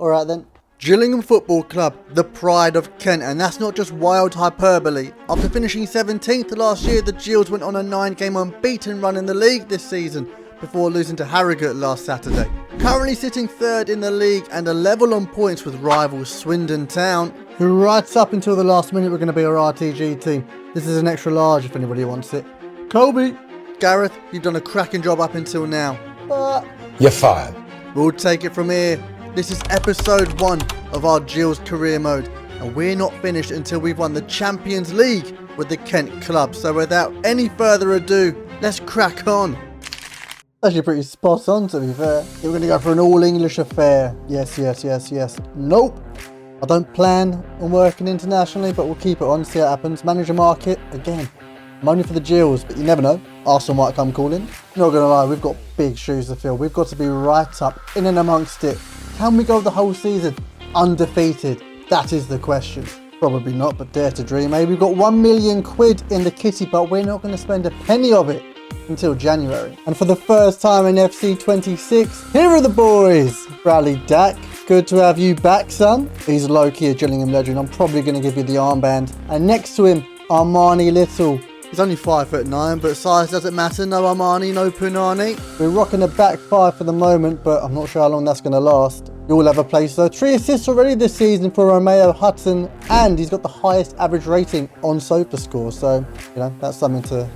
Alright then. Gillingham Football Club, the pride of Kent, and that's not just wild hyperbole. After finishing 17th last year, the Gills went on a 9-game unbeaten run in the league this season before losing to Harrogate last Saturday. Currently sitting 3rd in the league and a level on points with rivals Swindon Town, who right up until the last minute were going to be our RTG team. This is an extra large if anybody wants it. Colby, Gareth, you've done a cracking job up until now, but you're fired. We'll take it from here. This is episode 1 of our Gills career mode, and we're not finished until we've won the Champions League with the Kent club. So without any further ado, let's crack on. Actually pretty spot on, to be fair. We're going to go for an all-English affair. Yes. Nope. I don't plan on working internationally, but we'll keep it on, see how it happens. Manager market, again, I'm only for the Gills, but you never know. Arsenal might come calling. Not going to lie, we've got big shoes to fill. We've got to be right up, in and amongst it. Can we go the whole season undefeated? That is the question. Probably not, but dare to dream. Maybe we've got 1 million quid in the kitty, but we're not going to spend a penny of it until January. And for the first time in FC26, here are the boys. Bradley Dack, good to have you back, son. He's low-key a Gillingham legend. I'm probably going to give you the armband. And next to him, Armani Little. He's only 5'9", but size doesn't matter. No Armani, no Punani. We're rocking a back 5 for the moment, but I'm not sure how long that's going to last. You all have a place though. 3 assists already this season for Romeo Hutton, and he's got the highest average rating on SofaScore. So, you know, that's something to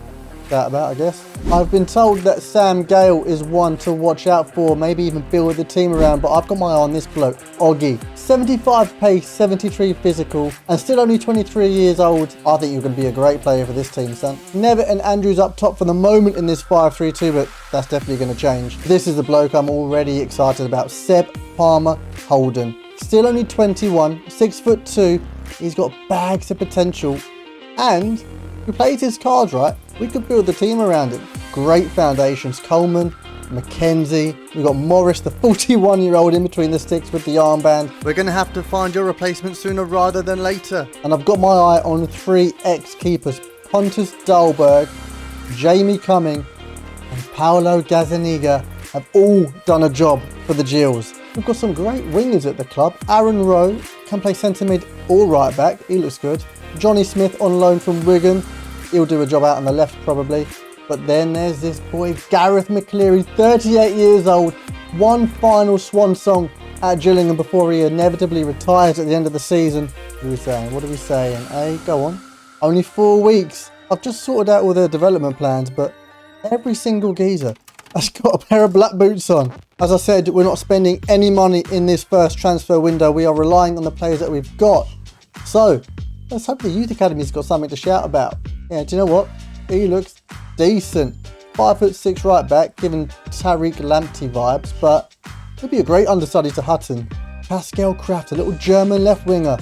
chat about, I guess. I've been told that Sam Gale is one to watch out for, maybe even build the team around, but I've got my eye on this bloke, Oggy. 75 pace, 73 physical, and still only 23 years old. I think you're going to be a great player for this team, son. Nevitt and Andrews up top for the moment in this 5-3-2, but that's definitely going to change. This is the bloke I'm already excited about, Seb Palmer Holden. Still only 21, 6'2". He's got bags of potential, and he plays his cards right. We could build the team around him. Great foundations. Coleman, Mackenzie. We've got Morris, the 41-year-old in between the sticks with the armband. We're going to have to find your replacement sooner rather than later. And I've got my eye on 3 ex-keepers. Pontus Dahlberg, Jamie Cumming, and Paolo Gazzaniga have all done a job for the Gills. We've got some great wingers at the club. Aaron Rowe can play centre mid or right back. He looks good. Johnny Smith on loan from Wigan. He'll do a job out on the left probably. But then there's this boy Gareth McCleary, 38 years old. One final swan song at Gillingham before he inevitably retires at the end of the season. What are we saying? What are we saying? Hey, go on. Only 4 weeks. I've just sorted out all their development plans, but every single geezer has got a pair of black boots on. As I said, we're not spending any money in this first transfer window. We are relying on the players that we've got. So let's hope the youth academy's got something to shout about. Yeah, do you know what? He looks decent. 5'6" right back, giving Tariq Lamptey vibes, but he'll be a great understudy to Hutton. Pascal Kraft, a little German left winger.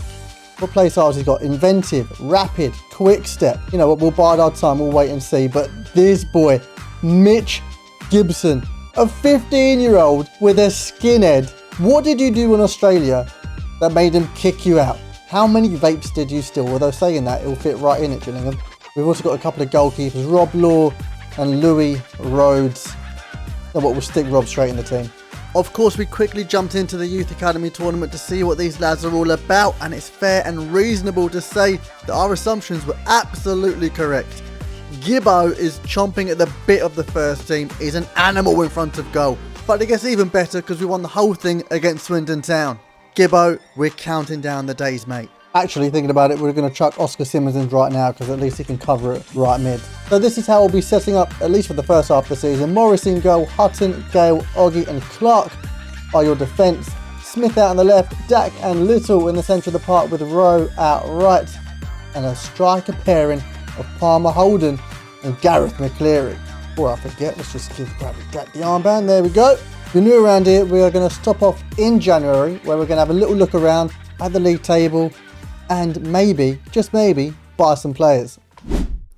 What play styles he's got? Inventive, rapid, quick step. You know what? We'll bide our time. We'll wait and see. But this boy, Mitch Gibson, a 15-year-old with a skinhead. What did you do in Australia that made him kick you out? How many vapes did you steal? Although saying that, it'll fit right in at Gillingham. We've also got a couple of goalkeepers, Rob Law and Louis Rhodes. And what will stick Rob straight in the team. Of course, we quickly jumped into the Youth Academy tournament to see what these lads are all about, and it's fair and reasonable to say that our assumptions were absolutely correct. Gibbo is chomping at the bit of the first team. He's an animal in front of goal. But it gets even better because we won the whole thing against Swindon Town. Gibbo, we're counting down the days, mate. Actually, thinking about it, we're going to chuck Oscar Simmons in right now because at least he can cover it right mid. So this is how we'll be setting up, at least for the first half of the season. Morris in goal, Hutton, Gale, Oggy and Clark are your defence. Smith out on the left, Dack and Little in the centre of the park with Rowe out right. And a striker pairing of Palmer Holden and Gareth McCleary. Before I forget, let's just give Bradley Dack the armband. There we go. If you're new around here, we are going to stop off in January where we're going to have a little look around at the league table and maybe, just maybe, buy some players.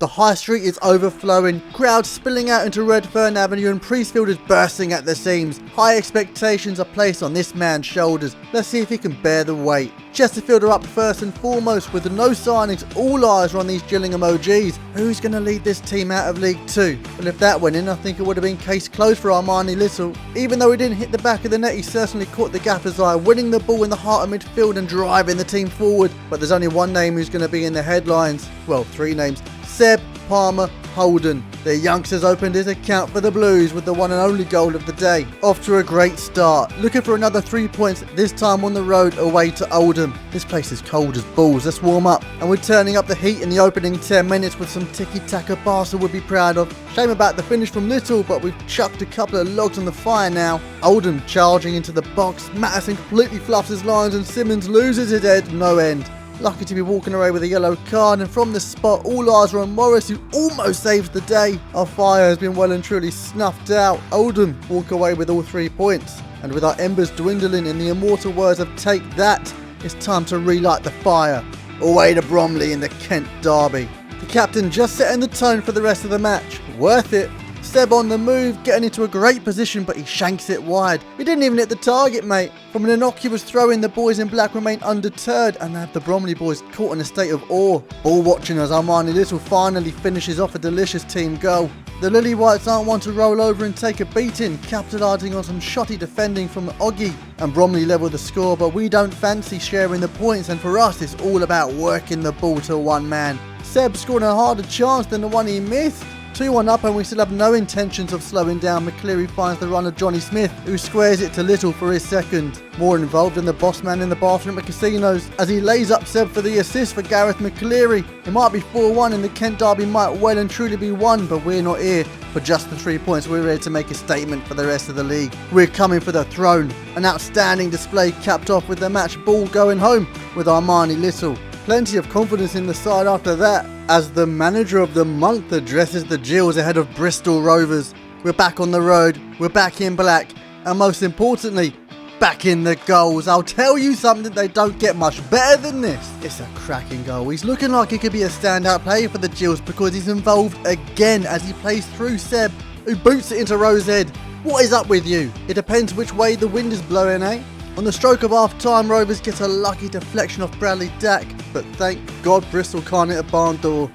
The high street is overflowing, crowds spilling out into Redfern Avenue and Priestfield is bursting at the seams. High expectations are placed on this man's shoulders. Let's see if he can bear the weight. Chesterfield are up first and foremost with no signings. All eyes are on these Gillingham OGs. Who's going to lead this team out of League 2? Well, if that went in, I think it would have been case closed for Armani Little. Even though he didn't hit the back of the net, he certainly caught the gaffer's eye, winning the ball in the heart of midfield and driving the team forward. But there's only one name who's going to be in the headlines. Well, three names. Seb, Palmer, Holden. The youngsters opened his account for the Blues with the one and only goal of the day. Off to a great start, looking for another 3 points, this time on the road away to Oldham. This place is cold as balls, let's warm up. And we're turning up the heat in the opening 10 minutes with some tiki-taka Barca would be proud of. Shame about the finish from Little, but we've chucked a couple of logs on the fire now. Oldham charging into the box, Matteson completely fluffs his lines and Simmons loses his head, no end. Lucky to be walking away with a yellow card, and from the spot all eyes are on Morris, who almost saves the day. Our fire has been well and truly snuffed out. Oldham walk away with all 3 points, and with our embers dwindling, in the immortal words of Take That, it's time to relight the fire. Away to Bromley in the Kent derby. The captain just setting the tone for the rest of the match. Worth it. Seb on the move, getting into a great position, but he shanks it wide. He didn't even hit the target, mate. From an innocuous throw-in, the boys in black remain undeterred and have the Bromley boys caught in a state of awe. Ball watching as Armani Little finally finishes off a delicious team goal. The Lily Whites aren't one to roll over and take a beating, capitalising on some shotty defending from Oggy. And Bromley level the score, but we don't fancy sharing the points, and for us it's all about working the ball to one man. Seb scored a harder chance than the one he missed. 2-1 up and we still have no intentions of slowing down. McCleary finds the run of Johnny Smith, who squares it to Little for his second. More involved than the boss man in the bathroom at casinos, as he lays up Seb for the assist for Gareth McCleary. It might be 4-1 and the Kent derby might well and truly be won, but we're not here for just the 3 points. We're here to make a statement for the rest of the league. We're coming for the throne. An outstanding display capped off with the match ball going home with Armani Little. Plenty of confidence in the side after that, as the manager of the month addresses the Gills ahead of Bristol Rovers. We're back on the road, we're back in black, and most importantly, back in the goals. I'll tell you something, they don't get much better than this. It's a cracking goal. He's looking like he could be a standout player for the Gills because he's involved again as he plays through Seb, who boots it into Rowe's head. What is up with you? It depends which way the wind is blowing, eh? On the stroke of half-time, Rovers get a lucky deflection off Bradley Dack, but thank God Bristol can't hit a barn door.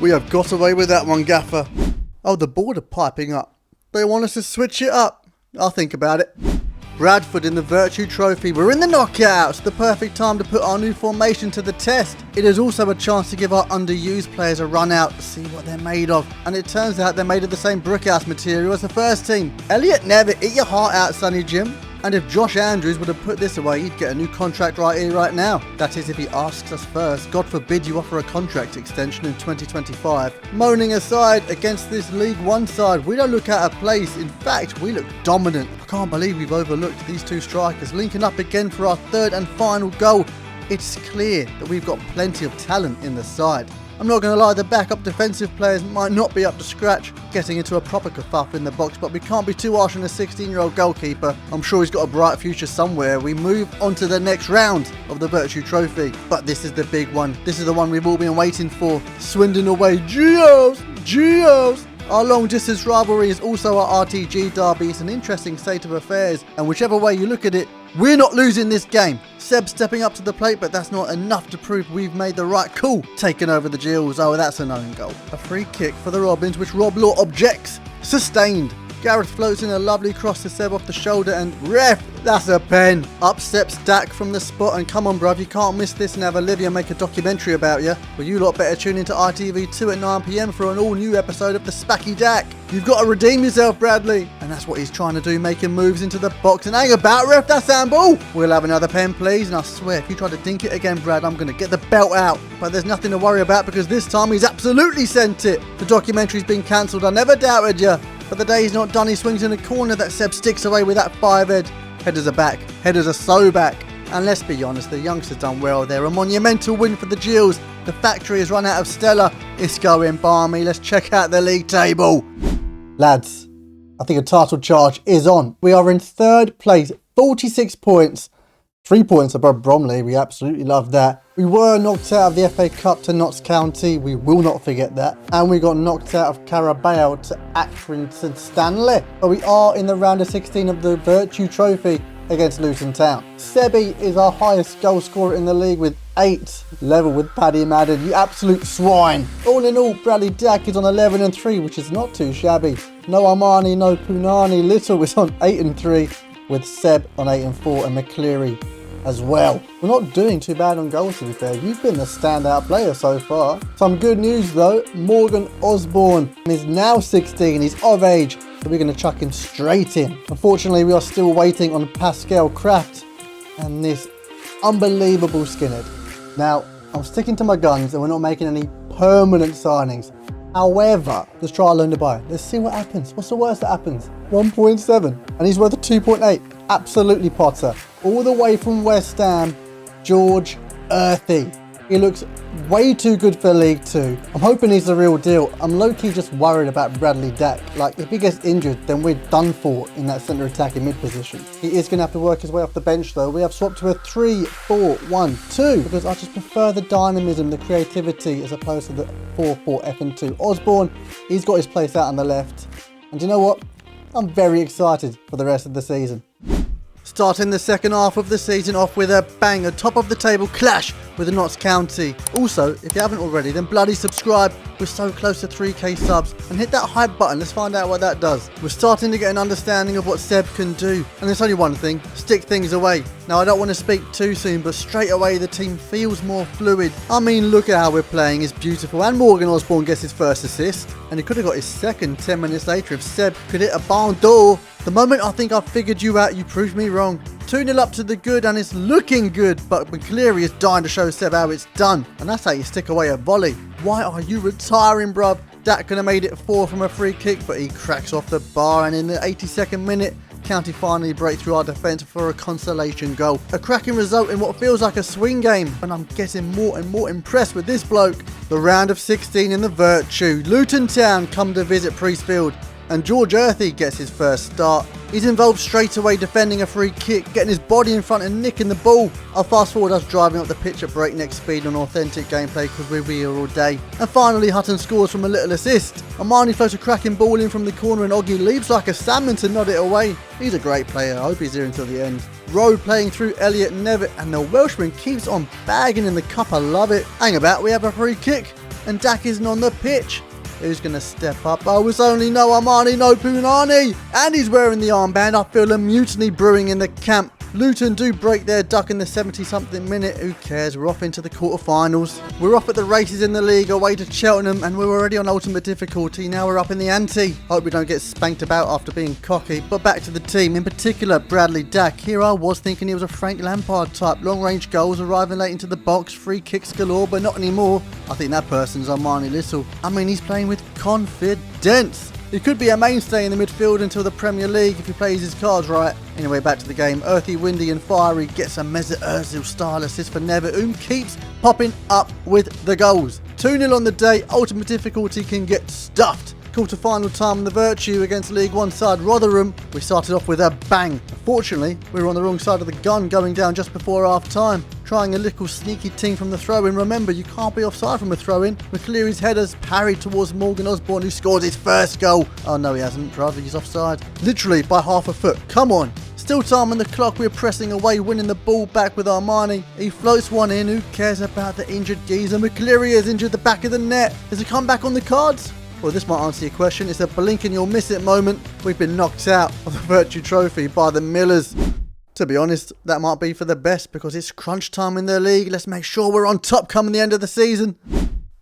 We have got away with that one, Gaffer. Oh, the board are piping up. They want us to switch it up. I'll think about it. Bradford in the Virtue Trophy. We're in the knockouts. The perfect time to put our new formation to the test. It is also a chance to give our underused players a run out to see what they're made of. And it turns out they're made of the same brickhouse material as the first team. Elliot Nevitt, eat your heart out, Sonny Jim. And if Josh Andrews would have put this away, he'd get a new contract right here, right now. That is, if he asks us first. God forbid you offer a contract extension in 2025. Moaning aside, against this League One side, we don't look out of place. In fact, we look dominant. I can't believe we've overlooked these two strikers, linking up again for our third and final goal. It's clear that we've got plenty of talent in the side. I'm not going to lie, the backup defensive players might not be up to scratch, getting into a proper kerfuffle in the box, but we can't be too harsh on a 16-year-old goalkeeper. I'm sure he's got a bright future somewhere. We move on to the next round of the Virtue Trophy, but this is the big one. This is the one we've all been waiting for. Swindon away, Geos! Our long distance rivalry is also our RTG derby. It's an interesting state of affairs, and whichever way you look at it, we're not losing this game. Seb stepping up to the plate, but that's not enough to prove we've made the right call. Taking over the Gills. Oh, that's an own goal. A free kick for the Robins, which Rob Law objects. Sustained. Gareth floats in a lovely cross to Seb off the shoulder, and ref, that's a pen. Up steps Dak from the spot, and come on bruv, you can't miss this and have Olivia make a documentary about you. Well, you lot better tune into ITV2 at 9 PM for an all new episode of the Spacky Dak. You've got to redeem yourself, Bradley. And that's what he's trying to do, making moves into the box. And hang about, ref, that's handball. We'll have another pen, please. And I swear, if you try to dink it again, Brad, I'm going to get the belt out. But there's nothing to worry about because this time he's absolutely sent it. The documentary's been cancelled. I never doubted you. But the day he's not done, he swings in a corner that Seb sticks away with that 5-head. Headers are back. Headers are so back. And let's be honest, the youngsters done well there. A monumental win for the Gills. The factory has run out of Stella. It's going balmy. Let's check out the league table. Lads, I think a title charge is on. We are in third place, 46 points. 3 points above Bromley, we absolutely love that. We were knocked out of the FA Cup to Notts County, we will not forget that. And we got knocked out of Carabao to Accrington Stanley. But we are in the round of 16 of the Virtue Trophy against Luton Town. Sebi is our highest goal scorer in the league with 8, level with Paddy Madden, you absolute swine. All in all, Bradley Dack is on 11 and 3, which is not too shabby. No Armani, no Punani, Little is on 8 and 3, with Seb on 8 and 4 and McCleary as well. We're not doing too bad on goals, to be fair. You've been the standout player so far. Some good news though, Morgan Osborne is now 16, he's of age, so we're going to chuck him straight in. Unfortunately, we are still waiting on Pascal Kraft and this unbelievable skinhead. Now, I'm sticking to my guns and we're not making any permanent signings. However, let's try a loan to buy. Let's see what happens. What's the worst that happens? 1.7 and he's worth a 2.8. Absolutely Potter. All the way from West Ham, George Earthy. He looks way too good for League 2. I'm hoping he's the real deal. I'm low-key just worried about Bradley Dack. Like, if he gets injured, then we're done for in that centre attacking mid position. He is going to have to work his way off the bench though. We have swapped to a 3-4-1-2 because I just prefer the dynamism, the creativity as opposed to the 4-4-F-2. Osborne, he's got his place out on the left. And you know what? I'm very excited for the rest of the season. Starting the second half of the season off with a bang, a top of the table clash with the Notts County. Also, if you haven't already, then bloody subscribe. We're so close to 3k subs. And hit that hype button, let's find out what that does. We're starting to get an understanding of what Seb can do. And there's only one thing, stick things away. Now, I don't want to speak too soon, but straight away the team feels more fluid. I mean, look at how we're playing, it's beautiful. And Morgan Osborne gets his first assist. And he could have got his second 10 minutes later if Seb could hit a barn door. The moment I think I've figured you out, you proved me wrong. 2-0 up to the good and it's looking good, but McCleary is dying to show Seb how it's done. And that's how you stick away a volley. Why are you retiring, bruv? That could have made it 4 from a free kick, but he cracks off the bar and in the 82nd minute, County finally break through our defence for a consolation goal. A cracking result in what feels like a swing game, and I'm getting more and more impressed with this bloke. The round of 16 in the Virtue. Luton Town come to visit Priestfield. And George Earthy gets his first start. He's involved straight away defending a free kick, getting his body in front and nicking the ball. I'll fast forward us driving up the pitch at breakneck speed on authentic gameplay because we'll be here all day. And finally Hutton scores from a little assist. Armani floats a cracking ball in from the corner and Oggy leaps like a salmon to nod it away. He's a great player, I hope he's here until the end. Rowe playing through Elliot Nevitt and the Welshman keeps on bagging in the cup, I love it. Hang about, we have a free kick and Dack isn't on the pitch. Who's going to step up? Oh, it's only no Armani, no Punani. And he's wearing the armband. I feel a mutiny brewing in the camp. Luton do break their duck in the 70-something minute. Who cares? We're off into the quarterfinals. We're off at the races in the league away to Cheltenham and we're already on ultimate difficulty. Now we're up in the ante. Hope we don't get spanked about after being cocky. But back to the team, in particular Bradley Dack. Here I was thinking he was a Frank Lampard type. Long range goals, arriving late into the box, free kicks galore, but not anymore. I think that person's Armani Little. I mean, he's playing with confidence. He could be a mainstay in the midfield until the Premier League if he plays his cards right. Anyway, back to the game. Earthy, windy and fiery gets a Mesut Ozil style assist for Nevitt, whom keeps popping up with the goals. 2-0 on the day. Ultimate difficulty can get stuffed. Quarter-final time in the Virtue against League One side Rotherham. We started off with a bang. Fortunately, we were on the wrong side of the gun going down just before half-time. Trying a little sneaky ting from the throw-in. Remember, you can't be offside from a throw-in. McCleary's header's parried towards Morgan Osborne, who scored his first goal. Oh no, he hasn't, brother, he's offside. Literally by half a foot. Come on. Still time on the clock, we're pressing away, winning the ball back with Armani. He floats one in, who cares about the injured geezer? McCleary has injured the back of the net. Is a comeback on the cards? Well, this might answer your question. It's a blink and you'll miss it moment. We've been knocked out of the Virtue Trophy by the Millers. To be honest, that might be for the best because it's crunch time in the league. Let's make sure we're on top coming the end of the season.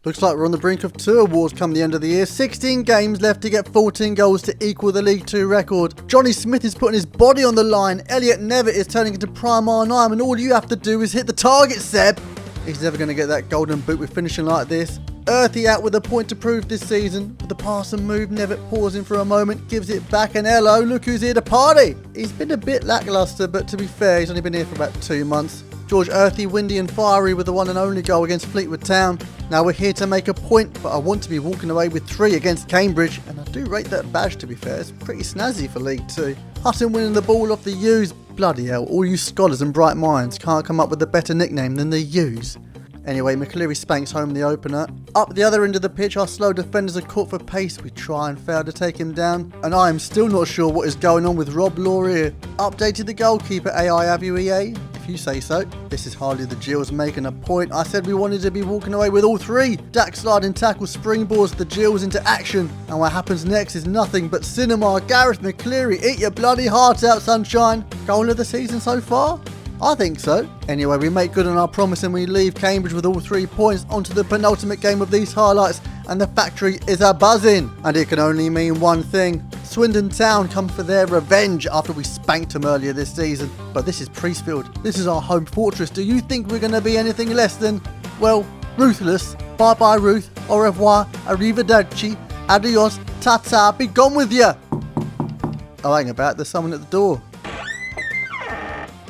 Looks like we're on the brink of 2 awards come the end of the year. 16 games left to get 14 goals to equal the League 2 record. Johnny Smith is putting his body on the line. Elliot Nevitt is turning into prime R9 and all you have to do is hit the target, Seb. He's never going to get that golden boot with finishing like this. Earthy out with a point to prove this season. With the pass and move, Nevitt pausing for a moment, gives it back and hello, look who's here to party. He's been a bit lacklustre, but to be fair, he's only been here for about 2 months. George Earthy, windy and fiery with the one and only goal against Fleetwood Town. Now we're here to make a point, but I want to be walking away with 3 against Cambridge, and I do rate that badge to be fair. It's pretty snazzy for League 2. Hutton winning the ball off the U's, bloody hell, all you scholars and bright minds can't come up with a better nickname than the U's. Anyway, McCleary spanks home the opener. Up the other end of the pitch, our slow defenders are caught for pace. We try and fail to take him down. And I am still not sure what is going on with Rob Law here. Updated the goalkeeper AI, have you, EA? If you say so. This is hardly the Gills making a point. I said we wanted to be walking away with all three. Dak sliding tackle springboards the Gills into action. And what happens next is nothing but cinema. Gareth McCleary, eat your bloody heart out, sunshine. Goal of the season so far? I think so. Anyway, we make good on our promise and we leave Cambridge with all 3 points onto the penultimate game of these highlights, and the factory is a buzzing. And it can only mean one thing. Swindon Town come for their revenge after we spanked them earlier this season. But this is Priestfield. This is our home fortress. Do you think we're going to be anything less than, well, ruthless? Bye bye Ruth. Au revoir. Arrivederci. Adios. Ta-ta. Be gone with ya. Oh, hang about. There's someone at the door.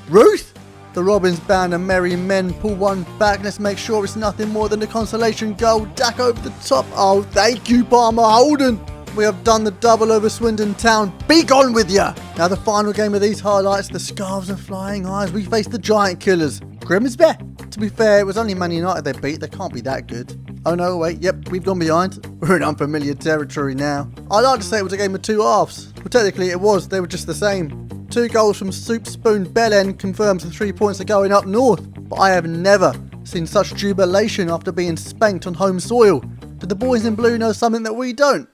Ruth? The Robins band and merry men pull one back. Let's make sure it's nothing more than a consolation goal. Dak over the top. Oh, thank you, Palmer Holden. We have done the double over Swindon Town. Be gone with ya. Now the final game of these highlights. The Scarves and Flying Eyes. We face the Giant Killers. Grimsby. To be fair, it was only Man United they beat. They can't be that good. Oh no, wait. Yep, we've gone behind. We're in unfamiliar territory now. I like to say it was a game of two halves. Well, technically it was. They were just the same. 2 goals from Soup Spoon Bellend confirms the 3 points are going up north. But I have never seen such jubilation after being spanked on home soil. Do the boys in blue know something that we don't?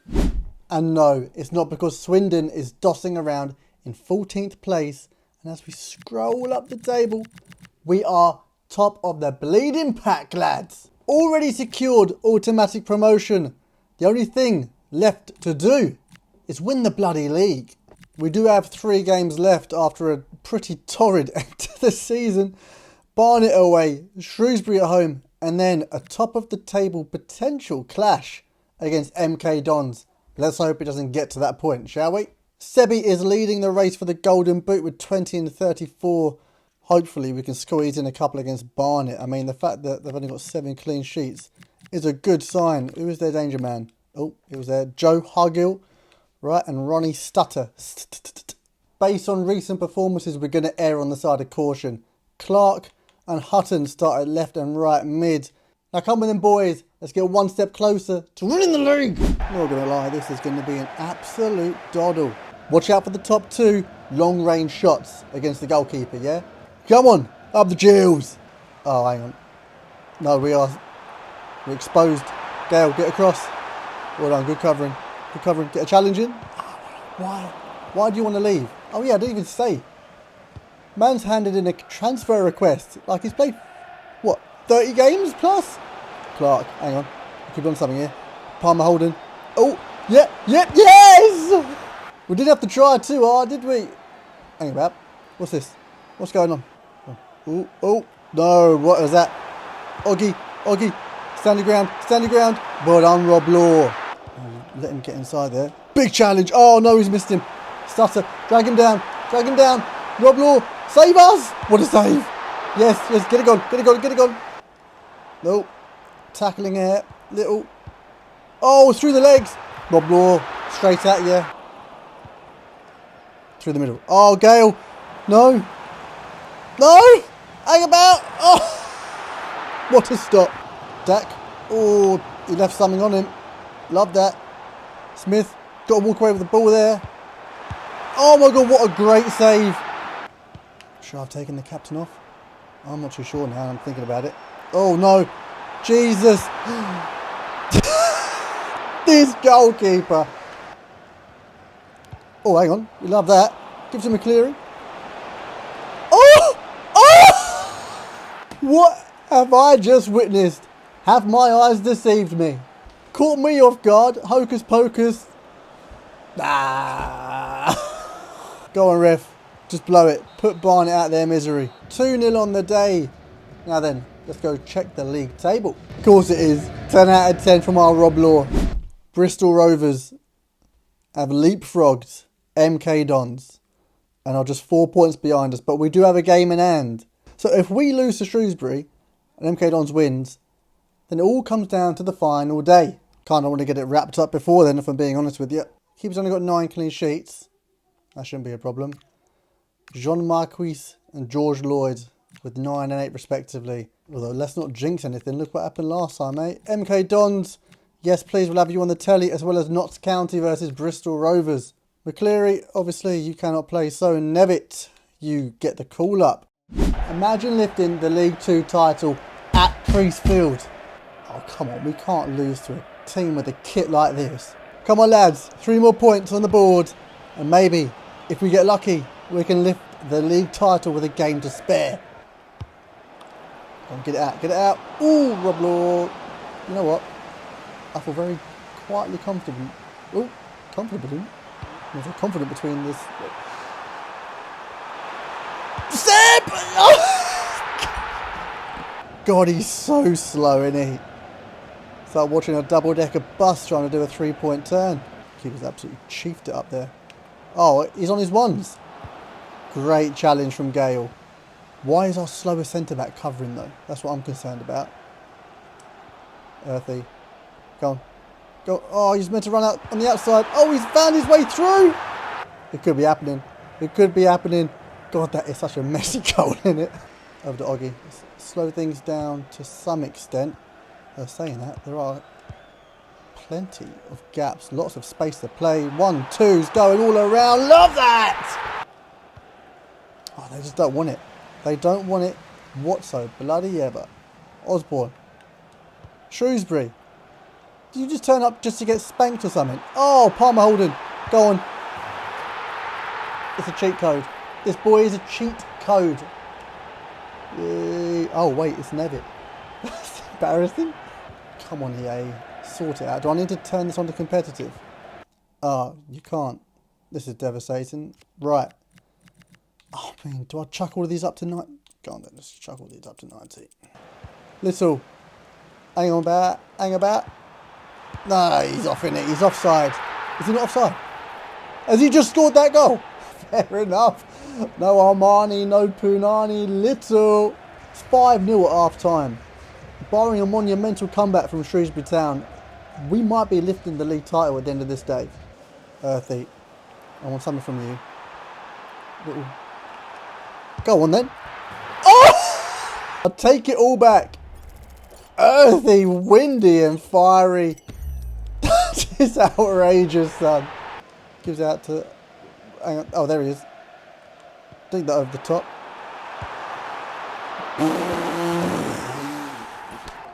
And no, it's not, because Swindon is dossing around in 14th place. And as we scroll up the table, we are top of the bleeding pack, lads. Already secured automatic promotion. The only thing left to do is win the bloody league. We do have 3 games left after a pretty torrid end to the season. Barnet away, Shrewsbury at home, and then a top of the table potential clash against MK Dons. Let's hope it doesn't get to that point, shall we? Sebi is leading the race for the Golden Boot with 20 and 34. Hopefully we can squeeze in a couple against Barnet. I mean, the fact that they've only got 7 clean sheets is a good sign. Who is their danger man? Oh, it was there. Joe Hugill. Right, and Ronnie Stutter. Based on recent performances, we're going to err on the side of caution. Clark and Hutton started left and right mid. Now come with them, boys. Let's get 1 step closer to winning the league. Not going to lie, this is going to be an absolute doddle. Watch out for the top 2 long-range shots against the goalkeeper, yeah? Come on, up the Gills. Oh, hang on. No, we're exposed. Gale, get across. Well done, good covering. Good covering. Get a challenge in. Why? Why do you want to leave? Oh yeah, I didn't even say. Man's handed in a transfer request. Like he's played, what, 30 games plus? Clark, hang on. Keep on something here. Palmer Holden. Oh, yeah, yes! We did have to try too hard, did we? Hang about. What's this? What's going on? Oh, no, what is that? Oggy, stand your ground. But on Rob Law. Let him get inside there. Big challenge. Oh no, he's missed him. Stutter. Drag him down. Rob Law. Save us. What a save. Yes. Get it gone. Nope. Tackling here. Little. Oh, through the legs. Rob Law. Straight at you. Through the middle. Oh, Gale. No. Hang about. Oh. What a stop. Dak. Oh, he left something on him. Love that. Smith, got to walk away with the ball there. Oh my god, what a great save. Should I have taken the captain off? I'm not too sure now, I'm thinking about it. Oh no, Jesus. This goalkeeper. Oh, hang on, we love that. Gives him a clearing. Oh! What have I just witnessed? Have my eyes deceived me? Caught me off guard. Hocus pocus. Go on, ref. Just blow it. Put Barnet out of their misery. 2-0 on the day. Now then, let's go check the league table. Of course it is. 10 out of 10 from our Rob Law. Bristol Rovers have leapfrogged MK Dons and are just 4 points behind us. But we do have a game in hand. So if we lose to Shrewsbury and MK Dons wins, then it all comes down to the final day. Kind of want to get it wrapped up before then, if I'm being honest with you. Keeper's only got 9 clean sheets. That shouldn't be a problem. JustMarco and George Lloyd with 9 and 8 respectively. Although let's not jinx anything. Look what happened last time, mate. MK Dons, yes please, we'll have you on the telly, as well as Notts County versus Bristol Rovers. McCleary, obviously you cannot play, so Nevitt, you get the call up. Imagine lifting the League 2 title at Priestfield. Oh come on, we can't lose to a team with a kit like this. Come on lads, 3 more points on the board, and maybe, if we get lucky, we can lift the league title with a game to spare. Come on, get it out, get it out. Ooh, Rob Law. You know what? I feel very quietly confident. Oh, confident. There's a confident between this. Step! God, he's so slow, isn't he? It's like watching a double-decker bus trying to do a 3-point turn. Keeper's absolutely chiefed it up there. Oh, he's on his ones. Great challenge from Gale. Why is our slowest centre-back covering though? That's what I'm concerned about. Earthy. Go on. Go. Oh, he's meant to run out on the outside. Oh, he's found his way through. It could be happening. It could be happening. God, that is such a messy goal, isn't it? Over to Oggy. Slow things down to some extent. Saying that, there are plenty of gaps. Lots of space to play. 1-2's going all around. Love that! Oh, they just don't want it. They don't want it whatso bloody ever. Osborne. Shrewsbury. Did you just turn up just to get spanked or something? Oh, Palmer Holden. Go on. It's a cheat code. This boy is a cheat code. Oh, wait, it's Nevitt. That's embarrassing. Come on, EA. Sort it out. Do I need to turn this on to competitive? Oh, you can't. This is devastating. Right. Oh, I mean, do I chuck all of these up to 90? Go on then, let's chuck all these up to 90. Little. Hang on about. Hang about. No, he's off in it. He's offside. Is he not offside? Has he just scored that goal? Fair enough. No Armani, no Punani. Little. It's 5-0 at half time. Barring a monumental comeback from Shrewsbury Town, we might be lifting the league title at the end of this day. Earthy. I want something from you. Little. Go on then. Oh! I'll take it all back. Earthy, windy and fiery. That is outrageous, son. Gives out to... Hang on. Oh, there he is. Dig that over the top.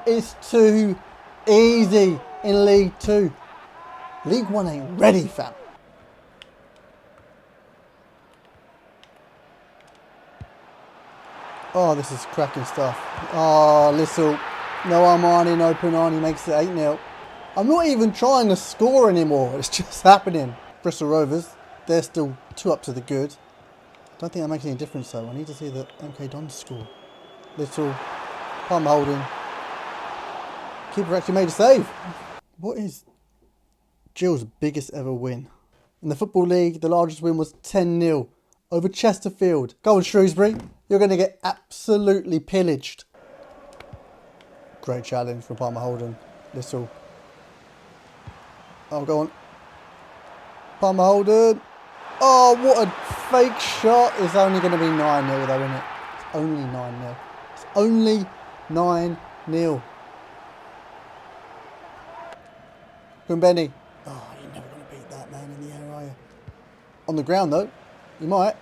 It's too easy in League 2. League 1 ain't ready, fam. Oh, this is cracking stuff. Oh, Little. No Armani, no Punani makes it 8-0. I'm not even trying to score anymore. It's just happening. Bristol Rovers, they're still 2 up to the good. Don't think that makes any difference though. I need to see the MK Dons score. Little. Palmer Holden. Keeper actually made a save. What is Gill's biggest ever win? In the Football League, the largest win was 10-0 over Chesterfield. Go on, Shrewsbury. You're going to get absolutely pillaged. Great challenge from Palmer Holden. Little. Oh, go on. Palmer Holden. Oh, what a fake shot. It's only going to be 9-0 though, isn't it? It's only 9-0. It's only 9-0. Benny. Oh, you're never going to beat that man in the air, are you? On the ground, though. You might.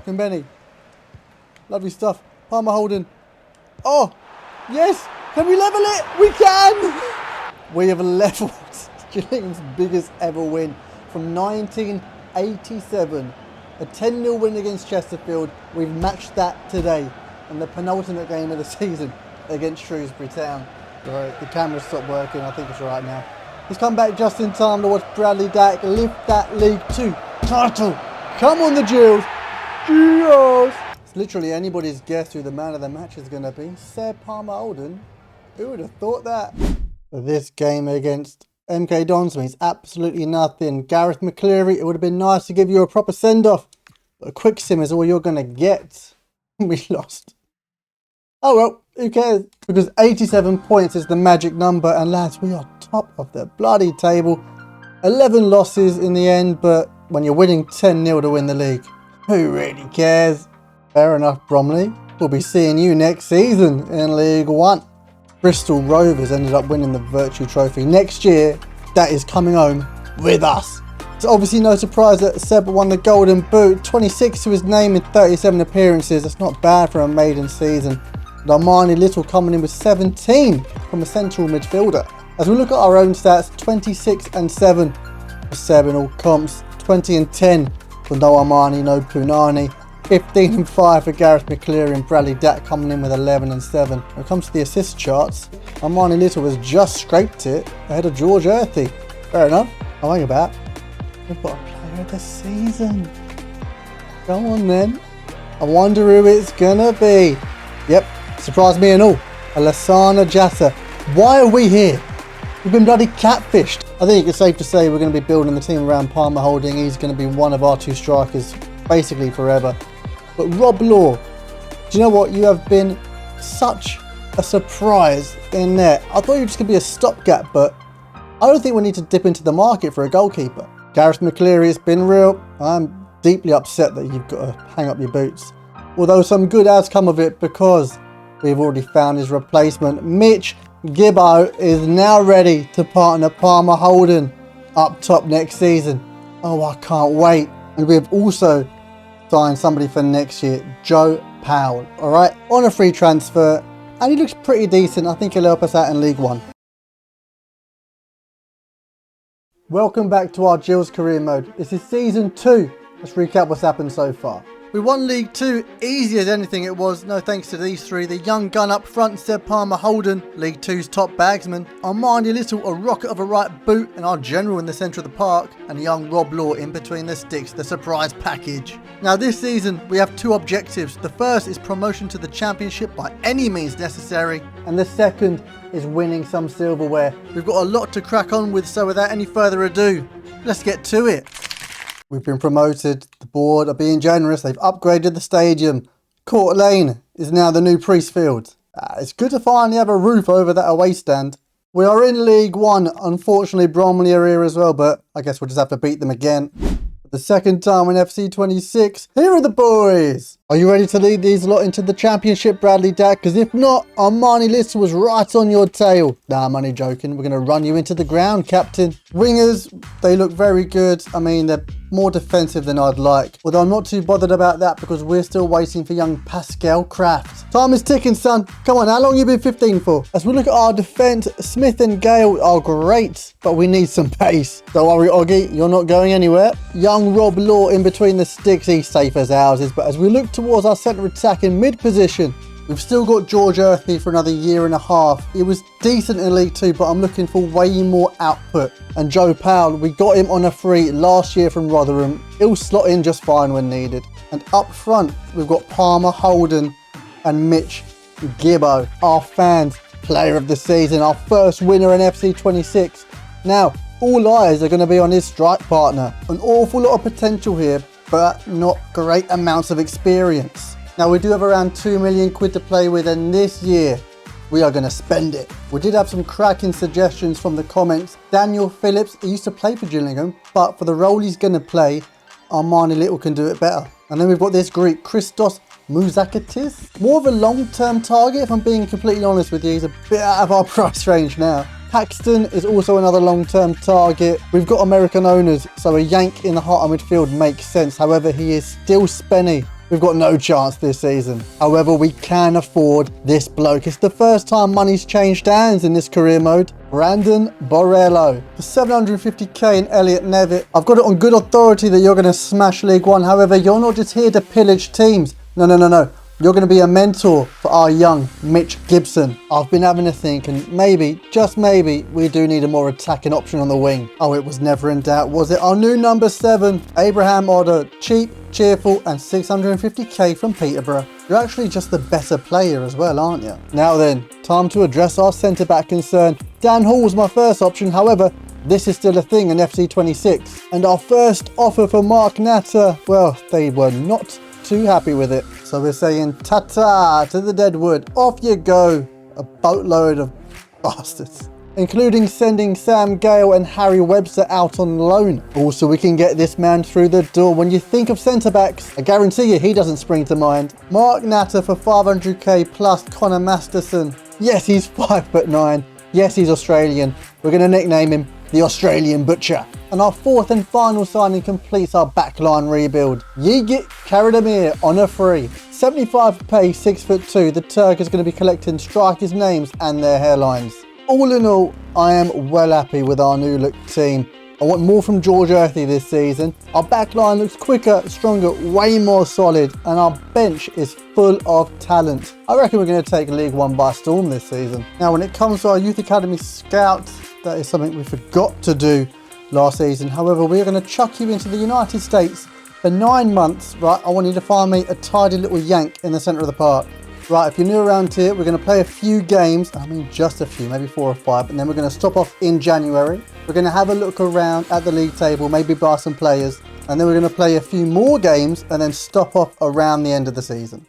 Benny. Lovely stuff. Palmer Holden. Oh, yes. Can we level it? We can. We have levelled Gillingham's biggest ever win from 1987. A 10-0 win against Chesterfield. We've matched that today in the penultimate game of the season against Shrewsbury Town. Right, the camera stopped working. I think it's right now. He's come back just in time to watch Bradley Dack lift that League 2 title. Come on, the Gills. Gills. It's literally anybody's guess who the man of the match is going to be. Sir Palmer Holden. Who would have thought that? This game against MK Dons means absolutely nothing. Gareth McCleary, it would have been nice to give you a proper send-off. But a quick sim is all you're going to get. We lost. Oh well, who cares? Because 87 points is the magic number. And lads, we are top of the bloody table. 11 losses in the end, but when you're winning 10-0 to win the league, who really cares? Fair enough, Bromley. We'll be seeing you next season in League One. Bristol Rovers ended up winning the Virtue Trophy. Next year, that is coming home with us. It's obviously no surprise that Seb won the Golden Boot, 26 to his name in 37 appearances. That's not bad for a maiden season. And Armani Little coming in with 17 from a central midfielder. As we look at our own stats, 26 and 7 for Seb in all comps, 20 and 10 for no Armani, no Punani, 15 and 5 for Gareth McCleary and Bradley Datt coming in with 11 and 7. When it comes to the assist charts, Armani Little has just scraped it ahead of George Earthy. Fair enough. I'll hang about. We've got a player of the season. Go on then. I wonder who it's gonna be. Yep, surprised me and all. Alassana Jatta. Why are we here? We've been bloody catfished. I think it's safe to say we're going to be building the team around Palmer Holding. He's going to be one of our two strikers basically forever. But Rob Law, do you know what? You have been such a surprise in there. I thought you were just going to be a stopgap, but I don't think we need to dip into the market for a goalkeeper. Gareth McCleary has been real. I'm deeply upset that you've got to hang up your boots. Although some good has come of it because we've already found his replacement. Mitch Gibbo is now ready to partner Palmer Holden up top next season. Oh, I can't wait. And we've also signed somebody for next year, Joe Powell. All right, on a free transfer. And he looks pretty decent. I think he'll help us out in League One. Welcome back to our Gills career mode. This is season 2. Let's recap what's happened so far. We won League 2 easy as anything it was, no thanks to these three. The young gun up front, Seb Palmer Holden, League 2's top bagsman. Armani Little, a rocket of a right boot, and our general in the centre of the park. And young Rob Law in between the sticks, the surprise package. Now this season, we have two objectives. The first is promotion to the Championship by any means necessary. And the second is winning some silverware. We've got a lot to crack on with, so without any further ado, let's get to it. We've been promoted, the board are being generous, they've upgraded the stadium. Court Lane is now the new Priestfield. It's good to finally have a roof over that away stand. We are in League 1, unfortunately Bromley are here as well, but I guess we'll just have to beat them again. The second time in FC26, here are the boys! Are you ready to lead these lot into the Championship, Bradley Datt? Because if not, Armani Little was right on your tail. Nah, I'm only joking. We're going to run you into the ground, Captain. Wingers, they look very good. I mean, they're more defensive than I'd like. Although I'm not too bothered about that because we're still waiting for young Pascal Kraft. Time is ticking, son. Come on, how long you been 15 for? As we look at our defence, Smith and Gale are great, but we need some pace. Don't worry, Oggy, you're not going anywhere. Young Rob Law in between the sticks, he's safe as houses. But as we look towards our centre attack in mid position, we've still got George Earthy for another year and a half. He was decent in League 2, but I'm looking for way more output. And Joe Powell, we got him on a free last year from Rotherham. He'll slot in just fine when needed. And up front, we've got Palmer Holden and Mitch Gibbo, our fans, player of the season, our first winner in FC26. Now, all eyes are going to be on his strike partner. An awful lot of potential here, but not great amounts of experience. Now we do have around 2 million quid to play with, and this year we are going to spend it. We did have some cracking suggestions from the comments. Daniel Phillips, he used to play for Gillingham, but for the role he's going to play, Armani Little can do it better. And then we've got this Greek, Christos Mouzakatis. More of a long-term target, if I'm being completely honest with you. He's a bit out of our price range now. Paxton is also another long-term target. We've got American owners, so a yank in the heart of midfield makes sense. However, he is still spenny. We've got no chance this season. However, we can afford this bloke. It's the first time money's changed hands in this career mode. Brandon Borrello for 750k in Elliot Nevitt. I've got it on good authority that you're going to smash League 1. However, you're not just here to pillage teams. No. You're going to be a mentor for our young Mitch Gibson. I've been having a think, and maybe, just maybe, we do need a more attacking option on the wing. Oh, it was never in doubt, was it? Our new number 7, Abraham Oddo. Cheap, cheerful, and 650k from Peterborough. You're actually just the better player as well, aren't you? Now then, time to address our centre-back concern. Dan Hall was my first option, however, this is still a thing in FC26. And our first offer for Mark Natter, well, they were not too happy with it. So we're saying ta-ta to the Deadwood. Off you go. A boatload of bastards. including sending Sam Gale and Harry Webster out on loan. Also, we can get this man through the door. When you think of centre-backs, I guarantee you he doesn't spring to mind. Mark Natter for 500k plus Connor Masterson. Yes, he's 5'9". Yes, he's Australian. We're going to nickname him the Australian Butcher. And our fourth and final signing completes our backline rebuild. Yigit Karademir on a free. 75k, 6'2", the Turk is going to be collecting strikers' names and their hairlines. All in all, I am well happy with our new look team. I want more from George Earthy this season. Our backline looks quicker, stronger, way more solid, and our bench is full of talent. I reckon we're going to take League One by storm this season. Now, when it comes to our Youth Academy scouts, that is something we forgot to do last season. However, we're going to chuck you into the United States for 9 months. Right, I want you to find me a tidy little yank in the centre of the park. Right, if you're new around here, we're going to play a few games. I mean, just a few, maybe 4 or 5. And then we're going to stop off in January. We're going to have a look around at the league table, maybe buy some players. And then we're going to play a few more games and then stop off around the end of the season.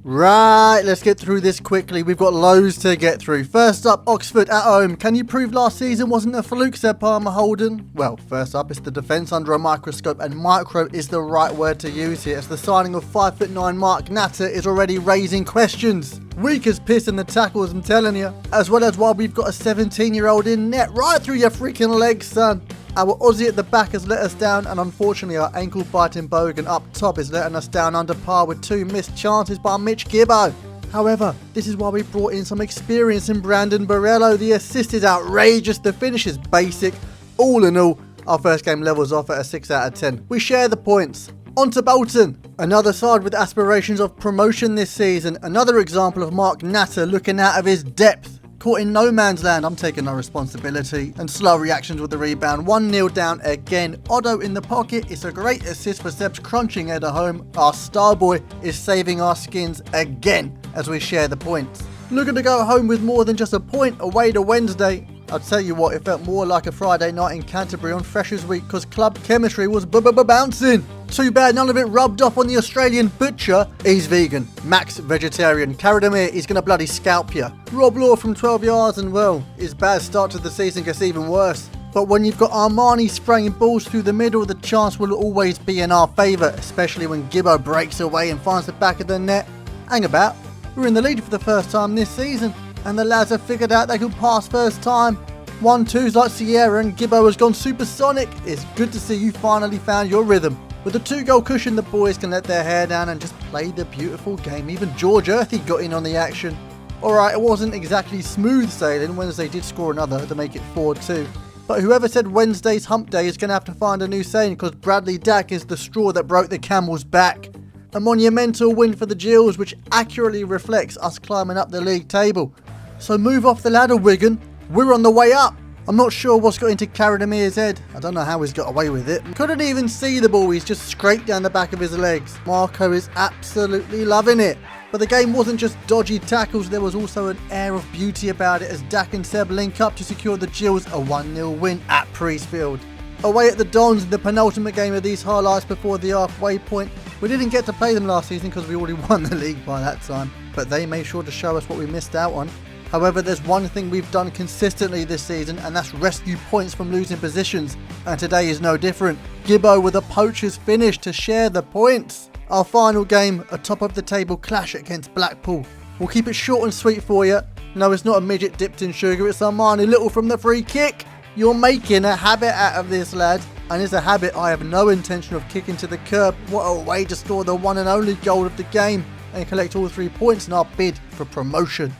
Right, let's get through this quickly. We've got loads to get through. First up, Oxford at home. Can you prove last season wasn't a fluke, said Palmer Holden? Well, first up, it's the defence under a microscope, and micro is the right word to use here, as the signing of 5'9" Mark Natter is already raising questions. Weak as piss in the tackles, I'm telling you. As well as while we've got a 17-year-old in net right through your freaking legs, son. Our Aussie at the back has let us down, and unfortunately our ankle-biting Bogan up top is letting us down under par with 2 missed chances by Mitch Gibbo. However, this is why we brought in some experience in Brandon Borello. The assist is outrageous, the finish is basic. All in all, our first game levels off at a 6 out of 10. We share the points. On to Bolton. Another side with aspirations of promotion this season. Another example of Mark Natter looking out of his depth. Caught in no man's land, I'm taking no responsibility. And slow reactions with the rebound. 1-0 down again. Otto in the pocket. It's a great assist for Seb's crunching header home. Our star boy is saving our skins again as we share the points. Looking to go home with more than just a point away to Wednesday. I'll tell you what, it felt more like a Friday night in Canterbury on Freshers Week because club chemistry was bouncing. Too bad none of it rubbed off on the Australian Butcher. He's vegan. Max vegetarian. Karademir, he's going to bloody scalp you. Rob Law from 12 yards, and well, his bad start to the season gets even worse. But when you've got Armani spraying balls through the middle, the chance will always be in our favour, especially when Gibbo breaks away and finds the back of the net. Hang about, we're in the lead for the first time this season, and the lads have figured out they can pass first time. 1-2s like Sierra, and Gibbo has gone supersonic. It's good to see you finally found your rhythm. With a 2-goal cushion, the boys can let their hair down and just play the beautiful game. Even George Earthy got in on the action. Alright, it wasn't exactly smooth sailing. Wednesday did score another to make it 4-2. But whoever said Wednesday's hump day is going to have to find a new saying, because Bradley Dack is the straw that broke the camel's back. A monumental win for the Gills, which accurately reflects us climbing up the league table. So move off the ladder, Wigan. We're on the way up. I'm not sure what's got into Karademir's head. I don't know how he's got away with it. Couldn't even see the ball. He's just scraped down the back of his legs. Marco is absolutely loving it. But the game wasn't just dodgy tackles. There was also an air of beauty about it as Dak and Seb link up to secure the Gills a 1-0 win at Priestfield. Away at the Dons in the penultimate game of these highlights before the halfway point. We didn't get to play them last season because we already won the league by that time. But they made sure to show us what we missed out on. However, there's one thing we've done consistently this season, and that's rescue points from losing positions. And today is no different. Gibbo with a poacher's finish to share the points. Our final game, a top of the table clash against Blackpool. We'll keep it short and sweet for you. No, it's not a midget dipped in sugar, it's Armani Little from the free kick. You're making a habit out of this, lad. And it's a habit I have no intention of kicking to the curb. What a way to score the one and only goal of the game and collect all 3 points in our bid for promotion.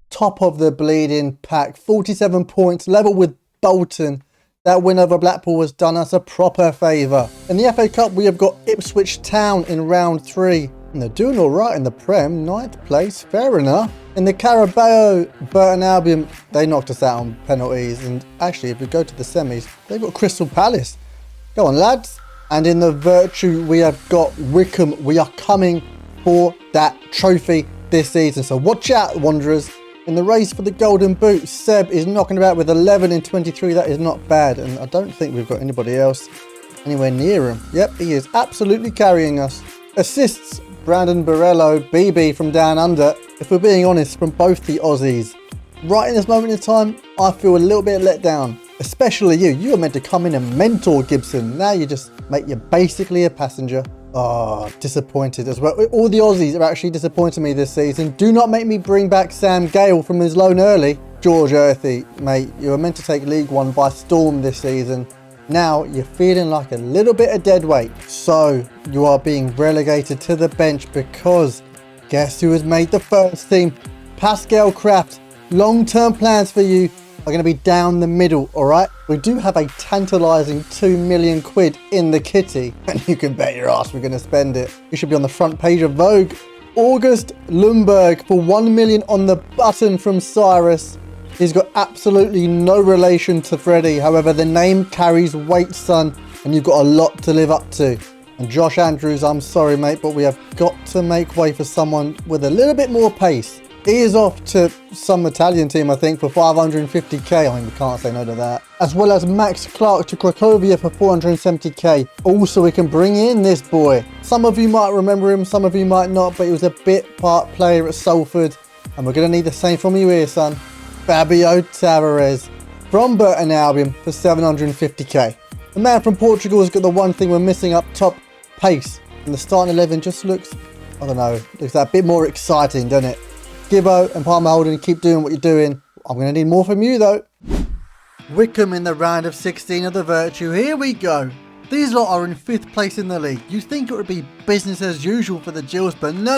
Top of the bleeding pack, 47 points, level with Bolton. That win over Blackpool has done us a proper favour. In the FA Cup, we have got Ipswich Town in round 3. And they're doing alright in the Prem, 9th place, fair enough. In the Carabao, Burton Albion, they knocked us out on penalties. And actually, if we go to the semis, they've got Crystal Palace. Go on, lads. And in the Virtue, we have got Wickham. We are coming for that trophy this season. So watch out, Wanderers. In the race for the Golden Boot, Seb is knocking about with 11 in 23. That is not bad. And I don't think we've got anybody else anywhere near him. Yep, he is absolutely carrying us. Assists, Brandon Borello, BB from down under. If we're being honest, from both the Aussies. Right in this moment in time, I feel a little bit let down. Especially you. You were meant to come in and mentor Gibson. Now you're basically a passenger. Oh, disappointed as well. All the Aussies are actually disappointing me this season. Do not make me bring back Sam Gale from his loan early. George Earthy, mate, you were meant to take League One by storm this season. Now you're feeling like a little bit of dead weight. So you are being relegated to the bench because guess who has made the first team? Pascal Kraft. Long-term plans for you are going to be down the middle, all right? We do have a tantalising 2 million quid in the kitty, and you can bet your ass we're going to spend it. You should be on the front page of Vogue. August Lundberg for 1 million on the button from Cyrus. He's got absolutely no relation to Freddie. However, the name carries weight, son, and you've got a lot to live up to. And Josh Andrews, I'm sorry, mate, but we have got to make way for someone with a little bit more pace. He is off to some Italian team, I think, for 550k. I mean, we can't say no to that. As well as Max Clark to Cracovia for 470k. Also, we can bring in this boy. Some of you might remember him, some of you might not, but he was a bit part player at Salford. And we're going to need the same from you here, son. Fabio Tavares from Burton Albion for 750k. The man from Portugal has got the one thing we're missing up top, pace. And the starting 11 just looks, I don't know, looks a bit more exciting, doesn't it? Gibbo and Palmer Holden, keep doing what you're doing. I'm going to need more from you though. Wickham in the round of 16 of the Virtue. Here we go. These lot are in 5th place in the league. You'd think it would be business as usual for the Gills, but no.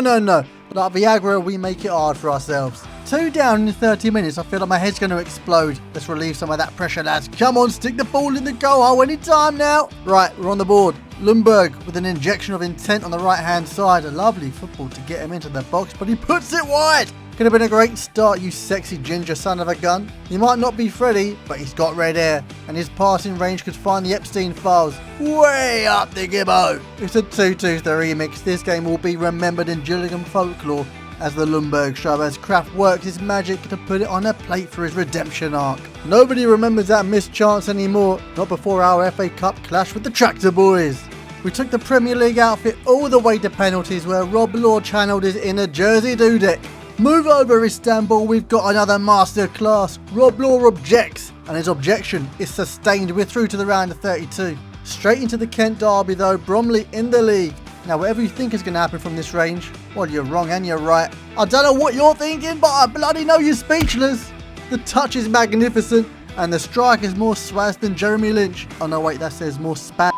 Like Viagra, we make it hard for ourselves. 2 down in 30 minutes. I feel like my head's going to explode. Let's relieve some of that pressure, lads. Come on, stick the ball in the goal hole anytime now. Right, we're on the board. Lundberg with an injection of intent on the right-hand side. A lovely football to get him into the box, but he puts it wide. Could have been a great start, you sexy ginger son of a gun. He might not be Freddie, but he's got red hair, and his passing range could find the Epstein files way up the gibbo. It's a 2-2 remix. This game will be remembered in Gillingham folklore as the Lundberg show, as Kraft works his magic to put it on a plate for his redemption arc. Nobody remembers that missed chance anymore, not before our FA Cup clash with the Tractor Boys. We took the Premier League outfit all the way to penalties, where Rob Law channeled his inner Jersey Dudek. Move over, Istanbul, we've got another masterclass. Rob Law objects, and his objection is sustained. We're through to the round of 32. Straight into the Kent derby though, Bromley in the league. Now whatever you think is going to happen from this range, well, you're wrong and you're right. I don't know what you're thinking, but I bloody know you're speechless. The touch is magnificent, and the strike is more swaz than Jeremy Lynch. Oh no, wait, that says more spaz.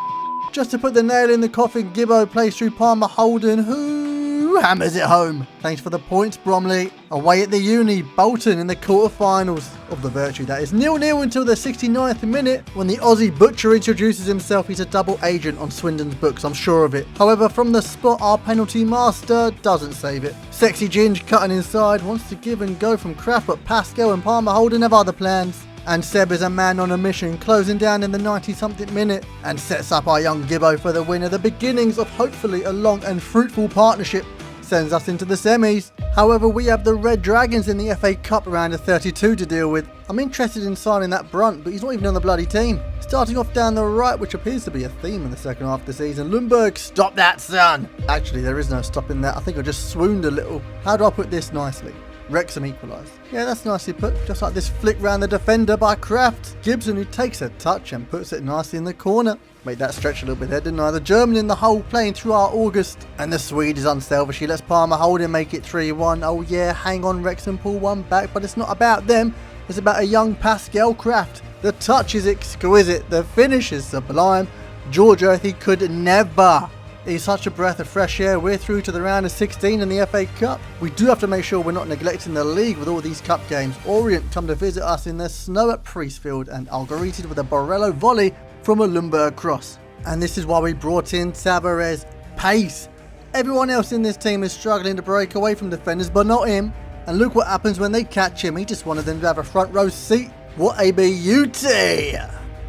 Just to put the nail in the coffin, Gibbo plays through Palmer Holden, who hammers it home. Thanks for the points, Bromley. Away at the Uni, Bolton in the quarterfinals of the Virtue. That is 0-0 until the 69th minute, when the Aussie butcher introduces himself. He's a double agent on Swindon's books, I'm sure of it. However, from the spot, our penalty master doesn't save it. Sexy Ginge cutting inside, wants to give and go from Kraft, but Pascal and Palmer Holden have other plans. And Seb is a man on a mission, closing down in the 90-something minute, and sets up our young Gibbo for the winner. The beginnings of hopefully a long and fruitful partnership sends us into the semis. However, we have the Red Dragons in the FA Cup round of 32 to deal with. I'm interested in signing that Brunt, but he's not even on the bloody team. Starting off down the right, which appears to be a theme in the second half of the season. Lundberg, stop that, son! Actually, there is no stopping that. I think I just swooned a little. How do I put this nicely? Wrexham equalised. Yeah, that's nicely put. Just like this flick round the defender by Kraft. Gibson, who takes a touch and puts it nicely in the corner. Made that stretch a little bit there, didn't I? The German in the hole playing through our August. And the Swede is unselfish. He lets Palmer Holden make it 3-1. Oh yeah, hang on, Wrexham, pull one back. But it's not about them. It's about a young Pascal Kraft. The touch is exquisite. The finish is sublime. George Earthy could never. He's such a breath of fresh air. We're through to the round of 16 in the FA Cup. We do have to make sure we're not neglecting the league with all these cup games. Orient come to visit us in the snow at Priestfield and are greeted with a Borrello volley from a Lundberg cross. And this is why we brought in Tavares. Pace. Everyone else in this team is struggling to break away from defenders, but not him. And look what happens when they catch him. He just wanted them to have a front row seat. What a beauty!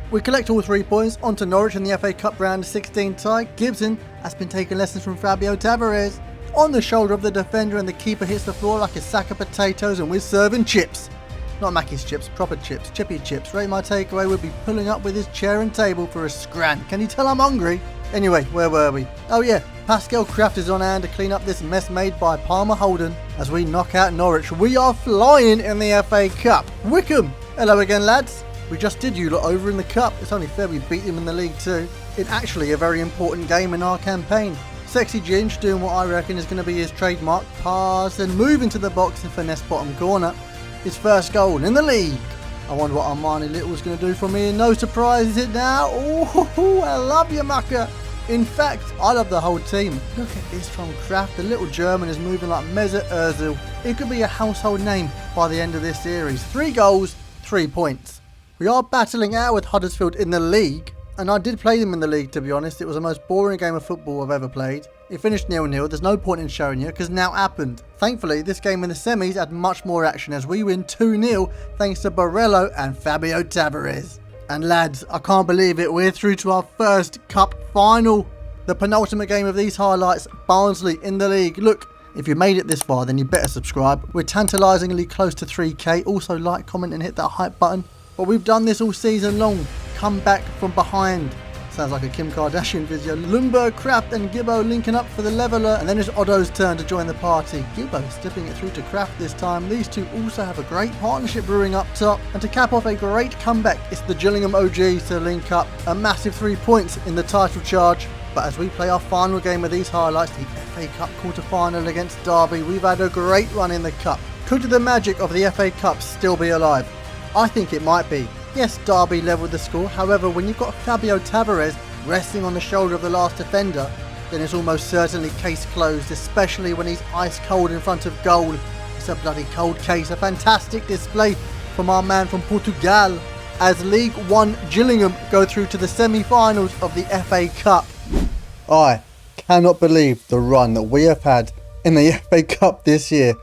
We collect all 3 points. On to Norwich in the FA Cup round of 16 tie. Gibson has been taking lessons from Fabio Tavares. On the shoulder of the defender, and the keeper hits the floor like a sack of potatoes, and we're serving chips. Not Mackey's chips, proper chips, chippy chips. Rate my takeaway would be pulling up with his chair and table for a scran. Can you tell I'm hungry? Anyway, where were we? Oh yeah, Pascal Kraft is on hand to clean up this mess made by Palmer Holden as we knock out Norwich. We are flying in the FA Cup. Wickham, hello again lads. We just did you lot over in the Cup. It's only fair we beat them in the League too. It's actually a very important game in our campaign. Sexy Ginge doing what I reckon is going to be his trademark pass and move into the box and finesse bottom corner. His first goal in the league. I wonder what Armani Little's going to do for me. No surprise, is it now? Oh, I love you, mucker. In fact, I love the whole team. Look at this from Kraft. The little German is moving like Mesut Ozil. It could be a household name by the end of this series. 3 goals, 3 points. We are battling out with Huddersfield in the league. And I did play them in the league, to be honest. It was the most boring game of football I've ever played. It finished 0-0. There's no point in showing you because now happened. Thankfully, this game in the semis had much more action as we win 2-0 thanks to Barello and Fabio Tavares. And lads, I can't believe it. We're through to our first cup final. The penultimate game of these highlights, Barnsley in the league. Look, if you made it this far, then you better subscribe. We're tantalisingly close to 3k. Also like, comment and hit that hype button. But we've done this all season long. Come back from behind. Sounds like a Kim Kardashian video. Lundberg, Kraft and Gibbo linking up for the leveller, and then it's Otto's turn to join the party. Gibbo stepping it through to Kraft this time. These two also have a great partnership brewing up top, and to cap off a great comeback, it's the Gillingham OGs to link up. A massive 3 points in the title charge. But as we play our final game of these highlights, the FA Cup quarter-final against Derby, we've had a great run in the Cup. Could the magic of the FA Cup still be alive? I think it might be. Yes, Derby levelled the score. However, when you've got Fabio Tavares resting on the shoulder of the last defender, then it's almost certainly case closed, especially when he's ice cold in front of goal. It's a bloody cold case. A fantastic display from our man from Portugal as League One Gillingham go through to the semi-finals of the FA Cup. I cannot believe the run that we have had in the FA Cup this year.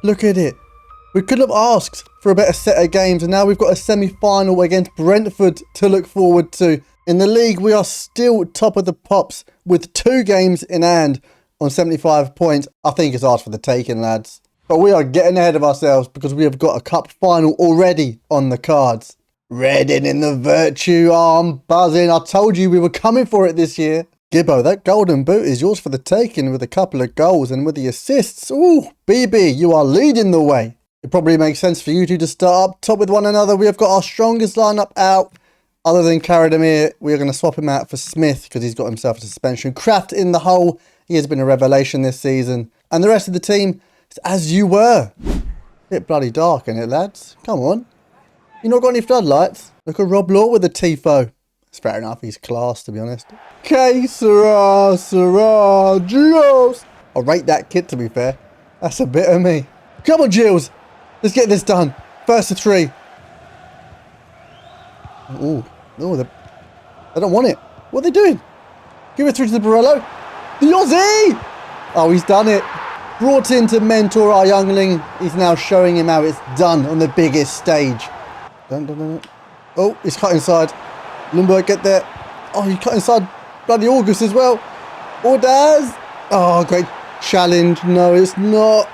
Look at it. We could have asked for a better set of games, and now we've got a semi-final against Brentford to look forward to. In the league, we are still top of the pops with 2 games in hand on 75 points. I think it's ours for the taking, lads. But we are getting ahead of ourselves because we have got a cup final already on the cards. Reading in the Virtue. Oh, I'm buzzing. I told you we were coming for it this year. Gibbo, that golden boot is yours for the taking with a couple of goals and with the assists. Ooh, BB, you are leading the way. It probably makes sense for you two to start up top with one another. We have got our strongest lineup out. Other than Karadimir, we are going to swap him out for Smith because he's got himself a suspension. Kraft in the hole. He has been a revelation this season. And the rest of the team is as you were. Bit bloody dark, isn't it, lads? Come on. You not got any floodlights? Look at Rob Law with the Tifo. It's fair enough. He's class, to be honest. Que sera, sera, Gios. I'll rate that kit, to be fair. That's a bit of me. Come on, Gilles. Let's get this done. First to 3. Oh, no, they don't want it. What are they doing? Give it through to the Barello. The Aussie! Oh, he's done it. Brought in to mentor our youngling. He's now showing him how it's done on the biggest stage. Dun. Oh, he's cut inside. Lundberg, get there. Oh, he cut inside bloody August as well. Ordaz. Oh, great challenge. No, it's not.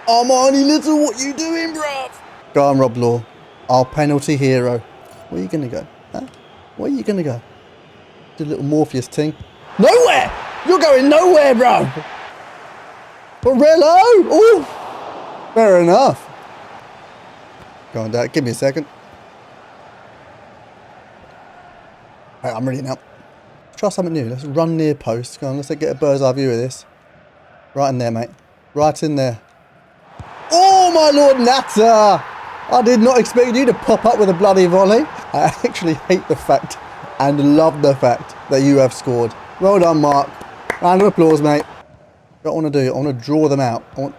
Armani Little, what you doing, bruv? Go on, Rob Law. Our penalty hero. Where are you going to go? Huh? Where are you going to go? Do a little Morpheus thing. Nowhere! You're going nowhere, bro! Barello! Oh! Fair enough. Go on, Dad. Give me a second. Right, I'm ready now. Let's try something new. Let's run near post. Go on, let's get a bird's eye view of this. Right in there, mate. Right in there. Oh, my Lord Natter! I did not expect you to pop up with a bloody volley. I actually hate the fact and love the fact that you have scored. Well done, Mark. Round of applause, mate. What I want to do, I want to draw them out. I want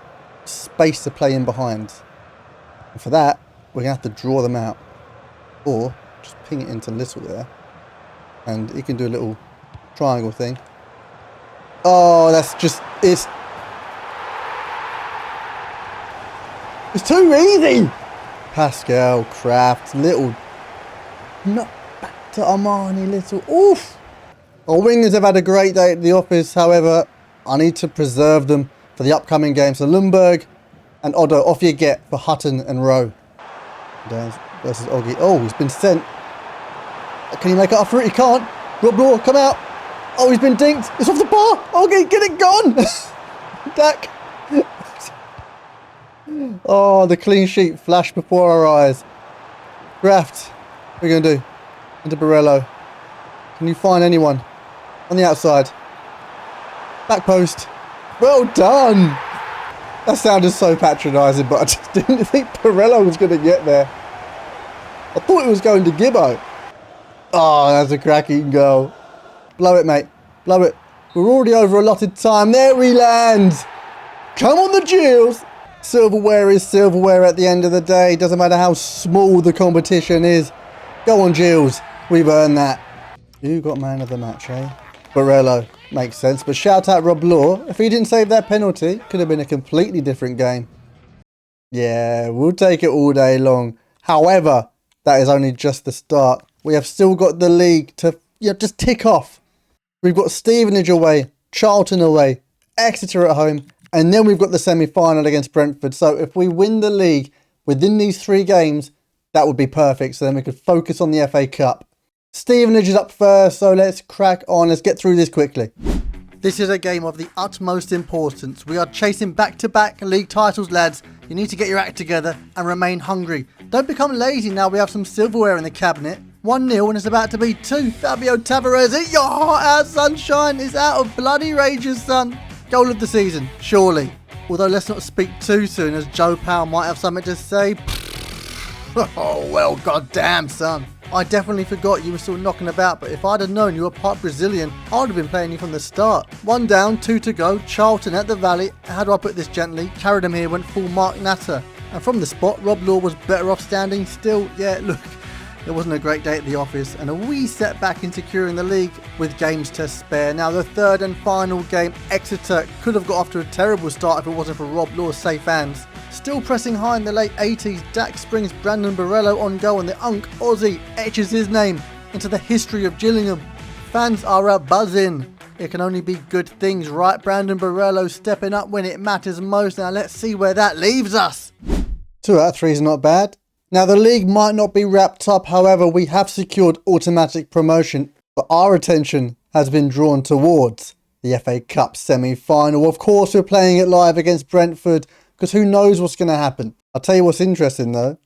space to play in behind. And for that, we're going to have to draw them out. Or just ping it into Little there. And he can do a little triangle thing. Oh, that's just... It's too easy! Pascal, Kraft, Little. Not back to Armani Little. Oof! Our wingers have had a great day at the office. However, I need to preserve them for the upcoming games. So Lundberg and Otto, off you get for Hutton and Rowe. Down versus Oggy. Oh, he's been sent. Can he make it up for it? He can't. Rob Law, come out. Oh, he's been dinked. It's off the bar. Okay, get it gone. Dak. Oh, the clean sheet flashed before our eyes. Graft. What are you going to do? Into Barello. Can you find anyone? On the outside. Back post. Well done. That sounded so patronising, but I just didn't think Barello was going to get there. I thought it was going to Gibbo. Oh, that's a cracking goal. Blow it, mate. Blow it. We're already over allotted time. There we land. Come on, the Gills. Silverware is silverware at the end of the day. Doesn't matter how small the competition is. Go on, Gills. We've earned that. Who got man of the match, eh? Barello. Makes sense. But shout out Rob Law. If he didn't save that penalty, could have been a completely different game. Yeah, we'll take it all day long. However, that is only just the start. We have still got the league to just tick off. We've got Stevenage away, Charlton away, Exeter at home, and then we've got the semi-final against Brentford. So if we win the league within these 3 games, that would be perfect. So then we could focus on the FA Cup. Stevenage is up first, so let's crack on. Let's get through this quickly. This is a game of the utmost importance. We are chasing back-to-back league titles, lads. You need to get your act together and remain hungry. Don't become lazy now we have some silverware in the cabinet. 1-0 and it's about to be 2. Fabio Tavares, your hot ass sunshine is out of bloody rages, son. Goal of the season, surely. Although let's not speak too soon, as Joe Powell might have something to say. Oh, well, goddamn, son. I definitely forgot you were still knocking about, but if I'd have known you were part Brazilian, I'd have been playing you from the start. 1 down, 2 to go, Charlton at the Valley. How do I put this gently? Carried him here, went full Mark Natter. And from the spot, Rob Law was better off standing still. Yeah, look, it wasn't a great day at the office, and a wee setback in securing the league with games to spare. Now the third and final game, Exeter could have got off to a terrible start if it wasn't for Rob Law's safe hands. Still pressing high in the late 80s, Dak springs Brandon Barello on goal and the Unk Aussie etches his name into the history of Gillingham. Fans are a buzzing. It can only be good things, right? Brandon Barello stepping up when it matters most. Now let's see where that leaves us. 2 out of 3 is not bad. Now the league might not be wrapped up, however we have secured automatic promotion, but our attention has been drawn towards the FA Cup semi-final. Of course we're playing it live against Brentford, because who knows what's going to happen. I'll tell you what's interesting though.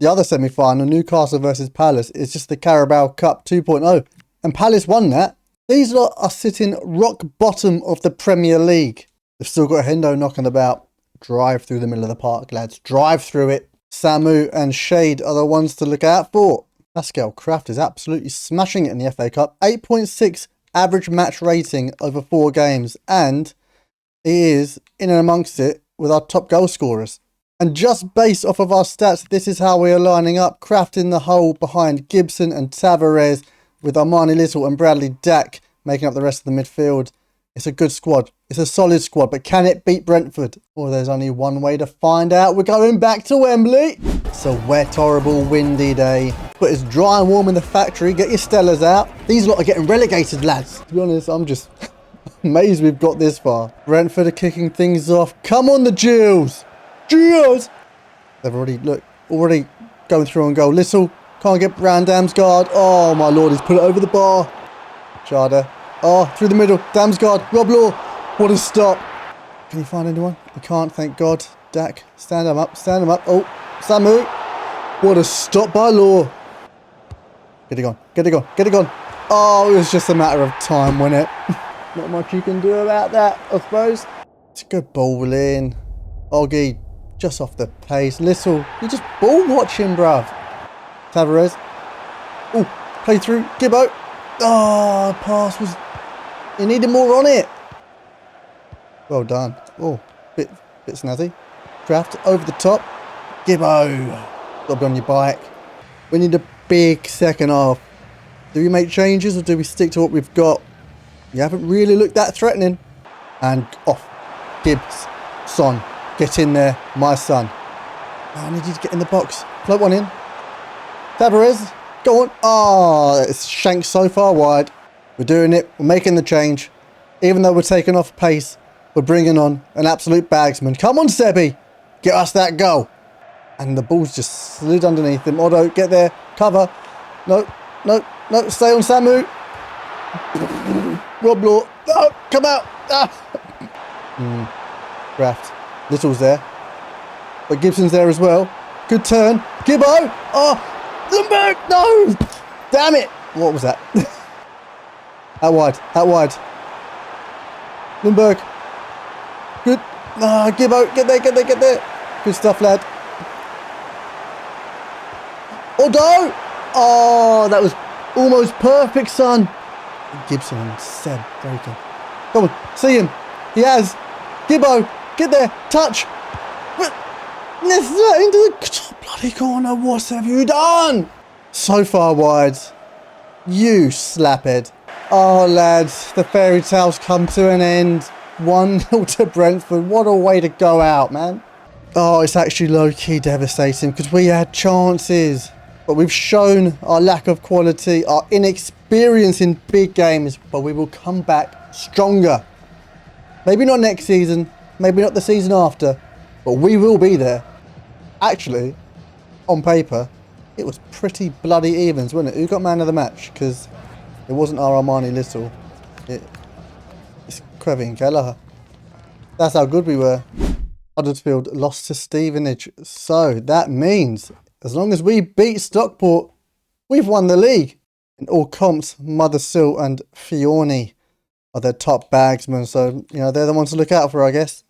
The other semi-final, Newcastle versus Palace, is just the Carabao Cup 2.0. And Palace won that. These lot are sitting rock bottom of the Premier League. They've still got a Hendo knocking about. Drive through the middle of the park, lads. Drive through it. Samu and Shade are the ones to look out for. Pascal Kraft is absolutely smashing it in the FA Cup. 8.6 average match rating over 4 games. And he is in and amongst it with our top goal scorers. And just based off of our stats, this is how we are lining up. Kraft in the hole behind Gibson and Tavares, with Armani Little and Bradley Dack making up the rest of the midfield. It's a good squad. It's a solid squad, but can it beat Brentford? Well, there's only one way to find out. We're going back to Wembley. It's a wet, horrible, windy day, but it's dry and warm in the factory. Get your Stellas out. These lot are getting relegated, lads. To be honest, I'm just amazed we've got this far. Brentford are kicking things off. Come on, the Gills. Gills. They've already going through on goal. Little can't get round Damsgaard. Oh, my Lord, he's put it over the bar. Chada. Oh, through the middle. Damsgaard. Rob Law. What a stop. Can you find anyone? You can't, thank God. Dak, stand him up. Stand him up. Oh, Samu. What a stop by Law. Get it gone. Get it gone. Get it gone. Oh, it was just a matter of time, wasn't it? Not much you can do about that, I suppose. It's a good ball in. Oggy, just off the pace. Little, you just ball watching, bruv. Tavares. Oh, play through. Gibbo. Oh, pass was... You needed more on it. Well done. Oh, bit snazzy. Draft over the top. Gibbo. Got to be on your bike. We need a big second half. Do we make changes or do we stick to what we've got? You haven't really looked that threatening. And off. Gibbs. Son. Get in there, my son. Oh, I need you to get in the box. Float one in. Tavares. Go on. Oh, it's shanked so far wide. We're doing it. We're making the change. Even though we're taking off pace, we're bringing on an absolute bagsman. Come on, Sebi. Get us that goal. And the ball's just slid underneath him. Otto, get there. Cover. No. Stay on Samu. Rob Law. Oh, come out. Ah. Raft. Little's there. But Gibson's there as well. Good turn. Gibbo. Oh, Lundberg. No. Damn it. What was that? Out wide. Out wide. Lundberg. Good. Ah, Gibbo. Get there. Get there. Get there. Good stuff, lad. Although. Oh, that was almost perfect, son. Gibson and Seb breaking. Come on. See him. He has. Gibbo. Get there. Touch. Into the bloody corner. What have you done? So far wide. You slaphead. Oh, lads. The fairy tales come to an end. 1-0 to Brentford. What a way to go out, man. Oh, it's actually low-key devastating because we had chances. But we've shown our lack of quality, our inexperience in big games. But we will come back stronger. Maybe not next season. Maybe not the season after. But we will be there. Actually, on paper, it was pretty bloody evens, wasn't it? Who got man of the match? Because it wasn't our Armani Little. It's Krevin Kelleher. That's how good we were. Huddersfield lost to Stevenage. So that means, as long as we beat Stockport, we've won the league. In all comps, Mothersill and Fiorni are their top bagsmen. So, you know, they're the ones to look out for, I guess.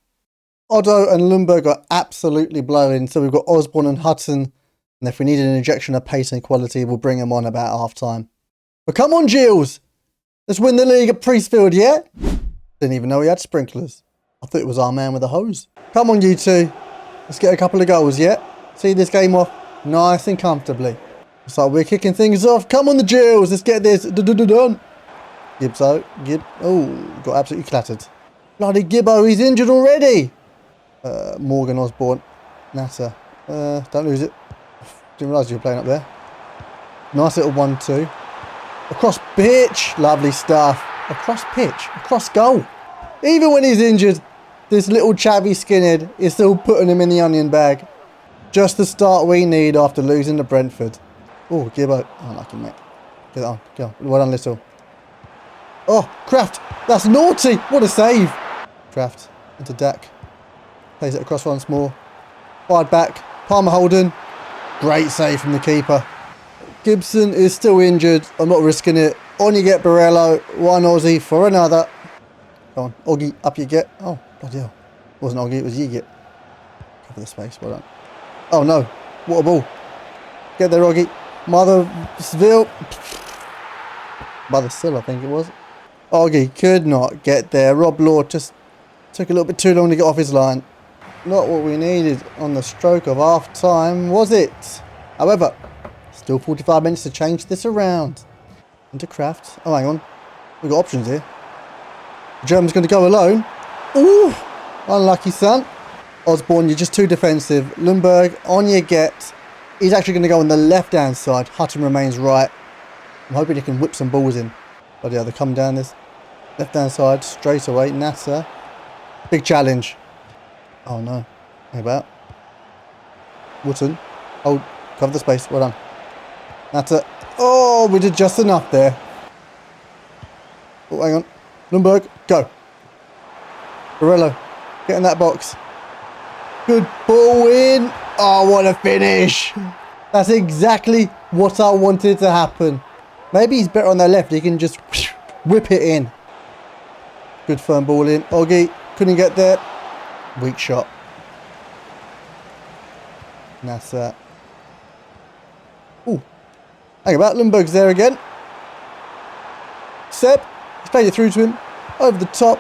Otto and Lundberg are absolutely blowing. So we've got Osborne and Hutton. And if we need an injection of pace and quality, we'll bring them on about half time. But come on, Gilles. Let's win the league at Priestfield, yeah? Didn't even know we had sprinklers. I thought it was our man with a hose. Come on, you two. Let's get a couple of goals, yeah? See this game off nice and comfortably. Looks like we're kicking things off. Come on, the Gilles. Let's get this done. Gibbo. Oh, got absolutely clattered. Bloody Gibbo, he's injured already. Morgan, Osborne, Natter. Don't lose it. Didn't realise you were playing up there. Nice little 1-2. Across pitch. Lovely stuff. Across pitch. Across goal. Even when he's injured, this little chavvy skinhead is still putting him in the onion bag. Just the start we need after losing to Brentford. Oh, Gibbo. Unlucky, mate. Get it on. Go on. Well done, Little. Oh, Kraft. That's naughty. What a save. Kraft into Dak. Plays it across once more. Wide back. Palmer Holden. Great save from the keeper. Gibson is still injured. I'm not risking it. On you get, Borello. One Aussie for another. Go on. Oggy, up you get. Oh, bloody hell. It wasn't Oggy, it was you get. Cover the space. Well done. Oh, no. What a ball. Get there, Oggy. Mothersill, I think it was. Oggy could not get there. Rob Law just took a little bit too long to get off his line. Not what we needed on the stroke of half time, was it? However, still 45 minutes to change this around. Into Kraft. Oh, hang on. We've got options here. The German's going to go alone. Ooh, unlucky, son. Osborne, you're just too defensive. Lundberg, on you get. He's actually going to go on the left-hand side. Hutton remains right. I'm hoping he can whip some balls in. But yeah, they come down this left-hand side straight away. Natter. Big challenge. Oh no. How about? Wootton. Oh, cover the space. Well done. Natter. Oh, we did just enough there. Oh, hang on. Lundberg, go. Borello, get in that box. Good ball in. Oh, what a finish. That's exactly what I wanted to happen. Maybe he's better on the left. He can just whip it in. Good firm ball in. Oggy couldn't get there. Weak shot. And that's that. Ooh. Hang about. Lundberg's there again. Seb. He's played it through to him. Over the top.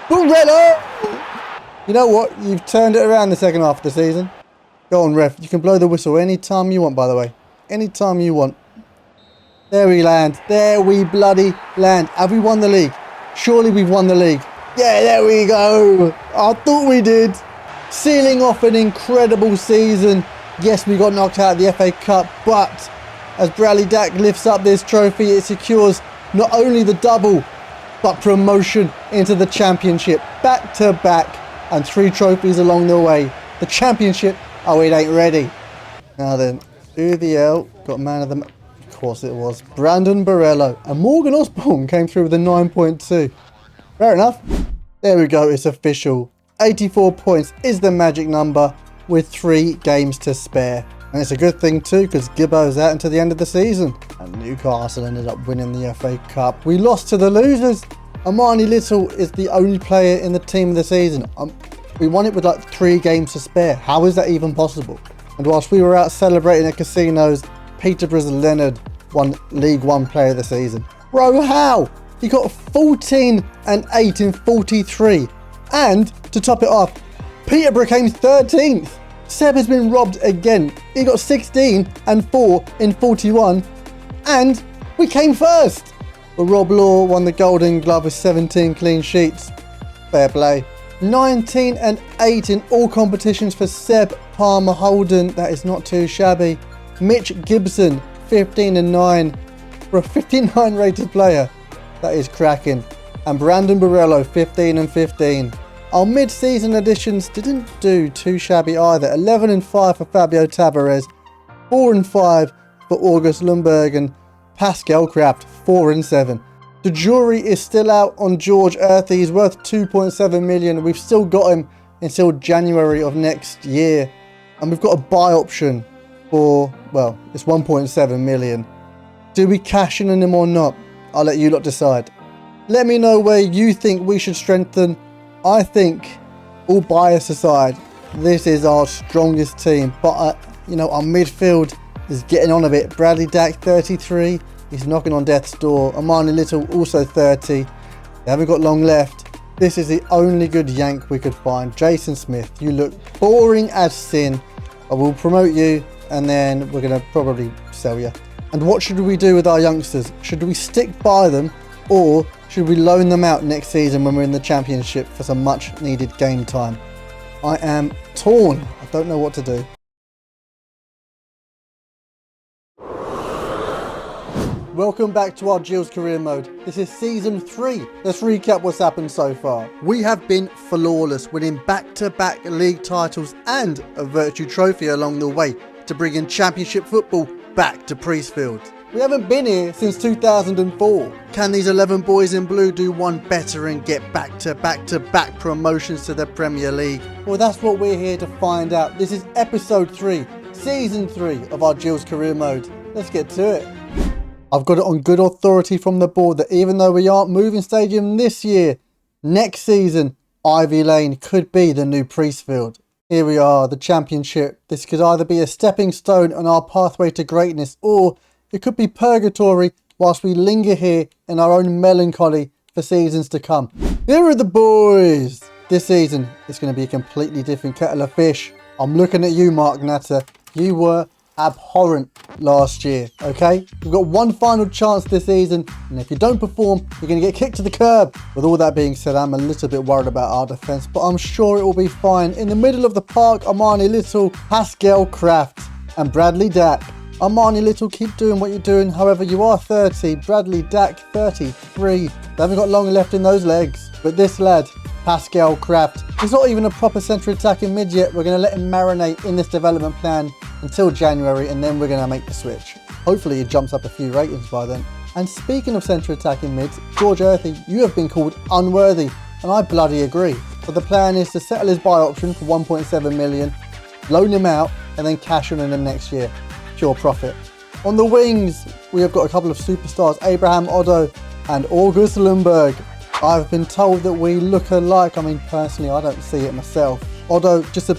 Borello! You know what? You've turned it around the second half of the season. Go on, ref. You can blow the whistle anytime you want, by the way. Anytime you want. There we land. There we bloody land. Have we won the league? Surely we've won the league. Yeah, there we go. I thought we did. Sealing off an incredible season. Yes, we got knocked out of the FA Cup, but as Bradley Dack lifts up this trophy, it secures not only the double, but promotion into the Championship. Back to back, and 3 trophies along the way. The Championship, oh, it ain't ready. Now then, who the hell got man of the match? course it was. Brandon Barello. And Morgan Osborne came through with a 9.2. Fair enough. There we go, it's official. 84 points is the magic number with 3 games to spare. And it's a good thing too, because Gibbo's out until the end of the season. And Newcastle ended up winning the FA Cup. We lost to the losers. Armani Little is the only player in the team of the season. We won it with like 3 games to spare. How is that even possible? And whilst we were out celebrating at casinos, Peterborough's Leonard won League One Player of the Season. Bro, how? He got 14 and 8 in 43. And to top it off, Peterborough came 13th. Seb has been robbed again. He got 16 and 4 in 41. And we came first. But Rob Law won the Golden Glove with 17 clean sheets. Fair play. 19 and 8 in all competitions for Seb Palmer Holden. That is not too shabby. Mitch Gibson, 15 and 9 for a 59 rated player. That is cracking. And Brandon Barello, 15 and 15. Our mid-season additions didn't do too shabby either. 11 and 5 for Fabio Tavares, 4 and 5 for August Lundberg, and Pascal Kraft, 4 and 7. The jury is still out on George Earthy. He's worth 2.7 million. We've still got him until January of next year. And we've got a buy option for, well, it's 1.7 million. Do we cash in on him or not? I'll let you lot decide. Let me know where you think we should strengthen. I think, all bias aside, this is our strongest team. But, our midfield is getting on a bit. Bradley Dack, 33. He's knocking on death's door. Armani Little, also 30. They haven't got long left. This is the only good yank we could find. Jason Smith, you look boring as sin. I will promote you, and then we're going to probably sell you. And what should we do with our youngsters? Should we stick by them, or should we loan them out next season when we're in the Championship for some much needed game time? I am torn. I don't know what to do. Welcome back to our Gills career mode. This is season 3. Let's recap what's happened so far. We have been flawless, winning back-to-back league titles and a Virtue Trophy along the way to bring in Championship football back to Priestfield. We haven't been here since 2004. Can these 11 boys in blue do one better and get back-to-back promotions to the Premier League? Well, that's what we're here to find out. This is episode 3, season 3 of our Gills career mode. Let's get to it. I've got it on good authority from the board that even though we aren't moving stadium this year, next season, Ivy Lane could be the new Priestfield. Here we are, the Championship. This could either be a stepping stone on our pathway to greatness, or it could be purgatory whilst we linger here in our own melancholy for seasons to come. Here are the boys. This season, it's going to be a completely different kettle of fish. I'm looking at you, Mark Natter. You were abhorrent last year, okay? We've got one final chance this season, and if you don't perform, you're going to get kicked to the curb. With all that being said, I'm a little bit worried about our defence, but I'm sure it will be fine. In the middle of the park, Armani Little, Pascal Kraft, and Bradley Dack. Armani Little, keep doing what you're doing. However, you are 30. Bradley Dack, 33. They haven't got long left in those legs. But this lad, Pascal Kraft, he's not even a proper centre attacking mid yet. We're going to let him marinate in this development plan until January, and then we're going to make the switch. Hopefully he jumps up a few ratings by then. And speaking of centre attacking mids, George Earthy, you have been called unworthy, and I bloody agree. But the plan is to settle his buy option for 1.7 million, loan him out, and then cash in him next year. Pure profit. On the wings, we have got a couple of superstars, Abraham Otto and August Lundberg. I've been told that we look alike. I mean, personally, I don't see it myself. Otto, just a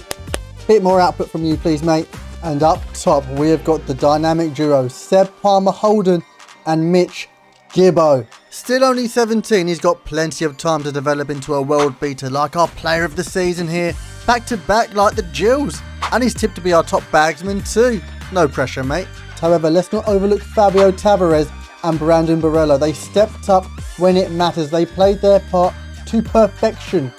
bit more output from you, please, mate. And up top, we have got the dynamic duo, Seb Palmer Holden and Mitch Gibbo. Still only 17, he's got plenty of time to develop into a world beater like our player of the season here. Back to back like the Gills. And he's tipped to be our top bagsman too. No pressure, mate. However, let's not overlook Fabio Tavares and Brandon Barello. They stepped up when it matters. They played their part to perfection.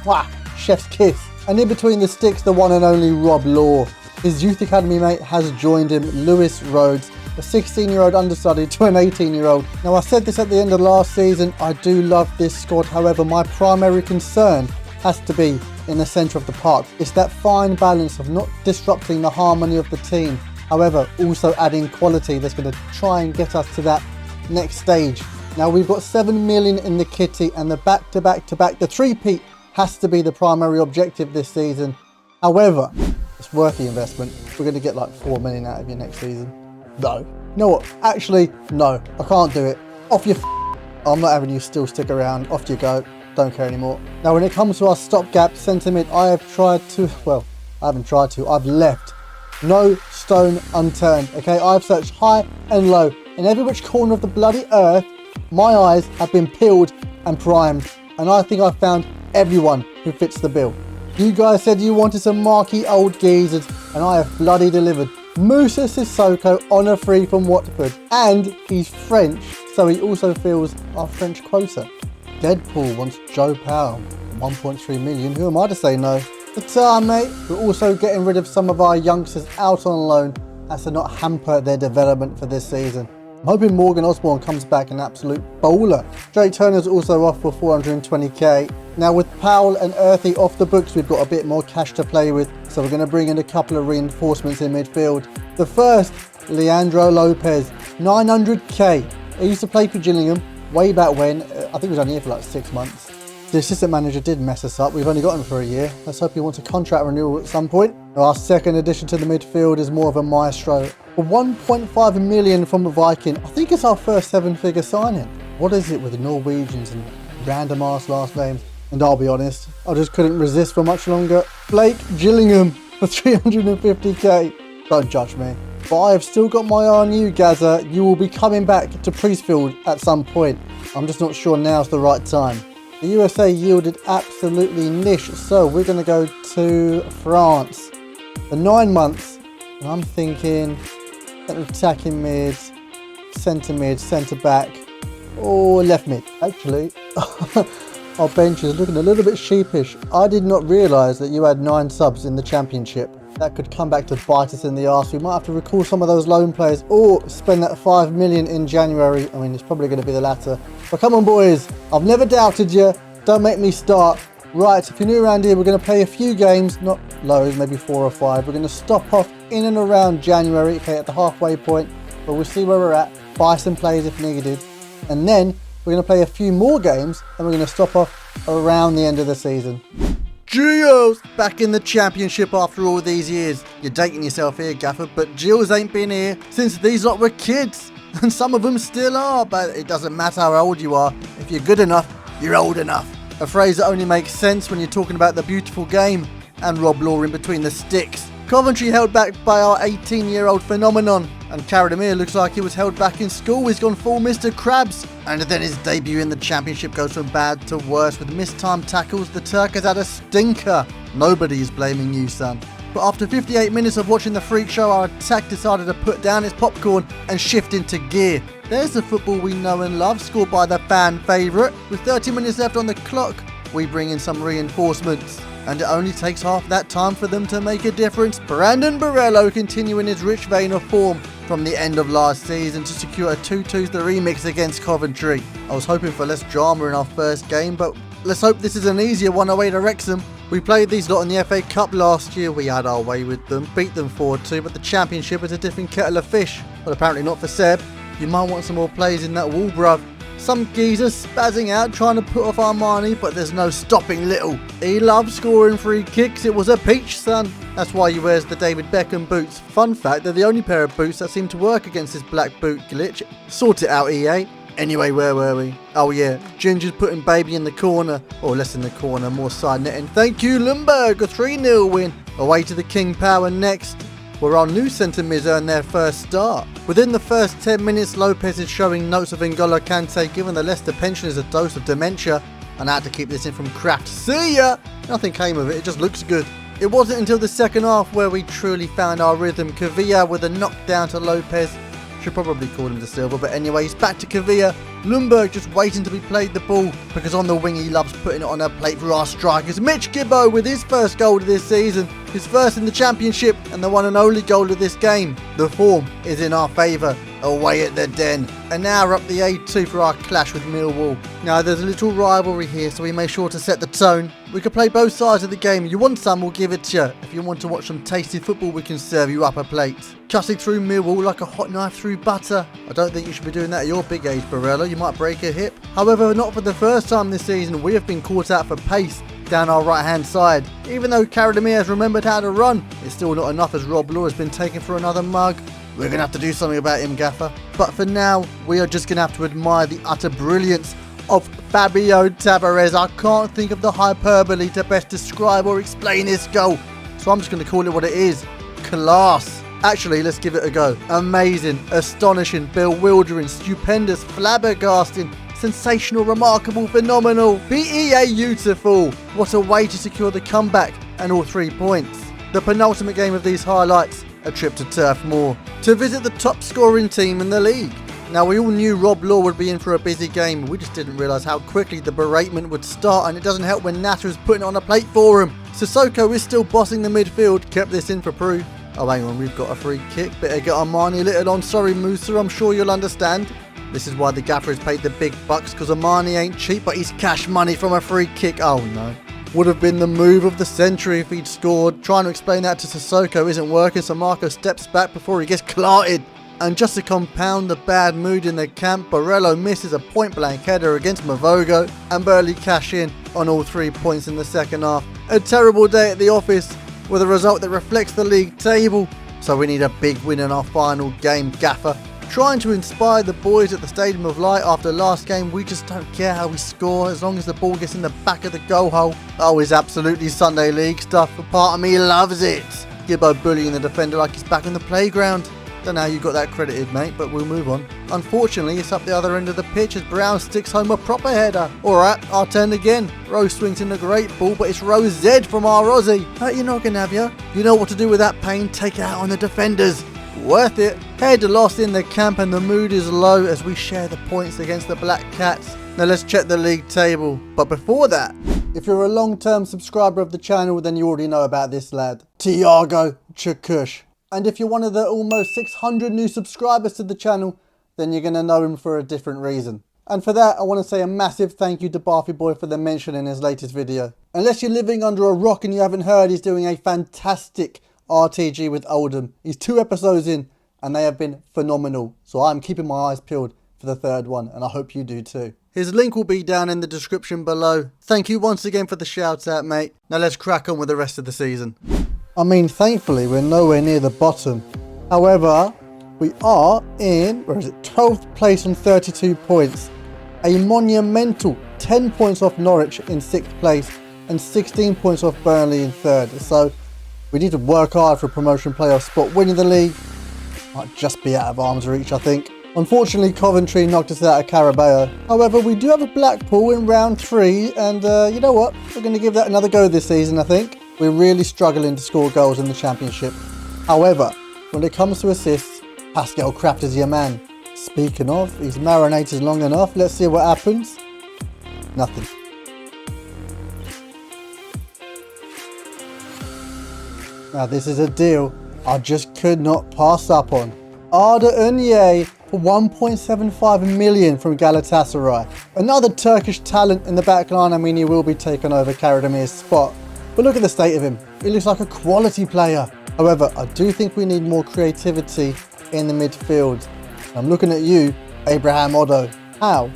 Mwah, chef's kiss. And in between the sticks, the one and only Rob Law. His youth academy mate has joined him, Lewis Rhodes, a 16-year-old understudy to an 18-year-old. Now, I said this at the end of last season, I do love this squad. However, my primary concern has to be in the centre of the park. It's that fine balance of not disrupting the harmony of the team However, also adding quality that's going to try and get us to that next stage. Now we've got 7 million in the kitty, and the back-to-back-to-back, the three-peat has to be the primary objective this season. However, it's worth the investment. We're going to get like 4 million out of you next season. No. You know what? Actually, no. I can't do it. Off your I'm not having you still stick around. Off you go. Don't care anymore. Now when it comes to our stopgap centre mid, I have tried to, well, I haven't tried to, I've left no stone unturned. Okay, I've searched high and low in every which corner of the bloody earth. My eyes have been peeled and primed, and I think I've found everyone who fits the bill. You guys said you wanted some marquee old geezers, and I have bloody delivered. Moussa Sissoko on a free from Watford, and he's French, so he also fills our French quota. Deadpool wants Joe Powell, 1.3 million. Who am I to say no? The time, mate. We're also getting rid of some of our youngsters out on loan as to not hamper their development for this season. I'm hoping Morgan Osborne comes back an absolute bowler. Jay Turner's also off for 420k. Now with Powell and Earthy off the books, we've got a bit more cash to play with, so we're going to bring in a couple of reinforcements in midfield. The first, Leandro Lopez, 900k. He used to play for Gillingham way back when. I think he was only here for like 6 months. The assistant manager did mess us up. We've only got him for a year. Let's hope he wants a contract renewal at some point. Our second addition to the midfield is more of a maestro. For 1.5 million from a Viking, I think it's our first 7-figure signing. What is it with Norwegians and random ass last names? And I'll be honest, I just couldn't resist for much longer. Blake Gillingham for 350k. Don't judge me. But I have still got my eye on you, Gaza. You will be coming back to Priestfield at some point. I'm just not sure now's the right time. The USA yielded absolutely niche, so we're going to go to France for 9 months. And I'm thinking attacking mid, centre back, or left mid. Actually, our bench is looking a little bit sheepish. I did not realise that you had 9 subs in the championship. That could come back to bite us in the arse. We might have to recall some of those loan players or spend that 5 million in January. I mean, it's probably going to be the latter. But come on, boys. I've never doubted you. Don't make me start. Right, if you're new around here, we're going to play a few games, not loads, maybe 4 or 5. We're going to stop off in and around January, okay, at the halfway point. But we'll see where we're at, buy some players if needed. And then we're going to play a few more games, and we're going to stop off around the end of the season. Gills back in the championship after all these years. You're dating yourself here, Gaffer, but Gills ain't been here since these lot were kids. And some of them still are, but it doesn't matter how old you are. If you're good enough, you're old enough. A phrase that only makes sense when you're talking about the beautiful game and Rob Law in between the sticks. Coventry held back by our 18-year-old phenomenon, and Karadimir looks like he was held back in school. He's gone full Mr. Krabs, and then his debut in the championship goes from bad to worse with mistimed tackles. The Turk has had a stinker. Nobody is blaming you, son. But after 58 minutes of watching the freak show, our attack decided to put down its popcorn and shift into gear. There's the football we know and love, scored by the fan favourite. With 30 minutes left on the clock, we bring in some reinforcements. And it only takes half that time for them to make a difference. Brandon Borello continuing his rich vein of form from the end of last season to secure a 2-2 the remix against Coventry. I was hoping for less drama in our first game, but let's hope this is an easier one away to Wrexham. We played these lot in the FA Cup last year. We had our way with them, beat them 4-2, but the championship is a different kettle of fish. But apparently not for Seb. You might want some more plays in that wall, bruv. Some geezer spazzing out trying to put off Armani, but there's no stopping Little. He loves scoring free kicks. It was a peach, son. That's why he wears the David Beckham boots. Fun fact, they're the only pair of boots that seem to work against this black boot glitch. Sort it out, EA. Anyway, where were we? Oh yeah, Ginger's putting Baby in the corner. Or less in the corner, more side netting. Thank you, Lumberg. A 3-0 win. Away to the King Power next, where our new centre mids earned their first start. Within the first 10 minutes, Lopez is showing notes of N'Golo Kante, giving the Leicester pensioners a dose of dementia, and I had to keep this in from Kraft. See ya! Nothing came of it, it just looks good. It wasn't until the second half where we truly found our rhythm. Cavilla with a knockdown to Lopez. Should probably call him De Silva, but anyway, he's back to Cavilla, Lundberg just waiting to be played the ball, because on the wing he loves putting it on a plate for our strikers. Mitch Gibbo with his first goal of this season, his first in the championship and the one and only goal of this game. The form is in our favour away at the Den. And now we're up the A2 for our clash with Millwall. Now there's a little rivalry here, so we make sure to set the tone. We can play both sides of the game. You want some, we'll give it to you. If you want to watch some tasty football, we can serve you up a plate. Cutting through Millwall like a hot knife through butter. I don't think you should be doing that at your big age, Barella. You might break a hip. However, not for the first time this season, we have been caught out for pace down our right hand side. Even though Karadimir has remembered how to run, it's still not enough as Rob Law has been taken for another mug. We're going to have to do something about him, Gaffer. But for now, we are just going to have to admire the utter brilliance of Fabio Tavares. I can't think of the hyperbole to best describe or explain this goal, so I'm just going to call it what it is. Class. Actually, let's give it a go. Amazing, astonishing, bewildering, stupendous, flabbergasting, sensational, remarkable, phenomenal, beautiful. What a way to secure the comeback and all 3 points. The penultimate game of these highlights, a trip to Turf Moor to visit the top scoring team in the league. Now we all knew Rob Law would be in for a busy game, we just didn't realise how quickly the beratement would start, and it doesn't help when Natter is putting it on a plate for him. Sissoko is still bossing the midfield, kept this in for proof. Oh hang on, we've got a free kick, better get Armani little on, sorry Musa, I'm sure you'll understand. This is why the gaffer has paid the big bucks, because Armani ain't cheap, but he's cash money from a free kick. Oh no. Would have been the move of the century if he'd scored. Trying to explain that to Sissoko isn't working, so Marco steps back before he gets clotted. And just to compound the bad mood in the camp, Borello misses a point-blank header against Mavogo and barely cash in on all 3 points in the second half. A terrible day at the office with a result that reflects the league table. So we need a big win in our final game, Gaffer. Trying to inspire the boys at the Stadium of Light after last game, we just don't care how we score as long as the ball gets in the back of the goal hole. Oh, it's absolutely Sunday League stuff, but part of me loves it. Gibbo bullying the defender like he's back on the playground. Don't know how you got that credited, mate, but we'll move on. Unfortunately, it's up the other end of the pitch as Brown sticks home a proper header. Alright, our turn again. Rose swings in a great ball, but it's Rose Z from our Aussie. Hurt your noggin, have you? You know what to do with that pain, take it out on the defenders. Worth it. Head lost in the camp and the mood is low as we share the points against the Black Cats. Now let's check the league table. But before that, if you're a long-term subscriber of the channel, then you already know about this lad, Tiago Chakush. And if you're one of the almost 600 new subscribers to the channel, then you're going to know him for a different reason. And for that, I want to say a massive thank you to Barfy Boy for the mention in his latest video. Unless you're living under a rock and you haven't heard, he's doing a fantastic RTG with Oldham. He's 2 episodes in and they have been phenomenal. So I'm keeping my eyes peeled for the 3rd one, and I hope you do too. His link will be down in the description below. Thank you once again for the shout out, mate. Now let's crack on with the rest of the season. I mean, thankfully we're nowhere near the bottom. However, we are in, 12th place on 32 points. A monumental 10 points off Norwich in 6th place and 16 points off Burnley in 3rd. So we need to work hard for a promotion playoff spot. Winning the league might just be out of arm's reach, I think. Unfortunately, Coventry knocked us out of Carabao. However, we do have a Blackpool in round 3, and you know what? We're going to give that another go this season, I think. We're really struggling to score goals in the Championship. However, when it comes to assists, Pascal Kraft is your man. Speaking of, he's marinated long enough. Let's see what happens. Nothing. Now this is a deal I just could not pass up on. Arda Unye for 1.75 million from Galatasaray. Another Turkish talent in the back line. I mean, he will be taking over Karadimir's spot. But look at the state of him. He looks like a quality player. However, I do think we need more creativity in the midfield. I'm looking at you, Abraham Odo. How,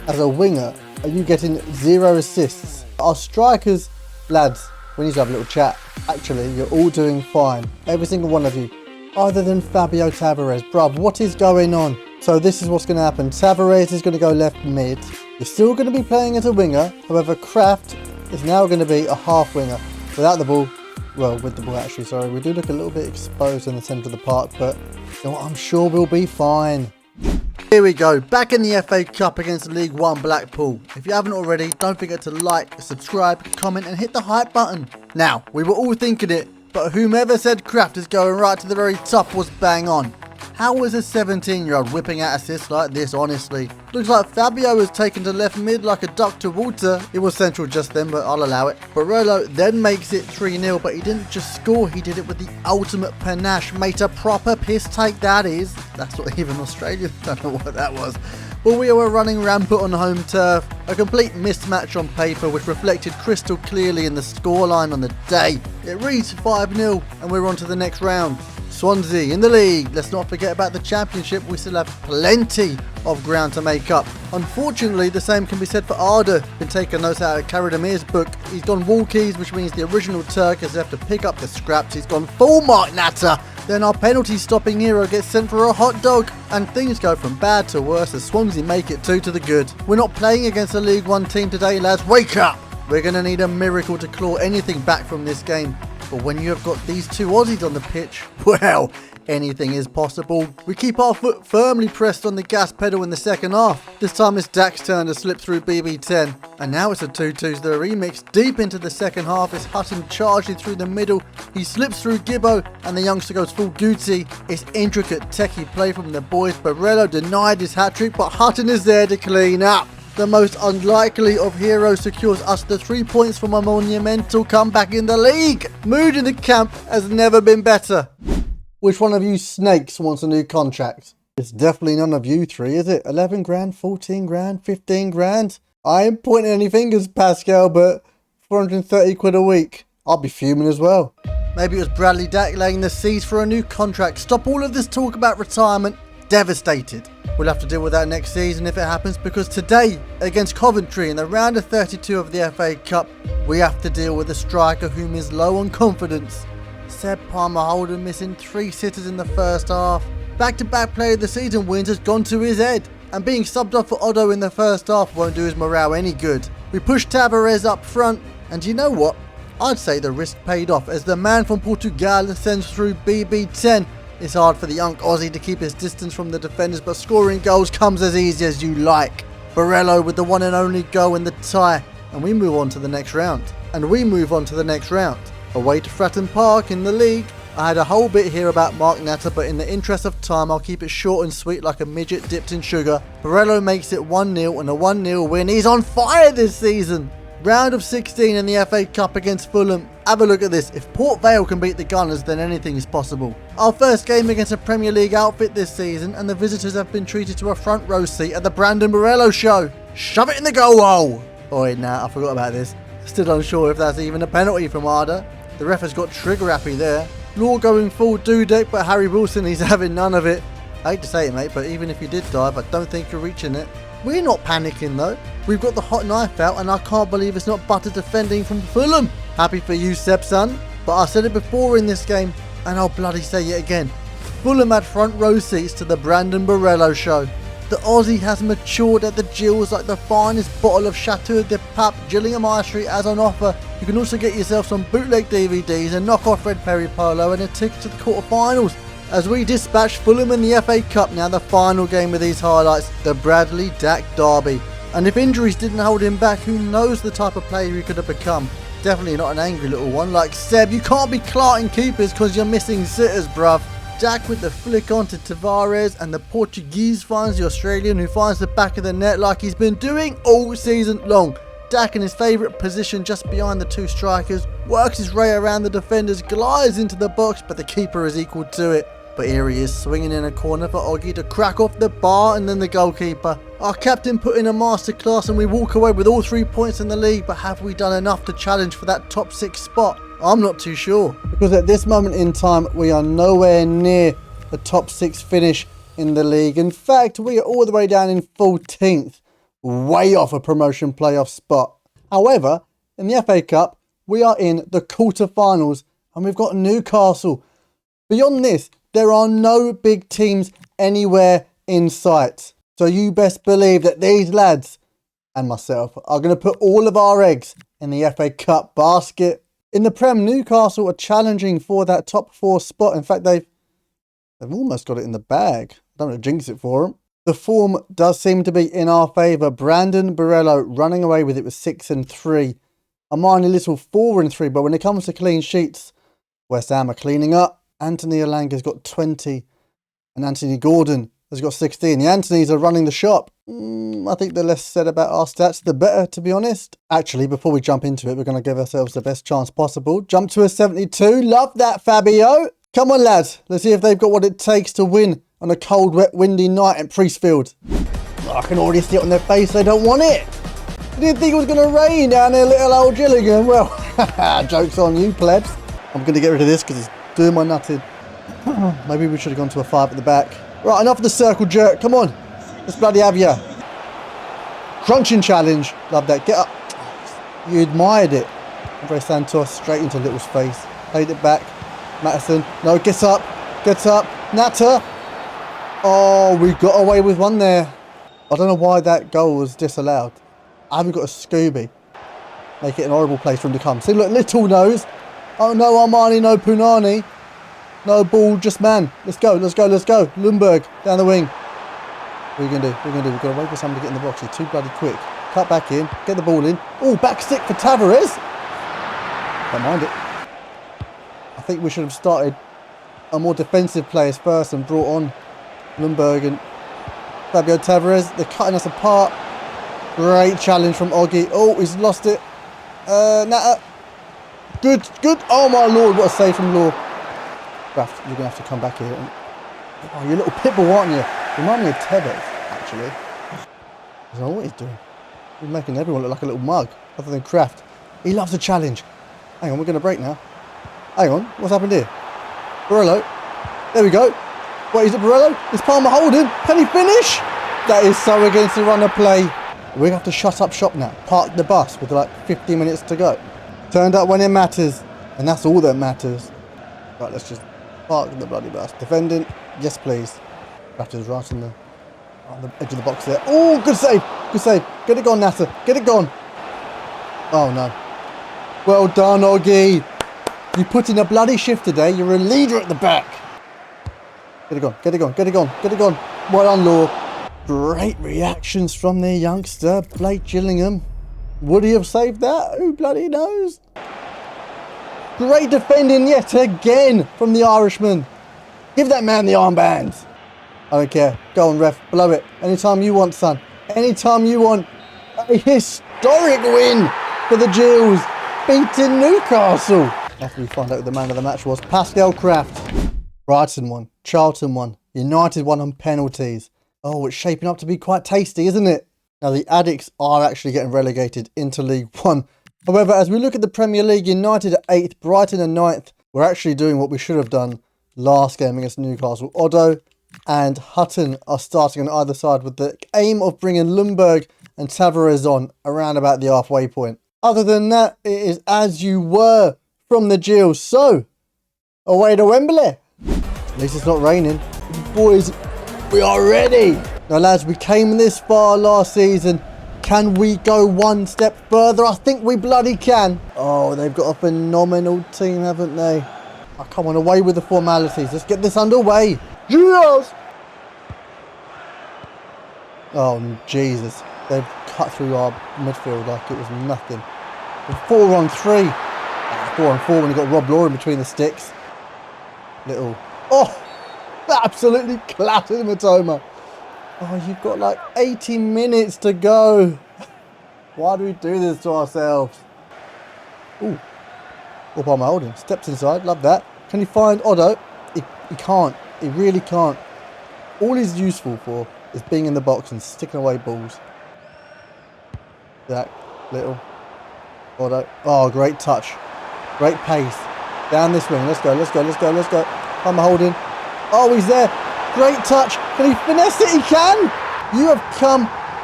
as a winger, are you getting 0 assists? Our strikers, lads, we need to have a little chat. Actually, you're all doing fine. Every single one of you. Other than Fabio Tavares. Bruv, what is going on? So this is what's going to happen. Tavares is going to go left mid. You're still going to be playing as a winger. However, Kraft is now going to be a half winger. Without the ball, well, with the ball actually, sorry. We do look a little bit exposed in the centre of the park, but you know what, I'm sure we'll be fine. Here we go, back in the FA Cup against League One Blackpool. If you haven't already, don't forget to like, subscribe, comment and hit the hype button. Now, we were all thinking it, but whomever said Kraft is going right to the very top was bang on. How was a 17-year-old whipping out assists like this, honestly? Looks like Fabio was taken to left mid like a duck to water. It was central just then, but I'll allow it. Barella then makes it 3-0, but he didn't just score, he did it with the ultimate panache. Mate, a proper piss take that is. That's what even Australians don't know what that was. But we were running rampant on home turf. A complete mismatch on paper, which reflected crystal clearly in the scoreline on the day. It reads 5-0, and we're on to the next round. Swansea in the league. Let's not forget about the championship. We still have plenty of ground to make up. Unfortunately, the same can be said for Arda. Been taking notes out of Karademir's book. He's gone walkies, which means the original Turk has left to pick up the scraps. He's gone full Mark Natter. Then our penalty stopping hero gets sent for a hot dog. And things go from bad to worse as Swansea make it 2 to the good. We're not playing against a League One team today, lads. Wake up! We're going to need a miracle to claw anything back from this game. But when you have got these two Aussies on the pitch, well, anything is possible. We keep our foot firmly pressed on the gas pedal in the second half. This time it's Dak's turn to slip through BB10. And now it's a 2-2's the remix. Deep into the second half, it's Hutton charging through the middle. He slips through Gibbo and the youngster goes full Gucci. It's intricate techie play from the boys. Barella denied his hat-trick, but Hutton is there to clean up. The most unlikely of heroes secures us the 3 points from a monumental comeback in the league. Mood in the camp has never been better. Which one of you snakes wants a new contract? It's definitely none of you three, is it? 11 grand, 14 grand, 15 grand? I ain't pointing any fingers, Pascal, but 430 quid a week. I'll be fuming as well. Maybe it was Bradley Dack laying the seeds for a new contract. Stop all of this talk about retirement. Devastated. We'll have to deal with that next season if it happens, because today against Coventry in the round of 32 of the FA Cup, we have to deal with a striker whom is low on confidence. Seb Palmer Holden missing 3 sitters in the first half. Back-to-back player of the season wins has gone to his head, and being subbed off for Otto in the first half won't do his morale any good. We push Tavares up front, and you know what? I'd say the risk paid off as the man from Portugal sends through BB10. It's hard for the young Aussie to keep his distance from the defenders, but scoring goals comes as easy as you like. Barello with the one and only goal in the tie, and we move on to the next round. Away to Fratton Park in the league. I had a whole bit here about Mark Natter, but in the interest of time, I'll keep it short and sweet like a midget dipped in sugar. Barello makes it 1-0 and a 1-0 win. He's on fire this season. Round of 16 in the FA Cup against Fulham. Have a look at this. If Port Vale can beat the Gunners, then anything is possible. Our first game against a Premier League outfit this season, and the visitors have been treated to a front row seat at the Brandon Barello show. Shove it in the goal hole! Oh wait, nah, I forgot about this. Still unsure if that's even a penalty from Arda. The ref has got trigger happy there. Law going full Dudek, but Harry Wilson, he's having none of it. I hate to say it, mate, but even if you did dive, I don't think you're reaching it. We're not panicking though. We've got the hot knife out, and I can't believe it's not butter defending from Fulham. Happy for you, Seb, son. But I said it before in this game, and I'll bloody say it again. Fulham had front row seats to the Brandon Barello show. The Aussie has matured at the Gills like the finest bottle of Chateau de Pape Gillingham High Street as on offer. You can also get yourself some bootleg DVDs, a knock-off Red Perry polo, and a ticket to the quarterfinals. As we dispatch Fulham in the FA Cup, now the final game of these highlights, the Bradley Dack derby. And if injuries didn't hold him back, who knows the type of player he could have become. Definitely not an angry little one like Seb. You can't be clarting keepers because you're missing sitters, bruv. Dack with the flick onto Tavares, and the Portuguese finds the Australian, who finds the back of the net like he's been doing all season long. Dack in his favourite position just behind the two strikers, works his way around the defenders, glides into the box, but the keeper is equal to it. But here he is, swinging in a corner for Oggy to crack off the bar, and then the goalkeeper. Our captain put in a masterclass, and we walk away with all 3 points in the league, but have we done enough to challenge for that top 6 spot? I'm not too sure. Because at this moment in time, we are nowhere near the top 6 finish in the league. In fact, we are all the way down in 14th, way off a promotion playoff spot. However, in the FA Cup, we are in the quarterfinals, and we've got Newcastle. Beyond this, there are no big teams anywhere in sight. So you best believe that these lads and myself are going to put all of our eggs in the FA Cup basket. In the Prem, Newcastle are challenging for that top 4 spot. In fact, they've almost got it in the bag. I don't want to jinx it for them. The form does seem to be in our favour. Brandon Barello running away with it with 6 and 3. A minor little 4 and 3, but when it comes to clean sheets, West Ham are cleaning up. Anthony Elanga's got 20. And Anthony Gordon has got 16. The Anthonys are running the shop. I think the less said about our stats, the better, to be honest. Actually, before we jump into it, we're going to give ourselves the best chance possible. Jump to a 72. Love that, Fabio. Come on, lads. Let's see if they've got what it takes to win on a cold, wet, windy night at Priestfield. Oh, I can already see it on their face. They don't want it. They didn't think it was going to rain down there, little old Gillingham. Well, joke's on you, plebs. I'm going to get rid of this because it's doing my nutting. Maybe we should have gone to a 5 at the back. Right, enough of the circle jerk. Come on. Let's bloody have ya. Crunching challenge. Love that. Get up. You admired it. Andre Santos straight into Little's face. Played it back. Matteson. No, gets up. Gets up. Natter. Oh, we got away with one there. I don't know why that goal was disallowed. I haven't got a Scooby. Make it an horrible place for him to come. See, look, Little knows. Oh, no Armani, no Punani. No ball, just man. Let's go, let's go, let's go. Lundberg, down the wing. What are you going to do? What are you going to do? We've got to wait for someone to get in the box. He's too bloody quick. Cut back in. Get the ball in. Oh, back stick for Tavares. Don't mind it. I think we should have started a more defensive players first and brought on Lundberg and Fabio Tavares. They're cutting us apart. Great challenge from Oggy. Oh, he's lost it. Natter. Good, good. Oh, my Lord. What a save from Law. Raft, you're going to have to come back here. Oh, you're a little pitbull, aren't you? Remind me of Tevez, actually. I don't know what he's doing. He's making everyone look like a little mug, other than Kraft. He loves a challenge. Hang on, we're going to break now. Hang on, what's happened here? Borello. There we go. What is it, Borello? Is Palmer holding? Can he finish? That is so against the run of play. We're going to have to shut up shop now. Park the bus with like 15 minutes to go. Turned up when it matters. And that's all that matters. Right, let's just park the bloody bus. Defending. Yes, please. Raptors right on the edge of the box there. Oh, good save. Good save. Get it gone, Nasser. Get it gone. Oh, no. Well done, Oggy. You put in a bloody shift today. You're a leader at the back. Get it gone. Get it gone. Get it gone. Get it gone. Well done, Law. Great reactions from their youngster, Blake Gillingham. Would he have saved that? Who bloody knows? Great defending yet again from the Irishman. Give that man the armbands. I don't care. Go on, ref. Blow it. Anytime you want, son. Anytime you want. A historic win for the Gills. Beating Newcastle. After we find out who the man of the match was. Pascal Kraft. Brighton won. Charlton won. United won on penalties. Oh, it's shaping up to be quite tasty, isn't it? Now, the Addicts are actually getting relegated into League One. However, as we look at the Premier League, United at 8th, Brighton at 9th. We're actually doing what we should have done last game against Newcastle. Oddo and Hutton are starting on either side with the aim of bringing Lundberg and Tavares on around about the halfway point. Other than that, it is as you were from the Gills. So, away to Wembley. At least it's not raining. Boys, we are ready. Now, lads, we came this far last season. Can we go one step further? I think we bloody can. Oh, they've got a phenomenal team, haven't they? Oh, come on, away with the formalities. Let's get this underway. Yes! Oh, Jesus. They've cut through our midfield like it was nothing. 4-on-3. 4-on-4 when you got Rob Law in between the sticks. Little... Oh! Absolutely clattered Matoma. Oh, you've got like 80 minutes to go. Why do we do this to ourselves? Ooh. Up on my holding. Steps inside. Love that. Can he find Oddo? He can't. He really can't. All he's useful for is being in the box and sticking away balls. Jack. Little. Oddo. Oh, great touch. Great pace. Down this wing. Let's go. Let's go. Let's go. Let's go. On my holding. Oh, he's there. Great touch. Can he finesse it? He can. You have come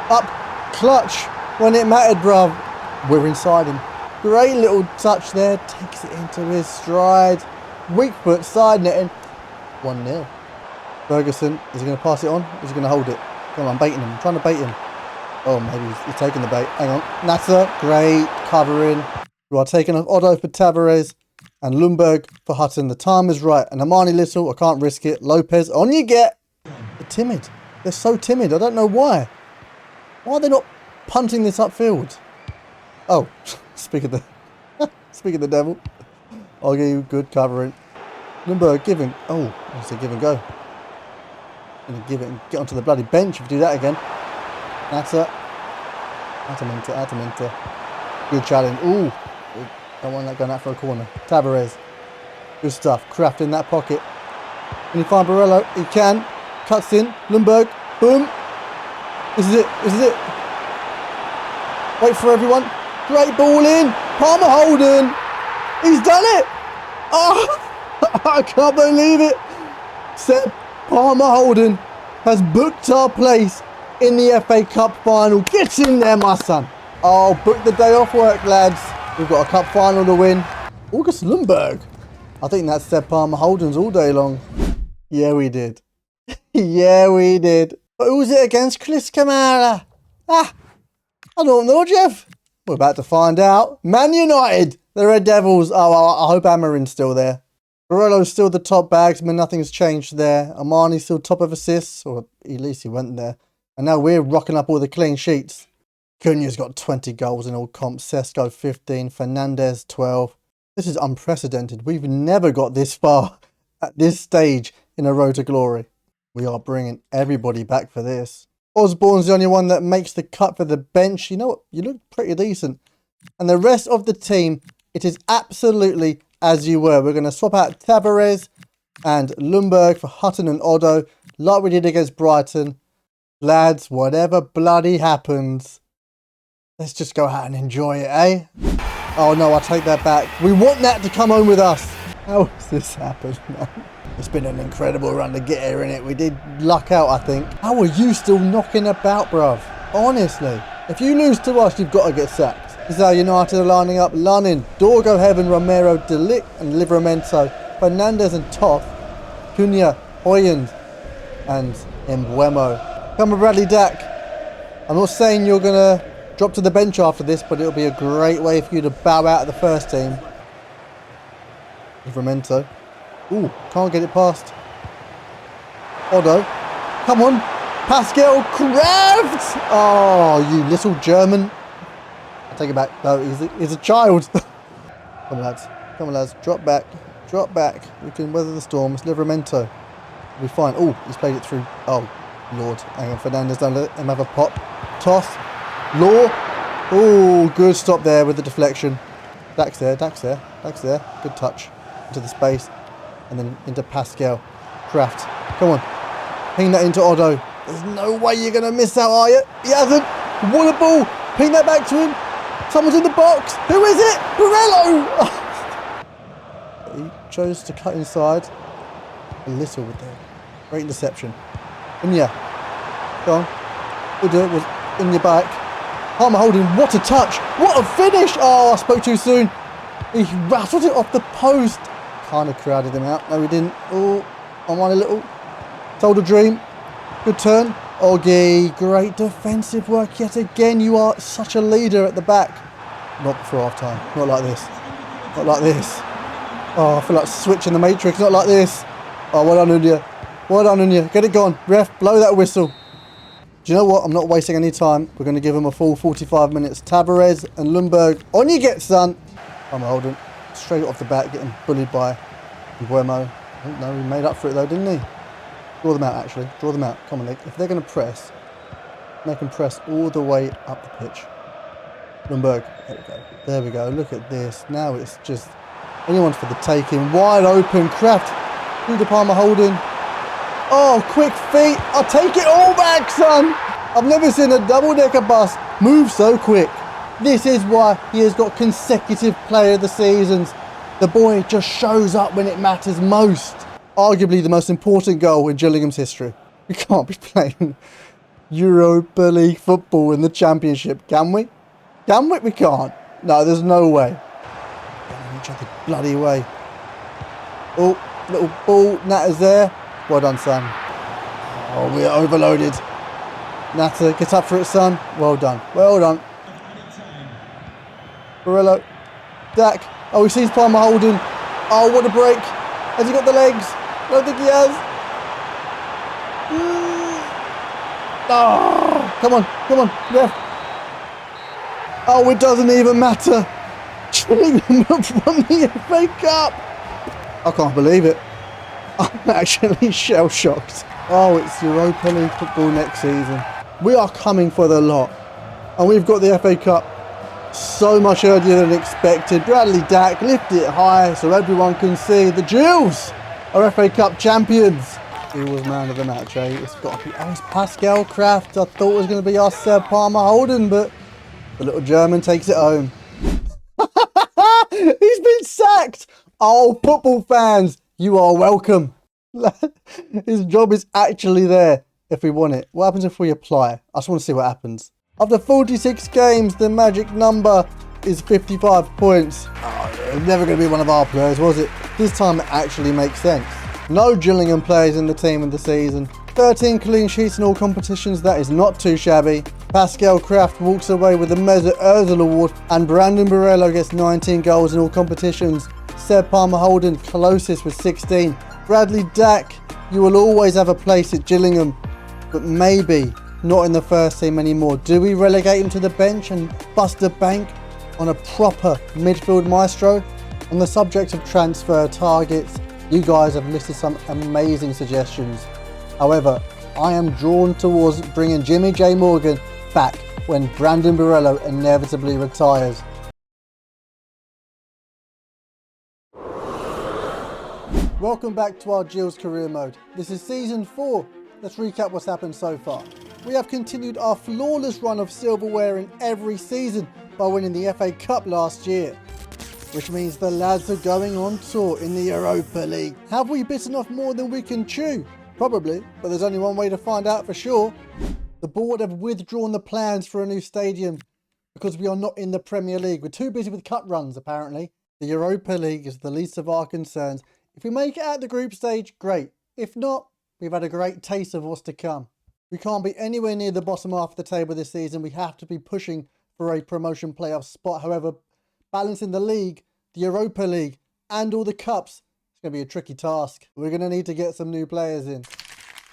up clutch when it mattered, bruv. We're inside him. Great little touch there. Takes it into his stride. Weak foot, side netting. 1-0. Ferguson, is he going to pass it on? Is he going to hold it? Come on, I'm baiting him. I'm trying to bait him. Oh, maybe he's taking the bait. Hang on. Nasser, great covering. We are taking off Oddo for Tavares. And Lundberg for Hutton. The time is right. And Armani Little, I can't risk it. Lopez, on you get. They're timid. They're so timid. I don't know why. Why are they not punting this upfield? Oh, speak of the devil. I'll give you good covering. Lundberg, give him. Oh, it's a give and go. Gonna give it and get onto the bloody bench if you do that again. That's it. Ataminta. Good challenge. Ooh. Don't want that going out for a corner. Tavares. Good stuff. Kraft in that pocket. Can he find Barello? He can. Cuts in. Lundberg. Boom. This is it. Wait for everyone. Great ball in. Palmer Holden. He's done it. Oh, I can't believe it. Seb Palmer Holden has booked our place in the FA Cup final. Get in there, my son. Oh, book the day off work, lads. We've got a cup final to win. August Lundberg. I think that's Seb Palmer Holden's all day long. Yeah, we did. Yeah, we did. But who was it against? Chris Kamara. I don't know, Jeff. We're about to find out. Man United, the Red Devils. Oh, I hope Amarin's still there. Barello's still the top bagsman. Nothing's changed there. Armani's still top of assists, or at least he went there. And now we're rocking up all the clean sheets. Cunha's got 20 goals in all comps. Sesko 15. Fernandez 12. This is unprecedented. We've never got this far at this stage in a road to glory. We are bringing everybody back for this. Osborne's the only one that makes the cut for the bench. You know what? You look pretty decent. And the rest of the team, it is absolutely as you were. We're going to swap out Tavares and Lundberg for Hutton and Oddo, like we did against Brighton. Lads, whatever bloody happens, let's just go out and enjoy it, eh? Oh no, I take that back. We want that to come home with us. How has this happened, man? It's been an incredible run to get here, innit? We did luck out, I think. How are you still knocking about, bruv? Honestly, if you lose to us, you've got to get sacked. This is how United are lining up. Lunin, Dorgo, Heaven, Romero, Delic and Livramento, Fernandez and Toth, Cunha, Hoyland and Mbeumo. Come on, Bradley Dack. I'm not saying you're going to drop to the bench after this, but it'll be a great way for you to bow out of the first team. Livramento. Ooh, can't get it past Oddo. Come on. Pascal Kraft. Oh, you little German. I'll take it back. No, he's a child. Come on, lads. Come on, lads. Drop back. Drop back. We can weather the storm. It's Livramento. We'll be fine. Oh, he's played it through. Oh, Lord. Hang on. Fernandez, don't let him have a pop. Toss. Law. Oh, good stop there with the deflection. Dack's there. Dack's there. Dack's there. Good touch. Into the space. And then into Pascal. Kraft. Come on. Ping that into Oddo. There's no way you're going to miss out, are you? He hasn't. What a ball. Ping that back to him. Someone's in the box. Who is it? Barello. He chose to cut inside a little with that. Great interception. And yeah. Go on. We'll do it. Was in your back. Palmer Holden. What a touch. What a finish. Oh, I spoke too soon. He rattled it off the post. Kind of crowded him out. No, we didn't. Oh, on one a little. Told a dream. Good turn. Oggy, great defensive work yet again. You are such a leader at the back. Not before half time. Not like this. Not like this. Oh, I feel like switching the matrix. Not like this. Oh, well done, Unya. Well done, Unya. Get it gone. Ref, blow that whistle. Do you know what? I'm not wasting any time. We're going to give him a full 45 minutes. Tavares and Lundberg. On you get, son. I'm holding. Straight off the bat, getting bullied by Mbeumo. I don't know, he made up for it though, didn't he? Draw them out, actually. Draw them out. Come on, if they're going to press, make them press all the way up the pitch. Lundberg. There we go. There we go. Look at this. Now it's just anyone's for the taking. Wide open. Kraft. Through the Palmer Holden. Oh, quick feet. I'll take it all back, son. I've never seen a double-decker bus move so quick. This is why he has got consecutive player of the seasons. The boy just shows up when it matters most. Arguably the most important goal in Gillingham's history. We can't be playing Europa League football in the Championship, can we? Can we? We can't. No, there's no way. Getting each other bloody way. Oh, little ball. Nat is there. Well done, son. Oh, we are overloaded. Natter, get up for it, son. Well done. Well done. Barello. Dack. Oh, he sees Palmer Holden. Oh, what a break. Has he got the legs? I don't think he has. Oh, come on. Come on. Ref. Oh, it doesn't even matter. Gillingham have won the FA Cup. I can't believe it. I'm actually shell-shocked. Oh, it's Europa League football next season. We are coming for the lot. And we've got the FA Cup so much earlier than expected. Bradley Dack lifted it high so everyone can see the Jewels are FA Cup champions. He was man of the match, eh? It's got to be it's Pascal Kraft. I thought it was going to be our Seb Palmer Holden, but the little German takes it home. He's been sacked. Oh, football fans, you are welcome. His job is actually there if we want it. What happens if we apply? I just want to see what happens. After 46 games, the magic number is 55 points. Oh, it was never going to be one of our players, was it? This time it actually makes sense. No Gillingham players in the team of the season. 13 clean sheets in all competitions, that is not too shabby. Pascal Kraft walks away with the Mesut Ozil Award, and Brandon Borrello gets 19 goals in all competitions. Seb Palmer Holden closest with 16. Bradley Dack, you will always have a place at Gillingham, but maybe not in the first team anymore. Do we relegate him to the bench and bust a bank on a proper midfield maestro? On the subject of transfer targets, you guys have listed some amazing suggestions. However, I am drawn towards bringing Jimmy J Morgan back when Brandon Borrello inevitably retires. Welcome back to our Gills career mode. This is season 4. Let's recap what's happened so far. We have continued our flawless run of silverware in every season by winning the FA Cup last year, which means the lads are going on tour in the Europa League. Have we bitten off more than we can chew? Probably, but there's only one way to find out for sure. The board have withdrawn the plans for a new stadium because we are not in the Premier League. We're too busy with cup runs, apparently. The Europa League is the least of our concerns. If we make it out the group stage, great. If not, we've had a great taste of what's to come. We can't be anywhere near the bottom half of the table this season. We have to be pushing for a promotion playoff spot. However, balancing the league, the Europa League, and all the cups, it's going to be a tricky task. We're going to need to get some new players in.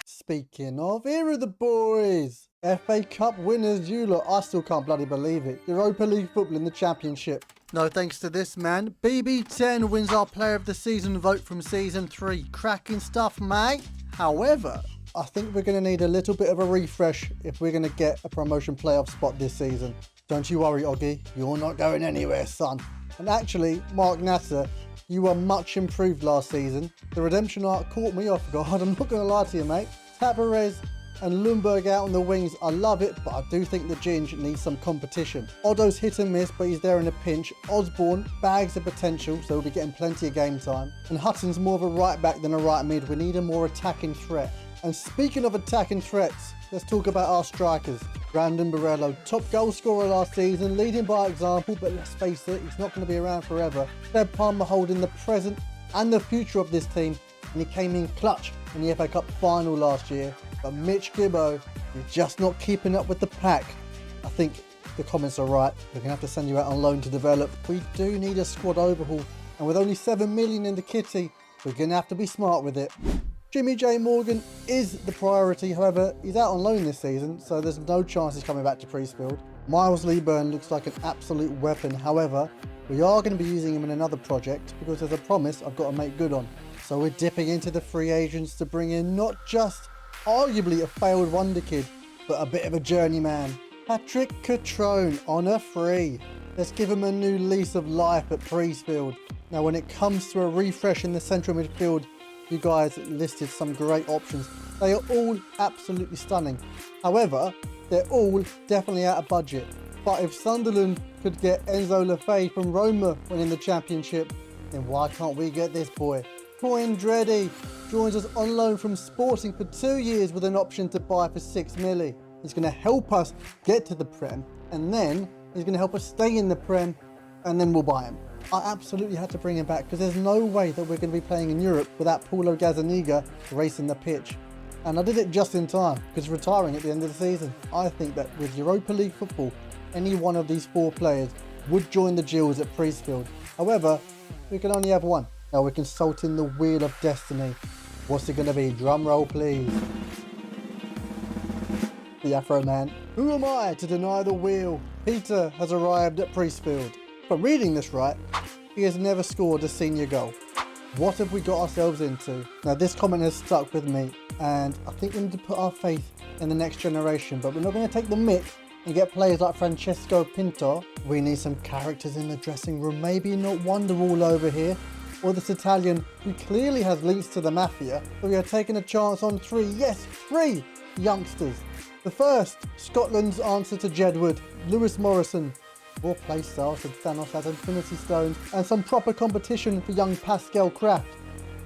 Speaking of, here are the boys. FA Cup winners, you lot. I still can't bloody believe it. Europa League football in the Championship. No thanks to this man. BB10 wins our Player of the Season vote from Season 3. Cracking stuff, mate. However, I think we're going to need a little bit of a refresh if we're going to get a promotion playoff spot this season. Don't you worry, Oggy. You're not going anywhere, son. And actually, Mark Nasser, you were much improved last season. The redemption arc caught me off guard. I'm not going to lie to you, mate. Tavares and Lundberg out on the wings. I love it, but I do think the Ginge needs some competition. Otto's hit and miss, but he's there in a pinch. Osborne bags the potential, so we'll be getting plenty of game time. And Hutton's more of a right back than a right mid. We need a more attacking threat. And speaking of attacking threats, let's talk about our strikers. Brandon Borrello, top goal scorer last season, leading by example, but let's face it, he's not going to be around forever. Seb Palmer holding the present and the future of this team, and he came in clutch in the FA Cup final last year. But Mitch Gibbo is just not keeping up with the pack. I think the comments are right. We're going to have to send you out on loan to develop. We do need a squad overhaul, and with only 7 million in the kitty, we're going to have to be smart with it. Jimmy J Morgan is the priority, however, he's out on loan this season, so there's no chance he's coming back to Priestfield. Miles Leeburn looks like an absolute weapon, however, we are going to be using him in another project because there's a promise I've got to make good on. So we're dipping into the free agents to bring in not just arguably a failed wonder kid, but a bit of a journeyman. Patrick Catrone on a free. Let's give him a new lease of life at Priestfield. Now when it comes to a refresh in the central midfield, you guys listed some great options. They are all absolutely stunning. However, they're all definitely out of budget. But if Sunderland could get Enzo Lefebvre from Roma when in the Championship, then why can't we get this boy? Coin Dreddy joins us on loan from Sporting for 2 years with an option to buy for 6 milli. He's going to help us get to the Prem, and then he's going to help us stay in the Prem, and then we'll buy him. I absolutely had to bring him back because there's no way that we're going to be playing in Europe without Paulo Gazzaniga racing the pitch. And I did it just in time because retiring at the end of the season. I think that with Europa League football, any one of these 4 players would join the Gills at Priestfield. However, we can only have one. Now we're consulting the Wheel of Destiny. What's it going to be? Drum roll, please. The Afro Man. Who am I to deny the wheel? Peter has arrived at Priestfield. If I'm reading this right, he has never scored a senior goal. What have we got ourselves into? Now this comment has stuck with me. and I think we need to put our faith in the next generation, but we're not going to take the mick and get players like Francesco Pinto. We need some characters in the dressing room, maybe not Wonderwall over here, or this Italian who clearly has links to the mafia, but we are taking a chance on three youngsters. The first, Scotland's answer to Jedward, Lewis Morrison. More playstyles than Thanos has Infinity Stones, and some proper competition for young Pascal Kraft.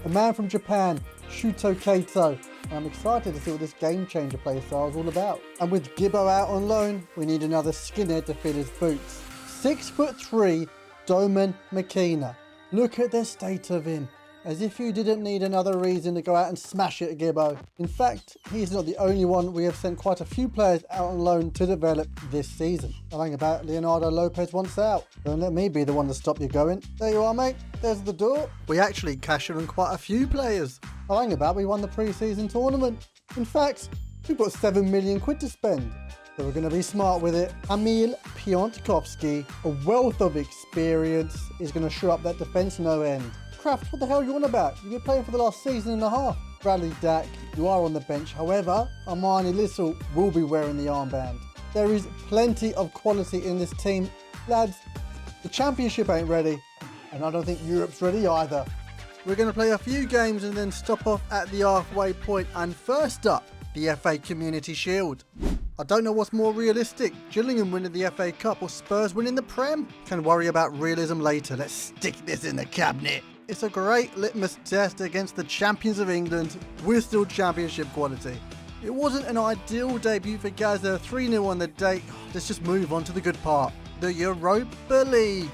A man from Japan, Shuto Kato. I'm excited to see what this game changer playstyle is all about. And with Gibbo out on loan, we need another skinhead to fill his boots. 6'3", Doman McKenna. Look at the state of him. As if you didn't need another reason to go out and smash it, Gibbo. In fact, he's not the only one. We have sent quite a few players out on loan to develop this season. I'm thinking about Leonardo Lopez once out. Don't let me be the one to stop you going. There you are, mate. There's the door. We actually cashed in on quite a few players. I'm thinking about we won the pre-season tournament. In fact, we've got 7 million quid to spend. So we're going to be smart with it. Emil Piontkovsky, a wealth of experience, is going to show up that defence no end. Kraft, what the hell are you on about? You've been playing for the last season and a half. Bradley Dack, you are on the bench. However, Armani Lissel will be wearing the armband. There is plenty of quality in this team. Lads, the championship ain't ready, and I don't think Europe's ready either. We're going to play a few games and then stop off at the halfway point. And first up, the FA Community Shield. I don't know what's more realistic, Gillingham winning the FA Cup or Spurs winning the Prem. Can worry about realism later. Let's stick this in the cabinet. It's a great litmus test against the champions of England with still championship quality. It wasn't an ideal debut for Gaza, 3-0 on the day. Let's just move on to the good part. The Europa League.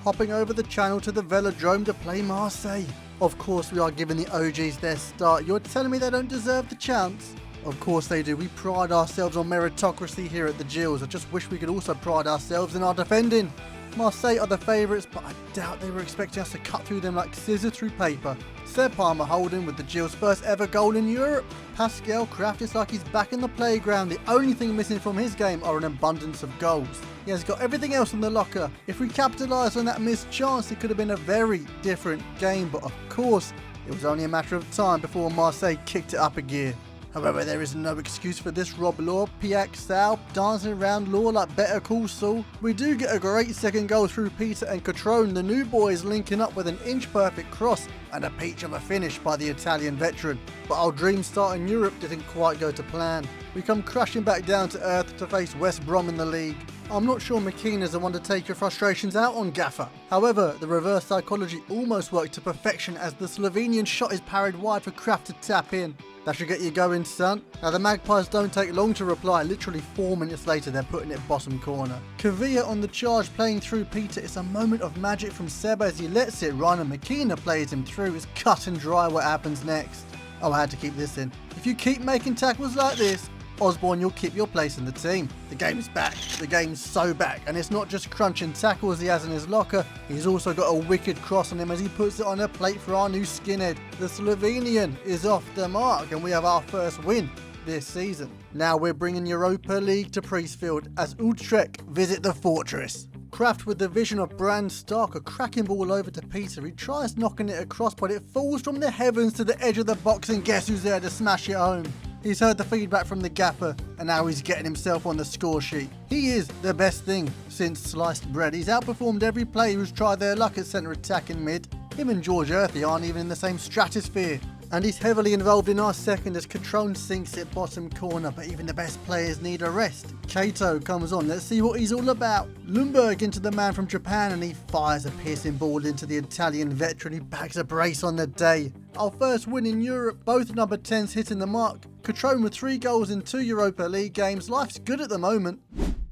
Hopping over the channel to the Velodrome to play Marseille. Of course we are giving the OGs their start. You're telling me they don't deserve the chance? Of course they do. We pride ourselves on meritocracy here at the Gills. I just wish we could also pride ourselves in our defending. Marseille are the favourites, but I doubt they were expecting us to cut through them like scissors through paper. Seb Palmer holding with the Gills' first ever goal in Europe. Pascal Kraft is like he's back in the playground. The only thing missing from his game are an abundance of goals. He has got everything else in the locker. If we capitalise on that missed chance, it could have been a very different game, but of course, it was only a matter of time before Marseille kicked it up a gear. However, there is no excuse for this Rob Law, Piak Sal, dancing around Law like Better Call Saul. We do get a great second goal through Peter and Catrone, the new boys linking up with an inch-perfect cross and a peach of a finish by the Italian veteran. But our dream start in Europe didn't quite go to plan. We come crashing back down to earth to face West Brom in the league. I'm not sure McKenna's the one to take your frustrations out on Gaffer. However, the reverse psychology almost worked to perfection as the Slovenian shot is parried wide for Kraft to tap in. That should get you going, son. Now the Magpies don't take long to reply. Literally 4 minutes later they're putting it bottom corner. Kavia on the charge playing through Peter. It's a moment of magic from Seb as he lets it run and McKenna plays him through. It's cut and dry what happens next. Oh, I had to keep this in. If you keep making tackles like this, Osborne, you'll keep your place in the team. The game's back. The game's so back. And it's not just crunching tackles he has in his locker. He's also got a wicked cross on him as he puts it on a plate for our new skinhead. The Slovenian is off the mark and we have our first win this season. Now we're bringing Europa League to Priestfield as Utrecht visit the fortress. Kraft with the vision of Brand Stark, a cracking ball over to Peter. He tries knocking it across, but it falls from the heavens to the edge of the box and guess who's there to smash it home? He's heard the feedback from the gaffer and now he's getting himself on the score sheet. He is the best thing since sliced bread. He's outperformed every player who's tried their luck at centre attack and mid. Him and George Earthy aren't even in the same stratosphere. And he's heavily involved in our second as Catrone sinks it bottom corner, but even the best players need a rest. Kato comes on, let's see what he's all about. Lundberg into the man from Japan and he fires a piercing ball into the Italian veteran who bags a brace on the day. Our first win in Europe, both number 10s hitting the mark. Catrone with 3 goals in 2 Europa League games. Life's good at the moment.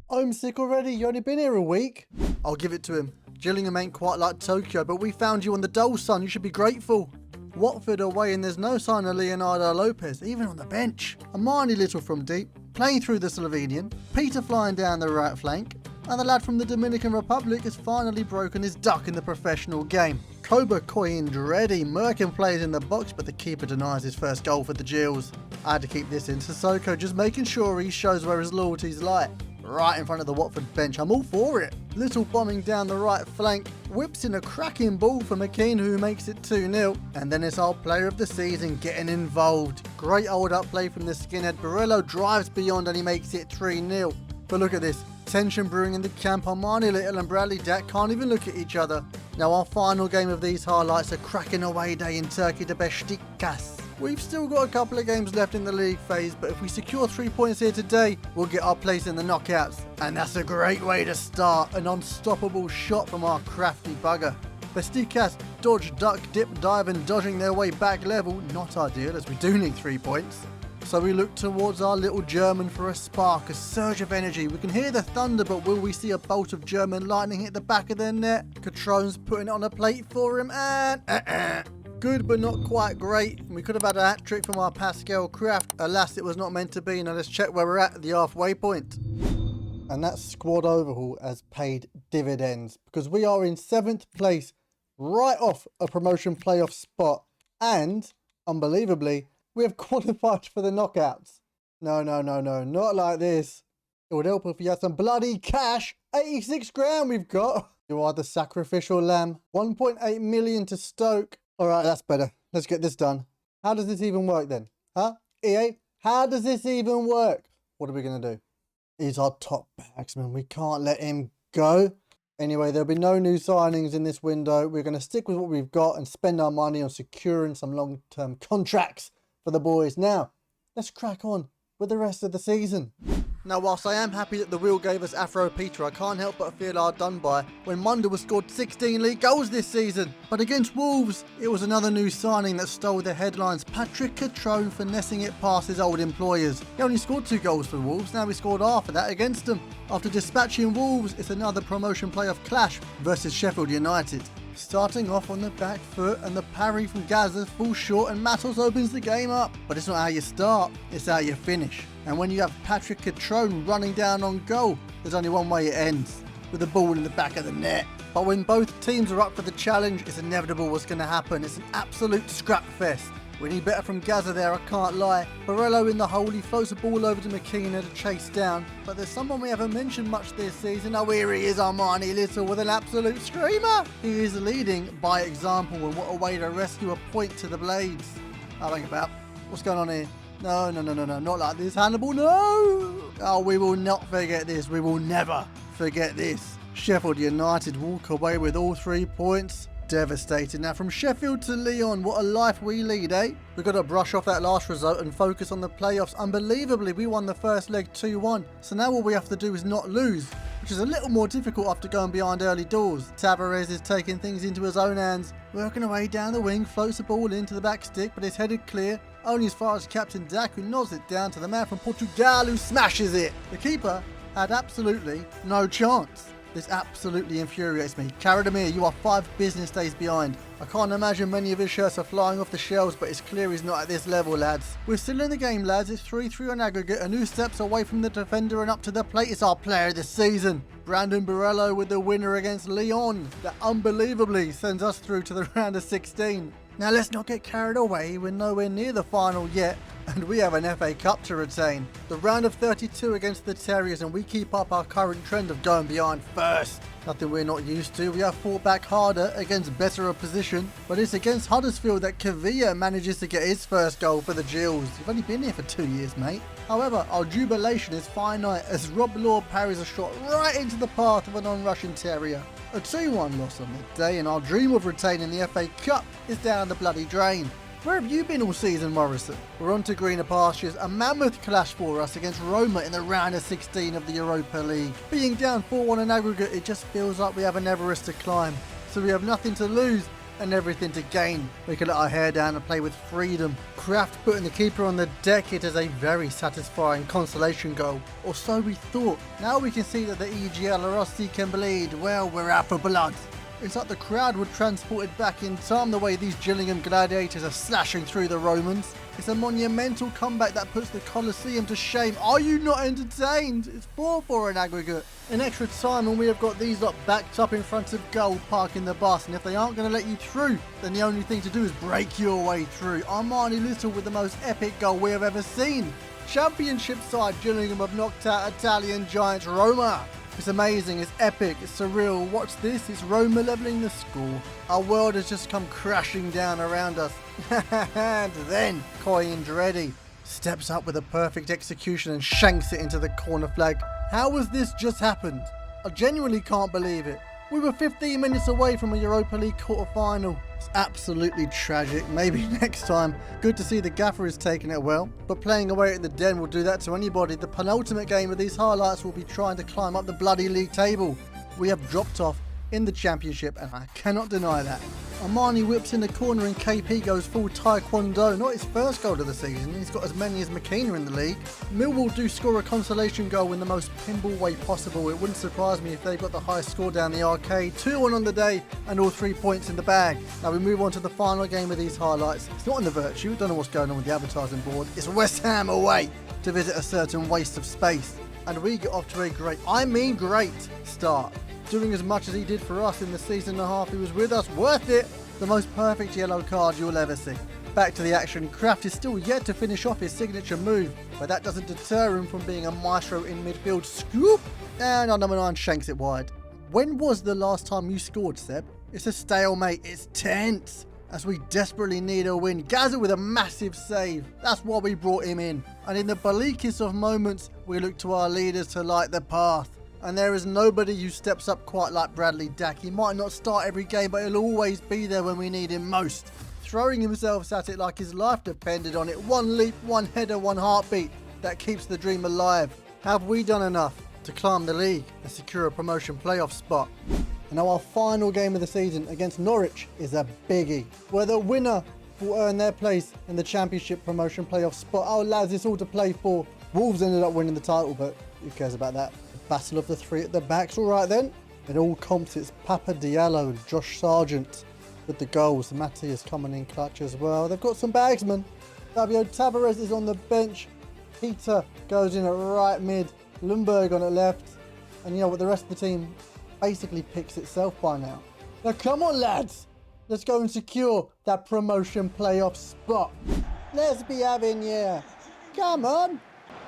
Homesick already? You only been here a week? I'll give it to him. Gillingham ain't quite like Tokyo, but we found you on the dole, son. You should be grateful. Watford away and there's no sign of Leonardo Lopez, even on the bench. Armani Little from deep, playing through the Slovenian. Peter flying down the right flank. And the lad from the Dominican Republic has finally broken his duck in the professional game. Koba Koindredi, Merkin plays in the box, but the keeper denies his first goal for the Gills. I had to keep this in. Sissoko just making sure he shows where his loyalties lie. Right in front of the Watford bench. I'm all for it. Little bombing down the right flank. Whips in a cracking ball for McKean who makes it 2-0. And then it's our player of the season getting involved. Great hold up play from the skinhead. Barello drives beyond and he makes it 3-0. But look at this. Tension brewing in the camp. Armani Little and Bradley Dack can't even look at each other. Now our final game of these highlights, a cracking away day in Turkey to Beşiktaş. We've still got a couple of games left in the league phase, but if we secure 3 points here today, we'll get our place in the knockouts. And that's a great way to start. An unstoppable shot from our crafty bugger. Beşiktaş dodge, duck, dip, dive and dodging their way back level. Not ideal, as we do need 3 points. So we look towards our little German for a spark, a surge of energy. We can hear the thunder, but will we see a bolt of German lightning hit the back of their net? Catrone's putting it on a plate for him, and good but not quite great. We could have had a hat-trick from our Pascal Kraft. Alas, it was not meant to be. Now let's check where we're at the halfway point. And that squad overhaul has paid dividends, because we are in 7th place, right off a promotion playoff spot, and, unbelievably, we have qualified for the knockouts. No, not like this. It would help if we had some bloody cash. 86 grand we've got. You are the sacrificial lamb. 1.8 million to Stoke. Alright, that's better. Let's get this done. How does this even work then? Huh? EA? How does this even work? What are we going to do? He's our top bagsman. We can't let him go. Anyway, there'll be no new signings in this window. We're going to stick with what we've got and spend our money on securing some long-term contracts for the boys. Now, let's crack on with the rest of the season. Now, whilst I am happy that the wheel gave us Afro Peter, I can't help but feel hard done by when Munda was scored 16 league goals this season. But against Wolves, it was another new signing that stole the headlines. Patrick Catrone finessing it past his old employers. He only scored 2 goals for Wolves, now he scored half of that against them. After dispatching Wolves, it's another promotion playoff clash versus Sheffield United. Starting off on the back foot, and the parry from Gaza falls short and Matos opens the game up. But it's not how you start, it's how you finish. And when you have Patrick Catrone running down on goal, there's only one way it ends, with the ball in the back of the net. But when both teams are up for the challenge, it's inevitable what's going to happen. It's an absolute scrap fest. We need better from Gaza there, I can't lie. Barello in the hole, he floats the ball over to McKenna to chase down. But there's someone we haven't mentioned much this season. Oh, here he is, Armani Little with an absolute screamer. He is leading by example, and what a way to rescue a point to the Blades. Oh, think about, what's going on here? No, not like this, Hannibal, no! Oh, we will not forget this, we will never forget this. Sheffield United walk away with all 3 points. Devastating. Now from Sheffield to Lyon, what a life we lead, eh? We've got to brush off that last result and focus on the playoffs. Unbelievably, we won the first leg 2-1. So now all we have to do is not lose, which is a little more difficult after going behind early doors. Tavares is taking things into his own hands, working away down the wing, floats the ball into the back stick, but it's headed clear, only as far as Captain Dack, who nods it down to the man from Portugal, who smashes it. The keeper had absolutely no chance. This absolutely infuriates me. Karadimir, you are 5 business days behind. I can't imagine many of his shirts are flying off the shelves, but it's clear he's not at this level, lads. We're still in the game, lads. It's 3-3 on aggregate, and who steps away from the defender and up to the plate is our player of the season. Brandon Barello with the winner against Lyon. That unbelievably sends us through to the round of 16. Now let's not get carried away, we're nowhere near the final yet, and we have an FA Cup to retain. The round of 32 against the Terriers, and we keep up our current trend of going behind first. Nothing we're not used to. We have fought back harder against better opposition, but it's against Huddersfield that Kavia manages to get his first goal for the Gills. You've only been here for 2 years, mate. However, our jubilation is finite as Rob Law parries a shot right into the path of an on-rushing Terrier. A 2-1 loss on the day, and our dream of retaining the FA Cup is down the bloody drain. Where have you been all season, Morrison? We're on to greener pastures. A mammoth clash for us against Roma in the round of 16 of the Europa League. Being down 4-1 in aggregate, it just feels like we have an Everest to climb. So we have nothing to lose and everything to gain. We can let our hair down and play with freedom. Kraft putting the keeper on the deck, it is a very satisfying consolation goal. Or so we thought. Now we can see that the EGL Rossi can bleed. Well, we're out for blood. It's like the crowd were transported back in time the way these Gillingham gladiators are slashing through the Romans. It's a monumental comeback that puts the Colosseum to shame. Are you not entertained? It's 4-4 in aggregate. In extra time, and we have got these lot backed up in front of goal, parking the bus. And if they aren't going to let you through, then the only thing to do is break your way through. Armani Little with the most epic goal we have ever seen. Championship side Gillingham have knocked out Italian giants Roma. It's amazing, it's epic, it's surreal. Watch this, it's Roma levelling the score. Our world has just come crashing down around us. And then Koi Andretti steps up with a perfect execution and shanks it into the corner flag. How has this just happened? I genuinely can't believe it. We were 15 minutes away from a Europa League quarter-final. It's absolutely tragic. Maybe next time. Good to see the gaffer is taking it well, but playing away at the Den will do that to anybody. The penultimate game of these highlights will be trying to climb up the bloody league table. We have dropped off in the championship, and I cannot deny that. Armani whips in the corner and KP goes full taekwondo. Not his first goal of the season, he's got as many as McKenna in the league. Millwall do score a consolation goal in the most pinball way possible. It wouldn't surprise me if they got the highest score down the arcade. 2-1 on the day and all 3 points in the bag. Now we move on to the final game of these highlights. It's not in the Virtue, don't know what's going on with the advertising board. It's West Ham away to visit a certain waste of space. And we get off to a great start. Doing as much as he did for us in the season and a half he was with us. Worth it! The most perfect yellow card you'll ever see. Back to the action. Kraft is still yet to finish off his signature move, but that doesn't deter him from being a maestro in midfield. Scoop! And our number 9 shanks it wide. When was the last time you scored, Seb? It's a stalemate. It's tense. As we desperately need a win. Gaza with a massive save. That's why we brought him in. And in the bleakest of moments, we look to our leaders to light the path. And there is nobody who steps up quite like Bradley Dack. He might not start every game, but he'll always be there when we need him most. Throwing himself at it like his life depended on it. One leap, one header, one heartbeat. That keeps the dream alive. Have we done enough to climb the league and secure a promotion playoff spot? And now our final game of the season against Norwich is a biggie, where the winner will earn their place in the championship promotion playoff spot. Oh lads, it's all to play for. Wolves ended up winning the title, but who cares about that? Battle of the three at the back's all right then. In all comps, it's Papa Diallo and Josh Sargent with the goals. Matthias coming in clutch as well. They've got some bagsmen. Fabio Tavares is on the bench. Peter goes in at right mid. Lundberg on at left. And you know what? The rest of the team basically picks itself by now. Now come on lads. Let's go and secure that promotion playoff spot. Let's be having yeah. Come on.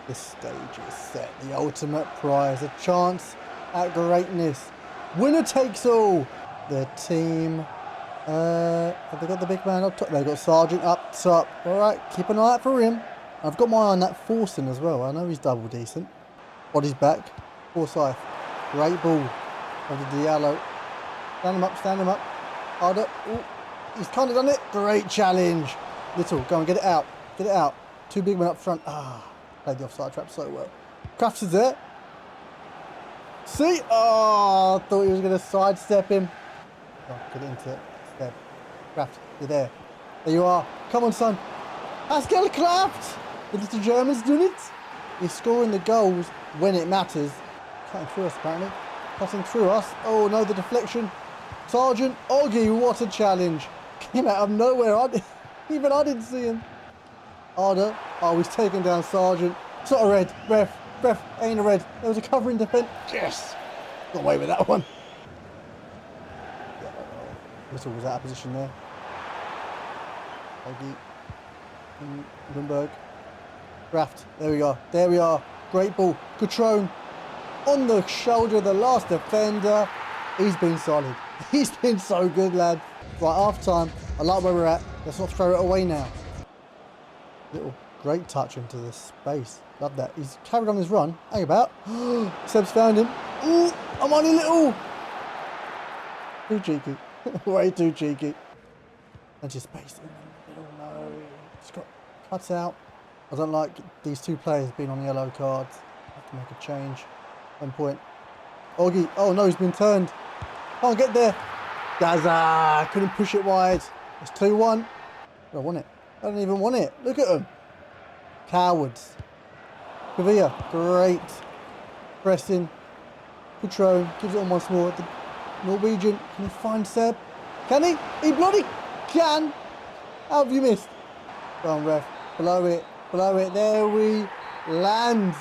The stage is set, the ultimate prize, a chance at greatness. Winner takes all. The team, have they got the big man up top? They've got Sargent up top. All right, keep an eye out for him. I've got my eye on that Forson as well. I know he's double decent. Body's back. Forsyth, great ball. Over Diallo. Stand him up. Harder. Ooh, he's kind of done it. Great challenge. Little, go and get it out. Get it out. Two big men up front. Played the offside trap so well. Crafts is there. See? Oh, I thought he was going to sidestep him. Oh, get into it. Step. Kraft, you're there. There you are. Come on, son. Pascal Kraft. The little German's doing it. He's scoring the goals when it matters. Cutting through us, apparently. Cutting through us. Oh, no, the deflection. Sergeant Oggy, what a challenge. Came out of nowhere. Even I didn't see him. Arda. Oh, he's taken down Sargent. It's not a red. Ref, ain't a red. There was a covering defence. Yes! Got away with that one. Little was out of position there. Oggy. Lundberg. Kraft. There we are. Great ball. Cutrone. On the shoulder of the last defender. He's been solid. He's been so good, lad. Right, half time. I like where we're at. Let's not throw it away now. Little great touch into the space. Love that. He's carried on his run. Hang about. Seb's found him. Ooh, I'm on a little. Too cheeky. Way too cheeky. And just space in the middle. No. It's got cuts out. I don't like these two players being on yellow cards. I have to make a change. 1 point. Oggy. Oh no, he's been turned. Can't get there. Gaza. Couldn't push it wide. It's 2-1. I want it. I don't even want it. Look at them. Cowards. Kavia, great. Pressing. Cutrone gives it on once more. The Norwegian, can he find Seb? Can he? He bloody can. How have you missed? Go on, ref. Below it. There we land.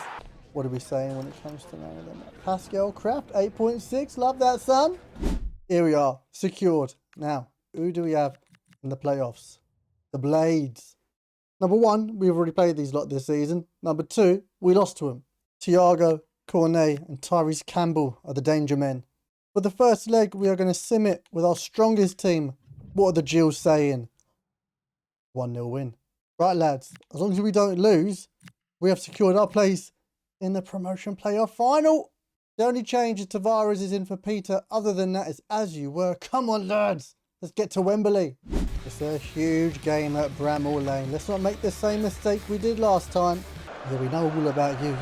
What are we saying when it comes to none of them? Pascal Kraft, 8.6. Love that, son. Here we are. Secured. Now, who do we have in the playoffs? The Blades. Number 1, we've already played these lot this season. Number 2, we lost to them. Thiago Cornet and Tyrese Campbell are the danger men. For the first leg, we are going to sim it with our strongest team. What are the Gills saying? 1-0 win. Right, lads, as long as we don't lose, we have secured our place in the promotion playoff final. The only change is Tavares is in for Peter. Other than that, it's as you were. Come on, lads. Let's get to Wembley. It's a huge game at Bramall Lane. Let's not make the same mistake we did last time. Yeah, we know all about you.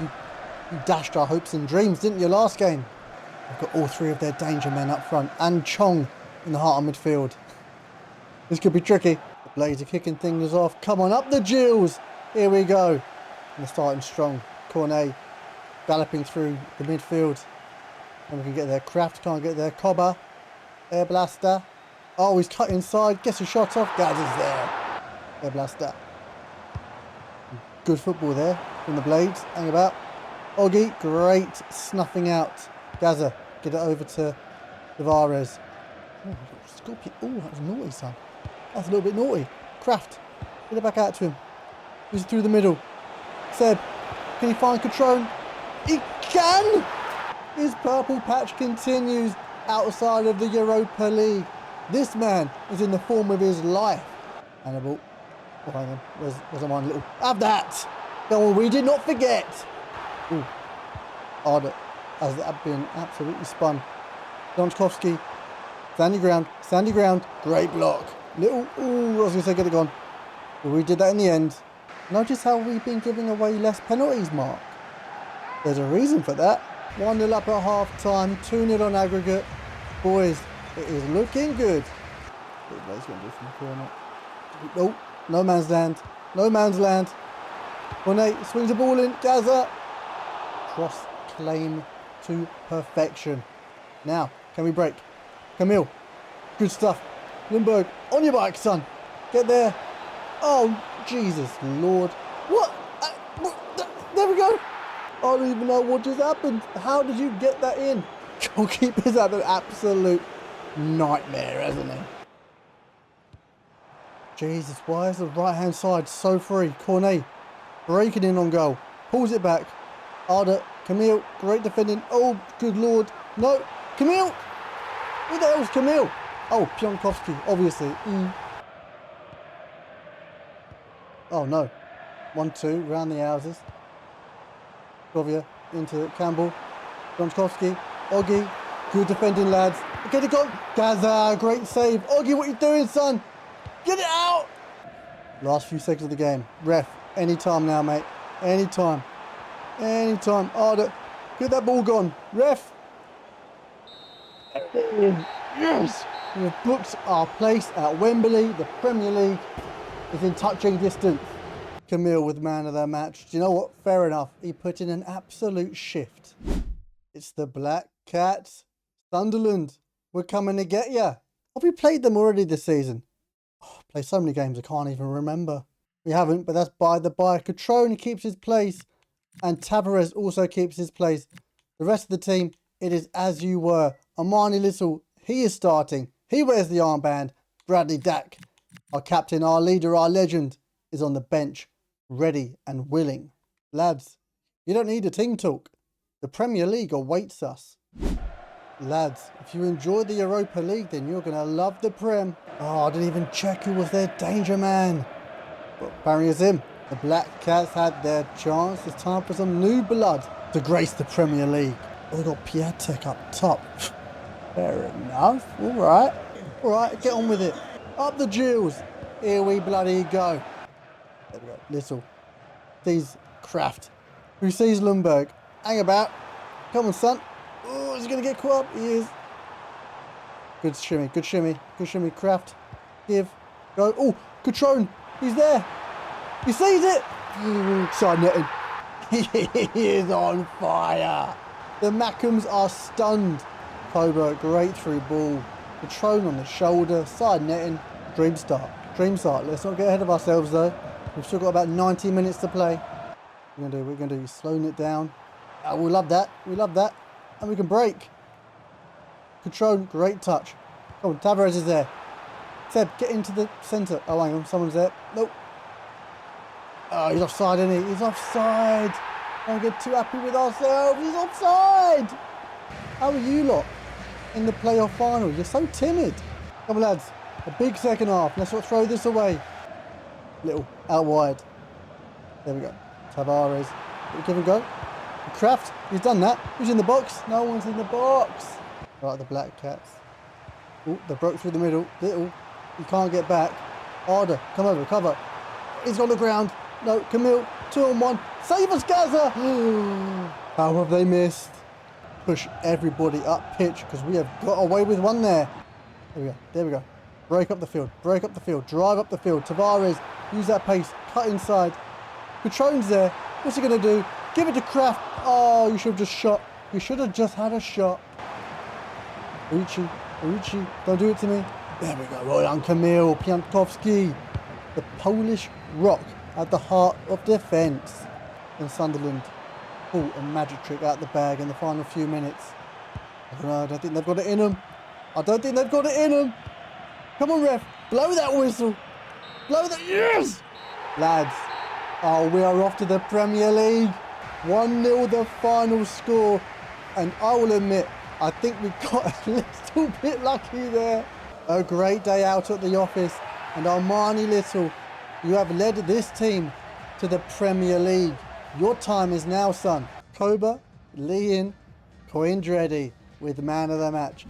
You dashed our hopes and dreams, didn't you, last game? We've got all three of their danger men up front and Chong in the heart of midfield. This could be tricky. The Blades are kicking things off. Come on, up the Gills. Here we go. And they're starting strong. Cornet galloping through the midfield. And we can get there. Kraft can't get there. Cobber. Air blaster. Oh, he's cut inside. Gets a shot off. Gazza's there. Air blaster. Good football there from the Blades. Hang about. Oggy, great snuffing out. Gazza, get it over to Tavares. Oh, Scorpion. Oh, that was naughty, son. That's a little bit naughty. Kraft, get it back out to him. He's through the middle. Seb, can he find Catrone? He can! His purple patch continues outside of the Europa League. This man is in the form of his life. Hannibal. Oh, hang on. Where's my little... Have that! Go on, we did not forget. Ooh. Arda has that been absolutely spun. Donchkovsky. Sandy ground. Great block. Little... Ooh, I was going to say get it gone. But we did that in the end. Notice how we've been giving away less penalties, Mark. There's a reason for that. 1-0 up at half time. 2-0 on aggregate. Boys, it is looking good. What going to do from the corner? Oh, no man's land. No man's land. Cornet swings the ball in. Gazza. Cross claim to perfection. Now, can we break? Camille. Good stuff. Lindbergh, on your bike, son. Get there. Oh, Jesus Lord. What? There we go. I don't even know what just happened. How did you get that in? Goalkeeper's had an absolute nightmare, hasn't he? Jesus, why is the right-hand side so free? Cornet breaking in on goal. Pulls it back. Arda, Camille, great defending. Oh, good Lord. No, Camille. Who the hell's Camille? Oh, Pionkovsky, obviously. Oh, no. 1-2, round the houses. Govia into Campbell. Donchkovsky, Oggy. Good defending, lads. Get it gone. Gazza, great save. Oggy, what you doing, son? Get it out. Last few seconds of the game. Ref, anytime now, mate. Anytime. Anytime. Arda, get that ball gone. Ref. Yes. We've booked our place at Wembley. The Premier League is in touching distance. Camille with man of the match. Do you know what? Fair enough. He put in an absolute shift. It's the Black Cats. Sunderland, we're coming to get you. Have we played them already this season? Oh, played so many games I can't even remember. We haven't, but that's by the by. Catrone keeps his place and Tavares also keeps his place. The rest of the team, it is as you were. Armani Little, he is starting. He wears the armband. Bradley Dack, our captain, our leader, our legend, is on the bench, ready and willing. Lads, you don't need a team talk. The Premier League awaits us. Lads, if you enjoy the Europa League, then you're going to love the Prem. Oh, I didn't even check who was their danger man. But apparently it's him. The Black Cats had their chance. It's time for some new blood to grace the Premier League. Oh, they've got Piatek up top. Fair enough. All right, get on with it. Up the Gills. Here we bloody go. There we go. Little. Sees Kraft. Who sees Lundberg. Hang about. Come on, son. Oh, is he going to get caught up? He is. Good shimmy. Kraft. Give. Go. Oh, Catrone. He's there. He sees it. Side netting. He is on fire. The Mackhams are stunned. Cobra, great through ball. Catrone on the shoulder. Side netting. Dream start. Let's not get ahead of ourselves though. We've still got about 90 minutes to play. We're going to do slowing it down. Oh, we love that. And we can break. Catrone, great touch. Come on, Tavares is there. Seb, get into the centre. Oh, hang on, someone's there. Nope. Oh, he's offside, isn't he? He's offside. Don't get too happy with ourselves. He's offside. How are you lot in the playoff final? You're so timid. Come on, lads. A big second half. Let's not throw this away. Little out wide. There we go. Tavares. Give and go. Kraft. He's done that. Who's in the box? No one's in the box. Right, the Black Cats. Oh, they broke through the middle. Little. He can't get back. Arda. Come over. Cover. He's on the ground. No. Camille. 2-on-1. Save us, Gaza. How have they missed? Push everybody up pitch because we have got away with one there. There we go. There we go. Break up the field. Break up the field. Drive up the field. Tavares. Use that pace. Cut inside. Patron's there. What's he going to do? Give it to Kraft. Oh, you should have just shot. You should have just had a shot. Uchi. Don't do it to me. There we go. Well done, Kamil Piankowski. The Polish rock at the heart of defence. And Sunderland pull a magic trick out the bag in the final few minutes. I don't think they've got it in them. Come on, ref. Blow that whistle. Blow that. Yes! Lads. Oh, we are off to the Premier League. 1-0 the final score. And I will admit, I think we got a little bit lucky there. A great day out at the office. And Armani Little, you have led this team to the Premier League. Your time is now, son. Koba, Leon, Coindredi with man of the match.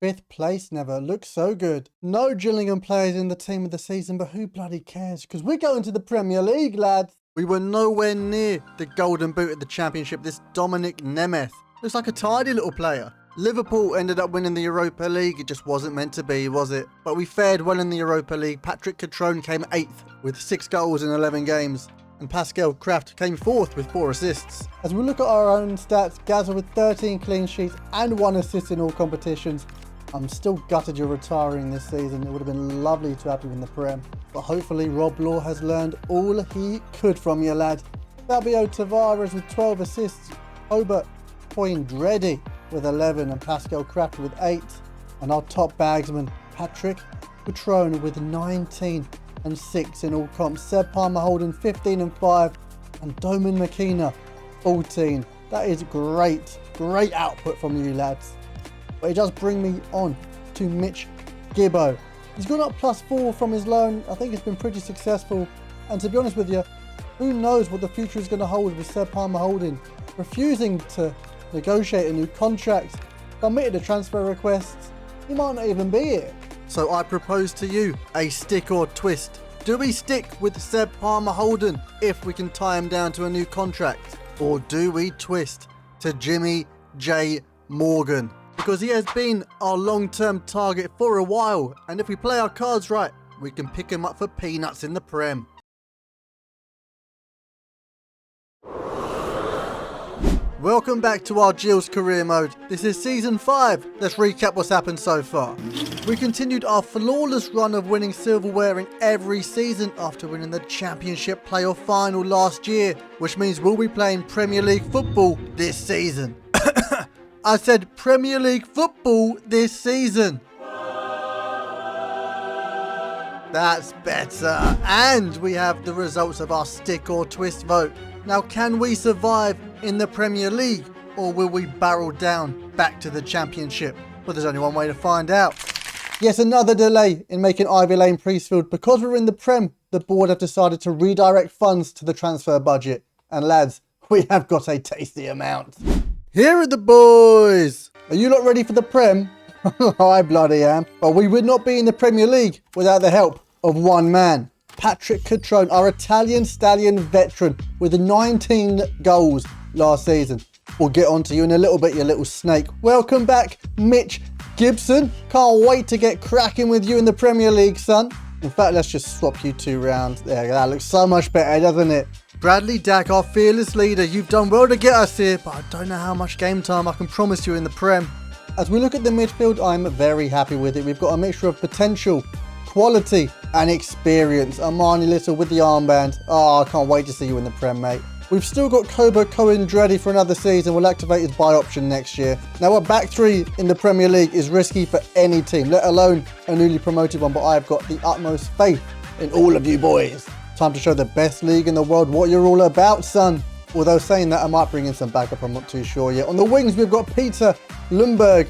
5th place never looked so good. No Gillingham players in the team of the season, but who bloody cares? Because we're going to the Premier League, lads. We were nowhere near the golden boot at the championship. This Dominic Nemeth looks like a tidy little player. Liverpool ended up winning the Europa League. It just wasn't meant to be, was it? But we fared well in the Europa League. Patrick Catrone came 8th with 6 goals in 11 games. And Pascal Kraft came 4th with 4 assists. As we look at our own stats, Gaza with 13 clean sheets and 1 assist in all competitions. I'm still gutted you're retiring this season. It would have been lovely to have you in the Prem. But hopefully Rob Law has learned all he could from you, lad. Fabio Tavares with 12 assists. Hobart Coindredi with 11 and Pascal Kraft with 8. And our top bagsman, Patrick Catrone with 19 and 6 in all comps. Seb Palmer holding 15 and 5. And Doman McKenna 14. That is great output from you, lads. But it does bring me on to Mitch Gibbo. He's gone up +4 from his loan. I think it's been pretty successful. And to be honest with you, who knows what the future is going to hold with Seb Palmer holding. Refusing to negotiate a new contract. Submitted a transfer request. He might not even be here. So I propose to you a stick or twist. Do we stick with Seb Palmer Holden if we can tie him down to a new contract? Or do we twist to Jimmy J. Morgan? Because he has been our long-term target for a while, and if we play our cards right, we can pick him up for peanuts in the Prem. Welcome back to our Gills career mode. This is season 5. Let's recap what's happened so far. We continued our flawless run of winning silverware in every season after winning the championship playoff final last year, which means we'll be playing Premier League football this season. I said Premier League football this season. That's better. And we have the results of our stick or twist vote. Now, can we survive in the Premier League, or will we barrel down back to the Championship? Well, there's only one way to find out. Yes, another delay in making Ivy Lane Priestfield. Because we're in the Prem, the board have decided to redirect funds to the transfer budget. And lads, we have got a tasty amount. Here are the boys. Are you lot ready for the Prem? I bloody am. But we would not be in the Premier League without the help of one man. Patrick Catrone, our Italian stallion veteran with 19 goals last season. We'll get on to you in a little bit, you little snake. Welcome back, Mitch Gibson. Can't wait to get cracking with you in the Premier League, son. In fact, let's just swap you 2 rounds. There, that looks so much better, doesn't it? Bradley Dack, our fearless leader. You've done well to get us here, but I don't know how much game time I can promise you in the Prem. As we look at the midfield, I'm very happy with it. We've got a mixture of potential, quality and experience. Armani Little with the armband. Oh, I can't wait to see you in the Prem, mate. We've still got Koba Coindredi for another season. We'll activate his buy option next year. Now, a back 3 in the Premier League is risky for any team, let alone a newly promoted one, but I've got the utmost faith in all of you boys. Time to show the best league in the world what you're all about, son. Although saying that, I might bring in some backup, I'm not too sure yet. On the wings, we've got Peter, Lundberg,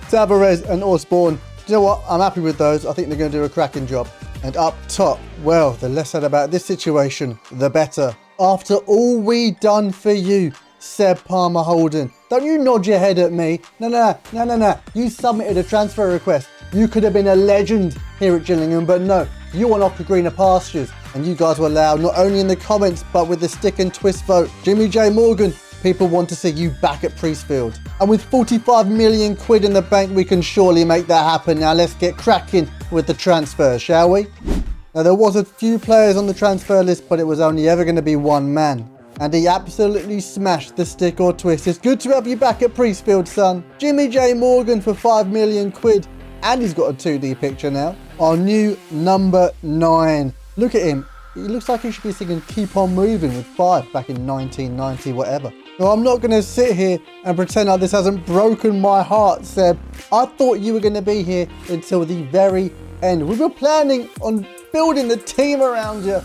Tavares and Osborne. Do you know what? I'm happy with those. I think they're going to do a cracking job. And up top, well, the less said about this situation, the better. After all we done for you, Seb Palmer Holden. Don't you nod your head at me. No. You submitted a transfer request. You could have been a legend here at Gillingham, but no. You went off to greener pastures. And you guys were loud, not only in the comments, but with the stick and twist vote. Jimmy J Morgan, people want to see you back at Priestfield. And with 45 million quid in the bank, we can surely make that happen. Now let's get cracking with the transfer, shall we? Now there was a few players on the transfer list, but it was only ever going to be one man. And he absolutely smashed the stick or twist. It's good to have you back at Priestfield, son. Jimmy J Morgan for 5 million quid. And he's got a 2D picture now. Our new number 9. Look at him. He looks like he should be singing Keep On Moving with 5 back in 1990, whatever. Now, I'm not going to sit here and pretend like this hasn't broken my heart, Seb. I thought you were going to be here until the very end. We were planning on building the team around you.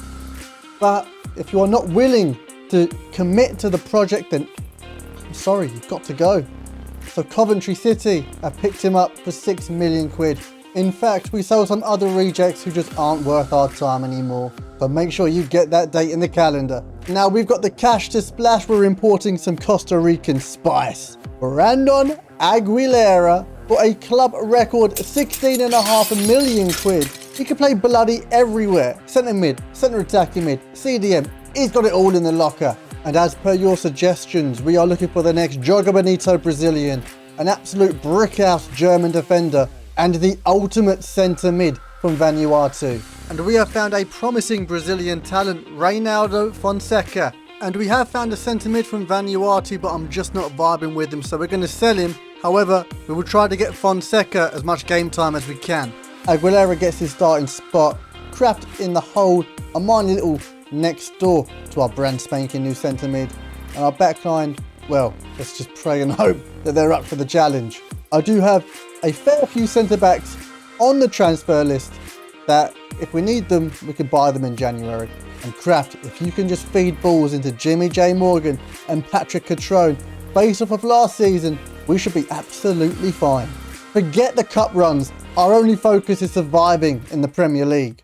But if you are not willing to commit to the project, then I'm sorry, you've got to go. So Coventry City have picked him up for 6 million quid. In fact, we sold some other rejects who just aren't worth our time anymore. So make sure you get that date in the calendar. Now we've got the cash to splash. We're importing some Costa Rican spice. Brandon Aguilera for a club record 16.5 million quid. He can play bloody everywhere. Centre mid, centre attacking mid, CDM. He's got it all in the locker. And as per your suggestions, we are looking for the next Joga Bonito Brazilian, an absolute brickhouse German defender, and the ultimate centre mid from Vanuatu. And we have found a promising Brazilian talent, Reinaldo Fonseca. And we have found a centre mid from Vanuatu, but I'm just not vibing with him, so we're going to sell him. However, we will try to get Fonseca as much game time as we can. Aguilera gets his starting spot. Kraft in the hole, a minor little next door to our brand spanking new centre mid. And our backline, well, let's just pray and hope that they're up for the challenge. I do have a fair few centre backs on the transfer list that if we need them, we can buy them in January. And Kraft, if you can just feed balls into Jimmy J Morgan and Patrick Catrone based off of last season, we should be absolutely fine. Forget the cup runs. Our only focus is surviving in the Premier League.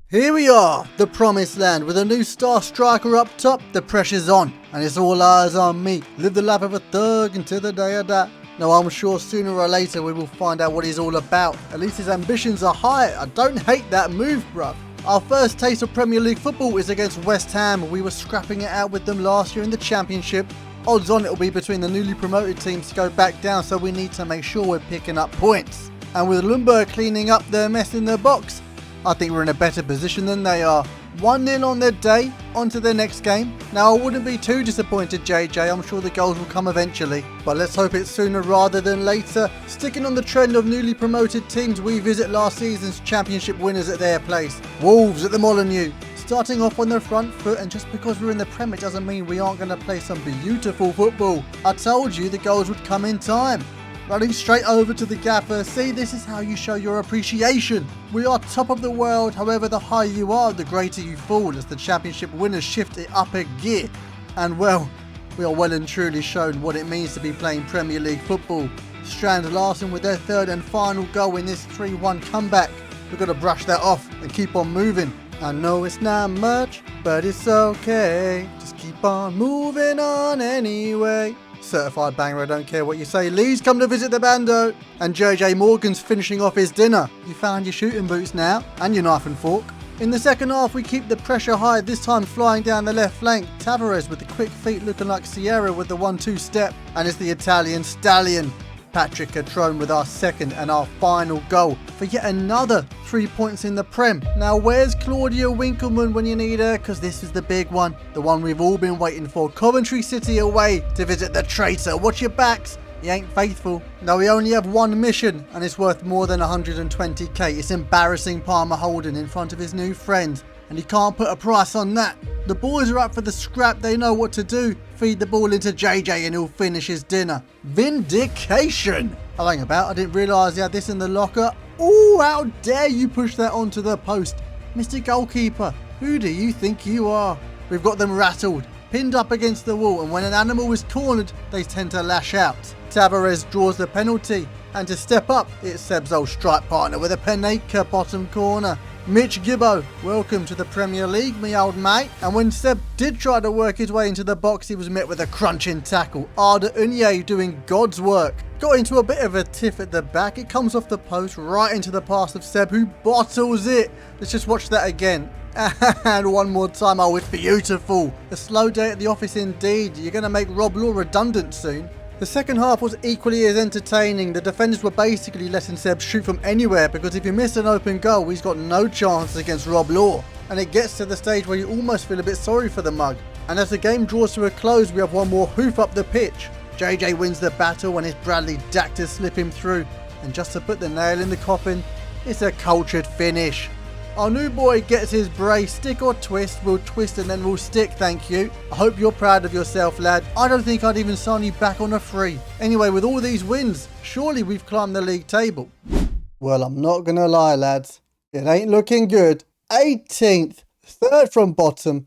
Here we are, the promised land, with a new star striker up top. The pressure's on, and it's all eyes on me. Live the life of a thug until the day I die. Now I'm sure sooner or later we will find out what he's all about. At least his ambitions are high. I don't hate that move, bruv. Our first taste of Premier League football is against West Ham. We were scrapping it out with them last year in the Championship. Odds on it'll be between the newly promoted teams to go back down, so we need to make sure we're picking up points. And with Lundberg cleaning up their mess in their box, I think we're in a better position than they are. 1-0 on their day, on to their next game. Now I wouldn't be too disappointed, JJ, I'm sure the goals will come eventually. But let's hope it's sooner rather than later. Sticking on the trend of newly promoted teams, we visit last season's Championship winners at their place. Wolves at the Molineux. Starting off on their front foot, and just because we're in the Prem it doesn't mean we aren't going to play some beautiful football. I told you the goals would come in time. Running straight over to the gaffer. See, this is how you show your appreciation. We are top of the world, however the higher you are, the greater you fall as the Championship winners shift it up a gear. And well, we are well and truly shown what it means to be playing Premier League football. Strand Larsen with their third and final goal in this 3-1 comeback. We've got to brush that off and keep on moving. I know it's not much, but it's okay. Just keep on moving on anyway. Certified banger, I don't care what you say. Lee's come to visit the bando. And JJ Morgan's finishing off his dinner. You found your shooting boots now, and your knife and fork. In the second half, we keep the pressure high, this time flying down the left flank. Tavares with the quick feet looking like Sierra with the 1-2 step. And it's the Italian stallion, Patrick Catrone, with our second and our final goal for yet another 3 points in the Prem. Now where's Claudia Winkleman when you need her? Because this is the big one, the one we've all been waiting for. Coventry City away to visit the traitor. Watch your backs, he ain't faithful. Now we only have one mission and it's worth more than 120k. It's embarrassing Palmer Holden in front of his new friends, and he can't put a price on that. The boys are up for the scrap, they know what to do. Feed the ball into JJ and he'll finish his dinner. Vindication! I hang about, I didn't realise he had this in the locker. Ooh, how dare you push that onto the post. Mr. Goalkeeper, who do you think you are? We've got them rattled. pinned up against the wall, and when an animal is cornered, they tend to lash out. Tavares draws the penalty, and to step up, it's Seb's old strike partner with a Penacre bottom corner. Mitch Gibbo, welcome to the Premier League, me old mate. And when Seb did try to work his way into the box, he was met with a crunching tackle. Arda Unye doing God's work. Got into a bit of a tiff at the back. It comes off the post right into the pass of Seb, who bottles it. Let's just watch that again. And one more time. Oh, it's beautiful. A slow day at the office indeed. You're going to make Rob Law redundant soon. The second half was equally as entertaining. The defenders were basically letting Seb shoot from anywhere, because if he missed an open goal, he's got no chance against Rob Law. And it gets to the stage where you almost feel a bit sorry for the mug. And as the game draws to a close, we have one more hoof up the pitch. JJ wins the battle and it's Bradley Dack to slip him through. And just to put the nail in the coffin, it's a cultured finish. Our new boy gets his brace. Stick or twist. We'll twist and then we'll stick, thank you. I hope you're proud of yourself, lad. I don't think I'd even sign you back on a free. Anyway, with all these wins, surely we've climbed the league table. Well, I'm not going to lie, lads. It ain't looking good. 18th, third from bottom,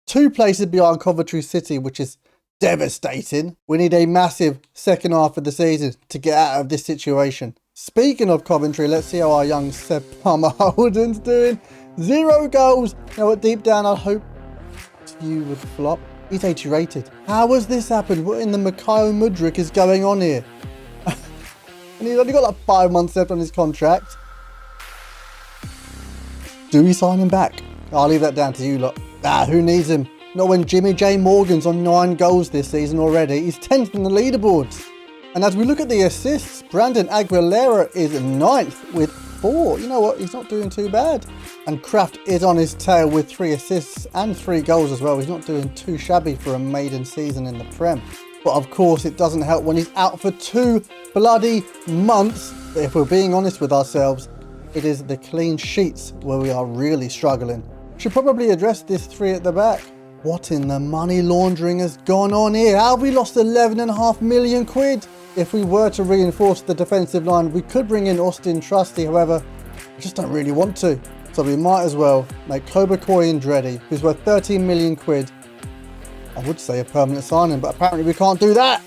2 places behind Coventry City, which is devastating. We need a massive second half of the season to get out of this situation. Speaking of Coventry, let's see how our young Seb Palmer Holden's doing. 0 goals. You know what, deep down I hope you would flop. He's 80 rated. How has this happened? What in the Mikhail Mudryk is going on here? And he's only got like 5 months left on his contract. Do we sign him back? I'll leave that down to you lot. Who needs him? Not when Jimmy J Morgan's on 9 goals this season already. He's 10th in the leaderboards. And as we look at the assists, Brandon Aguilera is 9th with 4. You know what? He's not doing too bad. And Kraft is on his tail with 3 assists and 3 goals as well. He's not doing too shabby for a maiden season in the Prem. But of course, it doesn't help when he's out for 2 bloody months. But if we're being honest with ourselves, it is the clean sheets where we are really struggling. Should probably address this 3 at the back. What in the money laundering has gone on here? How have we lost 11.5 million quid? If we were to reinforce the defensive line, we could bring in Austin Trusty. However, I just don't really want to. So we might as well make Koba Koyandredi, who's worth 13 million quid. I would say a permanent signing, but apparently we can't do that.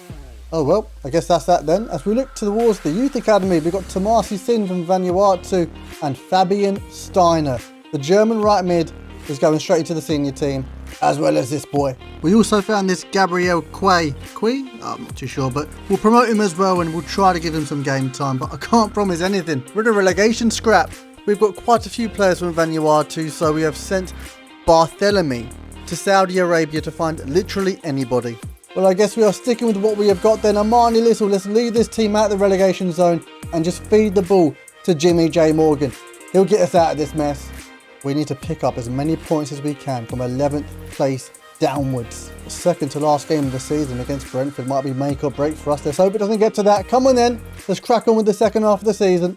Oh well, I guess that's that then. As we look towards the youth academy, we've got Tomasi Sin from Vanuatu and Fabian Steiner. The German right mid is going straight into the senior team, as well as this boy. We also found this Gabriel Quay. I'm not too sure, but we'll promote him as well and we'll try to give him some game time, but I can't promise anything. We're in a relegation scrap. We've got quite a few players from Vanuatu, so we have sent Barthélemy to Saudi Arabia to find literally anybody. Well, I guess we are sticking with what we have got then. Amani Little, let's leave this team out of the relegation zone and just feed the ball to Jimmy J Morgan. He'll get us out of this mess. We need to pick up as many points as we can from 11th place downwards. The second to last game of the season against Brentford might be make or break for us. Let's hope it doesn't get to that. Come on then, let's crack on with the second half of the season.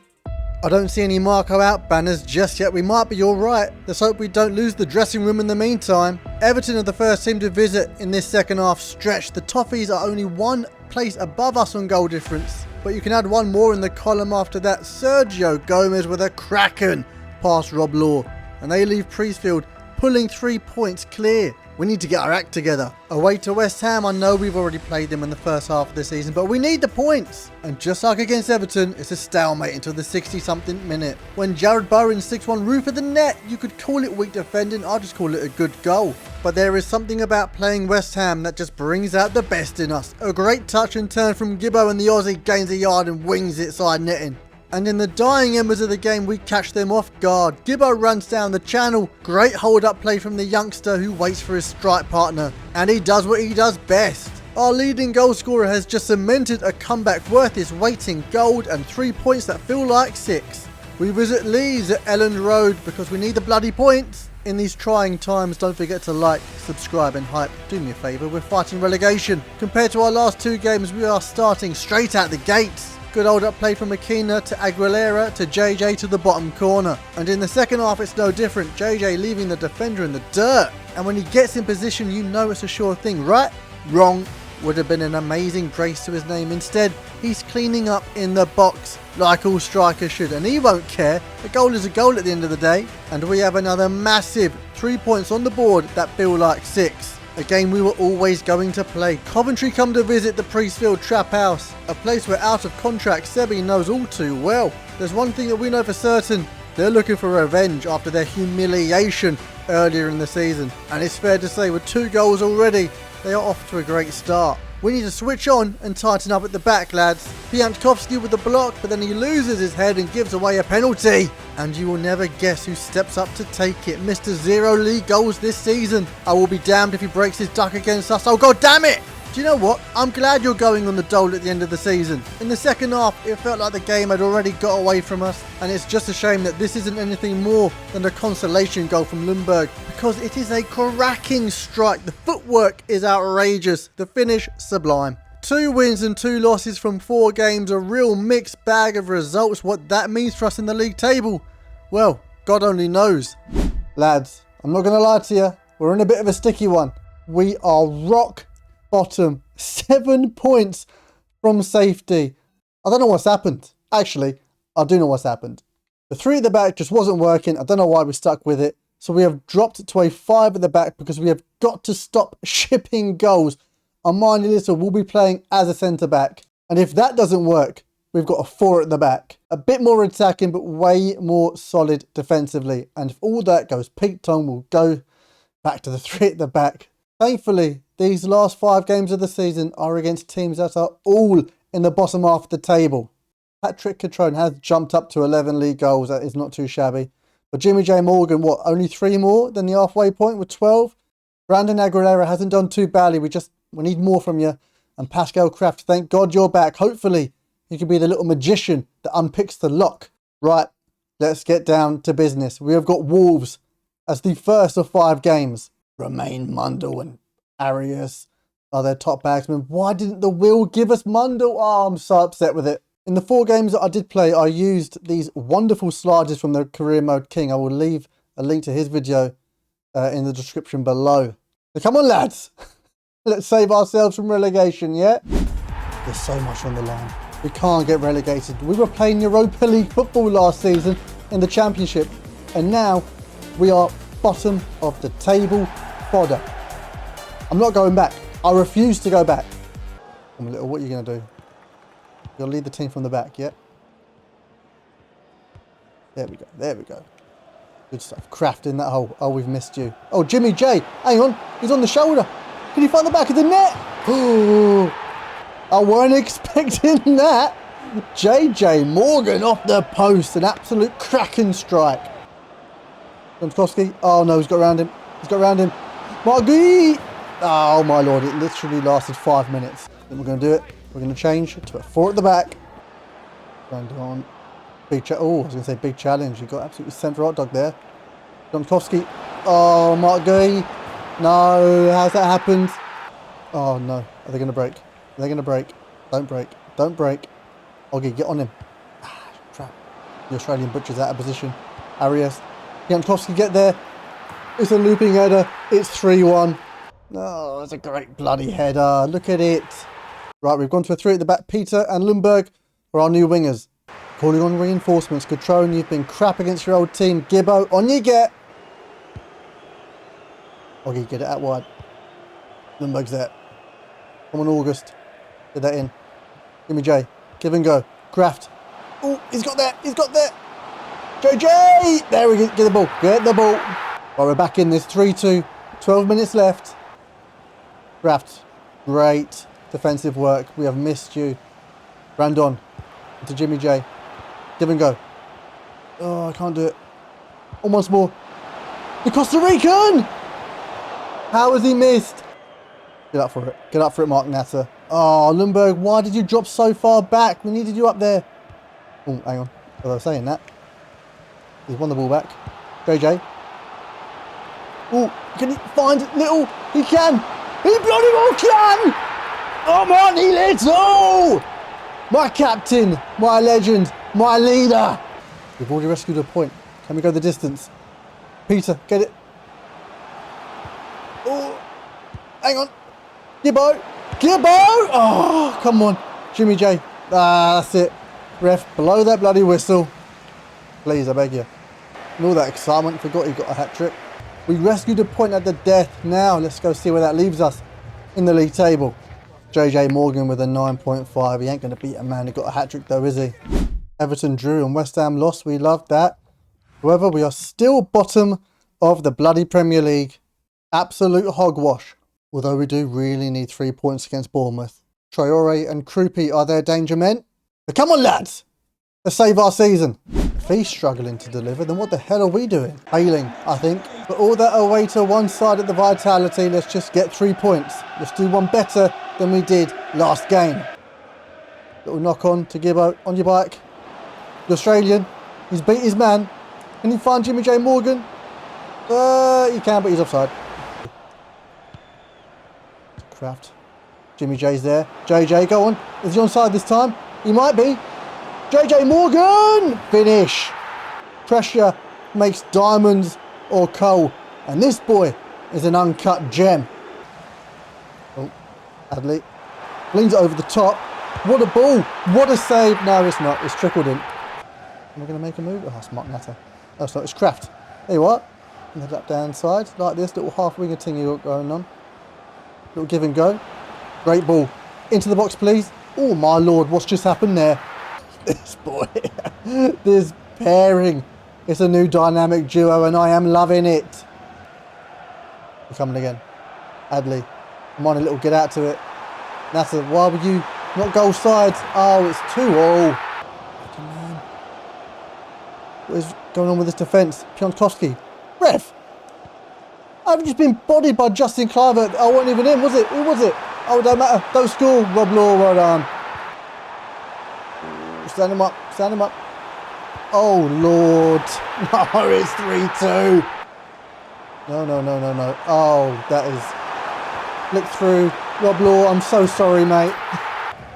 I don't see any Marco out banners just yet. We might be alright. Let's hope we don't lose the dressing room in the meantime. Everton are the first team to visit in this second half stretch. The Toffees are only 1 place above us on goal difference, but you can add 1 more in the column after that. Sergio Gomez with a cracking past Rob Law. And they leave Priestfield pulling 3 points clear. We need to get our act together. Away to West Ham, I know we've already played them in the first half of the season, but we need the points. And just like against Everton, it's a stalemate until the 60-something minute. When Jared Bowen 6-1 roof of the net, you could call it weak defending, I'll just call it a good goal. But there is something about playing West Ham that just brings out the best in us. A great touch and turn from Gibbo, and the Aussie gains a yard and wings it side netting. And in the dying embers of the game, we catch them off guard. Gibbo runs down the channel. Great hold-up play from the youngster who waits for his strike partner. And he does what he does best. Our leading goal scorer has just cemented a comeback worth his weight in gold and 3 points that feel like 6. We visit Leeds at Elland Road because we need the bloody points. In these trying times, don't forget to like, subscribe and hype. Do me a favour, we're fighting relegation. Compared to our last 2 games, we are starting straight out the gates. Good old up play from Aquina to Aguilera to JJ to the bottom corner. And in the second half, it's no different. JJ leaving the defender in the dirt. And when he gets in position, you know it's a sure thing, right? Wrong. Would have been an amazing brace to his name. Instead, he's cleaning up in the box like all strikers should. And he won't care. A goal is a goal at the end of the day. And we have another massive 3 points on the board that feel like 6. a game we were always going to play. Coventry come to visit the Priestfield Trap House, a place where out of contract Sebi knows all too well. There's one thing that we know for certain, they're looking for revenge after their humiliation earlier in the season. And it's fair to say with 2 goals already, they are off to a great start. We need to switch on and tighten up at the back, lads. Piantkovsky with the block, but then he loses his head and gives away a penalty. And you will never guess who steps up to take it. Mr. 0 league goals this season. I will be damned if he breaks his duck against us. Oh, God damn it! Do you know what? I'm glad you're going on the dole at the end of the season. In the second half, it felt like the game had already got away from us. And it's just a shame that this isn't anything more than a consolation goal from Lundberg. Because it is a cracking strike. The footwork is outrageous. The finish, sublime. 2 wins and 2 losses from 4 games. A real mixed bag of results. What that means for us in the league table, well, God only knows. Lads, I'm not going to lie to you. We're in a bit of a sticky one. We are rock bottom, 7 points from safety. I don't know what's happened. Actually, I do know what's happened. The 3 at the back just wasn't working. I don't know why we stuck with it. So we have dropped to a 5 at the back because we have got to stop shipping goals. And mind you, little, we'll be playing as a centre back. And if that doesn't work, we've got a 4 at the back. A bit more attacking, but way more solid defensively. And if all that goes peak-tong, we'll go back to the 3 at the back. Thankfully, these last 5 games of the season are against teams that are all in the bottom half of the table. Patrick Catrone has jumped up to 11 league goals. That is not too shabby. But Jimmy J. Morgan, what, only 3 more than the halfway point with 12? Brandon Aguilera hasn't done too badly. We need more from you. And Pascal Kraft, thank God you're back. Hopefully, you can be the little magician that unpicks the lock. Right, let's get down to business. We have got Wolves as the first of 5 games. Romain Mundle and Arias are their top bagsmen. Why didn't the Will give us Mundle? Oh, I'm so upset with it. In the 4 games that I did play, I used these wonderful sliders from the Career Mode King. I will leave a link to his video in the description below. So come on, lads. Let's save ourselves from relegation, yeah? There's so much on the line. We can't get relegated. We were playing Europa League football last season in the Championship. And now we are bottom of the table fodder. I'm not going back. I refuse to go back. Come on, little, what are you going to do? You'll lead the team from the back, yeah? There we go. There we go. Good stuff. Kraft in that hole. Oh, we've missed you. Oh, Jimmy J. Hang on. He's on the shoulder. Can he find the back of the net? Oh, I weren't expecting that. JJ Morgan off the post. An absolute cracking strike. Domskowski. Oh, no. He's got around him. He's got around him. Margui. Oh, my Lord. It literally lasted 5 minutes. Then we're going to do it. We're going to change to a 4 at the back. Brandon. Big I was going to say big challenge. He got absolutely sent for hot dog there. Domskowski. Oh, Mark Guy. No. How's that happened? Oh, no. Are they going to break? Are they going to break? Don't break. Don't break. Okay, get on him. Ah, crap. The Australian butcher's out of position. Arias. Domskowski, get there. It's a looping header. It's 3-1. Oh, it's a great bloody header. Look at it. Right, we've gone to a 3 at the back. Peter and Lundberg are our new wingers. Calling on reinforcements. Catrone, you've been crap against your old team. Gibbo, on you get. Okay, get it out wide. Lundberg's there. Come on, August. Get that in. Jimmy J. Give and go. Kraft. Oh, he's got there. He's got there. JJ! There we go. Get the ball. Get the ball. Right, we're back in this. 3-2. 12 minutes left. Kraft. Great defensive work. We have missed you. Brandon. To Jimmy J. Give and go. Oh, I can't do it. Almost more. The Costa Rican! How has he missed? Get up for it. Get up for it, Mark Natter. Oh, Lundberg, why did you drop so far back? We needed you up there. Oh, hang on. As I was saying that. He's won the ball back. JJ. Oh, can he find Little? He can. He bloody well can. Oh, Marty Little. My captain, my legend, my leader. We've already rescued a point. Can we go the distance? Peter, get it. Oh, hang on. Gibbo. Gibbo. Oh, come on. Jimmy J. Ah, that's it. Ref, blow that bloody whistle. Please, I beg you. And all that excitement, forgot he got a hat-trick. We rescued a point at the death. Now let's go see where that leaves us in the league table. JJ Morgan with a 9.5. He ain't going to beat a man who got a hat-trick though, is he? Everton drew and West Ham lost. We loved that. However, we are still bottom of the bloody Premier League. Absolute hogwash. Although we do really need 3 points against Bournemouth. Traore and Krupi are their danger men. But come on, lads! Let's save our season. If he's struggling to deliver, then what the hell are we doing? Failing, I think. But all that away to one side at the Vitality, let's just get 3 points. Let's do one better than we did last game. Little knock on to Gibbo. On your bike. The Australian. He's beat his man. Can you find Jimmy J Morgan? He can, but he's offside. Kraft. Jimmy J's there. JJ, go on. Is he onside this time? He might be. JJ Morgan! Finish. Pressure makes diamonds or coal. And this boy is an uncut gem. Oh, Adley. Leans it over the top. What a ball. What a save. No, it's not. It's trickled in. Am I going to make a move? Oh, it's Mark Natter. Oh, it's not. It's Kraft. Hey, what? And the lap down side. Like this little half-winger thing you got going on. Little give and go. Great ball. Into the box, please. Oh, my lord. What's just happened there? This boy. This pairing. It's a new dynamic duo, and I am loving it. We're coming again. Adley. I'm on a little get out to it. Natter, why would you not goal sides? Oh, it's 2-all. Man. What is going on with this defence? Piontkowski. Ref. I've just been bodied by Justin Clivert. I wasn't even in, was it? Who was it? Oh, it don't matter. Don't score. Rob Law, well done. Stand him up. Stand him up. Oh, Lord. No, it's 3-2. No. Oh, that is... Flick through. Rob Law, I'm so sorry, mate.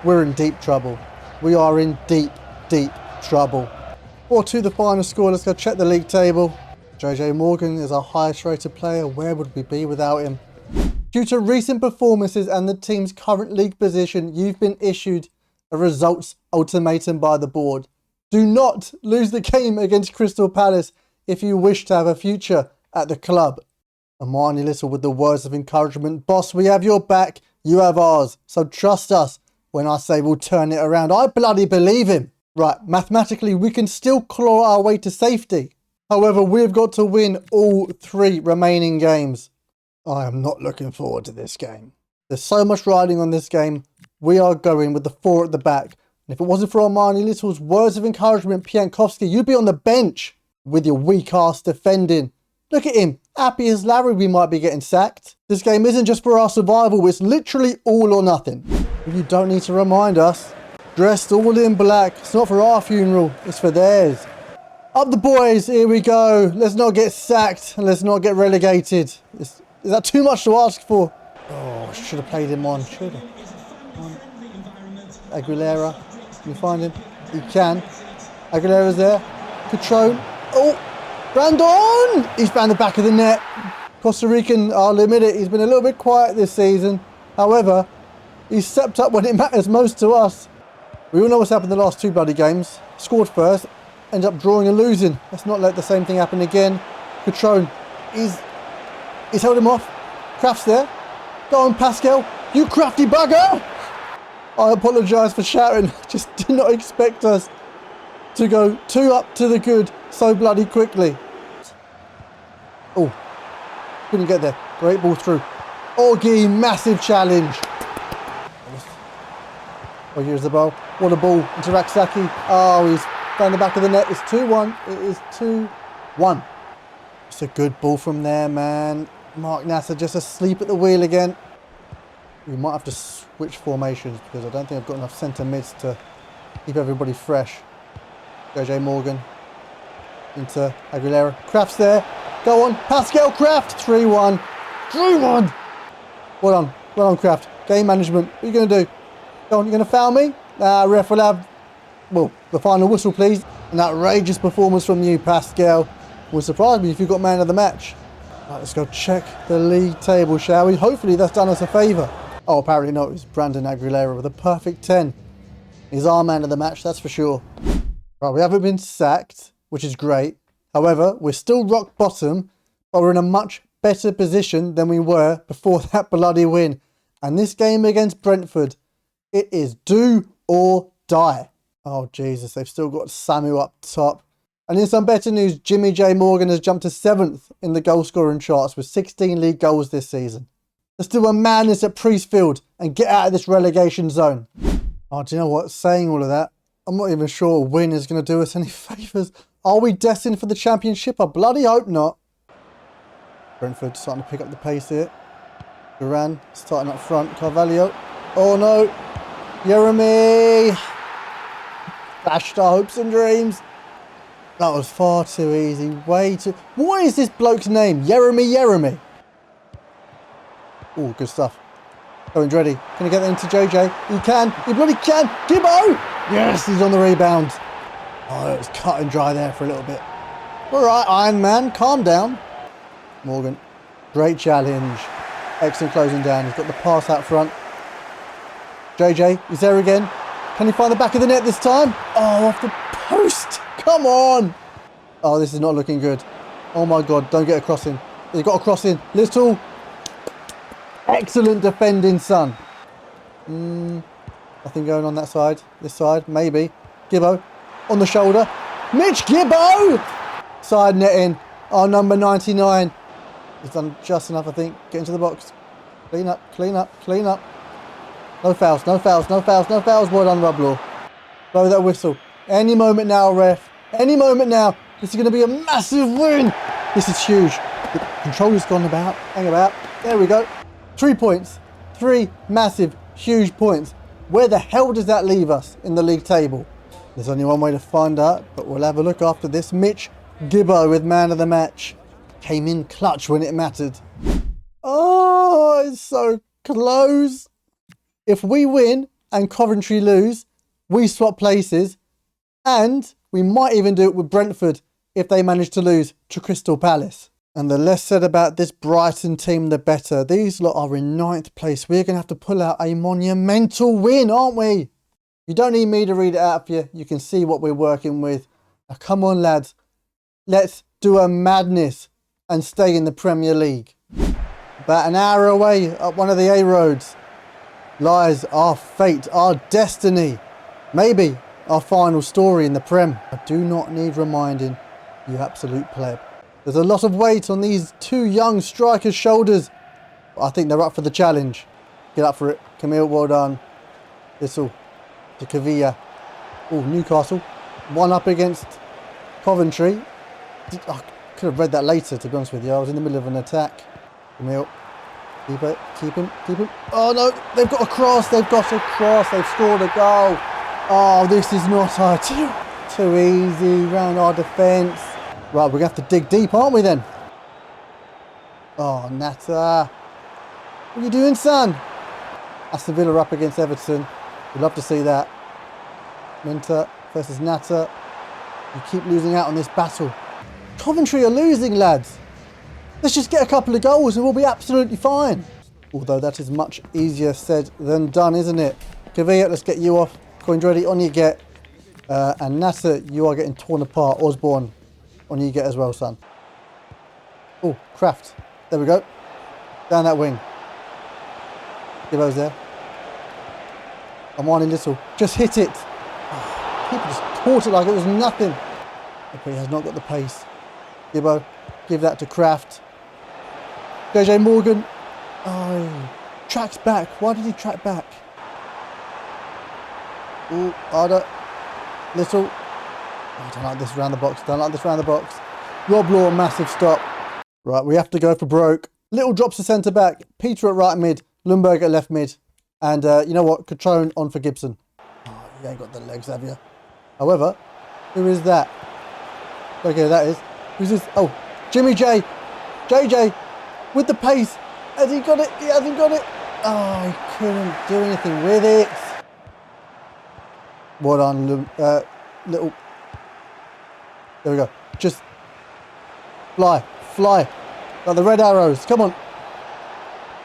We're in deep trouble. We are in deep, deep trouble. 4-2 the final score. Let's go check the league table. JJ Morgan is our highest rated player. Where would we be without him? Due to recent performances and the team's current league position, you've been issued a results ultimatum by the board. Do not lose the game against Crystal Palace if you wish to have a future at the club. Amani Little with the words of encouragement. Boss, we have your back, you have ours. So trust us when I say we'll turn it around. I bloody believe him. Right, mathematically we can still claw our way to safety. However, we've got to win all 3 remaining games. I am not looking forward to this game. There's so much riding on this game. We are going with the 4 at the back. And if it wasn't for Armani Little's words of encouragement, Piontkowski, you'd be on the bench with your weak-ass defending. Look at him. Happy as Larry we might be getting sacked. This game isn't just for our survival. It's literally all or nothing. You don't need to remind us. Dressed all in black. It's not for our funeral. It's for theirs. Up the boys, here we go. Let's not get sacked and let's not get relegated. Is that too much to ask for? Oh, should have played him on. Should have. Aguilera, can you find him? He can. Aguilera's there. Catrone. Oh, Brandon! He's found the back of the net. Costa Rican, I'll admit it, he's been a little bit quiet this season. However, he's stepped up when it matters most to us. We all know what's happened in the last 2 bloody games. Scored first, ended up drawing and losing. Let's not let the same thing happen again. Catrone, he's held him off. Kraft's there. Go on, Pascal. You crafty bugger! I apologise for shouting. Just did not expect us to go 2 up to the good so bloody quickly. Oh, couldn't get there. Great ball through. Augie, massive challenge. Oh, here's the ball. What a ball into Raksaki. Oh, he's down the back of the net. It's 2-1. It is 2-1. It's a good ball from there, man. Mark Natter just asleep at the wheel again. We might have to switch formations because I don't think I've got enough centre mids to keep everybody fresh. JJ Morgan into Aguilera. Kraft's there. Go on. Pascal Kraft. 3-1. 3-1. Well done, Kraft. Game management. What are you going to do? Go on, you're going to foul me? Ref will have, well, the final whistle, please. An outrageous performance from you, Pascal. Would surprise me if you got man of the match. Right, let's go check the league table, shall we? Hopefully that's done us a favour. Oh, apparently not. It's Brandon Aguilera with a perfect 10. He's our man of the match, that's for sure. Right, we haven't been sacked, which is great. However, we're still rock bottom, but we're in a much better position than we were before that bloody win. And this game against Brentford, it is do or die. Oh, Jesus, they've still got Samu up top. And in some better news, Jimmy J. Morgan has jumped to 7th in the goal scoring charts with 16 league goals this season. Let's do a madness at Priestfield and get out of this relegation zone. Oh, do you know what? Saying all of that, I'm not even sure a win is going to do us any favours. Are we destined for the championship? I bloody hope not. Brentford starting to pick up the pace here. Duran starting up front. Carvalho. Oh no. Jeremy. Dashed our hopes and dreams. That was far too easy. Way too... What is this bloke's name? Jeremy. Oh, good stuff. Owen's ready. Can he get that into JJ? He can. He bloody can. Gibbo! Yes, he's on the rebound. Oh, it was cut and dry there for a little bit. All right, Iron Man, calm down. Morgan. Great challenge. Excellent closing down. He's got the pass out front. JJ, he's there again. Can he find the back of the net this time? Oh, off the post. Come on. Oh, this is not looking good. Oh my God, don't get a crossing. He's got a crossing. Little. Excellent defending, son. Nothing going on that side. This side, maybe. Gibbo on the shoulder. Mitch Gibbo! Side netting. Our number 99. He's done just enough, I think. Get into the box. Clean up, clean up, clean up. No fouls, no fouls, no fouls, no fouls. Well done, Rublaw. Blow that whistle. Any moment now, ref. Any moment now. This is going to be a massive win. This is huge. The controller's gone about. Hang about. There we go. 3 points. 3 massive, huge points. Where the hell does that leave us in the league table? There's only one way to find out, but we'll have a look after this. Mitch Gibbo with man of the match. Came in clutch when it mattered. Oh, it's so close. If we win and Coventry lose, we swap places. And we might even do it with Brentford if they manage to lose to Crystal Palace. And the less said about this Brighton team, the better. These lot are in 9th place. We're going to have to pull out a monumental win, aren't we? You don't need me to read it out for you. You can see what we're working with. Now, come on, lads. Let's do a madness and stay in the Premier League. About an hour away up one of the A roads lies our fate, our destiny. Maybe our final story in the Prem. I do not need reminding, you absolute pleb. There's a lot of weight on these 2 young strikers' shoulders. But I think they're up for the challenge. Get up for it. Camille, well done. Thistle to Cavilla. Oh, Newcastle. 1 up against Coventry. I could have read that later, to be honest with you. I was in the middle of an attack. Camille. Keep it. Keep him. Keep him. Oh, no. They've got a cross. They've got a cross. They've scored a goal. Oh, this is not ideal. Too easy round our defence. Right, we're going to have to dig deep, aren't we then? Oh, Natta. What are you doing, son? Aston Villa up against Everton. We'd love to see that. Minter versus Natta. You keep losing out on this battle. Coventry are losing, lads. Let's just get a couple of goals and we'll be absolutely fine. Although that is much easier said than done, isn't it? Kavia, let's get you off. Coindretti, on you get. And Natta, you are getting torn apart. Osborne, on you get as well, son. Oh, Kraft. There we go. Down that wing. Gibbo's there. Amani Little. Just hit it. Oh, people just caught it like it was nothing. Okay, he has not got the pace. Gibbo, give that to Kraft. JJ Morgan. Oh, tracks back. Why did he track back? Oh, harder. Little. Oh, I don't like this round the box. Don't like this round the box. Rob Law, massive stop. Right, we have to go for broke. Little drops to centre back. Peter at right mid. Lundberg at left mid. And you know what? Catrone on for Gibson. Oh, you ain't got the legs, have you? However, who is that? Okay, that is. Who's this? Oh, Jimmy J. JJ with the pace. Has he got it? He hasn't got it. Oh, he couldn't do anything with it. Well done, Little. There we go. Just fly. Fly. Like the red arrows. Come on.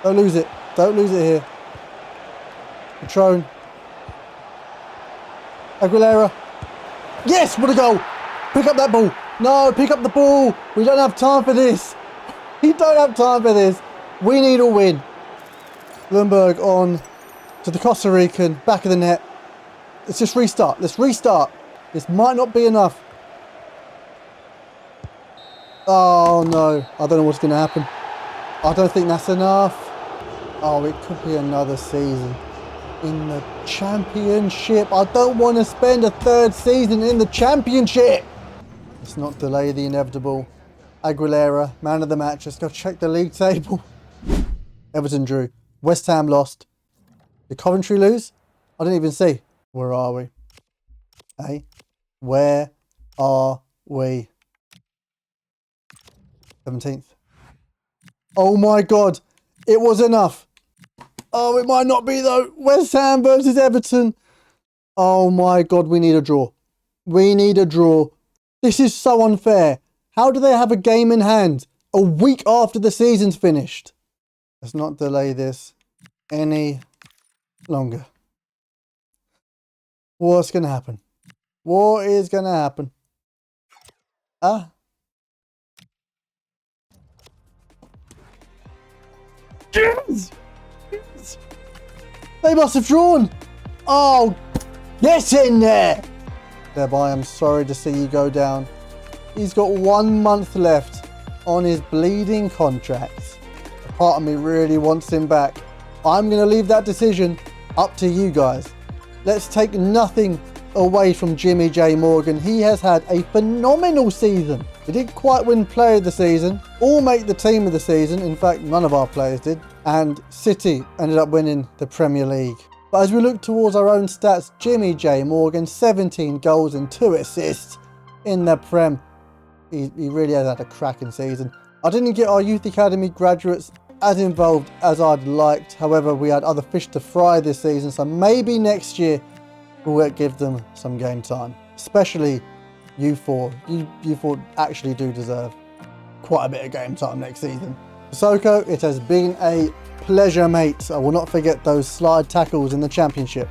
Don't lose it. Don't lose it here. Patron. Aguilera. Yes, what a goal. Pick up that ball. No, pick up the ball. We don't have time for this. We don't have time for this. We need a win. Lundberg on to the Costa Rican, back of the net. Let's just restart. Let's restart. This might not be enough. Oh no, I don't know what's going to happen. I don't think that's enough. Oh, it could be another season in the championship. I don't want to spend a third season in the championship. Let's not delay the inevitable. Aguilera, man of the match. Let's go check the league table. Everton drew. West Ham lost. Did Coventry lose? I didn't even see. Where are we? Hey, where are we? 17th. Oh my God, it was enough. Oh, it might not be though. West Ham versus Everton. Oh my God, we need a draw. We need a draw. This is so unfair. How do they have a game in hand a week after the season's finished? Let's not delay this any longer. What's going to happen? What is going to happen? Yes! Yes! They must have drawn. Oh, get in there. Thereby, I'm sorry to see you go down. He's got 1 month left on his bleeding contract. A part of me really wants him back. I'm going to leave that decision up to you guys. Let's take nothing away from Jimmy J Morgan. He has had a phenomenal season. He didn't quite win player of the season or make the team of the season. In fact, none of our players did. And City ended up winning the Premier League. But as we look towards our own stats, Jimmy J Morgan, 17 goals and 2 assists in the Prem. He really has had a cracking season. I didn't get our youth academy graduates as involved as I'd liked. However, we had other fish to fry this season, so maybe next year we'll give them some game time. Especially you four. You four actually do deserve quite a bit of game time next season. Sissoko, it has been a pleasure, mate. I will not forget those slide tackles in the championship.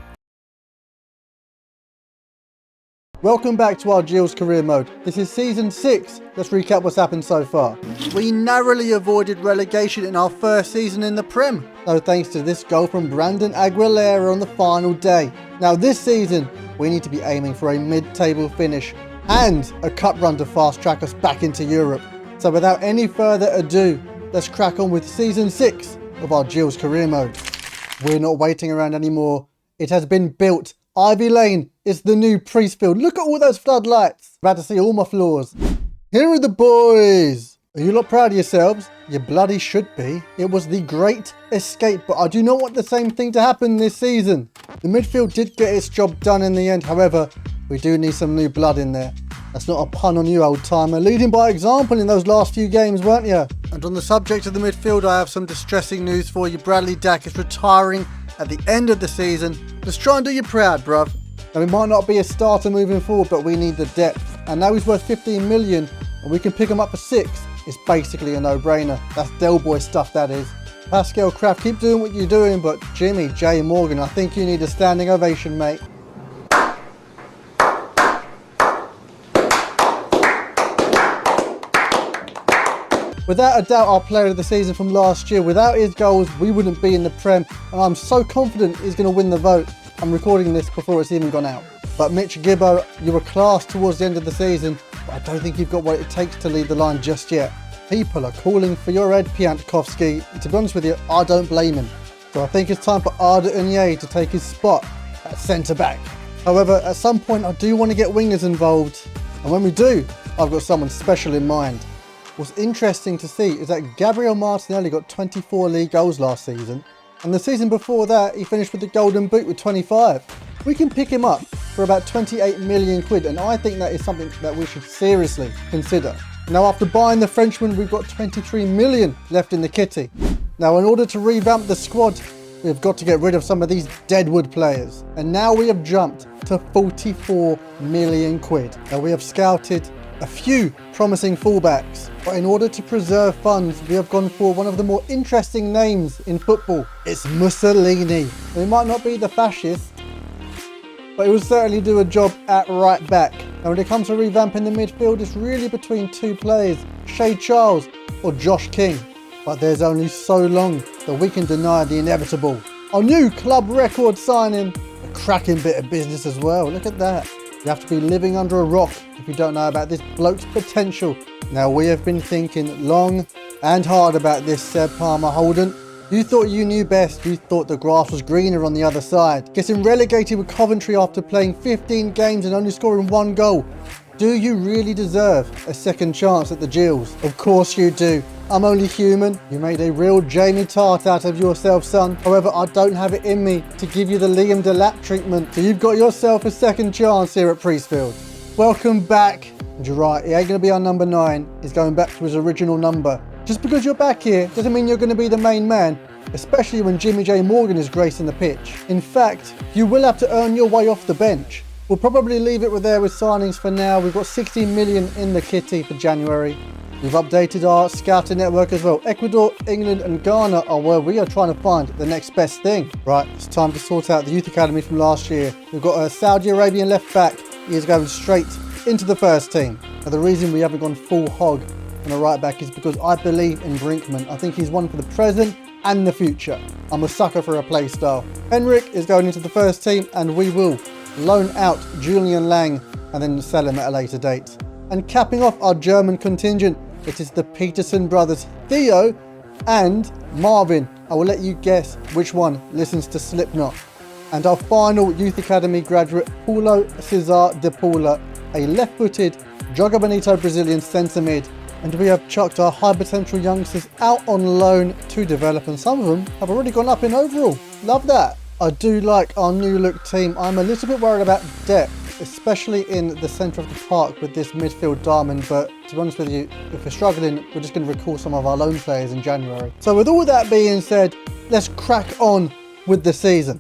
Welcome back to our Gills career mode. This is season 6. Let's recap what's happened so far. We narrowly avoided relegation in our first season in the Prem, so thanks to this goal from Brandon Aguilera on the final day. Now this season, we need to be aiming for a mid-table finish and a cup run to fast track us back into Europe. So without any further ado, let's crack on with season 6 of our Gills career mode. We're not waiting around anymore. It has been built. Ivy Lane is the new Priestfield. Look at all those floodlights. About to see all my floors. Here are the boys. Are you lot proud of yourselves? You bloody should be. It was the great escape, but I do not want the same thing to happen this season. The midfield did get its job done in the end. However, we do need some new blood in there. That's not a pun on you, old timer. Leading by example in those last few games, weren't you? And on the subject of the midfield, I have some distressing news for you. Bradley Dack is retiring at the end of the season. Let's try and do you proud, bruv. Now, he might not be a starter moving forward, but we need the depth. And now he's worth 15 million, and we can pick him up for 6. It's basically a no-brainer. That's Del Boy stuff, that is. Pascal Kraft, keep doing what you're doing, but Jimmy J Morgan, I think you need a standing ovation, mate. Without a doubt, our player of the season from last year. Without his goals, we wouldn't be in the Prem, and I'm so confident he's going to win the vote. I'm recording this before it's even gone out. But Mitch Gibbo, you were class towards the end of the season, but I don't think you've got what it takes to lead the line just yet. People are calling for your head, Piantkovsky. To be honest with you, I don't blame him. So I think it's time for Arda Unye to take his spot at centre-back. However, at some point I do want to get wingers involved, and when we do, I've got someone special in mind. What's interesting to see is that Gabriel Martinelli got 24 league goals last season, and the season before that he finished with the Golden Boot with 25. We can pick him up for about 28 million quid, and I think that is something that we should seriously consider. Now, after buying the Frenchman, we've got 23 million left in the kitty. Now, in order to revamp the squad, we've got to get rid of some of these deadwood players, and now we have jumped to 44 million quid. Now, we have scouted a few promising fullbacks, but in order to preserve funds, we have gone for one of the more interesting names in football. It's Mussolini. He might not be the fascist, but he will certainly do a job at right back. And when it comes to revamping the midfield, it's really between two players, Shea Charles or Josh King. But there's only so long that we can deny the inevitable. Our new club record signing, a cracking bit of business as well. Look at that. You have to be living under a rock if you don't know about this bloke's potential. Now, we have been thinking long and hard about this Seb Palmer Holden. You thought you knew best. You thought the grass was greener on the other side. Getting relegated with Coventry after playing 15 games and only scoring 1 goal. Do you really deserve a second chance at the Gills? Of course you do. I'm only human. You made a real Jamie Tart out of yourself, son. However, I don't have it in me to give you the Liam Delap treatment. So you've got yourself a second chance here at Priestfield. Welcome back. And you're right, he ain't going to be our number 9. He's going back to his original number. Just because you're back here doesn't mean you're going to be the main man, especially when Jimmy J Morgan is gracing the pitch. In fact, you will have to earn your way off the bench. We'll probably leave it with signings for now. We've got 16 million in the kitty for January. We've updated our scouting network as well. Ecuador, England and Ghana are where we are trying to find the next best thing. Right, it's time to sort out the youth academy from last year. We've got a Saudi Arabian left back. He is going straight into the first team. Now, the reason we haven't gone full hog on a right back is because I believe in Brinkman. I think he's one for the present and the future. I'm a sucker for a play style. Henrik is going into the first team and we will loan out Julian Lang and then sell him at a later date. And capping off our German contingent, it is the Peterson brothers, Theo and Marvin. I will let you guess which one listens to Slipknot. And our final Youth Academy graduate, Paulo Cesar de Paula, a left-footed, Joga Bonito Brazilian centre mid. And we have chucked our high potential youngsters out on loan to develop, and some of them have already gone up in overall. Love that. I do like our new look team. I'm a little bit worried about depth, especially in the centre of the park with this midfield diamond, but to be honest with you, if we're struggling, we're just going to recall some of our loan players in January. So with all that being said, let's crack on with the season.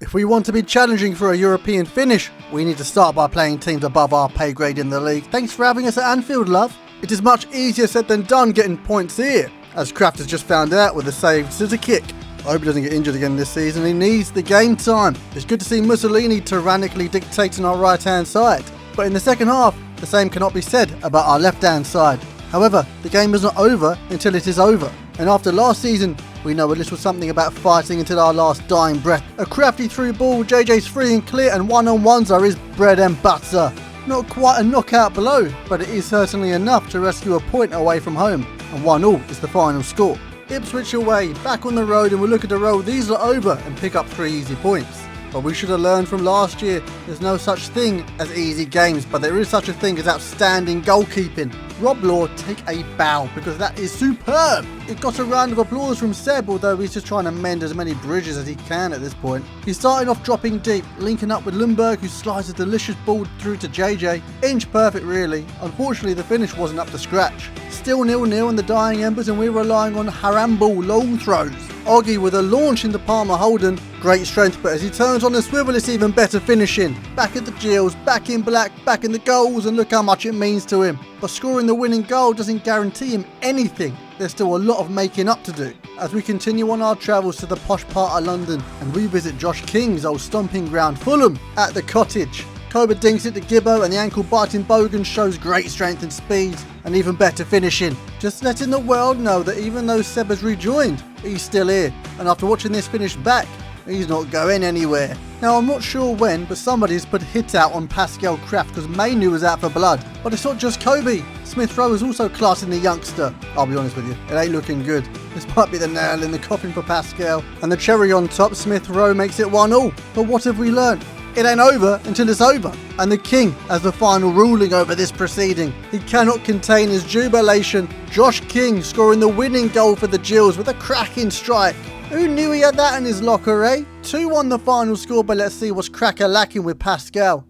If we want to be challenging for a European finish, we need to start by playing teams above our pay grade in the league. Thanks for having us at Anfield, love. It is much easier said than done getting points here, as Kraft has just found out with a saved scissor kick. I hope he doesn't get injured again this season. He needs the game time. It's good to see Mussolini tyrannically dictating our right hand side. But in the second half, the same cannot be said about our left hand side. However, the game is not over until it is over. And after last season, we know a little something about fighting until our last dying breath. A crafty through ball, JJ's free and clear, and one-on-ones are his bread and butter. Not quite a knockout blow, but it is certainly enough to rescue a point away from home. And 1-1 is the final score. Ipswich away, back on the road, and we'll look at the roll these are over and pick up 3 easy points. But we should have learned from last year, there's no such thing as easy games, but there is such a thing as outstanding goalkeeping. Rob Law, take a bow, because that is superb. It got a round of applause from Seb, although he's just trying to mend as many bridges as he can at this point. He's starting off dropping deep, linking up with Lundberg, who slides a delicious ball through to JJ. Inch perfect really. Unfortunately, the finish wasn't up to scratch. Still 0-0 in the dying embers, and we're relying on Harambal long throws. Oggy with a launch into Palmer Holden. Great strength, but as he turns on the swivel, it's even better finishing. Back at the Gills, back in black, back in the goals, and look how much it means to him. But scoring the winning goal doesn't guarantee him anything. There's still a lot of making up to do. As we continue on our travels to the posh part of London and we visit Josh King's old stomping ground, Fulham, at the Cottage. Koba dinks it to Gibbo, and the ankle-biting Bogan shows great strength and speed, and even better finishing. Just letting the world know that even though Seb has rejoined, he's still here, and after watching this finish back, he's not going anywhere. Now, I'm not sure when, but somebody's put hit out on Pascal Kraft because Mainu was out for blood. But it's not just Kobe. Smith Rowe is also classing the youngster. I'll be honest with you, it ain't looking good. This might be the nail in the coffin for Pascal. And the cherry on top, Smith Rowe makes it 1-1. But what have we learned? It ain't over until it's over. And the King has the final ruling over this proceeding. He cannot contain his jubilation. Josh King scoring the winning goal for the Gills with a cracking strike. Who knew he had that in his locker, eh? 2-1 the final score, but let's see what's crack-a-lacking with Pascal.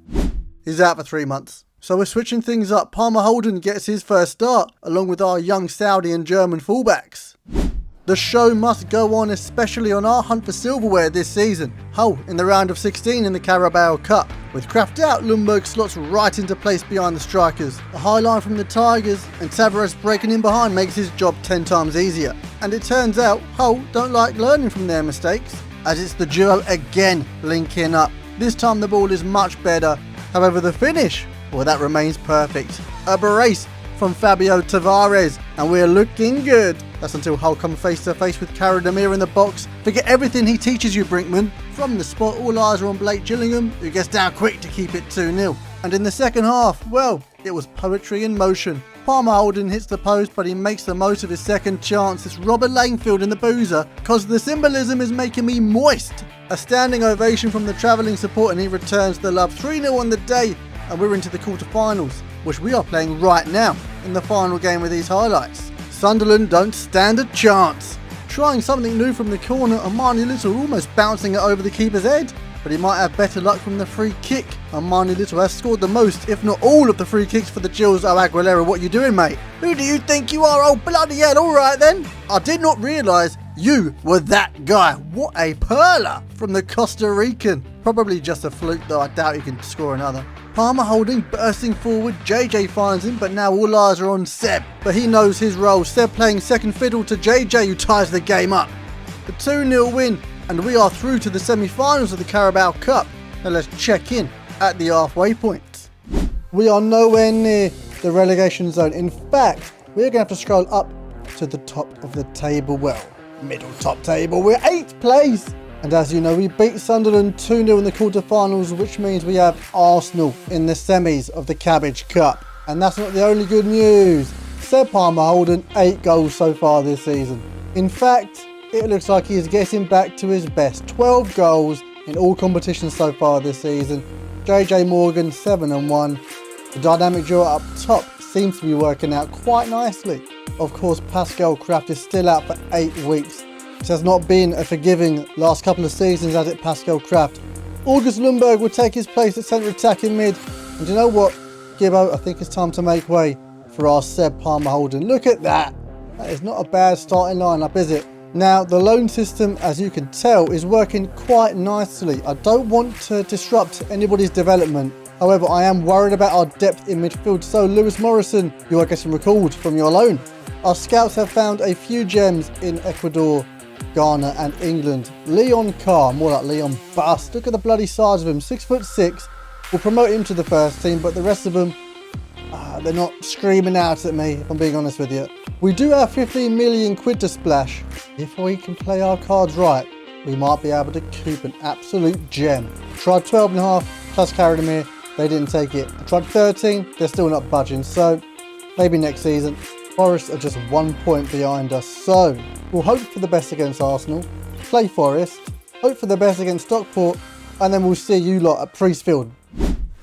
He's out for 3 months. So we're switching things up. Palmer Holden gets his first start, along with our young Saudi and German fullbacks. The show must go on, especially on our hunt for silverware this season. Hull in the round of 16 in the Carabao Cup. With Kraft out, Lundberg slots right into place behind the strikers. A high line from the Tigers, and Tavares breaking in behind makes his job 10 times easier. And it turns out Hull don't like learning from their mistakes, as it's the duo again linking up. This time the ball is much better. However, the finish, well, that remains perfect. A brace from Fabio Tavares, and we're looking good. That's until Hull come face to face with Karadamir in the box. Forget everything he teaches you, Brinkman. From the spot, all eyes are on Blake Gillingham, who gets down quick to keep it 2-0. And in the second half, well, it was poetry in motion. Palmer Holden hits the post, but he makes the most of his second chance. It's Robert Langfield in the boozer, cause the symbolism is making me moist. A standing ovation from the travelling support, and he returns the love. 3-0 on the day, and we're into the quarter-finals, which we are playing right now in the final game with these highlights. Sunderland don't stand a chance. Trying something new from the corner, Armani Little almost bouncing it over the keeper's head, but he might have better luck from the free kick. Armani Little has scored the most, if not all, of the free kicks for the Gills. Oh, Aguilera, what you doing, mate? Who do you think you are? Oh, bloody hell, alright then. I did not realise you were that guy. What a perler from the Costa Rican. Probably just a fluke though, I doubt he can score another. Palmer Holding bursting forward, JJ finds him, but now all eyes are on Seb. But he knows his role. Seb playing second fiddle to JJ, who ties the game up. The 2-0 win, and we are through to the semi-finals of the Carabao Cup. Now let's check in at the halfway point. We are nowhere near the relegation zone. In fact, we're going to have to scroll up to the top of the table. Well, middle top table. We're 8th place. And as you know, we beat Sunderland 2-0 in the quarter-finals, which means we have Arsenal in the semis of the Cabbage Cup. And that's not the only good news. Seb Palmer Holden, 8 goals so far this season. In fact, it looks like he is getting back to his best. 12 goals in all competitions so far this season. JJ Morgan, 7-1. The dynamic duo up top seems to be working out quite nicely. Of course, Pascal Kraft is still out for 8 weeks. It has not been a forgiving last couple of seasons, has it, Pascal Kraft? August Lundberg will take his place at centre attacking mid. And you know what, Gibbo, I think it's time to make way for our Seb Palmer Holden. Look at that. That is not a bad starting lineup, is it? Now, the loan system, as you can tell, is working quite nicely. I don't want to disrupt anybody's development. However, I am worried about our depth in midfield. So, Lewis Morrison, you are getting recalled from your loan. Our scouts have found a few gems in Ecuador, Ghana and England. Leon Carr, more like Leon Bust. Look at the bloody size of him, 6'6". We'll promote him to the first team, but the rest of them, they're not screaming out at me, if I'm being honest with you. We do have 15 million quid to splash. If we can play our cards right, we might be able to coup an absolute gem. Tried 12.5 plus Karadamir, they didn't take it. I tried 13, they're still not budging, so maybe next season. Forest are just 1 point behind us, so we'll hope for the best against Arsenal, play Forest, hope for the best against Stockport, and then we'll see you lot at Priestfield.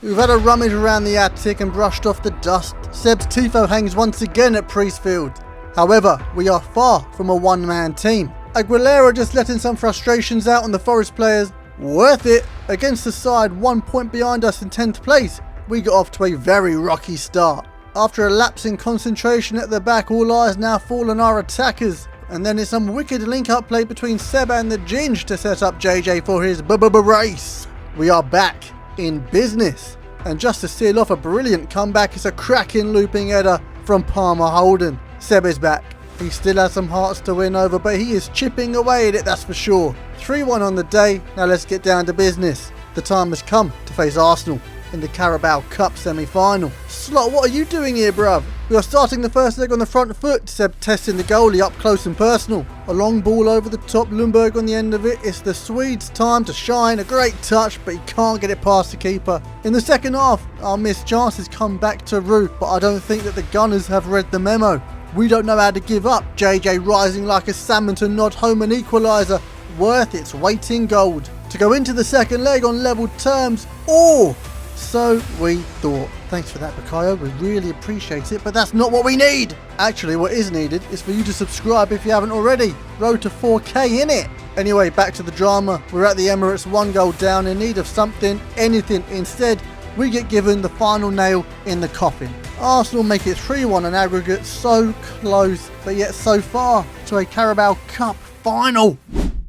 We've had a rummage around the attic and brushed off the dust. Seb's tifo hangs once again at Priestfield. However, we are far from a one-man team. Aguilera just letting some frustrations out on the Forest players. Worth it. Against the side 1 point behind us in 10th place, we got off to a very rocky start. After a lapse in concentration at the back, all eyes now fall on our attackers. And then it's some wicked link-up play between Seb and the Ginge to set up JJ for his race. We are back in business. And just to seal off a brilliant comeback, it's a cracking looping header from Palmer Holden. Seb is back. He still has some hearts to win over, but he is chipping away at it, that's for sure. 3-1 on the day. Now let's get down to business. The time has come to face Arsenal in the Carabao Cup semi-final. Slot, what are you doing here, bruv? We are starting the first leg on the front foot. Seb testing the goalie up close and personal. A long ball over the top, Lundberg on the end of it. It's the Swedes' time to shine. A great touch, but he can't get it past the keeper. In the second half, our missed chances come back to roost, but I don't think that the Gunners have read the memo. We don't know how to give up. JJ rising like a salmon to nod home an equaliser. Worth its weight in gold. To go into the second leg on level terms. Oh! So we thought. Thanks for that, Bakayo. We really appreciate it, but that's not what we need. Actually, what is needed is for you to subscribe if you haven't already. Road to 4K, innit? Anyway, back to the drama. We're at the Emirates, 1 goal down, in need of something, anything. Instead, we get given the final nail in the coffin. Arsenal make it 3-1 on aggregate. So close, but yet so far to a Carabao Cup final.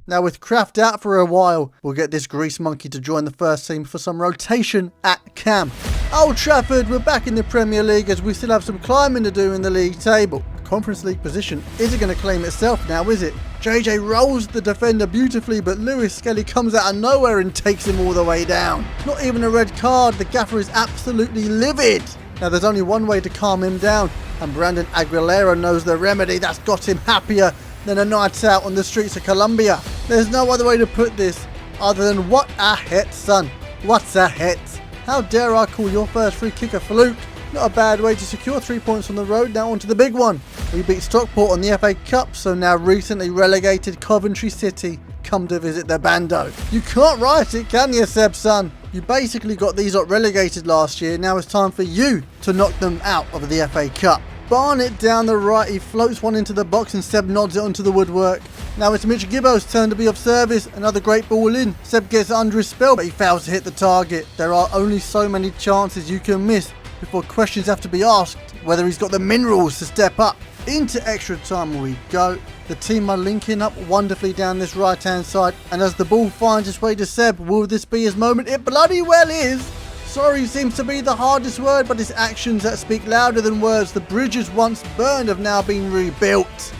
Now with Kraft out for a while, we'll get this grease monkey to join the first team for some rotation at Cam. Old Trafford, we're back in the Premier League as we still have some climbing to do in the league table. The Conference League position isn't going to claim itself now, is it? JJ rolls the defender beautifully, but Lewis Skelly comes out of nowhere and takes him all the way down. Not even a red card, the gaffer is absolutely livid. Now there's only one way to calm him down. And Brandon Aguilera knows the remedy that's got him happier than a night out on the streets of Colombia. There's no other way to put this other than what a hit, son. What's a hit? How dare I call your first free kick a fluke? Not a bad way to secure 3 points on the road. Now on to the big one. We beat Stockport on the FA Cup, so now recently relegated Coventry City come to visit the Bando. You can't write it, can you, Seb, son? You basically got these lot relegated last year. Now it's time for you to knock them out of the FA Cup. Barnett down the right, he floats one into the box and Seb nods it onto the woodwork. Now it's Mitch Gibbo's turn to be of service. Another great ball in. Seb gets under his spell, but he fails to hit the target. There are only so many chances you can miss before questions have to be asked whether he's got the minerals to step up. Into extra time we go. The team are linking up wonderfully down this right hand side, and as the ball finds its way to Seb, will this be his moment? It bloody well is. Sorry seems to be the hardest word, but it's actions that speak louder than words. The bridges once burned have now been rebuilt.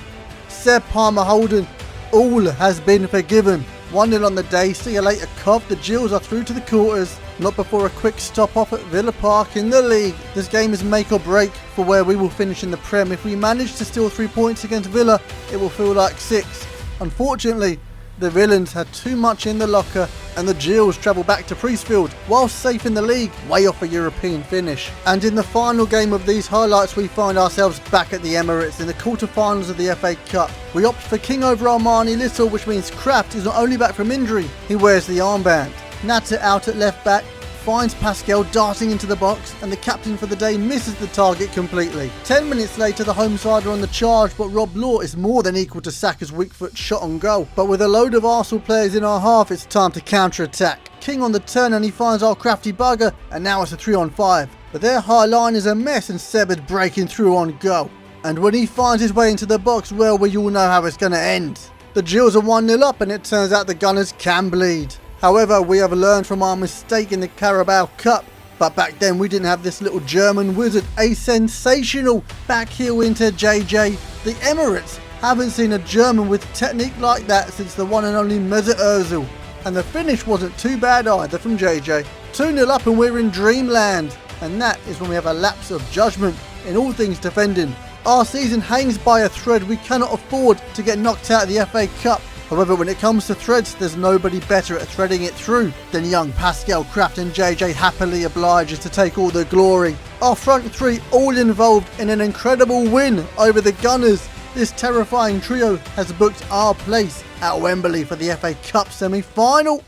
Seb Palmer Holden, all has been forgiven. 1-0 on the day. See you later, Cov. The Gills are through to the quarters. Not before a quick stop off at Villa Park in the league. This game is make or break for where we will finish in the Prem. If we manage to steal 3 points against Villa, it will feel like 6. Unfortunately, the Villains had too much in the locker and the Gills travel back to Priestfield, while safe in the league, way off a European finish. And in the final game of these highlights, we find ourselves back at the Emirates in the quarter-finals of the FA Cup. We opt for King over Armani Little, which means Kraft is not only back from injury, he wears the armband. Natter out at left back, finds Pascal darting into the box, and the captain for the day misses the target completely. 10 minutes later, the home side are on the charge, but Rob Law is more than equal to Saka's weak foot shot on goal. But with a load of Arsenal players in our half, it's time to counter-attack. King on the turn, and he finds our crafty bugger, and now it's a 3-on-5. But their high line is a mess, and Seb is breaking through on goal. And when he finds his way into the box, well, we all know how it's going to end. The Gills are 1-0 up, and it turns out the Gunners can bleed. However, we have learned from our mistake in the Carabao Cup, but back then we didn't have this little German wizard, a sensational back heel into JJ. The Emirates haven't seen a German with technique like that since the one and only Mesut Ozil. And the finish wasn't too bad either from JJ. 2-0 up and we're in dreamland, and that is when we have a lapse of judgment in all things defending. Our season hangs by a thread. We cannot afford to get knocked out of the FA Cup. However, when it comes to threads, there's nobody better at threading it through than young Pascal Kraft, and JJ happily obliges to take all the glory. Our front three all involved in an incredible win over the Gunners. This terrifying trio has booked our place at Wembley for the FA Cup semi-final.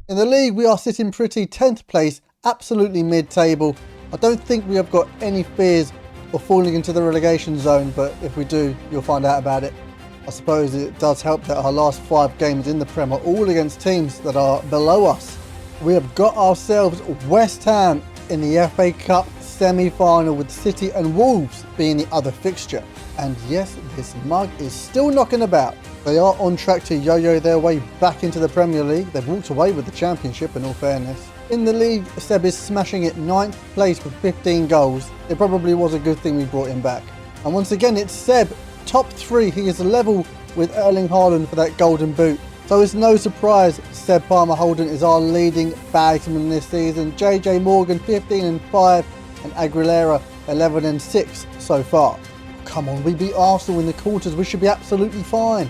In the league, we are sitting pretty 10th place, absolutely mid-table. I don't think we have got any fears of falling into the relegation zone, but if we do, you'll find out about it. I suppose it does help that our last 5 games in the Prem are all against teams that are below us. We have got ourselves West Ham in the FA Cup semi-final, with City and Wolves being the other fixture. And yes, this mug is still knocking about. They are on track to yo-yo their way back into the Premier League. They've walked away with the Championship, in all fairness. In the league, Seb is smashing it 9th place with 15 goals. It probably was a good thing we brought him back. And once again, it's Seb. Top 3, he is level with Erling Haaland for that golden boot. So it's no surprise Seb Palmer Holden is our leading bagsman this season. JJ Morgan 15-5 and Aguilera 11-6 so far. Come on, we beat Arsenal in the quarters, we should be absolutely fine.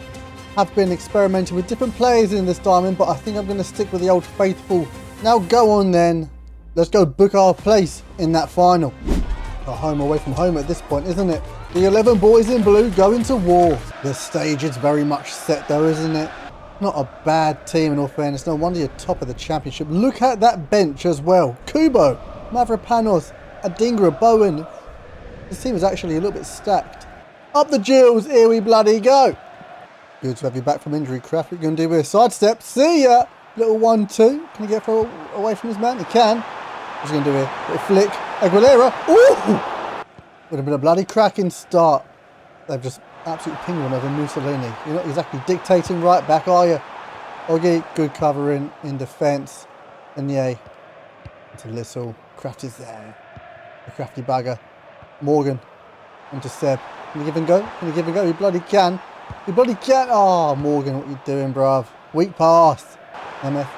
I've been experimenting with different players in this diamond, but I think I'm going to stick with the old faithful. Now go on then, let's go book our place in that final. A home away from home at this point, isn't it? The 11 boys in blue going to war. The stage is very much set though, isn't it? Not a bad team in all fairness. No wonder you're top of the Championship. Look at that bench as well. Kubo, Mavropanos, Adingra, Bowen. This team is actually a little bit stacked. Up the Gills, here we bloody go. Good to have you back from injury, Kraft. What are you going to do with a sidestep? See ya! Little 1-2. Can he get away from his man? He can. What's he going to do here? Little flick. Aguilera. Ooh! Would have been a bloody cracking start. They've just absolutely pinged one over Mussolini. You're not exactly dictating right back, are you? Oggy, good cover in defence. And yay. It's a little. Kraft is there. The crafty bugger. Morgan. Into Seb. Can he give and go? Can he give and go? He bloody can. He bloody can. Oh, Morgan, what are you doing, bruv? Weak pass. MF.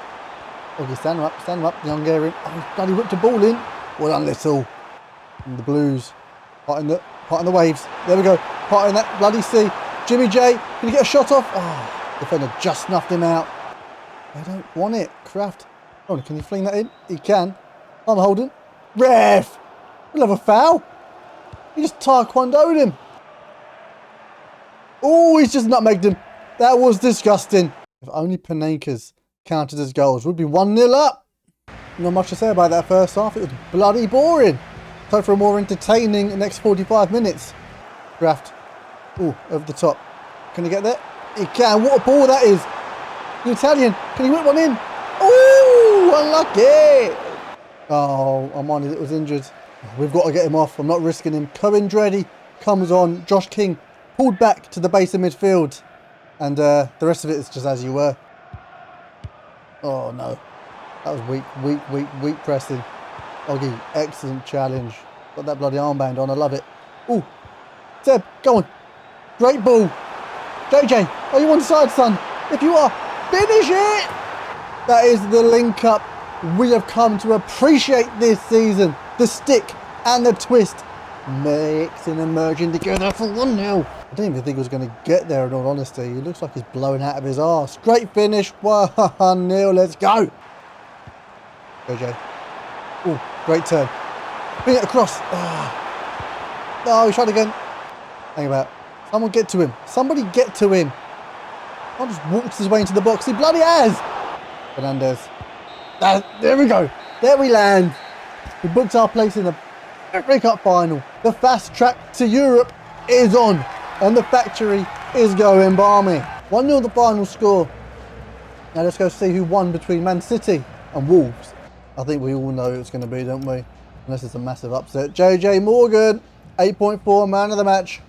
Oggy, stand him up. Stand him up. The Hungarian. Oh, he's bloody whipped a ball in. Well done, Little. And the Blues. Right in the Part in the waves. There we go. Part in that bloody sea. Jimmy J, can he get a shot off? Oh, defender just snuffed him out. They don't want it. Kraft. Oh, can he fling that in? He can. I'm holding. Ref! We'll have a foul. He just taekwondoed him. Oh, he's just nutmegged him. That was disgusting. If only Panenka's counted as goals, we'd be 1-0 up. Not much to say about that first half. It was bloody boring. Time for a more entertaining next 45 minutes. Kraft. Oh, over the top. Can he get there? He can. What a ball that is. The Italian. Can he whip one in? Oh, unlucky. Oh, Armani that was injured. We've got to get him off. I'm not risking him. Cohen Dreddy comes on. Josh King pulled back to the base of midfield. And the rest of it is just as you were. Oh, no. That was weak pressing. Oggy, excellent challenge. Got that bloody armband on. I love it. Oh, Seb, go on. Great ball. JJ, are you on side, son? If you are, finish it! That is the link up we have come to appreciate this season. The stick and the twist mixing and merging together for 1-0. I didn't even think he was going to get there, in all honesty. He looks like he's blowing out of his arse. Great finish. 1-0. Let's go. JJ. Oh, great turn. Bring it across. Oh, he tried again. Hang about. Someone get to him. Somebody get to him. I just walks his way into the box. He bloody has. Fernandez. There we go. There we land. We booked our place in the FA Cup final. The fast track to Europe is on. And the factory is going balmy. 1-0 the final score. Now let's go see who won between Man City and Wolves. I think we all know who it's going to be, don't we? Unless it's a massive upset. JJ Morgan, 8.4 man of the match.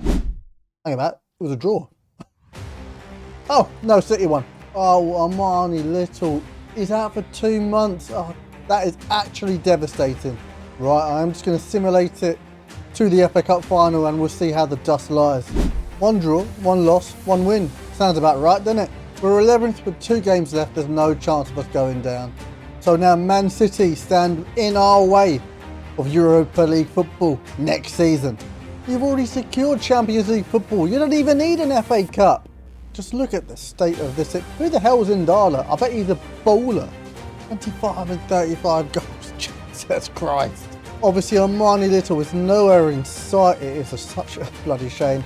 Hang about, it was a draw. Oh, no, City won. Oh, Armani Little is out for 2 months. Oh, that is actually devastating. Right, I'm just going to simulate it to the FA Cup final and we'll see how the dust lies. 1 draw, 1 loss, 1 win. Sounds about right, doesn't it? We're 11th with 2 games left. There's no chance of us going down. So now Man City stand in our way of Europa League football next season. You've already secured Champions League football. You don't even need an FA Cup. Just look at the state of this. Who the hell's Indala? I bet he's a bowler. 25 and 35 goals. Jesus Christ. Obviously, Armani Little is nowhere in sight. It is such a bloody shame.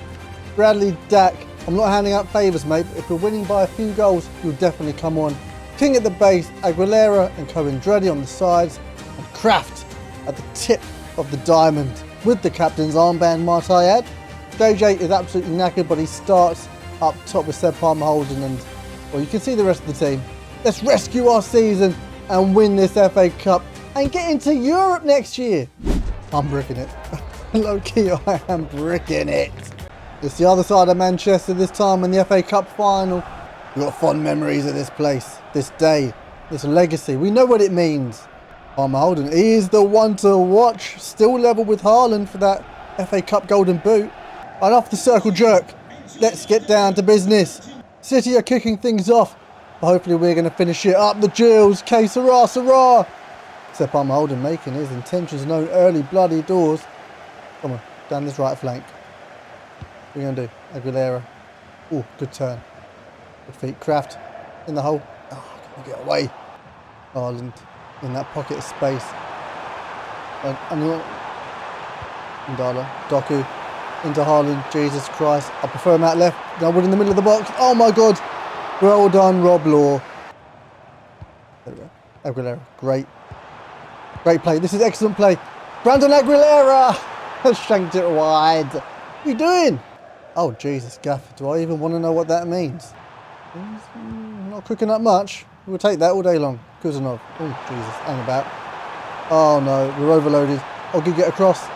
Bradley Dack. I'm not handing out favours, mate, but if you're winning by a few goals, you'll definitely come on. King at the base, Aguilera and Cohen Dreddy on the sides, and Kraft at the tip of the diamond with the captain's armband, might I add. JJ is absolutely knackered, but he starts up top with Seb Palmer holding, and well, you can see the rest of the team. Let's rescue our season and win this FA Cup and get into Europe next year. I'm bricking it. Low key, I am bricking it. It's the other side of Manchester this time in the FA Cup final. We've got fond memories of this place, this day, this legacy. We know what it means. Palmer Holden, he is the one to watch. Still level with Haaland for that FA Cup golden boot. And off the circle jerk. Let's get down to business. City are kicking things off. But hopefully we're going to finish it up. The Jills, K Sarah. Except Palmer Holden making his intentions known early bloody doors. Come on, down this right flank. What are you going to do? Aguilera. Oh, good turn. Good feet. Kraft in the hole. Oh, can we get away? Haaland in that pocket of space. Ndala. Doku into Haaland. Jesus Christ. I prefer him out left. Wood in the middle of the box. Oh my God. Well done, Rob Law. There we go. Aguilera. Great. Great play. This is excellent play. Brandon Aguilera has shanked it wide. What are you doing? Oh, Jesus, Gaff. Do I even want to know what that means? Not cooking up much. We'll take that all day long. Kuzanov. Oh, Jesus. Hang about. Oh, no. We're overloaded. Oggy get across.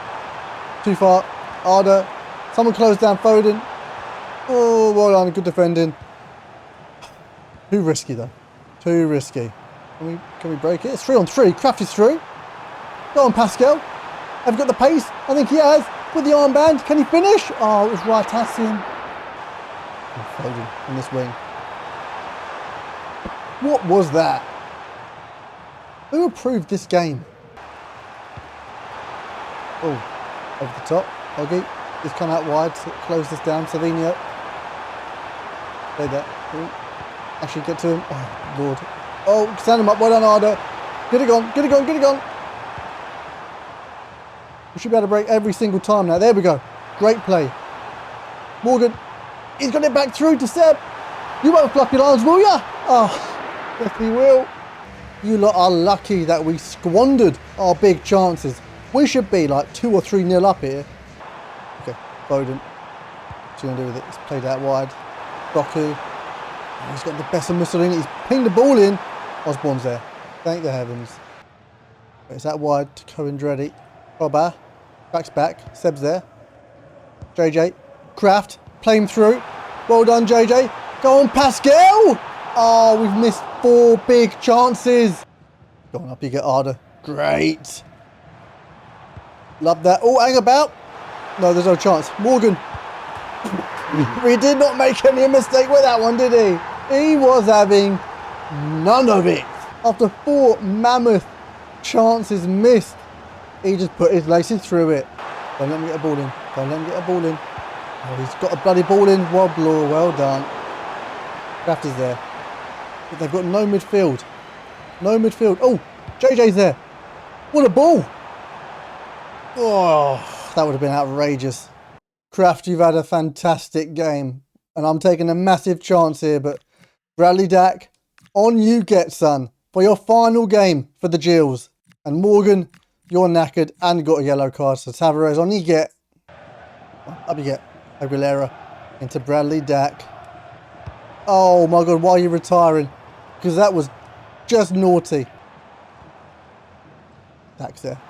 Too far. Arda. Someone close down Foden. Oh, well done. Good defending. Too risky, though. Too risky. Can we break it? It's 3-on-3. Kraft is through. Go on, Pascal. Have you got the pace? I think he has. With the armband. Can he finish? Oh, it was right at him. Foden in this wing. What was that? Who approved this game? Oh, over the top. Oggy. He's come out wide to close this down. Savinho. Play that. Actually get to him. Oh, Lord. Oh, stand him up. Well done, Arda. Get it gone. Get it gone. Get it gone. We should be able to break every single time now. There we go. Great play. Morgan. He's got it back through to Seb. You won't flop your arms, will ya? Oh, yes he will. You lot are lucky that we squandered our big chances. We should be like 2 or 3-0 up here. Okay, Foden. What's he going to do with it? He's played out wide. Doku. Oh, he's got the best of Mussolini. He's pinged the ball in. Osborne's there. Thank the heavens. It's that wide to Cohen-Dreddy. Robber. Backs back. Seb's there. JJ. Kraft. Play him through. Well done, JJ. Go on, Pascal. Oh, we've missed 4 big chances. Go on, up you get, Arda. Great. Love that. Oh, hang about. No, there's no chance. Morgan. We did not make any mistake with that one, did he? He was having none of it. After 4 mammoth chances missed, he just put his laces through it. Don't let him get a ball in. Don't let him get a ball in. Oh, he's got a bloody ball in. Wobbler, well done. Kraft is there. But they've got no midfield. No midfield. Oh, JJ's there. What a ball. Oh, that would have been outrageous. Kraft, you've had a fantastic game. And I'm taking a massive chance here, but Bradley Dack, on you get, son, for your final game for the Gills. And Morgan, you're knackered and got a yellow card. So Tavares, on you get. Up you get. Aguilera into Bradley Dack. Oh my God, why are you retiring? Because that was just naughty. Dack's there.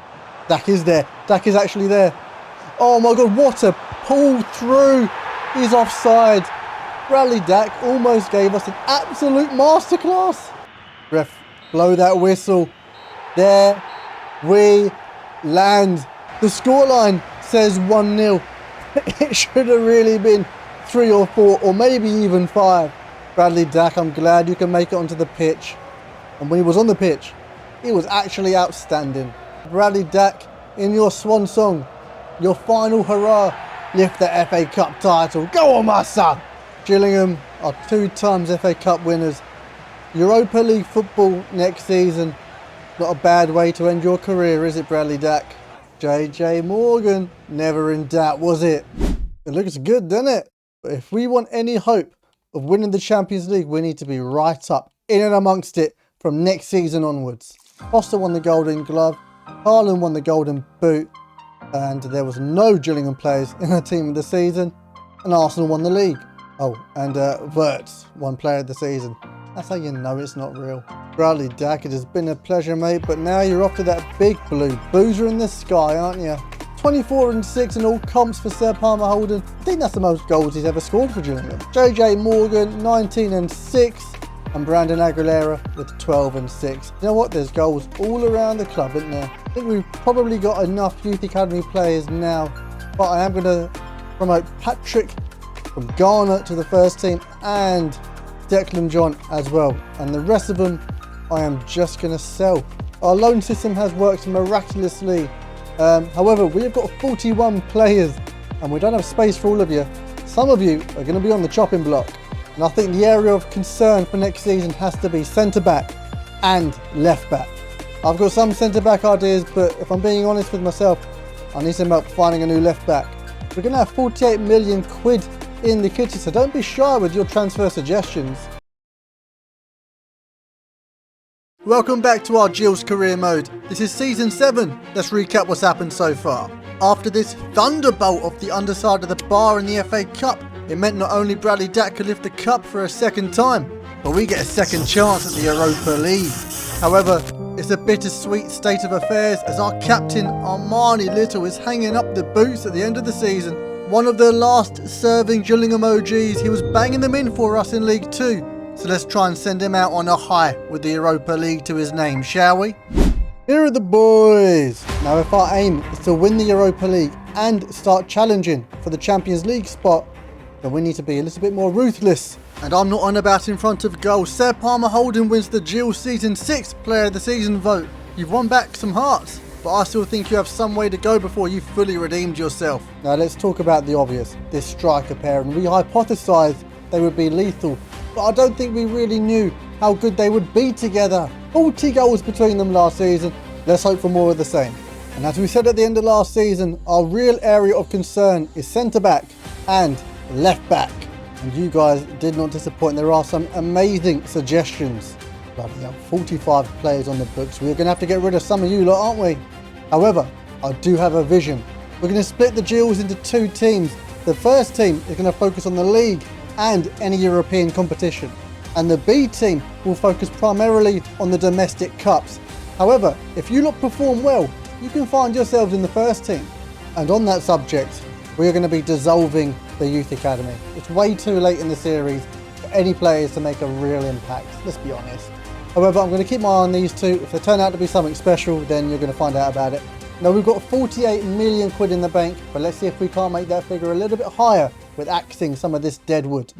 Dack is there. Dack is actually there. Oh my God, what a pull through. He's offside. Bradley Dack almost gave us an absolute masterclass. Ref, blow that whistle. There we land. The scoreline says 1-0. It should have really been 3 or 4 or maybe even 5. Bradley Dack, I'm glad you can make it onto the pitch. And when he was on the pitch, he was actually outstanding. Bradley Dack, in your swan song, your final hurrah, lift the FA Cup title. Go on, my son! Gillingham are 2 times FA Cup winners. Europa League football next season. Not a bad way to end your career, is it, Bradley Dack? JJ Morgan, never in doubt, was it? It looks good, doesn't it? But if we want any hope of winning the Champions League, we need to be right up in and amongst it from next season onwards. Foster won the Golden Glove, Haaland won the Golden Boot, and there was no Gillingham players in the team of the season, and Arsenal won the league. Oh, and Wirtz won Player of the Season. That's how you know it's not real. Bradley Dack, it has been a pleasure, mate, but now you're off to that big blue boozer in the sky, aren't you? 24 and 6 in all comps for Sir Palmer Holden. I think that's the most goals he's ever scored for Gillingham. JJ Morgan, 19 and 6, and Brandon Aguilera with 12 and 6. You know what? There's goals all around the club, isn't there? I think we've probably got enough Youth Academy players now, but I am going to promote Patrick from Ghana to the first team and Declan John as well. And the rest of them, I am just going to sell. Our loan system has worked miraculously. However, we've got 41 players and we don't have space for all of you. Some of you are going to be on the chopping block. And I think the area of concern for next season has to be centre-back and left-back. I've got some centre-back ideas, but if I'm being honest with myself, I need some help finding a new left-back. We're going to have 48 million quid in the kitchen, so don't be shy with your transfer suggestions. Welcome back to our Gills career mode. This is season 7. Let's recap what's happened so far. After this thunderbolt off the underside of the bar in the FA Cup, it meant not only Bradley Dack could lift the cup for a second time, but we get a second chance at the Europa League. However, it's a bittersweet state of affairs as our captain Armani Little is hanging up the boots at the end of the season. One of the last serving Gillingham OGs, he was banging them in for us in League 2. So let's try and send him out on a high with the Europa League to his name, shall we? Here are the boys. Now if our aim is to win the Europa League and start challenging for the Champions League spot, then we need to be a little bit more ruthless. And I'm not on about in front of goal. Sir Palmer Holden wins the Gills Season 6 Player of the Season vote. You've won back some hearts. but I still think you have some way to go before you fully redeemed yourself. Now let's talk about the obvious, this striker pairing. We hypothesised they would be lethal, but I don't think we really knew how good they would be together. 40 goals between them last season. Let's hope for more of the same. And as we said at the end of last season, our real area of concern is centre-back and left-back. And you guys did not disappoint. There are some amazing suggestions. Bloody hell, 45 players on the books. We're going to have to get rid of some of you lot, aren't we? However, I do have a vision. We're going to split the Gills into two teams. The first team is going to focus on the league and any European competition. And the B team will focus primarily on the domestic cups. However, if you lot perform well, you can find yourselves in the first team. And on that subject, we are going to be dissolving the youth academy. It's way too late in the series for any players to make a real impact, let's be honest. However, I'm going to keep my eye on these two. If they turn out to be something special, then you're going to find out about it. Now, we've got 48 million quid in the bank, but let's see if we can't make that figure a little bit higher with axing some of this dead wood.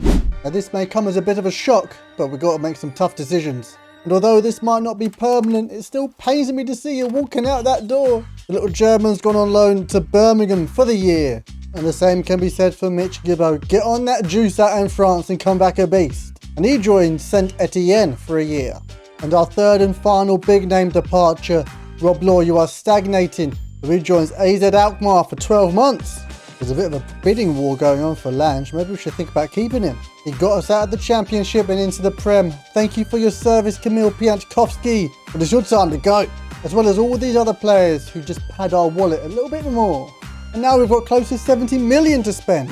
Now, this may come as a bit of a shock, but we've got to make some tough decisions. And although this might not be permanent, it still pains me to see you walking out that door. The little German's gone on loan to Birmingham for the year. And the same can be said for Mitch Gibbo. Get on that juice out in France and come back a beast. And he joined Saint Etienne for a year. And our third and final big name departure, Rob Law, you are stagnating. He joins AZ Alkmaar for 12 months. There's a bit of a bidding war going on for Lange. Maybe we should think about keeping him. He got us out of the Championship and into the Prem. Thank you for your service, Kamil Piatkowski. But it's your time to go. As well as all these other players who just pad our wallet a little bit more. And now we've got close to 70 million to spend.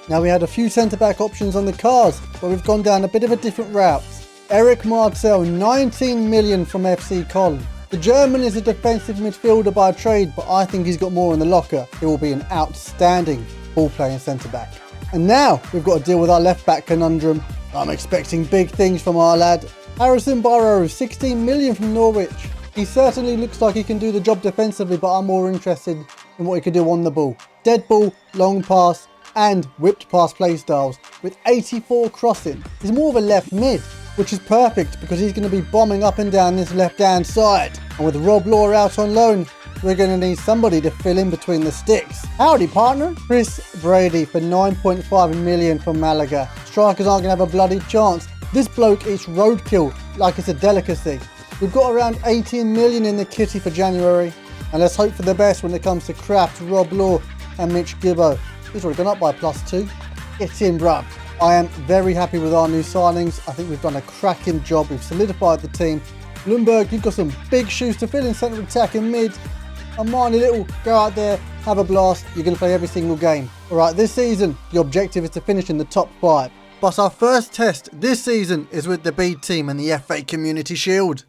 Now, we had a few centre-back options on the cards, but we've gone down a bit of a different route. Eric Martel, 19 million from FC Cologne. The German is a defensive midfielder by trade, but I think he's got more in the locker. He will be an outstanding ball-playing centre-back. And now we've got to deal with our left-back conundrum. I'm expecting big things from our lad. Harrison Burrows, 16 million from Norwich. He certainly looks like he can do the job defensively, but I'm more interested in what he can do on the ball. Dead ball, long pass, and whipped pass play styles with 84 crossing. He's more of a left mid, which is perfect because he's going to be bombing up and down this left-hand side. And with Rob Law out on loan, we're going to need somebody to fill in between the sticks. Howdy, partner. Chris Brady for 9.5 million from Malaga. Strikers aren't going to have a bloody chance. This bloke eats roadkill like it's a delicacy. We've got around 18 million in the kitty for January. And let's hope for the best when it comes to Kraft, Rob Law and Mitch Gibbo. He's already gone up by +2. Get in, bruv. I am very happy with our new signings. I think we've done a cracking job. We've solidified the team. Lundberg, you've got some big shoes to fill in centre attack and mid. And Marnie Little, go out there, have a blast. You're going to play every single game. Alright, this season, the objective is to finish in the top 5. But our first test this season is with the B team and the FA Community Shield.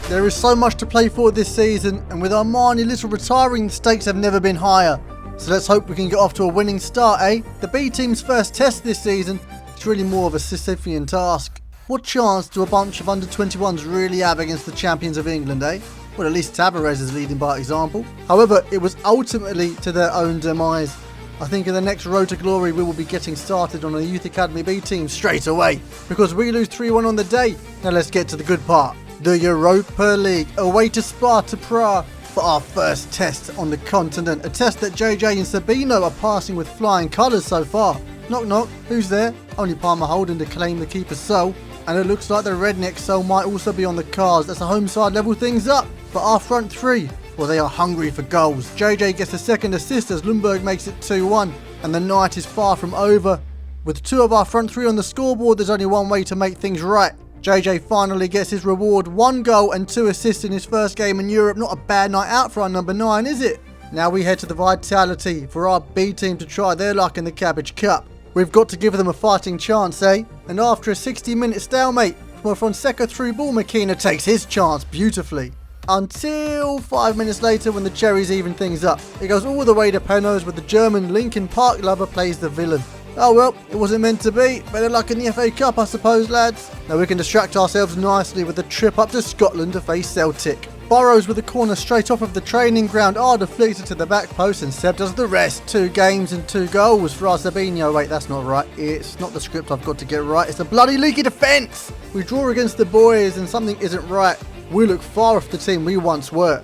There is so much to play for this season, and with our Marnie Little retiring, the stakes have never been higher. So let's hope we can get off to a winning start, eh? The B team's first test this season is really more of a Sisyphean task. What chance do a bunch of under-21s really have against the champions of England, eh? Well, at least Tabarez is leading by example. However, it was ultimately to their own demise. I think in the next road to glory we will be getting started on a Youth Academy B team straight away, because we lose 3-1 on the day. Now let's get to the good part. The Europa League, away to Sparta Prague for our first test on the continent. A test that JJ and Sabino are passing with flying colours so far. Knock knock, who's there? Only Palmer Holden to claim the keeper's soul. And it looks like the redneck soul might also be on the cards. That's a home side level things up. But our front three, well, they are hungry for goals. JJ gets a second assist as Lundberg makes it 2-1. And the night is far from over. With 2 of our front 3 on the scoreboard, there's only one way to make things right. JJ finally gets his reward. 1 goal and 2 assists in his first game in Europe. Not a bad night out for our number 9, is it? Now we head to the Vitality for our B team to try their luck in the Cabbage Cup. We've got to give them a fighting chance, eh? And after a 60-minute stalemate from a Fonseca through ball, McKenna takes his chance beautifully. Until 5 minutes later when the Cherries even things up. It goes all the way to penalties with the German Lincoln Park lover plays the villain. Oh well, it wasn't meant to be. Better luck in the FA Cup, I suppose, lads. Now we can distract ourselves nicely with a trip up to Scotland to face Celtic. Burrows with a corner straight off of the training ground are deflected to the back post and Seb does the rest. 2 games and 2 goals for our Sabino. Wait, that's not right. It's not the script I've got to get right. It's a bloody leaky defence. We draw against the boys and something isn't right. We look far off the team we once were.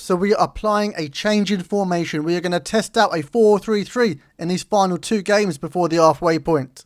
So we are applying a change in formation. We are going to test out a 4-3-3 in these final 2 games before the halfway point.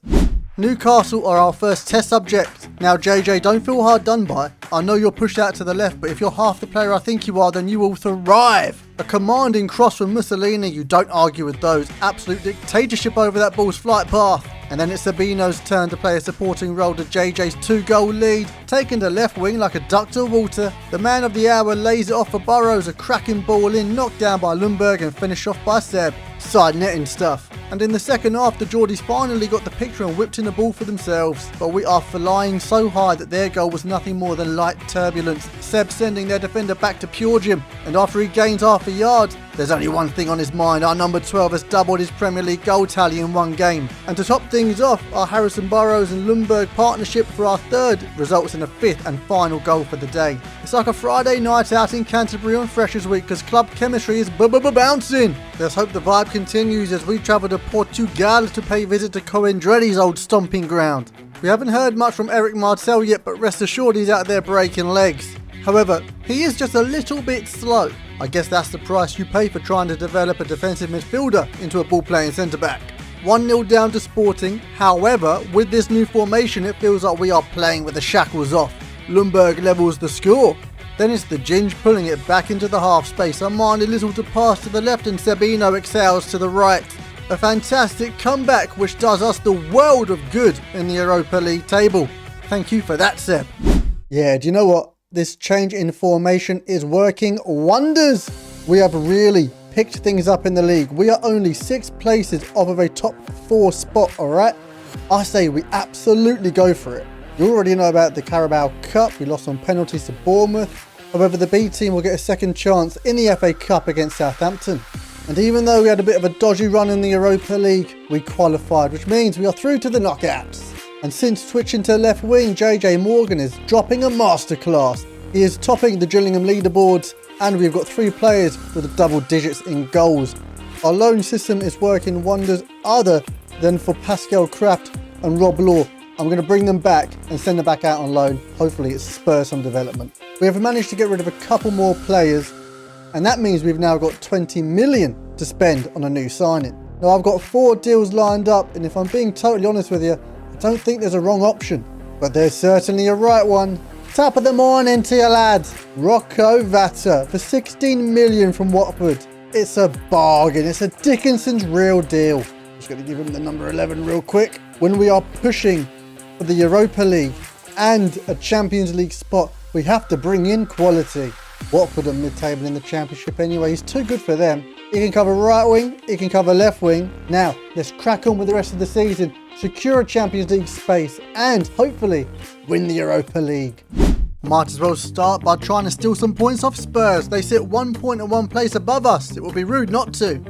Newcastle are our first test subject. Now JJ, don't feel hard done by. I know you're pushed out to the left, but if you're half the player I think you are, then you will thrive. A commanding cross from Mussolini, you don't argue with those. Absolute dictatorship over that ball's flight path. And then it's Sabino's turn to play a supporting role to JJ's 2-goal lead. Taken to left wing like a duck to water. The man of the hour lays it off for Burrows, a cracking ball in, knocked down by Lundberg and finished off by Seb. Side netting stuff. And in the second half, the Geordies finally got the picture and whipped in the ball for themselves. But we are flying so high that their goal was nothing more than light turbulence. Seb sending their defender back to pure gym. And after he gains half a yard, there's only one thing on his mind. Our number 12 has doubled his Premier League goal tally in 1 game. And to top things off, our Harrison Burrows and Lundberg partnership for our 3rd results in a 5th and final goal for the day. It's like a Friday night out in Canterbury on Freshers Week because club chemistry is bouncing. Let's hope the vibe continues as we travel to Portugal to pay visit to Coendrelli's old stomping ground. We haven't heard much from Eric Martel yet, but rest assured he's out there breaking legs. However, he is just a little bit slow. I guess that's the price you pay for trying to develop a defensive midfielder into a ball-playing centre-back. 1-0 down to Sporting. However, with this new formation, it feels like we are playing with the shackles off. Lundberg levels the score. Then it's the Ginge pulling it back into the half space. Armani Little to pass to the left and Sabino excels to the right. A fantastic comeback which does us the world of good in the Europa League table. Thank you for that, Seb. Yeah, do you know what? This change in formation is working wonders. We have really picked things up in the league. We are only 6 places off of a top 4 spot, alright? I say we absolutely go for it. You already know about the Carabao Cup. We lost on penalties to Bournemouth. However, the B team will get a second chance in the FA Cup against Southampton. And even though we had a bit of a dodgy run in the Europa League, we qualified, which means we are through to the knockouts. And since switching to left wing, JJ Morgan is dropping a masterclass. He is topping the Gillingham leaderboards, and we've got 3 players with double digits in goals. Our loan system is working wonders other than for Pascal Kraft and Rob Law. I'm going to bring them back and send them back out on loan. Hopefully it spurs some development. We have managed to get rid of a couple more players, and that means we've now got 20 million to spend on a new signing. Now I've got 4 deals lined up, and if I'm being totally honest with you, I don't think there's a wrong option, but there's certainly a right one. Top of the morning to you lads. Rocco Vata for 16 million from Watford. It's a bargain. It's a Dickinson's real deal. Just going to give him the number 11 real quick. When we are pushing for the Europa League and a Champions League spot, we have to bring in quality. Watford are mid-table in the Championship anyway. He's too good for them. He can cover right wing, he can cover left wing. Now, let's crack on with the rest of the season, secure a Champions League space, and hopefully win the Europa League. Might as well start by trying to steal some points off Spurs. They sit 1 point and 1 place above us. It would be rude not to.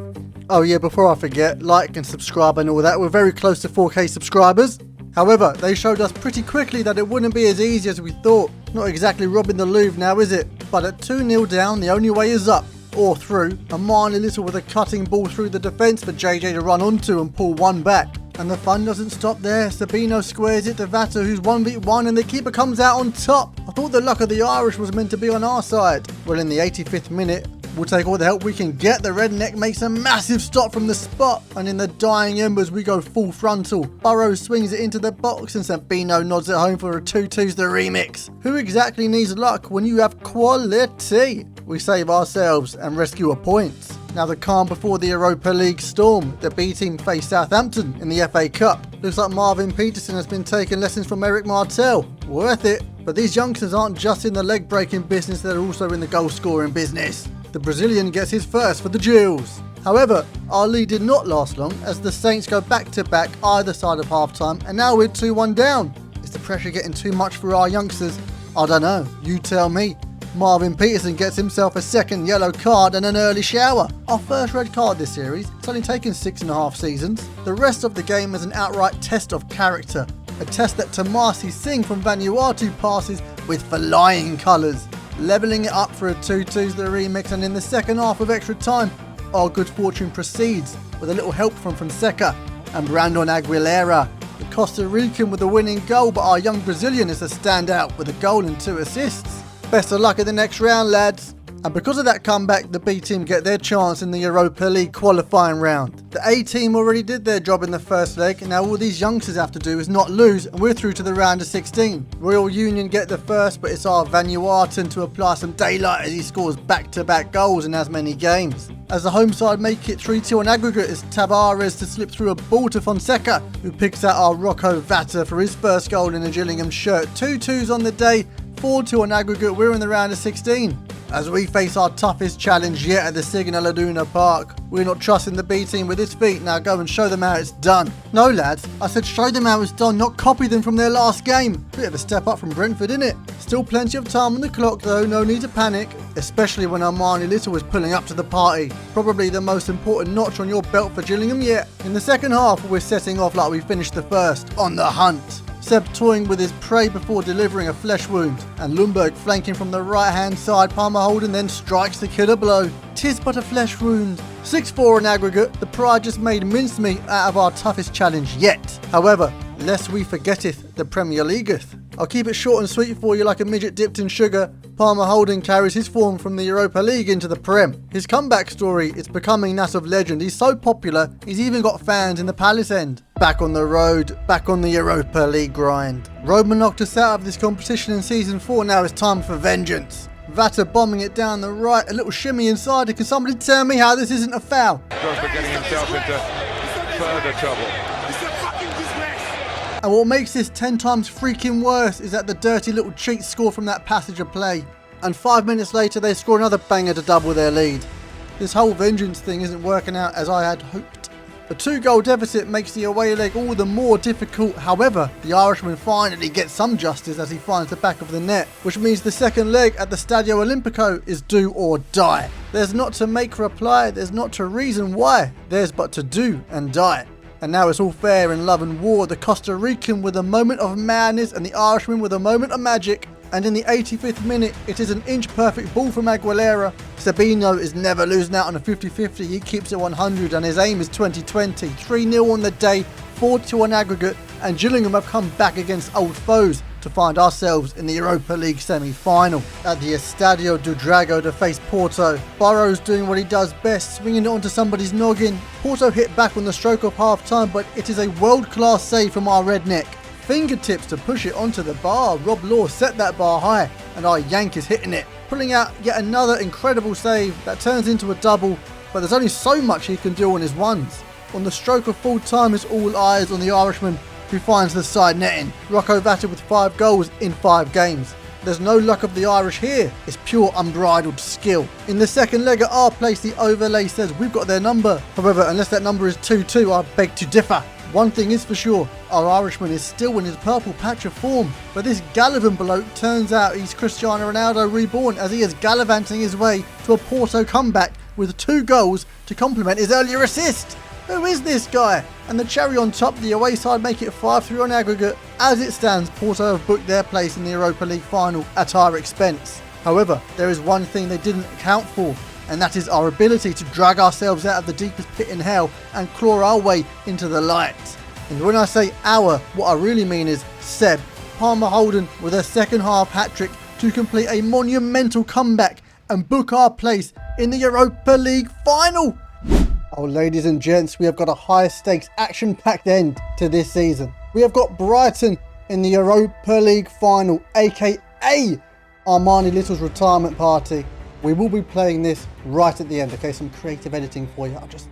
Oh yeah, before I forget, like and subscribe and all that. We're very close to 4K subscribers. However, they showed us pretty quickly that it wouldn't be as easy as we thought. Not exactly robbing the Louvre now, is it? But at 2-0 down, the only way is up or through. Armani Little with a cutting ball through the defence for JJ to run onto and pull one back. And the fun doesn't stop there. Sabino squares it to Vata, who's 1v1, and the keeper comes out on top. I thought the luck of the Irish was meant to be on our side. Well, in the 85th minute, we'll take all the help we can get. The redneck makes a massive stop from the spot, and in the dying embers we go full frontal. Burrows swings it into the box and Sabino nods it home for a 2-2's the remix. Who exactly needs luck when you have quality? We save ourselves and rescue a point. Now the calm before the Europa League storm. The B team face Southampton in the FA Cup. Looks like Marvin Peterson has been taking lessons from Eric Martel. Worth it. But these youngsters aren't just in the leg breaking business, they're also in the goal scoring business. The Brazilian gets his first for the Jewels. However, our lead did not last long as the Saints go back to back either side of half time, and now we're 2-1 down. Is the pressure getting too much for our youngsters? I don't know, you tell me. Marvin Peterson gets himself a second yellow card and an early shower. Our first red card this series. It's only taken 6.5 seasons. The rest of the game is an outright test of character. A test that Tomasi Singh from Vanuatu passes with flying colours. Levelling it up for a 2-2's the remix, and in the second half of extra time, our good fortune proceeds with a little help from Fonseca and Brandon Aguilera. The Costa Rican with the winning goal, but our young Brazilian is a standout with a goal and 2 assists. Best of luck in the next round, lads. And because of that comeback, the B team get their chance in the Europa League qualifying round. The A team already did their job in the first leg, and now all these youngsters have to do is not lose, and we're through to the round of 16. Royal Union get the first, but it's our Vanuatu to apply some daylight as he scores back-to-back goals in as many games. As the home side make it 3-2 on aggregate, it's Tavares to slip through a ball to Fonseca, who picks out our Rocco Vata for his first goal in a Gillingham shirt. 2-2s on the day, 4-2 on aggregate, we're in the round of 16. As we face our toughest challenge yet at the Signal Iduna Park. We're not trusting the B team with his feet, now go and show them how it's done. No lads, I said show them how it's done, not copy them from their last game. Bit of a step up from Brentford, innit? Still plenty of time on the clock though, no need to panic. Especially when Armani Little is pulling up to the party. Probably the most important notch on your belt for Gillingham yet. In the second half, we're setting off like we finished the first, on the hunt. Seb toying with his prey before delivering a flesh wound, and Lundberg flanking from the right hand side. Palmer Holden then strikes the killer blow. Tis but a flesh wound. 6-4 in aggregate, the Pride just made mincemeat out of our toughest challenge yet. However, lest we forgetteth the Premier Leagueth. I'll keep it short and sweet for you like a midget dipped in sugar. Palmer Holden carries his form from the Europa League into the Prem. His comeback story is becoming that of legend. He's so popular, he's even got fans in the Palace end. Back on the road, back on the Europa League grind. Roma knocked us out of this competition in Season 4, now it's time for vengeance. Vata bombing it down the right, a little shimmy inside. Can somebody tell me how this isn't a foul? For getting himself into further trouble. And what makes this 10 times freaking worse is that the dirty little cheats score from that passage of play. And 5 minutes later they score another banger to double their lead. This whole vengeance thing isn't working out as I had hoped. The 2-goal deficit makes the away leg all the more difficult. However, the Irishman finally gets some justice as he finds the back of the net, which means the second leg at the Stadio Olimpico is do or die. There's not to make reply, there's not to reason why, there's but to do and die. And now it's all fair in love and war, the Costa Rican with a moment of madness and the Irishman with a moment of magic. And in the 85th minute, it is an inch-perfect ball from Aguilera. Sabino is never losing out on a 50-50, he keeps it 100 and his aim is 20-20. 3-0 on the day, 4-2 on aggregate, and Gillingham have come back against old foes to find ourselves in the Europa League semi-final. At the Estadio do Dragão to face Porto. Burrows doing what he does best, swinging it onto somebody's noggin. Porto hit back on the stroke of half-time, but it is a world-class save from our redneck. Fingertips to push it onto the bar. Rob Law set that bar high, and our Yank is hitting it, pulling out yet another incredible save that turns into a double, but there's only so much he can do on his ones. On the stroke of full time, it's all eyes on the Irishman, who finds the side netting. Rocco Vata with 5 goals in 5 games. There's no luck of the Irish here, it's pure unbridled skill. In the second leg at our place, the overlay says we've got their number. However, unless that number is 2-2, I beg to differ. One thing is for sure, our Irishman is still in his purple patch of form, but this Gallivan bloke turns out he's Cristiano Ronaldo reborn, as he is gallivanting his way to a Porto comeback with 2 goals to complement his earlier assist. Who is this guy? And the cherry on top, the away side make it 5-3 on aggregate. As it stands, Porto have booked their place in the Europa League final at our expense. However, there is one thing they didn't account for, and that is our ability to drag ourselves out of the deepest pit in hell and claw our way into the light. And when I say our, what I really mean is Seb, Palmer Holden with a second half hat-trick to complete a monumental comeback and book our place in the Europa League final. Oh, ladies and gents, we have got a high stakes action-packed end to this season. We have got Brighton in the Europa League final, aka Armani Little's retirement party. We will be playing this right at the end. Okay, some creative editing for you. I'll just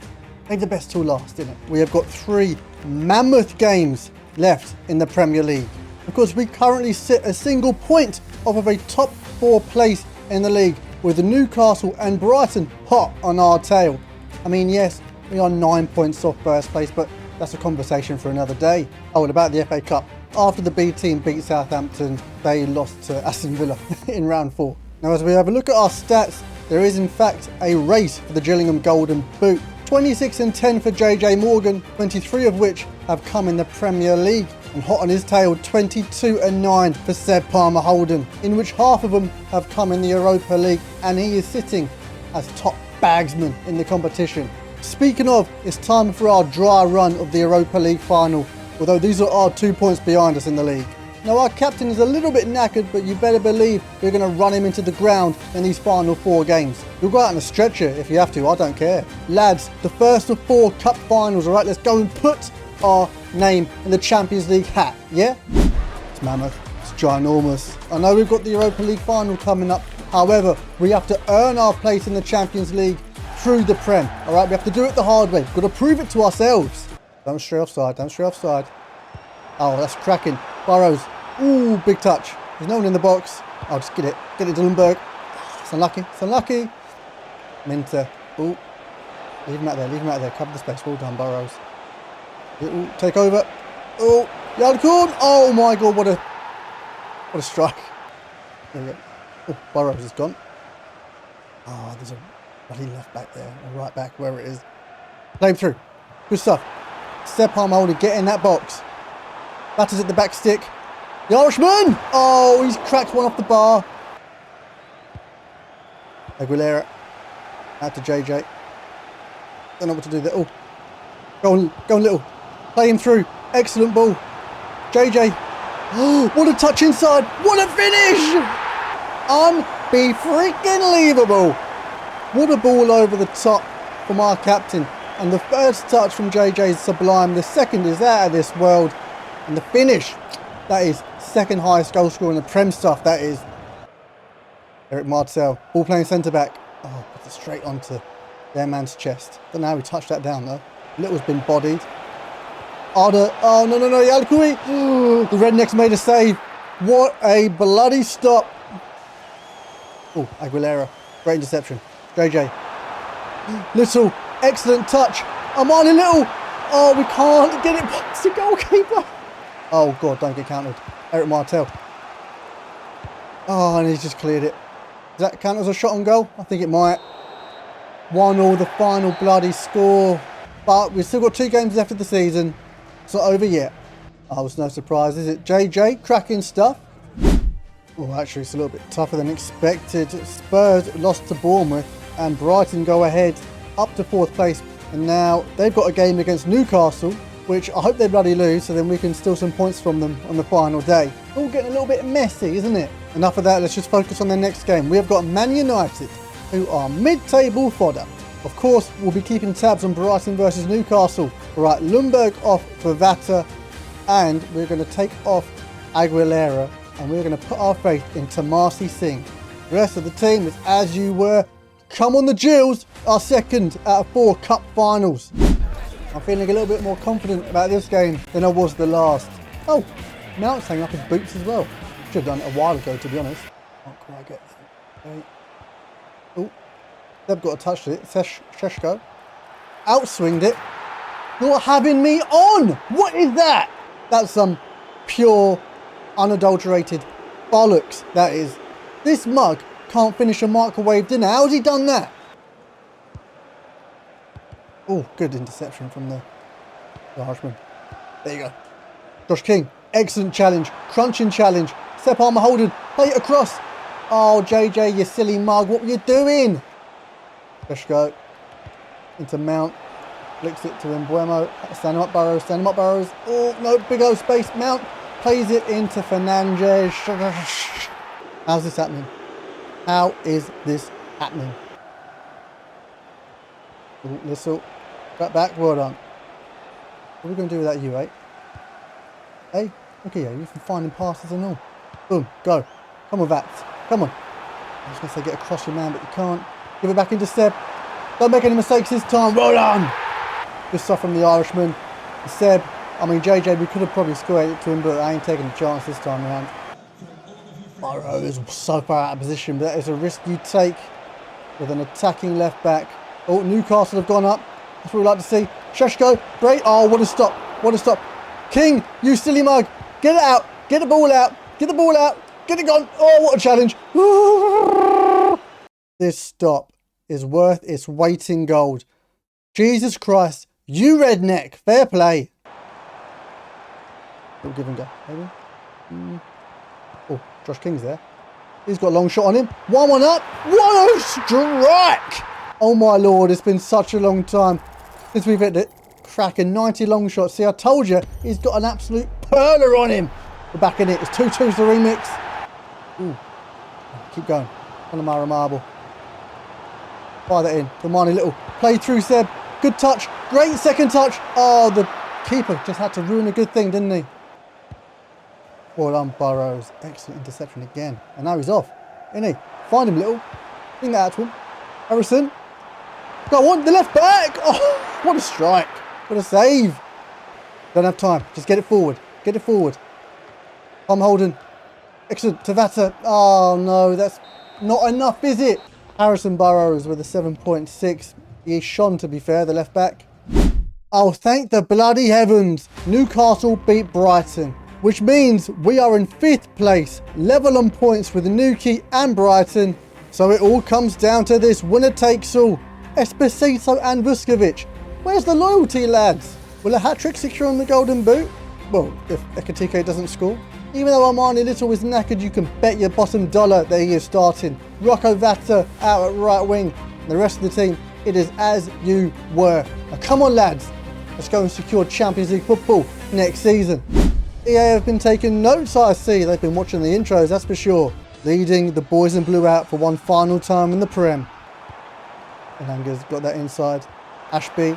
make the best till last, innit? We have got 3 mammoth games left in the Premier League. Because we currently sit a single point off of a top 4 place in the league, with Newcastle and Brighton hot on our tail. I mean, yes, we are 9 points off first place, but that's a conversation for another day. Oh, and about the FA Cup. After the B team beat Southampton, they lost to Aston Villa in round 4. Now, as we have a look at our stats, there is in fact a race for the Gillingham Golden Boot. 26 and 10 for JJ Morgan, 23 of which have come in the Premier League. And hot on his tail, 22 and 9 for Seb Palmer Holden, in which half of them have come in the Europa League, and he is sitting as top bagsman in the competition. Speaking of, it's time for our dry run of the Europa League final, although these are 2 points behind us in the league. Now our captain is a little bit knackered, but you better believe we're going to run him into the ground in these final 4 games. We'll go out on a stretcher if you have to, I don't care. Lads, the first of 4 cup finals, alright? Let's go and put our name in the Champions League hat, yeah? It's mammoth, it's ginormous. I know we've got the Europa League final coming up. However, we have to earn our place in the Champions League through the Prem, alright? We have to do it the hard way. We've got to prove it to ourselves. Don't stray offside, don't stray offside. Oh, that's cracking. Burrows. Ooh, big touch. There's no one in the box. I'll just get it. Get it, Dillenberg. It's unlucky. It's unlucky. Minter. Ooh. Leave him out there. Leave him out there. Cover the space. Well done, Burrows. Ooh, take over. Oh, Yalcorn. Oh my God, what a strike. There we go. Oh, Burrows is gone. Oh, there's a bloody left back there. A right back, where it is. Play him through. Good stuff. Seb Palmholder, get in that box. Batters at the back stick. The Irishman! Oh, he's cracked one off the bar. Aguilera. Out to JJ. Don't know what to do there. Oh, go on, little. Play him through. Excellent ball. JJ. Oh, what a touch inside. What a finish! Unbe-freaking-leavable. What a ball over the top from our captain. And the first touch from JJ is sublime. The second is out of this world. And the finish, that is second highest goal scorer in the Prem stuff. That is Eric Martel. Ball playing centre back. Oh, puts it straight onto their man's chest. Don't know how he touched that down though. Little's been bodied. Arda. Oh, no. Yalkui. The Rednecks made a save. What a bloody stop. Oh, Aguilera. Great interception. JJ. Little. Excellent touch. Armani Little. Oh, we can't get it past the goalkeeper. Oh, God, don't get countered. Eric Martel. Oh, and he's just cleared it. Does that count as a shot on goal? I think it might. 1-1, the final bloody score. But we've still got 2 games left of the season. It's not over yet. Oh, it's no surprise, is it? JJ, cracking stuff. Oh, actually, it's a little bit tougher than expected. Spurs lost to Bournemouth and Brighton go ahead up to 4th place. And now they've got a game against Newcastle, which I hope they bloody lose, so then we can steal some points from them on the final day. All getting a little bit messy, isn't it? Enough of that, let's just focus on their next game. We have got Man United, who are mid-table fodder. Of course, we'll be keeping tabs on Brighton versus Newcastle. Right, Lundberg off for Vata, and we're going to take off Aguilera, and we're going to put our faith in Tamasi Singh. The rest of the team is as you were. Come on the Gills, our second out of 4 cup finals. I'm feeling a little bit more confident about this game than I was the last. Oh, Mount's hanging up his boots as well. Should have done it a while ago, to be honest. Can't quite get that. Okay. Oh, they've got to touch it. Sheshko outswinged it. You're having me on! What is that? That's some pure, unadulterated bollocks, that is. This mug can't finish a microwave dinner. How's he done that? Oh, good interception from the Irishman. There you go. Josh King, excellent challenge. Crunching challenge. Step arm holding. Play it across. Oh, JJ, you silly mug. What were you doing? Let's go. Into Mount. Flicks it to Mbuemo. Stand him up, Burrows. Stand him up, Burrows. Oh, no. Big old space. Mount plays it into Fernandes. How's this happening? How is this happening? Lissel. Back. Well done. What are we going to do without you, eh? Hey? Look at you. You're finding passes and all. Boom. Go. Come on, Vats. Come on. I was going to say get across your man, but you can't. Give it back into Seb. Don't make any mistakes this time. Well done. Good stuff from the Irishman. Seb. I mean, JJ, we could have probably scored it to him, but I ain't taking a chance this time around. Burrow is so far out of position, but that is a risk you take with an attacking left back. Oh, Newcastle have gone up. That's what we like to see. Sheshko, great. Oh, what a stop. What a stop. King, you silly mug. Get it out. Get the ball out. Get the ball out. Get it gone. Oh, what a challenge. This stop is worth its weight in gold. Jesus Christ. You redneck. Fair play. Little give and go. Maybe. Oh, Josh King's there. He's got a long shot on him. 1-1 up. What a strike. Oh my lord, it's been such a long time since we've hit it. Cracking 90 long shots. See, I told you, he's got an absolute perler on him. We're back in it. It's 2-2's the remix. Ooh. Keep going. Connemara marble. Fire that in. Romani Little. Play through Seb. Good touch. Great second touch. Oh, the keeper just had to ruin a good thing, didn't he? Well done, Burrows. Excellent interception again. And now he's off. Isn't he? Find him, Little. Bring that out to him. Harrison. Go on, the left back. Oh, what a strike. What a save. Don't have time. Just get it forward. Get it forward. Tom Holden. Excellent. Tavata. Oh, no. That's not enough, is it? Harrison Burrows with a 7.6. He shone, to be fair, the left back. Oh, thank the bloody heavens. Newcastle beat Brighton, which means we are in 5th place, level on points with Newquay and Brighton. So it all comes down to this. Winner takes all. Esposito and Vuskovic. Where's the loyalty, lads? Will a hat-trick secure on the golden boot? Well, if Ekatike doesn't score. Even though Armani Little is knackered, you can bet your bottom dollar that he is starting. Rocco Vata out at right wing. And the rest of the team, it is as you were. Now come on, lads. Let's go and secure Champions League football next season. EA have been taking notes, I see. They've been watching the intros, that's for sure. Leading the boys in blue out for one final time in the Prem. Elanga's got that inside. Ashby.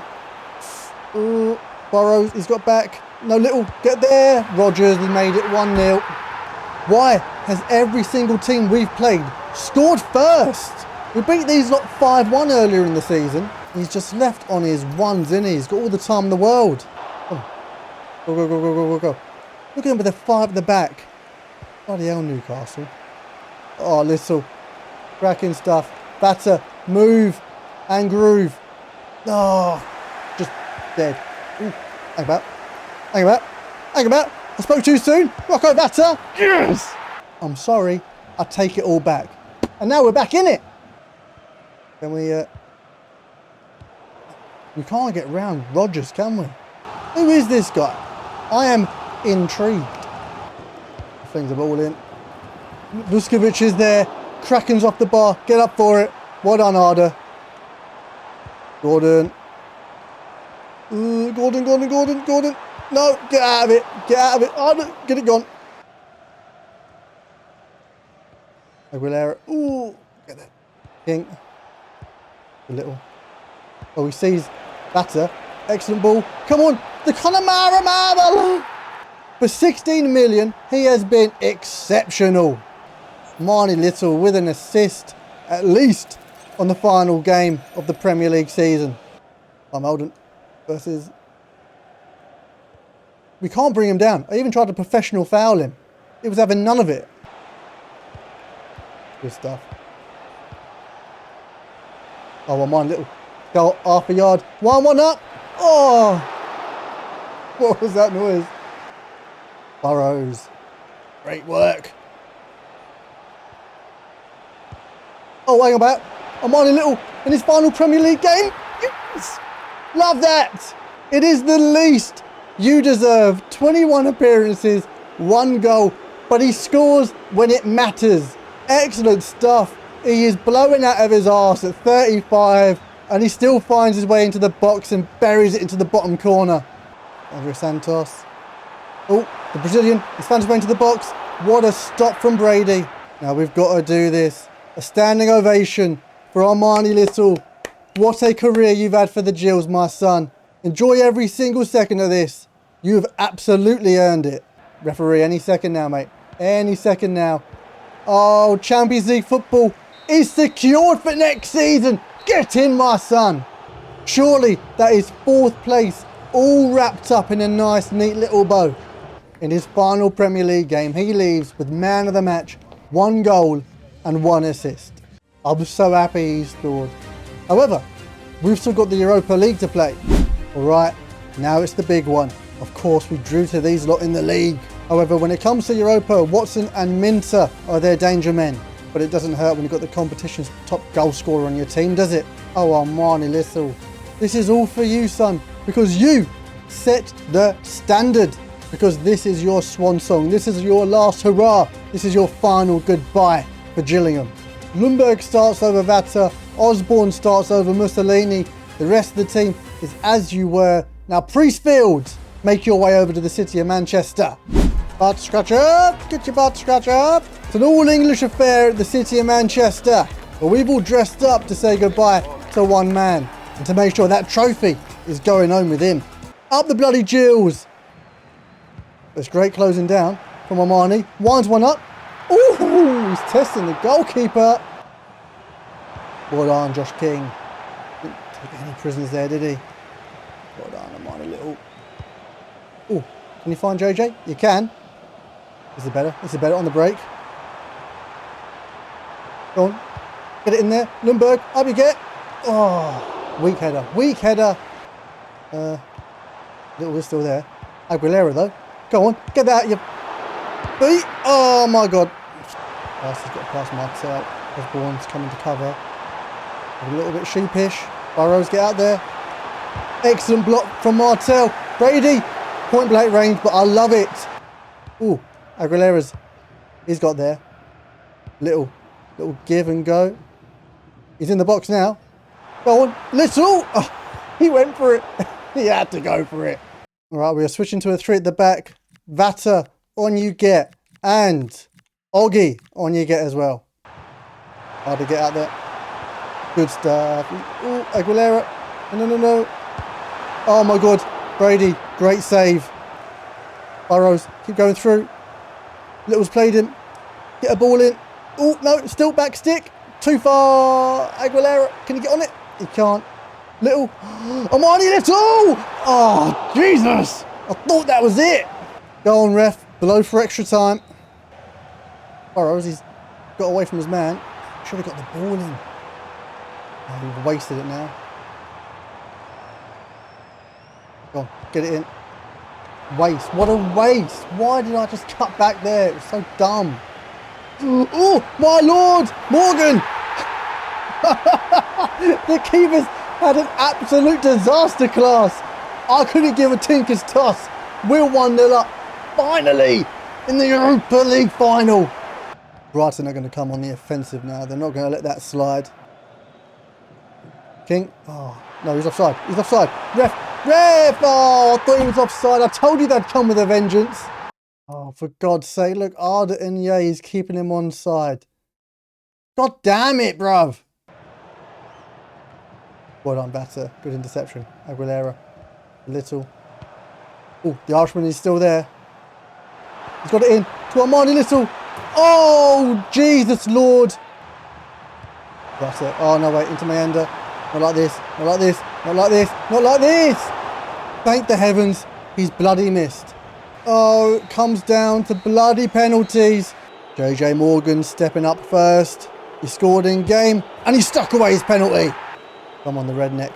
Ooh, Burrows, he's got back. No, Little, get there. Rogers has made it 1-0. Why has every single team we've played scored first? We beat these lot 5-1 earlier in the season. He's just left on his ones, isn't he? He's got all the time in the world. Oh. Go, go, go, go, go, go, go. Look at him with a 5 at the back. Bloody hell, Newcastle. Oh, Little. Cracking stuff. Batter, move, and groove. Oh, just dead. Ooh, hang about. Hang about. Hang about. I spoke too soon. Rocco Batter. Yes! I'm sorry. I take it all back. And now we're back in it. Can we, we can't get round Rogers, can we? Who is this guy? I am intrigued. Flings the ball in. Vuskovic is there. Kraken's off the bar. Get up for it. Well done, Arda. Gordon. Ooh, Gordon, Gordon, Gordon, Gordon. No, get out of it. Get out of it. Arda, get it gone. Aguilera. Ooh, get that. King. A little. Oh, he sees Batter. Excellent ball. Come on. The Connemara marble. For 16 million, he has been exceptional. Marnie Little with an assist, at least, on the final game of the Premier League season. Tom Holden versus... We can't bring him down. I even tried to professional foul him. He was having none of it. Good stuff. Oh, well, Marnie Little. Go half a yard. 1-1 up. Oh! What was that noise? Burrows. Great work. Oh, hang about. Armani Little in his final Premier League game. Yes! Love that. It is the least you deserve. 21 appearances, 1 goal, but he scores when it matters. Excellent stuff. He is blowing out of his arse at 35, and he still finds his way into the box and buries it into the bottom corner. Andrea Santos. Oh, the Brazilian. He's found his way into the box. What a stop from Brady. Now we've got to do this. A standing ovation for Armani Little. What a career you've had for the Gills, my son. Enjoy every single second of this. You've absolutely earned it. Referee, any second now, mate. Any second now. Oh, Champions League football is secured for next season. Get in, my son. Surely that is 4th place, all wrapped up in a nice, neat little bow. In his final Premier League game, he leaves with man of the match, 1 goal and 1 assist. I'm so happy he scored. However, we've still got the Europa League to play. Alright, now it's the big one. Of course, we drew to these lot in the league. However, when it comes to Europa, Watson and Minter are their danger men. But it doesn't hurt when you've got the competition's top goal scorer on your team, does it? Oh, Armani Little. This is all for you, son. Because you set the standard. Because this is your swan song. This is your last hurrah. This is your final goodbye for Gillingham. Lundberg starts over Vata. Osborne starts over Mussolini. The rest of the team is as you were. Now, Priestfield, make your way over to the city of Manchester. Butt scratch up! Get your butt scratch up! It's an all-English affair at the City of Manchester, but we've all dressed up to say goodbye to one man and to make sure that trophy is going home with him. Up the bloody Gills! That's great closing down from Armani. Winds one up. Ooh, he's testing the goalkeeper. Well done, Josh King. Didn't take any prisoners there, did he? Well done, Armani Little. Ooh, can you find JJ? You can. This is better. This is better on the break. Go on. Get it in there. Lundberg, up you get. Oh, weak header. Weak header. Little is still there. Aguilera though. Go on. Get that. You beat. Oh my God. Pass has got past Martel. Osborne's coming to cover. A little bit sheepish. Burrows, get out there. Excellent block from Martel. Brady. Point blank range, but I love it. Ooh. Aguilera's. He's got there. Little give and go. He's in the box now. Go on. Little. Oh, he went for it. He had to go for it. All right, we are switching to a 3 at the back. Vata, on you get. And Oggy, on you get as well. Hard to get out there. Good stuff. Ooh, Aguilera. No. Oh my God. Brady, great save. Burrows, keep going through. Little's played him. Get a ball in. Oh, no, still back stick. Too far. Aguilera, can he get on it? He can't. Little. Armani Little! Oh, Jesus! I thought that was it. Go on, ref. Below for extra time. Burrows, he's got away from his man. Should have got the ball in. Oh, we've wasted it now. Go on, get it in. Waste. What a waste. Why did I just cut back there? It was so dumb. Oh, my Lord! Morgan! The keepers had an absolute disaster class. I couldn't give a tinker's toss. We're 1-0 up. Finally! In the Europa League final. Brighton are going to come on the offensive now. They're not going to let that slide. King. Oh, no, he's offside. He's offside. Ref! Oh, I thought he was offside. I told you they'd come with a vengeance. Oh, for God's sake. Look, Arda and Ye's keeping him on side. God damn it, bruv. Well done, Batter. Good interception. Aguilera. Little. Oh, the Irishman is still there. He's got it in to Armani Little. Oh, Jesus Lord. That's it. Oh, no, wait. Into Mayenda. Not like this. Not like this. Not like this. Not like this. Thank the heavens. He's bloody missed. Oh, it comes down to bloody penalties. JJ Morgan stepping up first. He scored in game and he stuck away his penalty. Come on, the redneck.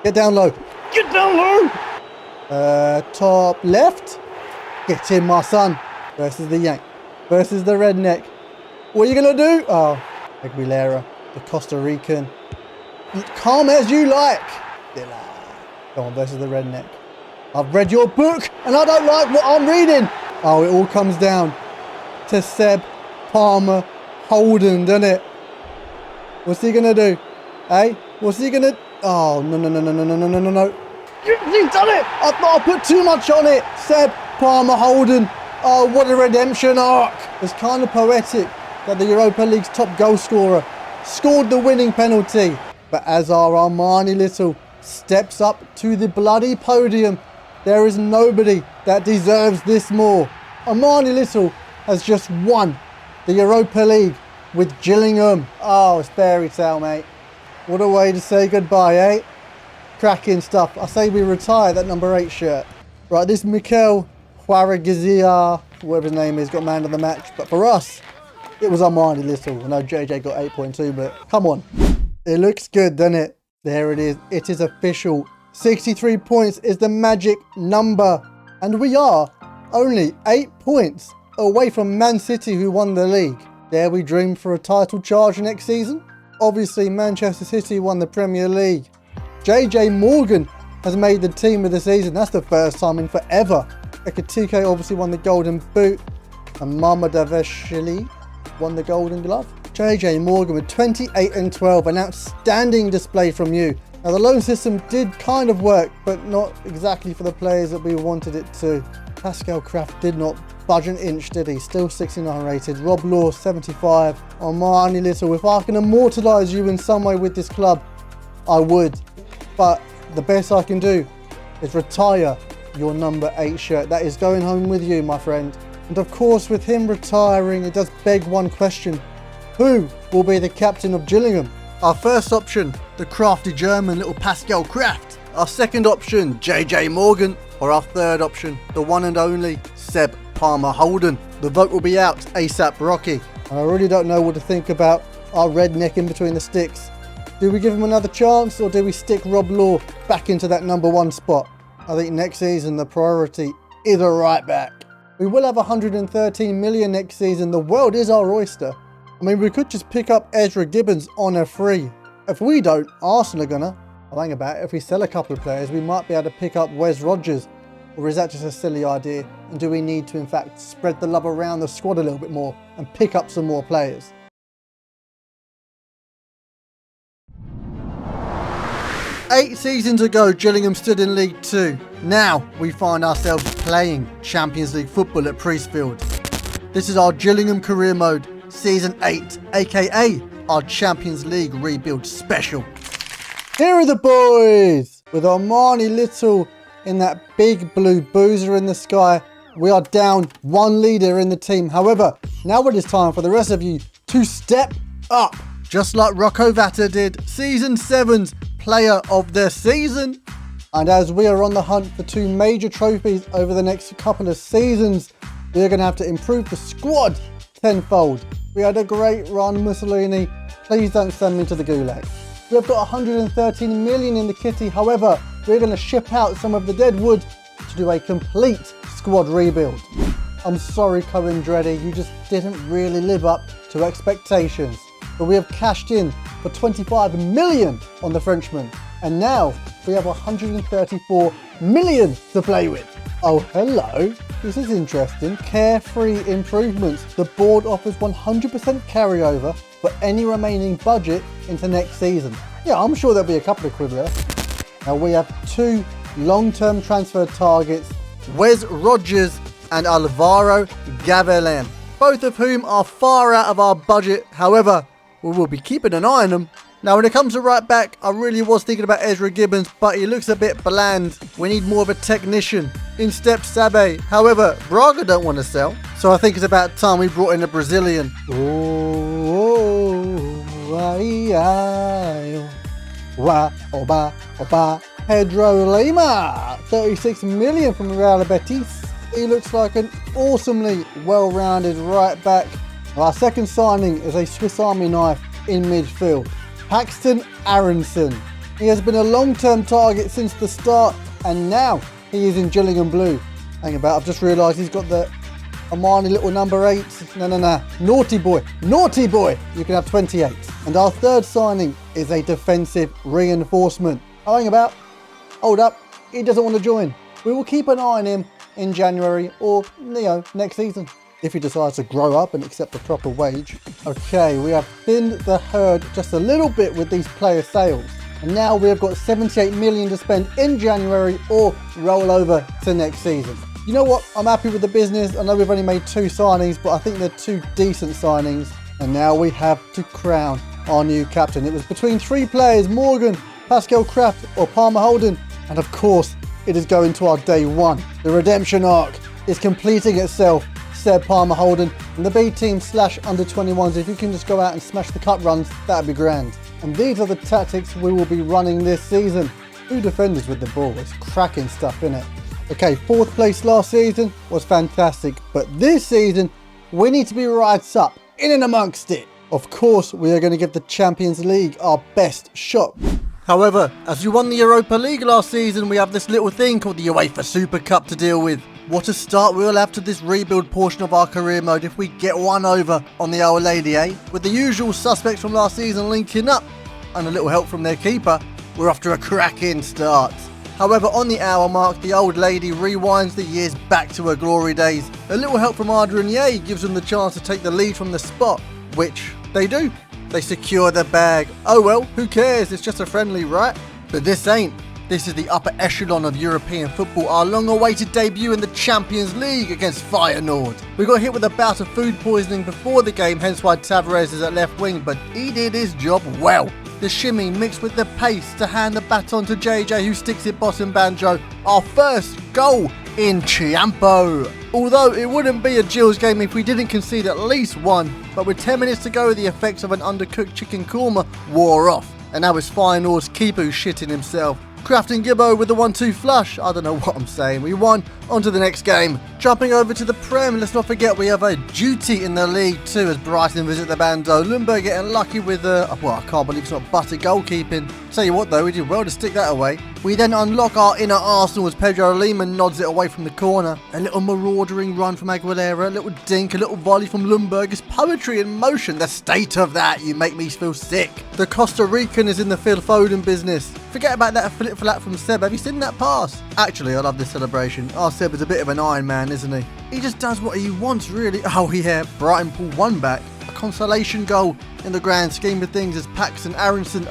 Get down low. Get down low. Top left. Get in, my son. Versus the Yank. Versus the redneck. What are you going to do? Oh, Aguilera, the Costa Rican. Calm as you like. Come on, versus the redneck. I've read your book and I don't like what I'm reading. Oh, it all comes down to Seb, Palmer, Holden, doesn't it? What's he going to do? Hey? What's he going to... Oh, no. He's done it! I thought I put too much on it. Seb, Palmer, Holden. Oh, what a redemption arc. It's kind of poetic that the Europa League's top goal scorer scored the winning penalty. But as our Armani Little steps up to the bloody podium, there is nobody that deserves this more. Armani Little has just won the Europa League with Gillingham. Oh, it's fairy tale, mate. What a way to say goodbye, eh? Cracking stuff. I say we retire that number 8 shirt. Right, this Mikel Huaragizia, whatever his name is, got man of the match. But for us, it was Armani Little. I know JJ got 8.2, but come on. It looks good, doesn't it? There it is. It is official. 63 points is the magic number. And we are only 8 points away from Man City, who won the league. Dare we dream for a title charge next season? Obviously, Manchester City won the Premier League. JJ Morgan has made the team of the season. That's the first time in forever. Ekatike obviously won the Golden Boot. And Mamadavashvili won the Golden Glove. JJ Morgan with 28 and 12. An outstanding display from you. Now, the loan system did kind of work, but not exactly for the players that we wanted it to. Pascal Kraft did not budge an inch, did he? Still 69 rated. Rob Law, 75. Armani Little, if I can immortalise you in some way with this club, I would. But the best I can do is retire your number 8 shirt. That is going home with you, my friend. And of course, with him retiring, it does beg one question. Who will be the captain of Gillingham? Our first option, the crafty German little Pascal Kraft. Our second option, JJ Morgan. Or our third option, the one and only Seb Palmer Holden. The vote will be out ASAP Rocky. And I really don't know what to think about our redneck in between the sticks. Do we give him another chance, or do we stick Rob Law back into that number 1 spot? I think next season the priority is a right back. We will have 113 million next season. The world is our oyster. I mean, we could just pick up Ezra Gibbons on a free. If we don't, Arsenal are gonna. I'll hang about. If we sell a couple of players, we might be able to pick up Wes Rogers. Or is that just a silly idea? And do we need to, in fact, spread the love around the squad a little bit more and pick up some more players? Eight seasons ago, Gillingham stood in League 2. Now, we find ourselves playing Champions League football at Priestfield. This is our Gillingham career mode, Season 8, aka our Champions League rebuild special. Here are the boys! With Armani Little in that big blue boozer in the sky, we are down 1 leader in the team. However, now it is time for the rest of you to step up. Just like Rocco Vata did, Season 7's Player of the Season. And as we are on the hunt for 2 major trophies over the next couple of seasons, we are going to have to improve the squad tenfold. We had a great run, Mussolini. Please don't send me to the gulag. We've got 113 million in the kitty. However, we're going to ship out some of the dead wood to do a complete squad rebuild. I'm sorry, Cohen Dreddy, you just didn't really live up to expectations. But we have cashed in for 25 million on the Frenchman. And now we have 134 million to play with. Oh, hello. This is interesting. Carefree improvements. The board offers 100% carryover for any remaining budget into next season. Yeah, I'm sure there'll be a couple of quid there. Now we have 2 long-term transfer targets, Wes Rogers and Alvaro Gavilan, both of whom are far out of our budget. However, we will be keeping an eye on them. Now when it comes to right back, I really was thinking about Ezra Gibbons, but he looks a bit bland. We need more of a technician. In steps Sabe. However, Braga don't want to sell, so I think it's about time we brought in a Brazilian. Pedro Lima, 36 million from Real Betis. He looks like an awesomely well-rounded right back. Our second signing is a Swiss Army knife in midfield, Paxton Aronson. He has been a long-term target since the start, and now he is in Gillingham blue. Hang about, I've just realised he's got the Armani little number 8. No. Naughty boy. You can have 28. And our third signing is a defensive reinforcement. Hang about, hold up, he doesn't want to join. We will keep an eye on him in January or, next season, if he decides to grow up and accept a proper wage. Okay, we have thinned the herd just a little bit with these player sales. And now we have got 78 million to spend in January or roll over to next season. You know what? I'm happy with the business. I know we've only made 2 signings, but I think they're 2 decent signings. And now we have to crown our new captain. It was between 3 players, Morgan, Pascal Kraft or Palmer Holden. And of course, it is going to our day 1. The redemption arc is completing itself. Seb Palmer Holden and the B team / under 21s. If you can just go out and smash the cut runs, that'd be grand. And these are the tactics we will be running this season. 2 defenders with the ball. It's cracking stuff, innit? Okay, 4th place last season was fantastic, but this season we need to be right up, in and amongst it. Of course, we are going to give the Champions League our best shot. However, as we won the Europa League last season, we have this little thing called the UEFA Super Cup to deal with. What a start we'll have to this rebuild portion of our career mode if we get one over on the old lady, eh? With the usual suspects from last season linking up and a little help from their keeper, we're off to a cracking start. However, on the hour mark, the old lady rewinds the years back to her glory days. A little help from Adrian Ye gives them the chance to take the lead from the spot, which they do. They secure the bag. Oh well, who cares? It's just a friendly, right? But this ain't. This is the upper echelon of European football, our long-awaited debut in the Champions League against Feyenoord. We got hit with a bout of food poisoning before the game, hence why Tavares is at left wing, but he did his job well. The shimmy mixed with the pace to hand the baton to JJ, who sticks it bottom banjo. Our first goal in Chiampo. Although it wouldn't be a Gills game if we didn't concede at least one, but with 10 minutes to go, the effects of an undercooked chicken korma wore off. And now it's Feyenoord's keeper who's shitting himself. Crafting Gibbo with the 1-2 flush. I don't know what I'm saying. We won. On to the next game. Jumping over to the Prem, let's not forget we have a duty in the league too as Brighton visit the Bando. Lundberg getting lucky with well, I can't believe it's not butter goalkeeping. Tell you what though, we did well to stick that away. We then unlock our inner Arsenal as Pedro Lehmann nods it away from the corner. A little maraudering run from Aguilera, a little dink, a little volley from Lundberg. It's poetry in motion. The state of that, you make me feel sick. The Costa Rican is in the Phil Foden business. Forget about that flip-flap from Seb. Have you seen that pass? Actually, I love this celebration. Our Seb is a bit of an Iron Man, isn't he? He just does what he wants, really. Oh yeah, Brighton pull one back. A consolation goal in the grand scheme of things as Paxton Aronson,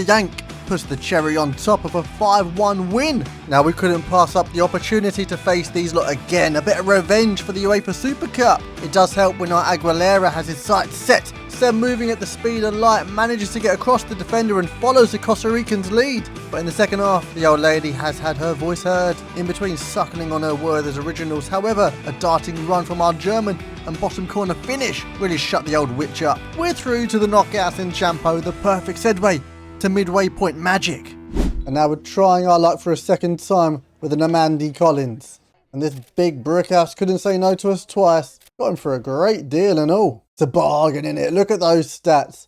yank, puts the cherry on top of a 5-1 win. Now we couldn't pass up the opportunity to face these lot again. A bit of revenge for the UEFA Super Cup. It does help when our Aguilera has his sights set. Seb, moving at the speed of light, manages to get across the defender and follows the Costa Rican's lead. But in the second half, the old lady has had her voice heard, in between suckling on her Werther's originals. However, a darting run from our German and bottom corner finish really shut the old witch up. We're through to the knockouts in Champo, the perfect segue to midway point magic. And now we're trying our luck for a second time with an Amandi Collins. And this big brickhouse couldn't say no to us twice. Got him for a great deal and all. It's a bargain, in it. Look at those stats.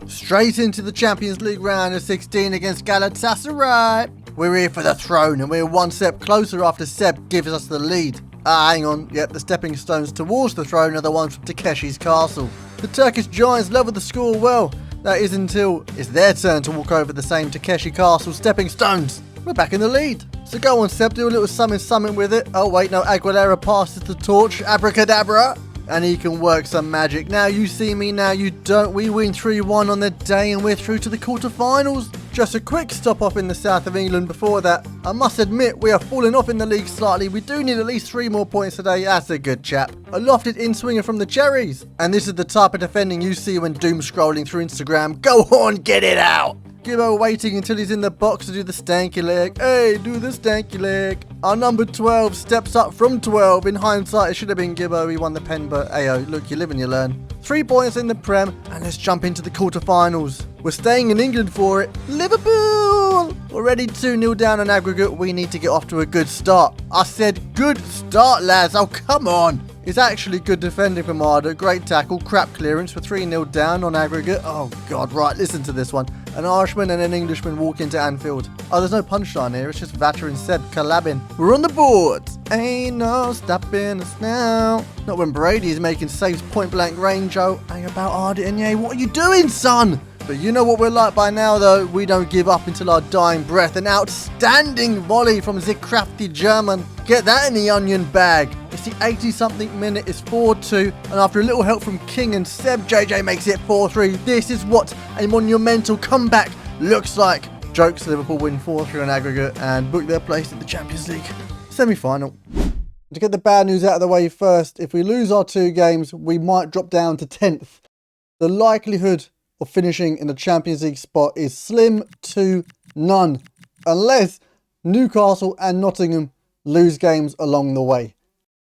Straight into the Champions League round of 16 against Galatasaray. We're here for the throne and we're one step closer after Seb gives us the lead. Hang on. Yep, the stepping stones towards the throne are the ones from Takeshi's castle. The Turkish giants level the score well. That is until it's their turn to walk over the same Takeshi castle stepping stones. We're back in the lead. So go on Seb, do a little something with it. Oh wait, no, Aguilera passes the torch. Abracadabra. And he can work some magic. Now you see me, now you don't. We win 3-1 on the day and we're through to the quarterfinals. Just a quick stop off in the south of England before that. I must admit, we are falling off in the league slightly. We do need at least 3 more points today. That's a good chap. A lofted in-swinger from the Cherries. And this is the type of defending you see when doom scrolling through Instagram. Go on, get it out. Gibbo waiting until he's in the box to do the stanky leg. Hey, do the stanky leg. Our number 12 steps up from 12. In hindsight, it should have been Gibbo. He won the pen, but ayo, look, you live and you learn. 3 points in the Prem, and let's jump into the quarterfinals. We're staying in England for it. Liverpool! Already 2-0 down on aggregate. We need to get off to a good start. I said good start, lads. Oh, come on. It's actually good defending from Arda. Great tackle, crap clearance for 3-0 down on aggregate. Oh, God, right, listen to this one. An Irishman and an Englishman walk into Anfield. Oh, there's no punchline here. It's just Vatter and Seb collabing. We're on the board. Ain't no stopping us now. Not when Brady's making saves point blank range, Joe. Ain't about Arda and Ye. What are you doing, son? But you know what we're like by now, though. We don't give up until our dying breath. An outstanding volley from the crafty German. Get that in the onion bag. It's the 80-something minute. It's 4-2. And after a little help from King and Seb, JJ makes it 4-3. This is what a monumental comeback looks like. Jokes, Liverpool win 4-3 on aggregate and book their place in the Champions League semi-final. To get the bad news out of the way first, if we lose our 2 games, we might drop down to 10th. The likelihood of finishing in the Champions League spot is slim to none, unless Newcastle and Nottingham lose games along the way.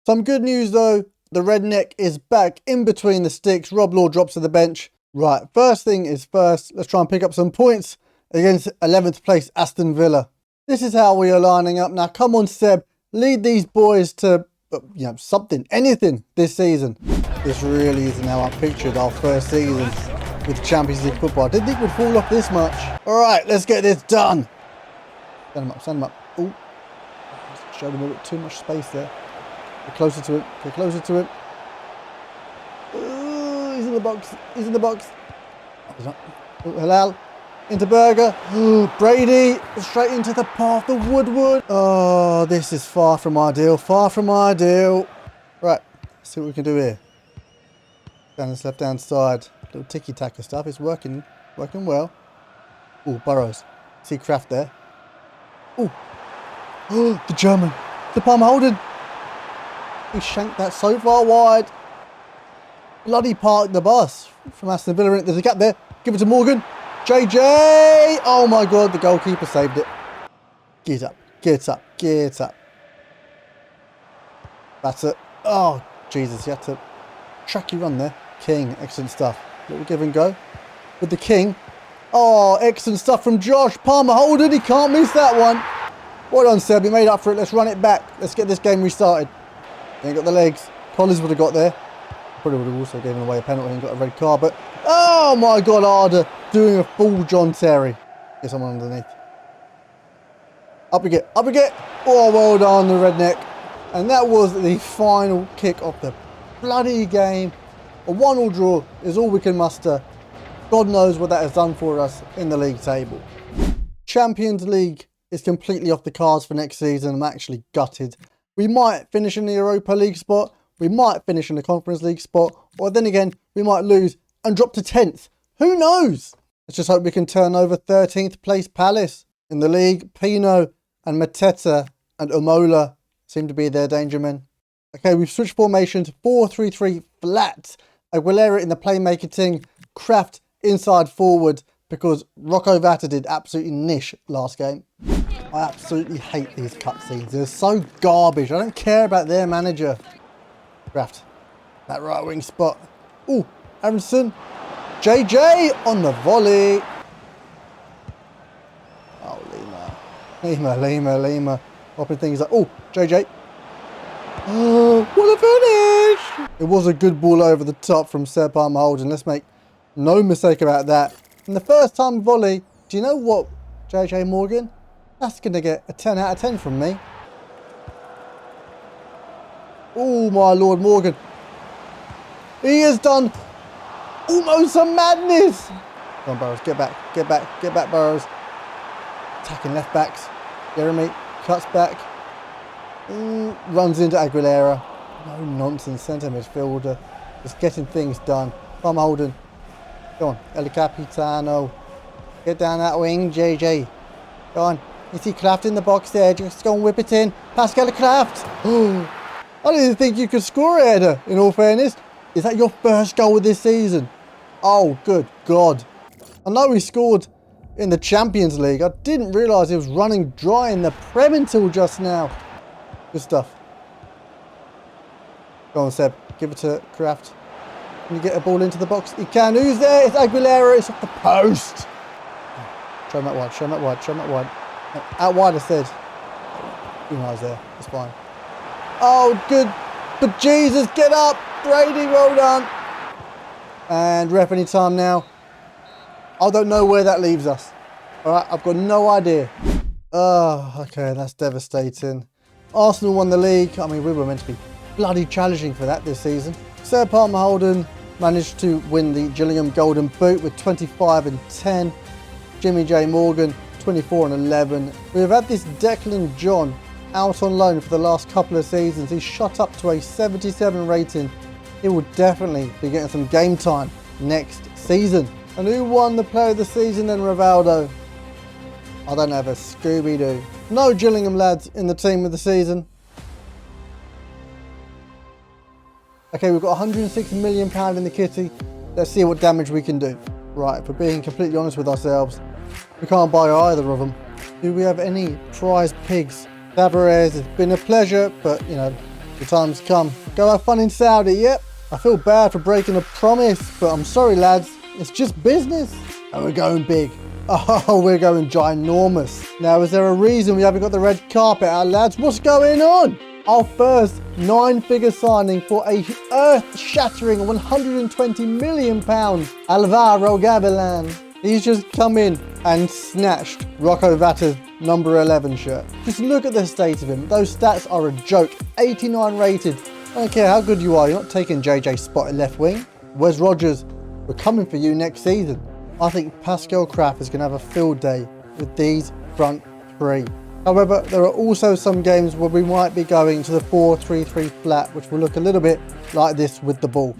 Some good news though, the redneck is back in between the sticks. Rob Law drops to the bench. Right, first thing is first, let's try and pick up some points against 11th place Aston Villa. This is how we are lining up. Now come on Seb, lead these boys to something, anything this season. This really isn't how I pictured our first season with Champions League football. I didn't think we'd fall off this much. Alright, let's get this done. Stand him up. Ooh. Showed him a bit too much space there. Get closer to him. Get closer to him. Ooh, he's in the box. He's in the box. Ooh, Halal. Into Berger. Ooh, Brady. Straight into the path of Woodward. Oh, this is far from ideal. Far from ideal. Right. Let's see what we can do here. Down this left-hand side. Little ticky-tacky stuff. It's working well. Ooh, Burrows. See Kraft there. Oh, the German. The Palmer Holden. He shanked that so far wide. Bloody parked the bus from Aston Villa. There's a gap there. Give it to Morgan. JJ. Oh my God, the goalkeeper saved it. Get up, get up, get up. That's it. Oh, Jesus, you had to track your run there. King, excellent stuff. Little give and go with the King. Oh, excellent stuff from Josh. Palmer Holden, he can't miss that one. Well done, Seb, you made up for it. Let's run it back. Let's get this game restarted. Ain't got the legs. Collins would have got there. Probably would have also given away a penalty and got a red card, but oh my God, Arda doing a full John Terry. Get someone underneath. Up we get, up we get. Oh, well done, the redneck. And that was the final kick of the bloody game. A 1-1 draw is all we can muster. God knows what that has done for us in the league table. Champions League is completely off the cards for next season. I'm actually gutted. We might finish in the Europa League spot. We might finish in the Conference League spot. Or then again, we might lose and drop to 10th. Who knows? Let's just hope we can turn over 13th place Palace. In the league, Pino and Mateta and Omola seem to be their danger men. Okay, we've switched formations. 4-3-3 flat. Aguilera in the playmaker team. Kraft inside forward because Rocco Vata did absolutely nish last game. I absolutely hate these cutscenes. They're so garbage. I don't care about their manager. Kraft. That right wing spot. Ooh, Aronson. JJ on the volley. Oh, Lima. Popping things up. Oh, JJ. Oh, what a finish! It was a good ball over the top from Seb Palmer Holden. Let's make no mistake about that. And the first time volley, do you know what, JJ Morgan? That's going to get a 10 out of 10 from me. Oh, my Lord Morgan. He has done almost some madness. Come on, Burrows. Get back. Get back. Get back, Burrows. Attacking left backs. Jeremy cuts back. Runs into Aguilera. No nonsense. Centre midfielder. Just getting things done. Palmer Holden. Go on. El Capitano. Get down that wing, JJ. Go on. You see Kraft in the box there. Just go and whip it in. Pascal Kraft. Oh, I didn't think you could score a header, in all fairness. Is that your first goal of this season? Oh, good God. I know he scored in the Champions League. I didn't realise he was running dry in the Prem until just now. Good stuff. Go on, Seb. Give it to Kraft. Can you get a ball into the box? He can. Who's there? It's Aguilera. It's off the post. Show him that wide. Show him that wide. Show him that wide. Out wide, I said. Who knows there? It's fine. Oh, good. But Jesus, get up. Brady, well done. And ref any time now. I don't know where that leaves us. All right, I've got no idea. Oh, okay, that's devastating. Arsenal won the league. I mean, we were meant to be bloody challenging for that this season. Sir Palmer Holden managed to win the Gillingham Golden Boot with 25 and 10. Jimmy J Morgan, 24 and 11. We've had this Declan John out on loan for the last couple of seasons. He's shot up to a 77 rating. He will definitely be getting some game time next season. And who won the player of the season then, Rivaldo? I don't have a Scooby-Doo. No Gillingham lads in the team of the season. Okay, we've got £106 million in the kitty. Let's see what damage we can do. Right, for being completely honest with ourselves, we can't buy either of them. Do we have any prize pigs? Tavares, it's been a pleasure, but you know, the time's come. Go have fun in Saudi, yep. I feel bad for breaking a promise, but I'm sorry lads, it's just business. And we're going big. Oh, we're going ginormous. Now, is there a reason we haven't got the red carpet out, lads? What's going on? Our first 9-figure signing for a earth-shattering £120 million. Alvaro Gavilan. He's just come in and snatched Rocco Vata's number 11 shirt. Just look at the state of him. Those stats are a joke. 89 rated. I don't care how good you are. You're not taking JJ's spot at left wing. Wes Rogers, we're coming for you next season. I think Pascal Kraft is going to have a field day with these front three. However, there are also some games where we might be going to the 4-3-3 flat, which will look a little bit like this with the ball.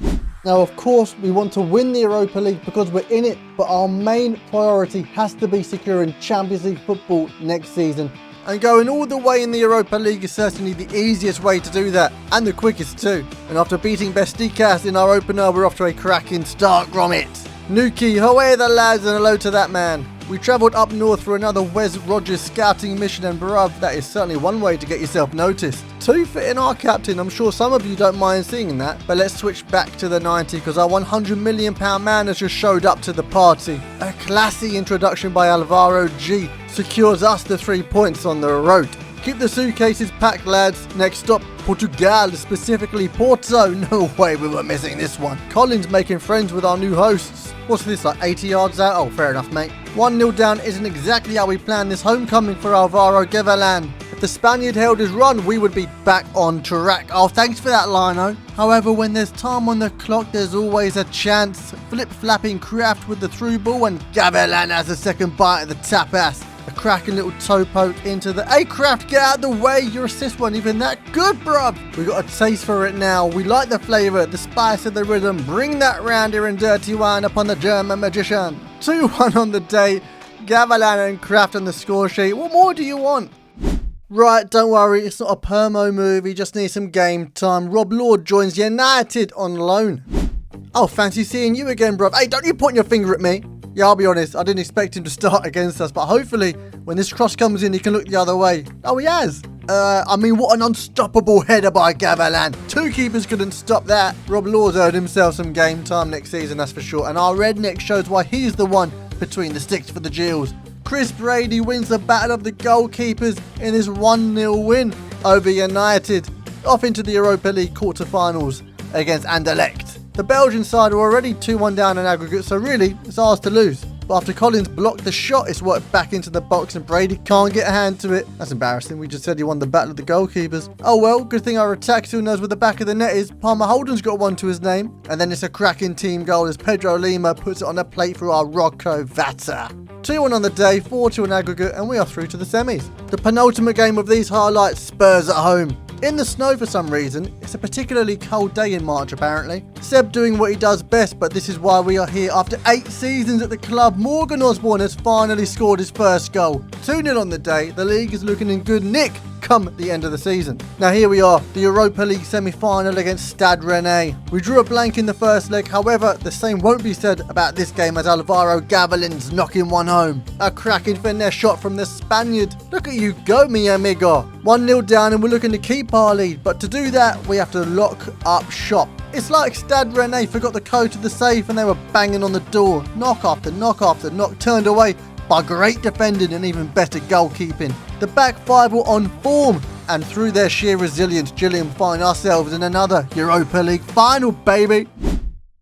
Now, of course, we want to win the Europa League because we're in it, but our main priority has to be securing Champions League football next season. And going all the way in the Europa League is certainly the easiest way to do that, and the quickest too. And after beating Bestikas in our opener, we're off to a cracking start, Gromit. Nuki, away the lads, and hello to that man. We travelled up north for another Wes Rogers scouting mission, and bruv, that is certainly one way to get yourself noticed. 2 for in our captain, I'm sure some of you don't mind seeing that, but let's switch back to the 90 because our £100 million man has just showed up to the party. A classy introduction by Alvaro G secures us the 3 points on the road. Keep the suitcases packed, lads. Next stop, Portugal, specifically Porto. No way we were missing this one. Colin's making friends with our new hosts. What's this, like 80 yards out? Oh, fair enough, mate. 1-0 down isn't exactly how we planned this homecoming for Alvaro Gillingham. If the Spaniard held his run, we would be back on track. Oh, thanks for that, Lino. However, when there's time on the clock, there's always a chance. Flip-flapping Kraft with the through ball, and Gavilan has a second bite at the tapas. A cracking little toe poke into the... Hey, Kraft, get out of the way. Your assist wasn't even that good, bruv. We got a taste for it now. We like the flavour, the spice of the rhythm. Bring that round here and dirty wine upon the German magician. 2-1 on the day. Gavilan and Kraft on the score sheet. What more do you want? Right, don't worry. It's not a permo movie. Just need some game time. Rob Lord joins United on loan. Oh, fancy seeing you again, bruv. Hey, don't you point your finger at me. Yeah, I'll be honest, I didn't expect him to start against us, but hopefully when this cross comes in, he can look the other way. Oh, he has. I mean, what an unstoppable header by Gavilan. 2 keepers couldn't stop that. Rob Law's earned himself some game time next season, that's for sure. And our redneck shows why he's the one between the sticks for the Gills. Chris Brady wins the battle of the goalkeepers in this 1-0 win over United. Off into the Europa League quarter-finals against Anderlecht. The Belgian side are already 2-1 down in aggregate, so really, it's ours to lose. But after Collins blocked the shot, it's worked back into the box and Brady can't get a hand to it. That's embarrassing, we just said he won the battle of the goalkeepers. Oh well, good thing our attack still knows where the back of the net is. Palmer Holden's got one to his name. And then it's a cracking team goal as Pedro Lima puts it on a plate for our Rocco Vata. 2-1 on the day, 4-2 in aggregate, and we are through to the semis. The penultimate game of these highlights, Spurs at home. In the snow for some reason. It's a particularly cold day in March apparently. Seb doing what he does best, but this is why we are here. After 8 seasons at the club, Morgan Osborne has finally scored his first goal. 2-0 on the day. The league is looking in good nick come the end of the season. Now here we are, the Europa League semi-final against Stade Rennais. We drew a blank in the first leg, however, the same won't be said about this game as Alvaro Gavilan's knocking one home. A cracking finesse shot from the Spaniard. Look at you go, mi amigo. 1-0 down and we're looking to keep our lead, but to do that, we have to lock up shop. It's like Stade Rennais forgot the code to the safe and they were banging on the door. Knock after knock after knock, turned away by great defending and even better goalkeeping. The back 5 were on form, and through their sheer resilience, Gillingham find ourselves in another Europa League final, baby.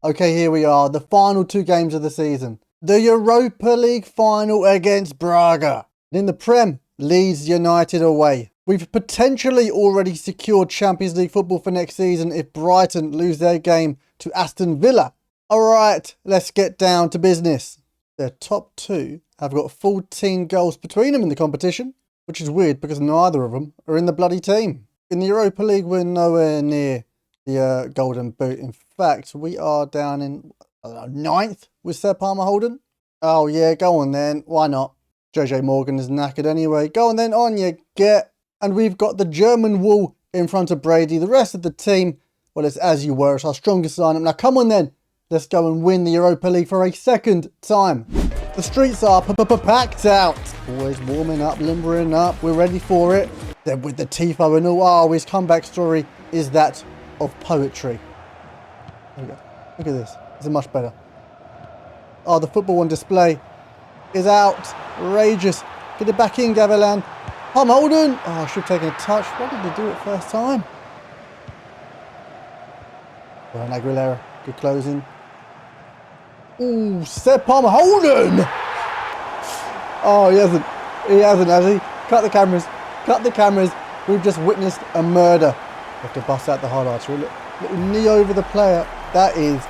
Okay, here we are, the final 2 games of the season. The Europa League final against Braga. In the Prem, Leeds United away. We've potentially already secured Champions League football for next season if Brighton lose their game to Aston Villa. Alright, let's get down to business. Their top 2 have got 14 goals between them in the competition, which is weird because neither of them are in the bloody team. In the Europa League, we're nowhere near the Golden Boot. In fact, we are down in 9th with Sir Palmer Holden. Oh yeah, go on then. Why not? JJ Morgan is knackered anyway. Go on then, on you get. And we've got the German Wall in front of Brady. The rest of the team, well, it's as you were. It's our strongest lineup. Now come on then. Let's go and win the Europa League for a second time. The streets are packed out. Always warming up, limbering up. We're ready for it. Then with the tifo and all, oh, his comeback story is that of poetry. There we go. Look at this. This is much better. Oh, the football on display is outrageous. Get it back in, Gavilan. Palmer Holden. Oh, I should have taken a touch. Why did they do it first time? Well, Aguilera. Good closing. Ooh, Seb Palmer Holden! Oh, he hasn't, has he? Cut the cameras. Cut the cameras. We've just witnessed a murder. We have to bust out the highlights. Little knee over the player. That is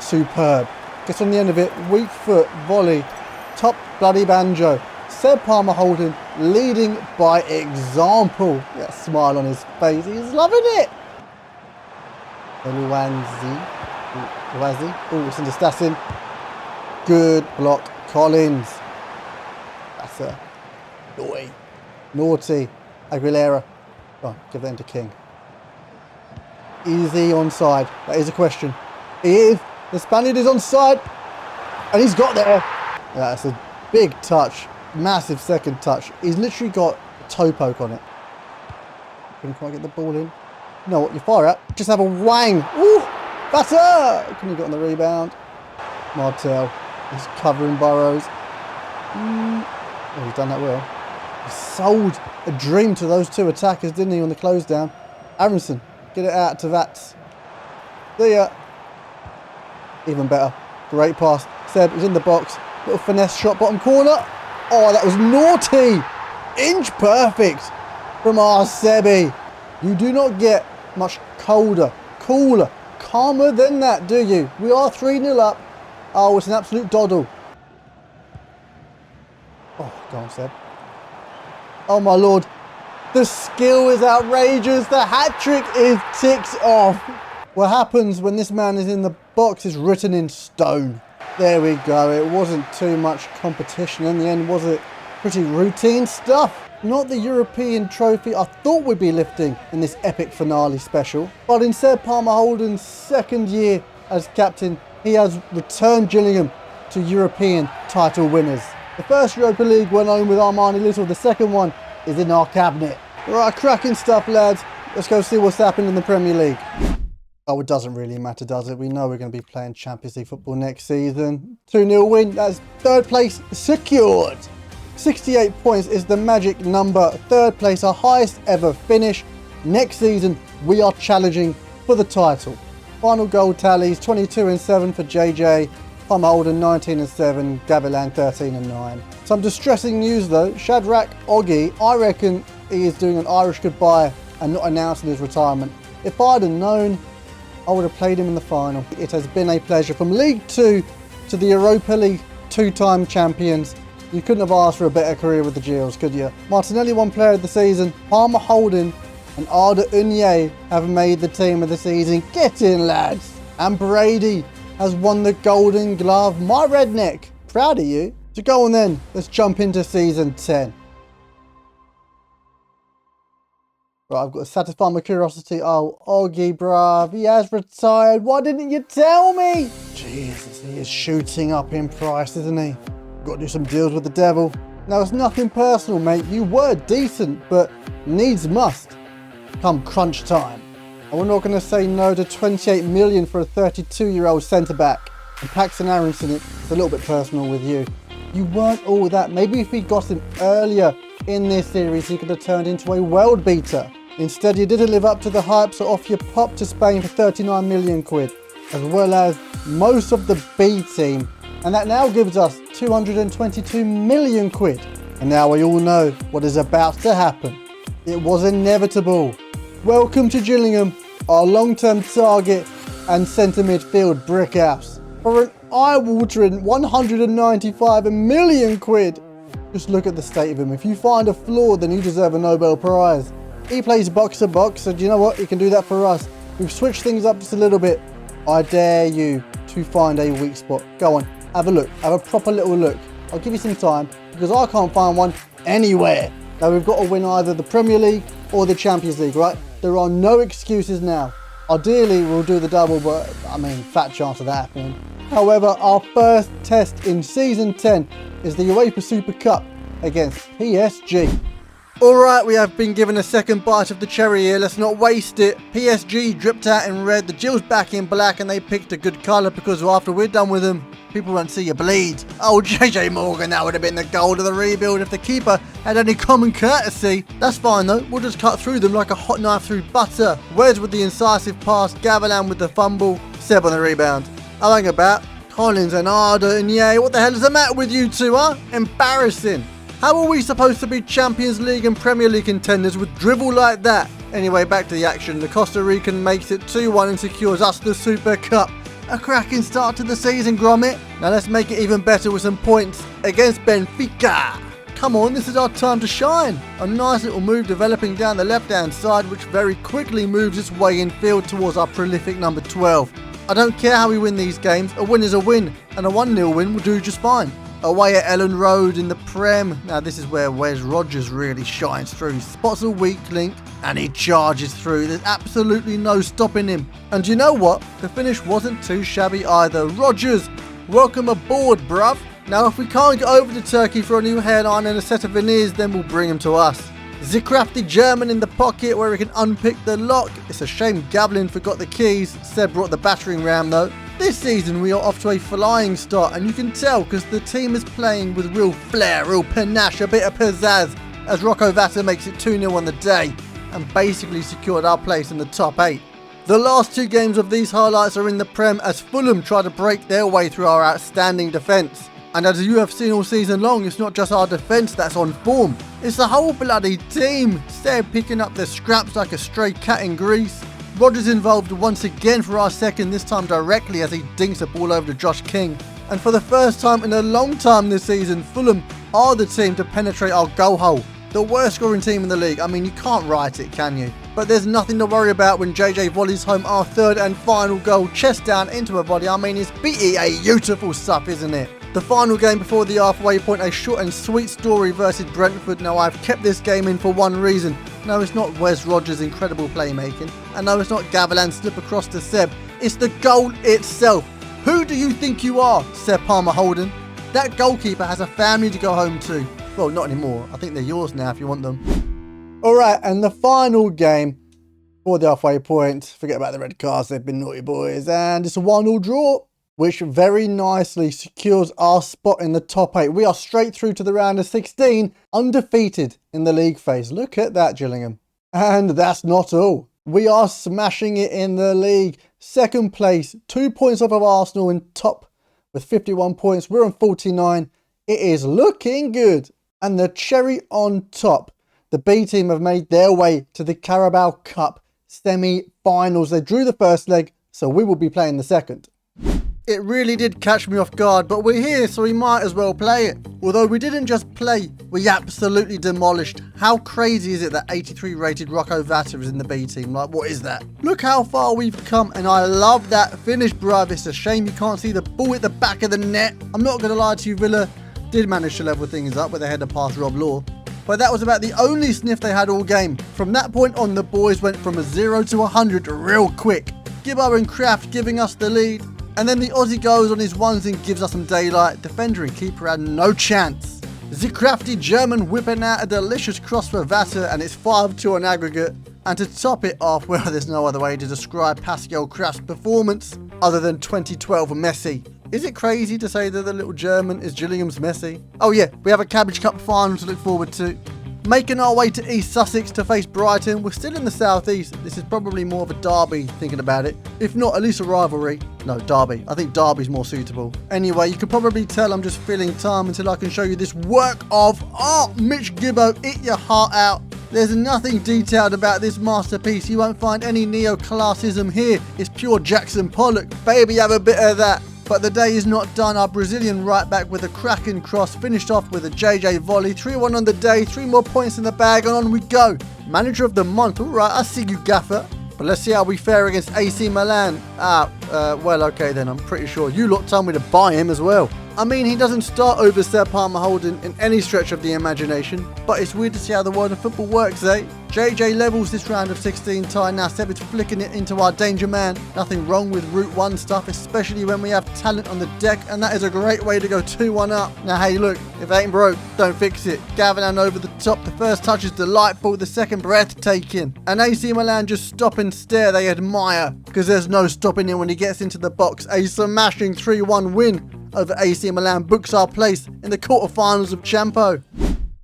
superb. Gets on the end of it. Weak foot, volley. Top bloody banjo. Seb Palmer Holden leading by example. That smile on his face. He's loving it. Luanzi. Oh, it's into Stassin. Good block, Collins. That's a boy. Naughty. Aguilera. Go on, give that into King. Is he onside? That is a question. He is. The Spaniard is onside. And he's got there. That's a big touch. Massive second touch. He's literally got a toe poke on it. Couldn't quite get the ball in. You know what? You fire at. Just have a wang. Ooh! Batter! Couldn't have got on the rebound. Martel. He's covering Burrows. Oh, he's done that well. He sold a dream to those two attackers, didn't he, on the close down? Aronson. Get it out to Vats. There ya. Even better. Great pass. Seb is in the box. Little finesse shot, bottom corner. Oh, that was naughty. Inch perfect from our Sebi. You do not get much colder, cooler, calmer than that, do you? We are 3-0 up. Oh, it's an absolute doddle. Oh, go on, Seb. Oh, my Lord. The skill is outrageous. The hat-trick is ticked off. What happens when this man is in the box is written in stone. There we go. It wasn't too much competition in the end, was it? Pretty routine stuff. Not the European trophy I thought we'd be lifting in this epic finale special. But instead, Palmer Holden's second year as captain, he has returned Gillingham to European title winners. The first Europa League went home with Armani Little. The second one is in our cabinet. Right, cracking stuff, lads. Let's go see what's happened in the Premier League. Oh, it doesn't really matter, does it? We know we're going to be playing Champions League football next season. 2-0 win. That's third place secured. 68 points is the magic number. Third place, our highest ever finish. Next season, we are challenging for the title. Final goal tallies, 22-7 for JJ. Palmer Holden 19-7, Gavilan 13-9. Some distressing news though. Shadrach Oggy, I reckon he is doing an Irish goodbye and not announcing his retirement. If I'd have known, I would have played him in the final. It has been a pleasure. From League 2 to the Europa League, two-time champions. You couldn't have asked for a better career with the Gills, could you? Martinelli won player of the season. Palmer Holden and Arda Unye have made the team of the season. Get in, lads. And Brady has won the Golden Glove. My redneck. Proud of you. So go on then. Let's jump into season 10. Right, I've got to satisfy my curiosity. Oh, Oggy, bruv, he has retired. Why didn't you tell me? Jesus, he is shooting up in price, isn't he? Got to do some deals with the devil. Now, it's nothing personal, mate. You were decent, but needs must. Come crunch time. And we're not going to say no to 28 million for a 32-year-old centre-back. And Paxton Aronson, it's a little bit personal with you. You weren't all that. Maybe if we got him earlier in this series, he could have turned into a world beater. Instead, you didn't live up to the hype, so off you popped to Spain for 39 million quid, as well as most of the B team. And that now gives us 222 million quid. And now we all know what is about to happen. It was inevitable. Welcome to Gillingham, our long-term target and centre midfield brick house. For an eye-watering 195 million quid. Just look at the state of him. If you find a flaw, then you deserve a Nobel Prize. He plays box to box, so do you know what? He can do that for us. We've switched things up just a little bit. I dare you to find a weak spot. Go on, have a look. Have a proper little look. I'll give you some time, because I can't find one anywhere. Now, we've got to win either the Premier League or the Champions League, right? There are no excuses now. Ideally, we'll do the double, but, I mean, fat chance of that happening. However, our first test in Season 10 is the UEFA Super Cup against PSG. Alright, we have been given a second bite of the cherry here, let's not waste it. PSG dripped out in red, the Gills back in black, and they picked a good colour because after we're done with them, people won't see you bleed. Oh, JJ Morgan, that would have been the gold of the rebuild if the keeper had any common courtesy. That's fine though, we'll just cut through them like a hot knife through butter. Wes with the incisive pass, Gavilan with the fumble, Seb on the rebound. I hang about, Collins and Arda and yay, what the hell is the matter with you two, huh? Embarrassing. How are we supposed to be Champions League and Premier League contenders with drivel like that? Anyway, back to the action. The Costa Rican makes it 2-1 and secures us the Super Cup. A cracking start to the season, Gromit. Now let's make it even better with some points against Benfica. Come on, this is our time to shine. A nice little move developing down the left-hand side, which very quickly moves its way infield towards our prolific number 12. I don't care how we win these games, a win is a win, and a 1-0 win will do just fine. Away at Ellen Road in the Prem. Now this is where Wes Rogers really shines through. He spots a weak link and he charges through. There's absolutely no stopping him. And you know what? The finish wasn't too shabby either. Rogers, welcome aboard, bruv. Now if we can't get over to Turkey for a new hairline and a set of veneers, then we'll bring him to us. The crafty German in the pocket where he can unpick the lock. It's a shame Gablin forgot the keys. Seb brought the battering ram though. This season we are off to a flying start, and you can tell because the team is playing with real flair, real panache, a bit of pizzazz, as Rocco Vata makes it 2-0 on the day and basically secured our place in the top 8. The last 2 games of these highlights are in the Prem as Fulham try to break their way through our outstanding defence. And as you have seen all season long, it's not just our defence that's on form, it's the whole bloody team. Seb picking up their scraps like a stray cat in grease. Rogers involved once again for our second, this time directly as he dinks a ball over to Josh King. And for the first time in a long time this season, Fulham are the team to penetrate our goal hole. The worst scoring team in the league. I mean, you can't write it, can you? But there's nothing to worry about when JJ volleys home our third and final goal, chest down into a body. I mean, it's beautiful stuff, isn't it? The final game before the halfway point, a short and sweet story versus Brentford. Now, I've kept this game in for one reason. No, it's not Wes Rogers' incredible playmaking. And no, it's not Gavilan's slip across to Seb. It's the goal itself. Who do you think you are, Seb Palmer Holden? That goalkeeper has a family to go home to. Well, not anymore. I think they're yours now if you want them. Alright, and the final game for the halfway point. Forget about the red cards, they've been naughty boys. And it's a 1-1 draw, which very nicely secures our spot in the top 8. We are straight through to the round of 16, undefeated in the league phase. Look at that, Gillingham. And that's not all. We are smashing it in the league. Second place, 2 points off of Arsenal in top with 51 points. We're on 49. It is looking good. And the cherry on top, the B team have made their way to the Carabao Cup semi-finals. They drew the first leg, so we will be playing the second. It really did catch me off guard, but we're here, so we might as well play it. Although we didn't just play, we absolutely demolished. How crazy is it that 83 rated Rocco Vata is in the B team? Like, what is that? Look how far we've come, and I love that finish, bruv. It's a shame you can't see the ball at the back of the net. I'm not going to lie to you, Villa did manage to level things up with a header past Rob Law. But that was about the only sniff they had all game. From that point on, the boys went from a 0 to 100 real quick. Gibbo and Kraft giving us the lead. And then the Aussie goes on his ones and gives us some daylight. Defender and keeper had no chance. The crafty German whipping out a delicious cross for Vata, and it's 5-2 on aggregate. And to top it off, well, there's no other way to describe Pascal Kraft's performance other than 2012 Messi. Is it crazy to say that the little German is Gillingham's Messi? Oh yeah, we have a Cabbage Cup final to look forward to. Making our way to East Sussex to face Brighton. We're still in the southeast. This is probably more of a derby, thinking about it. If not, at least a rivalry. No, derby. I think derby's more suitable. Anyway, you can probably tell I'm just filling time until I can show you this work of art. Mitch Gibbo, eat your heart out. There's nothing detailed about this masterpiece. You won't find any neoclassicism here. It's pure Jackson Pollock. Baby, have a bit of that. But the day is not done. Our Brazilian right back with a cracking cross finished off with a JJ volley. 3-1 on the day, 3 more points in the bag, and on we go. Manager of the month. All right, I see you, Gaffer. But let's see how we fare against AC Milan. Well, okay then. I'm pretty sure you lot told me to buy him as well. I mean, he doesn't start over Seb Palmer Holden in any stretch of the imagination, but it's weird to see how the world of football works, eh? JJ levels this round of 16 tie. Now Seb is flicking it into our danger man. Nothing wrong with Route 1 stuff, especially when we have talent on the deck, and that is a great way to go 2-1 up. Now hey, look, if it ain't broke, don't fix it. Gavilan over the top. The first touch is delightful, the second breathtaking. And AC Milan just stop and stare, they admire, because there's no stopping him when he gets into the box. A smashing 3-1 win over AC Milan books our place in the quarterfinals of Champo.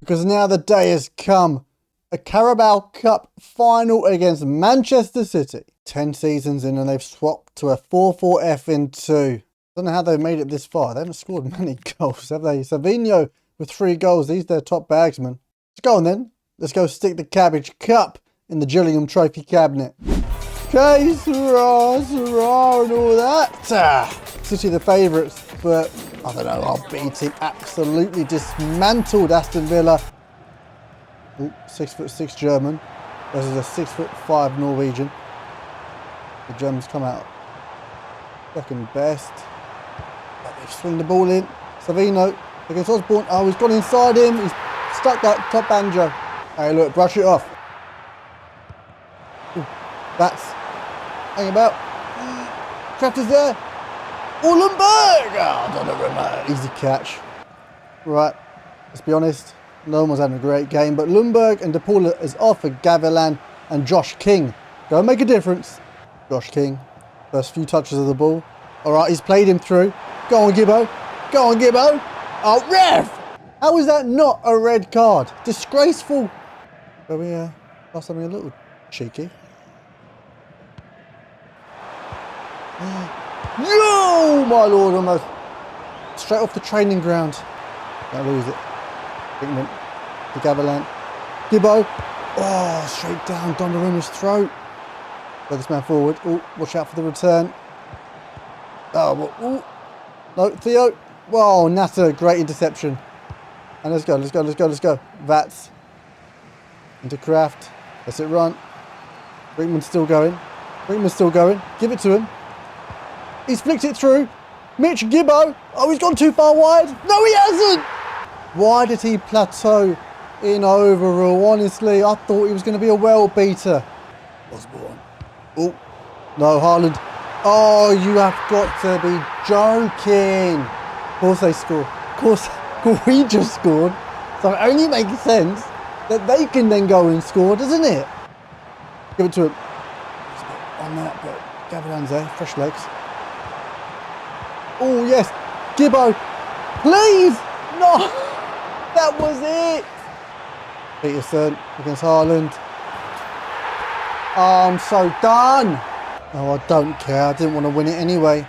Because now the day has come. A Carabao Cup final against Manchester City. 10 seasons in and they've swapped to a 4-4-F in 2. Don't know how they've made it this far. They haven't scored many goals, have they? Savinho with 3 goals. He's their top bagsman. Let's go on then. Let's go stick the Cabbage Cup in the Gillingham trophy cabinet. Okay, Sarah, and all that. City the favourites, but I don't know, our B team absolutely dismantled Aston Villa. Ooh, 6'6" German versus a 6'5" Norwegian. The Germans come out second best. But they swing the ball in. Savino against Osborne. Oh, he's gone inside him. He's stuck that top banjo. Hey, look, brush it off. Ooh, that's hang about. Crafter's there. Ullenberg! Oh, Donnarumma. Easy catch. Right, let's be honest. No one was having a great game, but Lundberg and De Paula is off for Gavilan and Josh King. Go and make a difference. Josh King, first few touches of the ball. All right, he's played him through. Go on, Gibbo. Go on, Gibbo. Oh, ref! How is that not a red card? Disgraceful. But we lost something a little cheeky. Yo, my lord, almost straight off the training ground. Don't lose it. Bigman to Gavilan. Gibbo. Oh, straight down Donnarumma's throat. Throw this man forward. Oh, watch out for the return. Oh, well, ooh. No, Theo. Whoa, Natter, great interception. And let's go, let's go, let's go, let's go. Vats. Into Kraft. Let's it run. Brinkman's still going. Brinkman's still going. Give it to him. He's flicked it through. Mitch Gibbo. Oh, he's gone too far wide. No, he hasn't. Why did he plateau in overall? Honestly, I thought he was going to be a world beater. Osborne. Oh, no, Haaland. Oh, you have got to be joking. Of course they score. Of course, we just scored. So it only makes sense that they can then go and score, doesn't it? Give it to him. He's got on that, but Gavilan's there. Fresh legs. Oh, yes. Gibbo. Please. No. That was it. Peterson against Haaland. Oh, I'm so done. Oh, I don't care. I didn't want to win it anyway.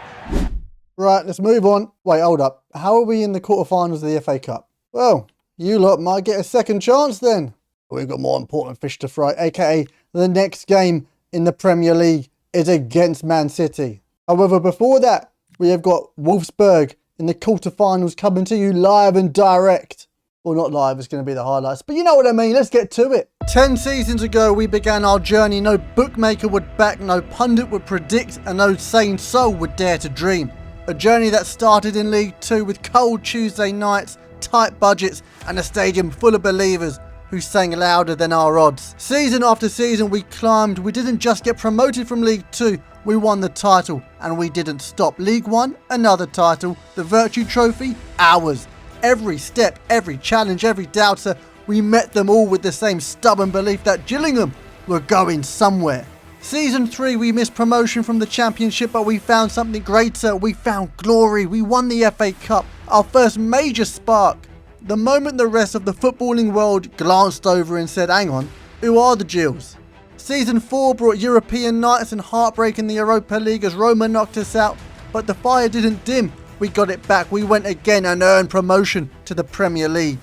Right, let's move on. Wait, hold up. How are we in the quarterfinals of the FA Cup? Well, you lot might get a second chance then. We've got more important fish to fry, aka the next game in the Premier League is against Man City. However, before that, we have got Wolfsburg in the quarterfinals coming to you live and direct. Well, not live, it's going to be the highlights, but you know what I mean. Let's get to it. 10 seasons ago, we began our journey. No bookmaker would back, no pundit would predict, and no sane soul would dare to dream. A journey that started in League 2 with cold Tuesday nights, tight budgets, and a stadium full of believers who sang louder than our odds. Season after season, we climbed. We didn't just get promoted from League 2, we won the title, and we didn't stop. League 1, another title. The Virtue Trophy, ours. Every step, every challenge, every doubter, we met them all with the same stubborn belief that Gillingham were going somewhere. Season 3, we missed promotion from the Championship, but we found something greater. We found glory. We won the FA Cup, our first major spark. The moment the rest of the footballing world glanced over and said, hang on, who are the Gills? Season 4 brought European nights and heartbreak in the Europa League as Roma knocked us out, but the fire didn't dim. We got it back. We went again and earned promotion to the Premier League.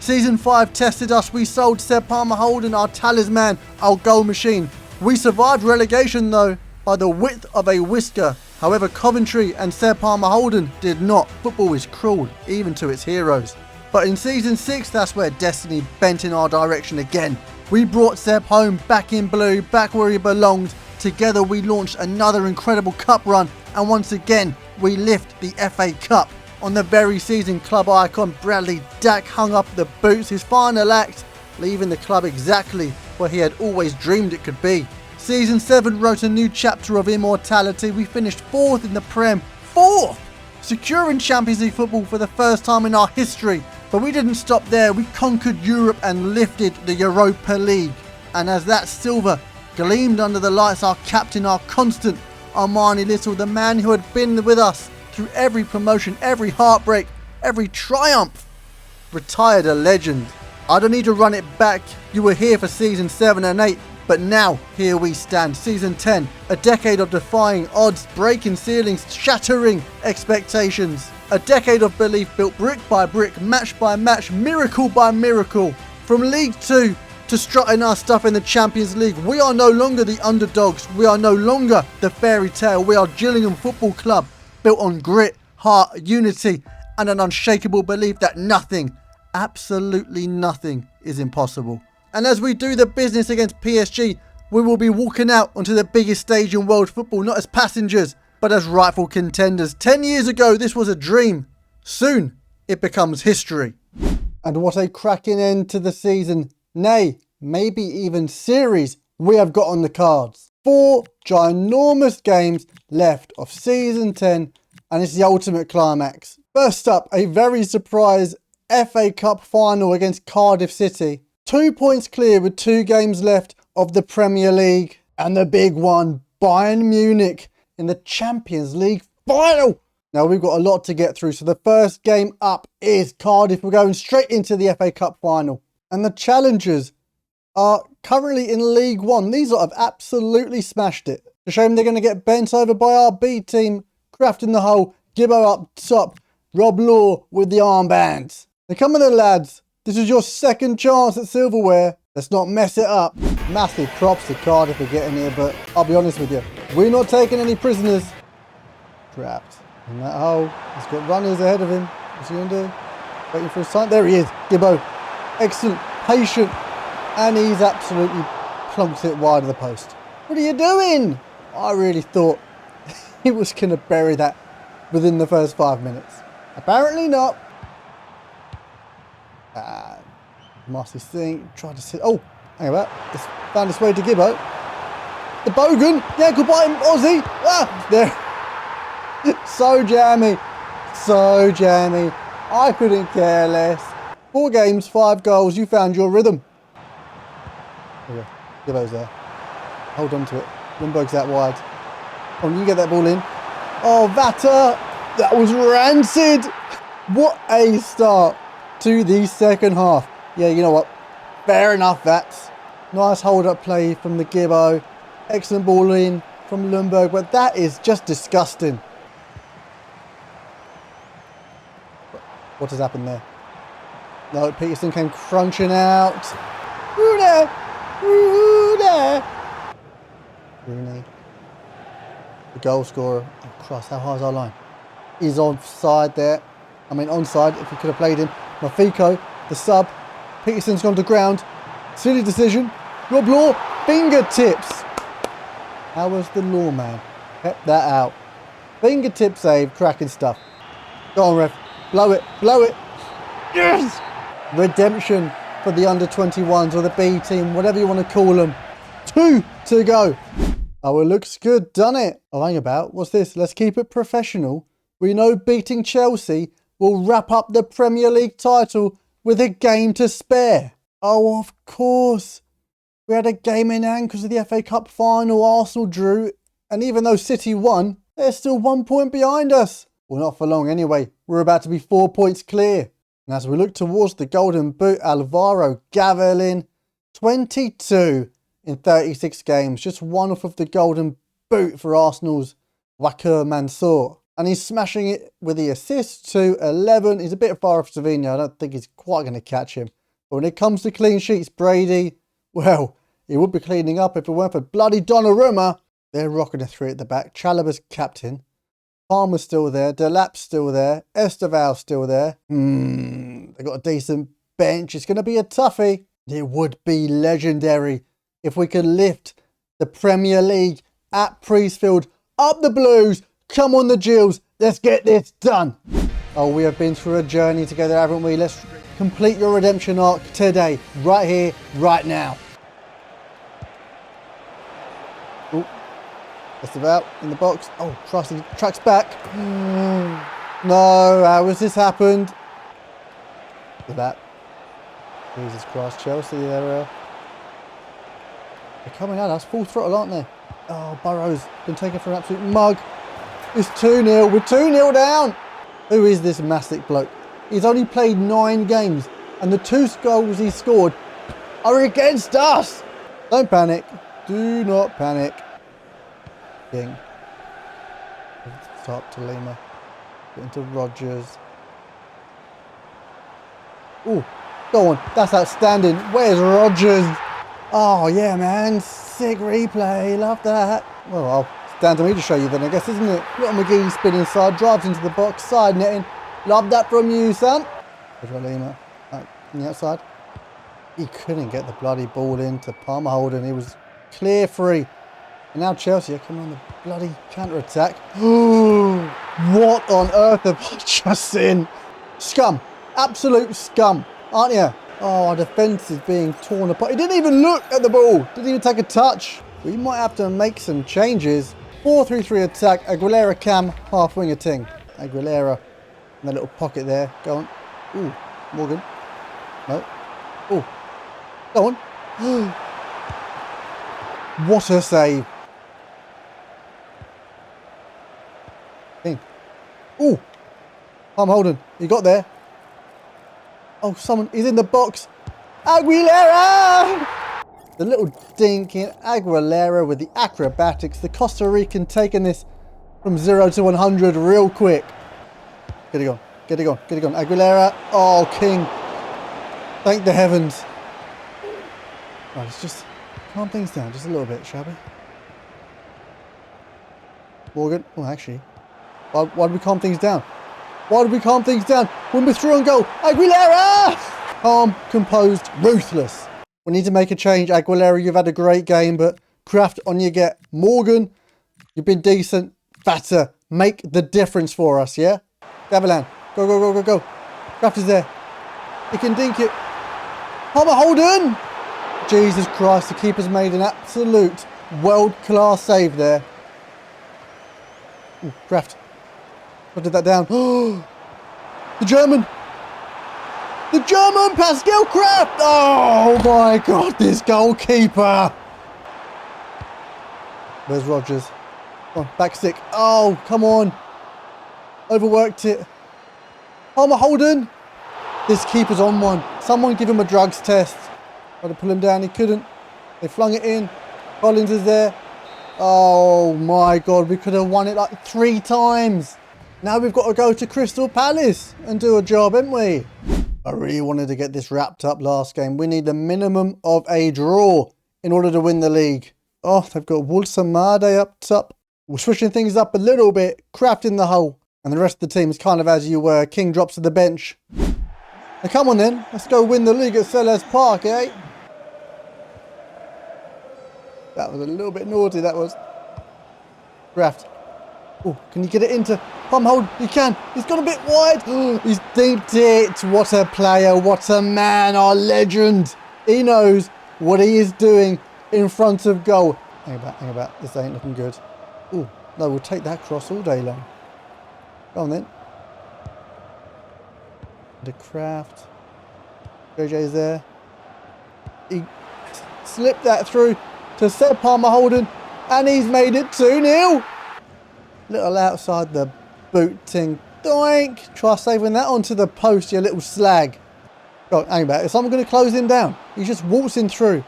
Season 5 tested us. We sold Seb Palmer Holden, our talisman, our goal machine. We survived relegation though by the width of a whisker. However, Coventry and Seb Palmer Holden did not. Football is cruel, even to its heroes. But in Season 6, that's where destiny bent in our direction again. We brought Seb home, back in blue, back where he belonged. Together we launched another incredible cup run, and once again we lift the FA Cup. On the very season, club icon Bradley Dack hung up the boots, his final act, leaving the club exactly where he had always dreamed it could be. Season 7 wrote a new chapter of immortality. We finished 4th in the Prem. 4th! Securing Champions League football for the first time in our history. But we didn't stop there. We conquered Europe and lifted the Europa League. And as that silver gleamed under the lights, our captain, our constant, Armani Little, the man who had been with us through every promotion, every heartbreak, every triumph, retired a legend. I don't need to run it back. You were here for Season 7 and 8, but now here we stand. Season 10, a decade of defying odds, breaking ceilings, shattering expectations. A decade of belief built brick by brick, match by match, miracle by miracle. From League 2 to strutting our stuff in the Champions League, we are no longer the underdogs. We are no longer the fairy tale. We are Gillingham Football Club, built on grit, heart, unity, and an unshakable belief that nothing, absolutely nothing, is impossible. And as we do the business against PSG, we will be walking out onto the biggest stage in world football, not as passengers, but as rightful contenders. 10 years ago, this was a dream. Soon, it becomes history. And what a cracking end to the season. Nay, maybe even series we have got on the cards. 4 ginormous games left of season 10, and it's the ultimate climax. First up, a very surprise FA Cup final against Cardiff City. 2 points clear with 2 games left of the Premier League. And the big one, Bayern Munich in the Champions League final. Now we've got a lot to get through, so the first game up is Cardiff. We're going straight into the FA Cup final. And the challengers are currently in League One. These lot have absolutely smashed it. It's a shame they're going to get bent over by our B team. Kraft in the hole, Gibbo up top, Rob Law with the armbands. Now come on then, lads. This is your second chance at silverware. Let's not mess it up. Massive props to Cardiff for getting here, but I'll be honest with you, we're not taking any prisoners. Trapped in that hole. He's got runners ahead of him. What's he going to do? Waiting for his time. There he is. Gibbo. Excellent. Patient. And he's absolutely plonks it wide of the post. What are you doing? I really thought he was going to bury that within the first 5 minutes. Apparently not. Marcy Singh tried to sit. Oh, hang about. It's found its way to Gibbo. The Bogan. Yeah, goodbye, Aussie. Ah, there. So jammy. So jammy. I couldn't care less. 4 games, 5 goals. You found your rhythm. Okay, Gibbo's there. Hold on to it. Lundberg's out wide. Oh, you get that ball in. Oh, Vata. That was rancid. What a start to the second half. Yeah, you know what? Fair enough, Vats. Nice hold-up play from the Gibbo. Excellent ball in from Lundberg, but that is just disgusting. What has happened there? No, Peterson came crunching out. Who there? Who there? Rooney. The goal scorer. Oh, Christ, how high is our line? He's onside there. I mean, onside if he could have played him. Mafiko, the sub. Peterson's gone to ground. Silly decision. Rob Law, fingertips. How was the lawman? Kept that out. Fingertip save, cracking stuff. Go on, ref. Blow it, blow it. Yes! Redemption for the under-21s or the B team, whatever you want to call them. 2 to go. Oh, it looks good, done it. Oh, hang about. What's this? Let's keep it professional. We know beating Chelsea will wrap up the Premier League title with a game to spare. Oh, of course. We had a game in hand because of the FA Cup final. Arsenal drew. And even though City won, they're still 1 point behind us. Well, not for long anyway. We're about to be 4 points clear. And as we look towards the Golden Boot, Alvaro Gavelin, 22 in 36 games. Just one off of the Golden Boot for Arsenal's Wakar Mansour. And he's smashing it with the assists to 11. He's a bit far off Savino. I don't think he's quite going to catch him. But when it comes to clean sheets, Brady, well, he would be cleaning up if it weren't for bloody Donnarumma. They're rocking a 3 at the back. Chalobah's captain. Palmer's still there. Delap's still there. Esteval's still there. They've got a decent bench. It's going to be a toughie. It would be legendary if we could lift the Premier League at Priestfield. Up the Blues. Come on the Gills. Let's get this done. Oh, we have been through a journey together, haven't we? Let's complete your redemption arc today. Right here, right now. Oh, that's about in the box. Oh, Christ, he tracks back. No, how has this happened? Look at that. Jesus Christ, Chelsea, they're coming at us full throttle, aren't they? Oh, Burrow's been taken for an absolute mug. It's 2-0. We're 2-0 down. Who is this massive bloke? He's only played 9 games, and the 2 goals he scored are against us. Don't panic. Do not panic. King. Top to Lima. Get into Rodgers. Oh, go on. That's outstanding. Where's Rodgers? Oh, yeah, man. Sick replay. Love that. Well, I'll stand to me to show you then, I guess, isn't it? Little McGee spinning inside, drives into the box, side netting. Love that from you, son. There's Lima. On the outside. He couldn't get the bloody ball into Palmer Holden. He was clear free. And now Chelsea are coming on the bloody counter-attack. What on earth have I just seen? Scum. Absolute scum, aren't you? Oh, our defence is being torn apart. He didn't even look at the ball. Didn't even take a touch. We might have to make some changes. 4-3-3 attack. Aguilera cam, half winger ting. Aguilera in the little pocket there. Go on. Ooh, Morgan. No. Ooh. Go on. What a save. Ooh. I'm holding. You got there. Oh, someone. He's in the box. Aguilera! The little dinking Aguilera with the acrobatics. The Costa Rican taking this from 0 to 100 real quick. Get it on. Get it on. Get it on. Aguilera. Oh, king. Thank the heavens. Right, let's just calm things down just a little bit, shall we? Morgan. Oh, actually. Why did we calm things down? Why did we calm things down? When we're through and goal. Aguilera! Calm, composed, ruthless. We need to make a change. Aguilera, you've had a great game, but Kraft, on you get. Morgan, you've been decent. Fatter, make the difference for us, yeah? Gavilan, go, go, go, go, go. Kraft is there. He can dink it. Palmer Holden! Jesus Christ, the keeper's made an absolute world-class save there. Ooh, Kraft. I did that down. The German! The German, Pascal Kraft! Oh my God, this goalkeeper! Where's Rodgers? Come on, back stick. Oh, come on. Overworked it. Palmer Holden! This keeper's on one. Someone give him a drugs test. Tried to pull him down, he couldn't. They flung it in. Collins is there. Oh my God, we could have won it like 3 times. Now we've got to go to Crystal Palace and do a job, haven't we? I really wanted to get this wrapped up last game. We need the minimum of a draw in order to win the league. Oh, they've got Wolsamade up top. We're switching things up a little bit. Kraft in the hole. And the rest of the team is kind of as you were. King drops to the bench. Now come on then. Let's go win the league at Sellers Park, eh? That was a little bit naughty, that was. Kraft. Oh, can you get it into Hold? He can. He's got a bit wide. He's dinked it. What a player. What a man. Our legend. He knows what he is doing in front of goal. Hang about, hang about. This ain't looking good. Oh, no, we'll take that cross all day long. Go on then. The Kraft. JJ's there. He slipped that through to Seb Palmer Holden. And he's made it 2-0. Little outside the boot ting. Doink! Try saving that onto the post, you little slag. God, hang about. Is someone going to close him down? He's just waltzing through.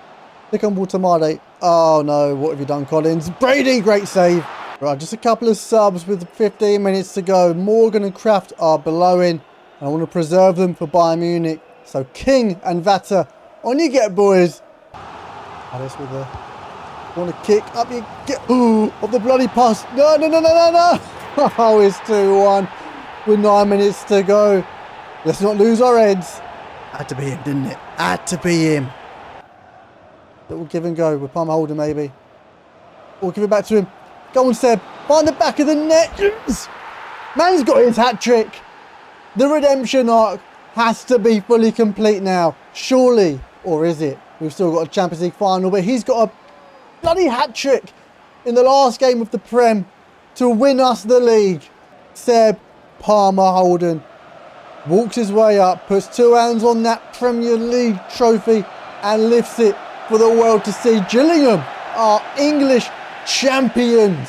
Click on Wolsamade. Oh no, what have you done, Collins? Brady, great save. Right, just a couple of subs with 15 minutes to go. Morgan and Kraft are below in. And I want to preserve them for Bayern Munich. So King and Vatter, on you get, boys. Alice with the... Want to kick up, you get of the bloody pass. No, no, no, no, no, no. Oh, it's 2-1 with 9 minutes to go. Let's not lose our heads. Had to be him, didn't it? Had to be him. Little give and go with Palmer Holden, maybe. Or give it back to him. Go on, Seb. Find the back of the net. Yes. Man's got his hat trick. The redemption arc has to be fully complete now. Surely. Or is it? We've still got a Champions League final, but he's got a bloody hat-trick in the last game of the Prem to win us the league. Seb Palmer Holden walks his way up, puts 2 hands on that Premier League trophy and lifts it for the world to see. Gillingham are English champions.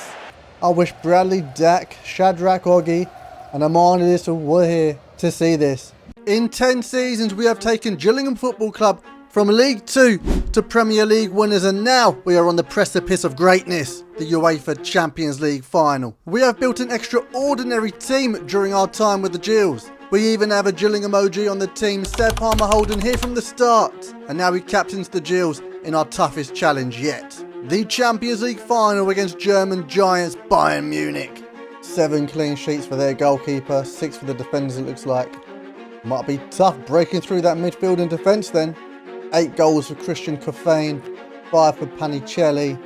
I wish Bradley, Dak, Shadrach Oggy and Amanidis were here to see this. In 10 seasons we have taken Gillingham Football Club from League 2 to Premier League winners, and now we are on the precipice of greatness, the UEFA Champions League final. We have built an extraordinary team during our time with the Gills. We even have a Gillingham OG on the team, Seb Palmer Holden, here from the start, and now he captains the Gills in our toughest challenge yet. The Champions League final against German giants Bayern Munich. 7 clean sheets for their goalkeeper, 6 for the defenders it looks like. Might be tough breaking through that midfield and defence then. 8 goals for Christian Coffane, 5 for Panicelli.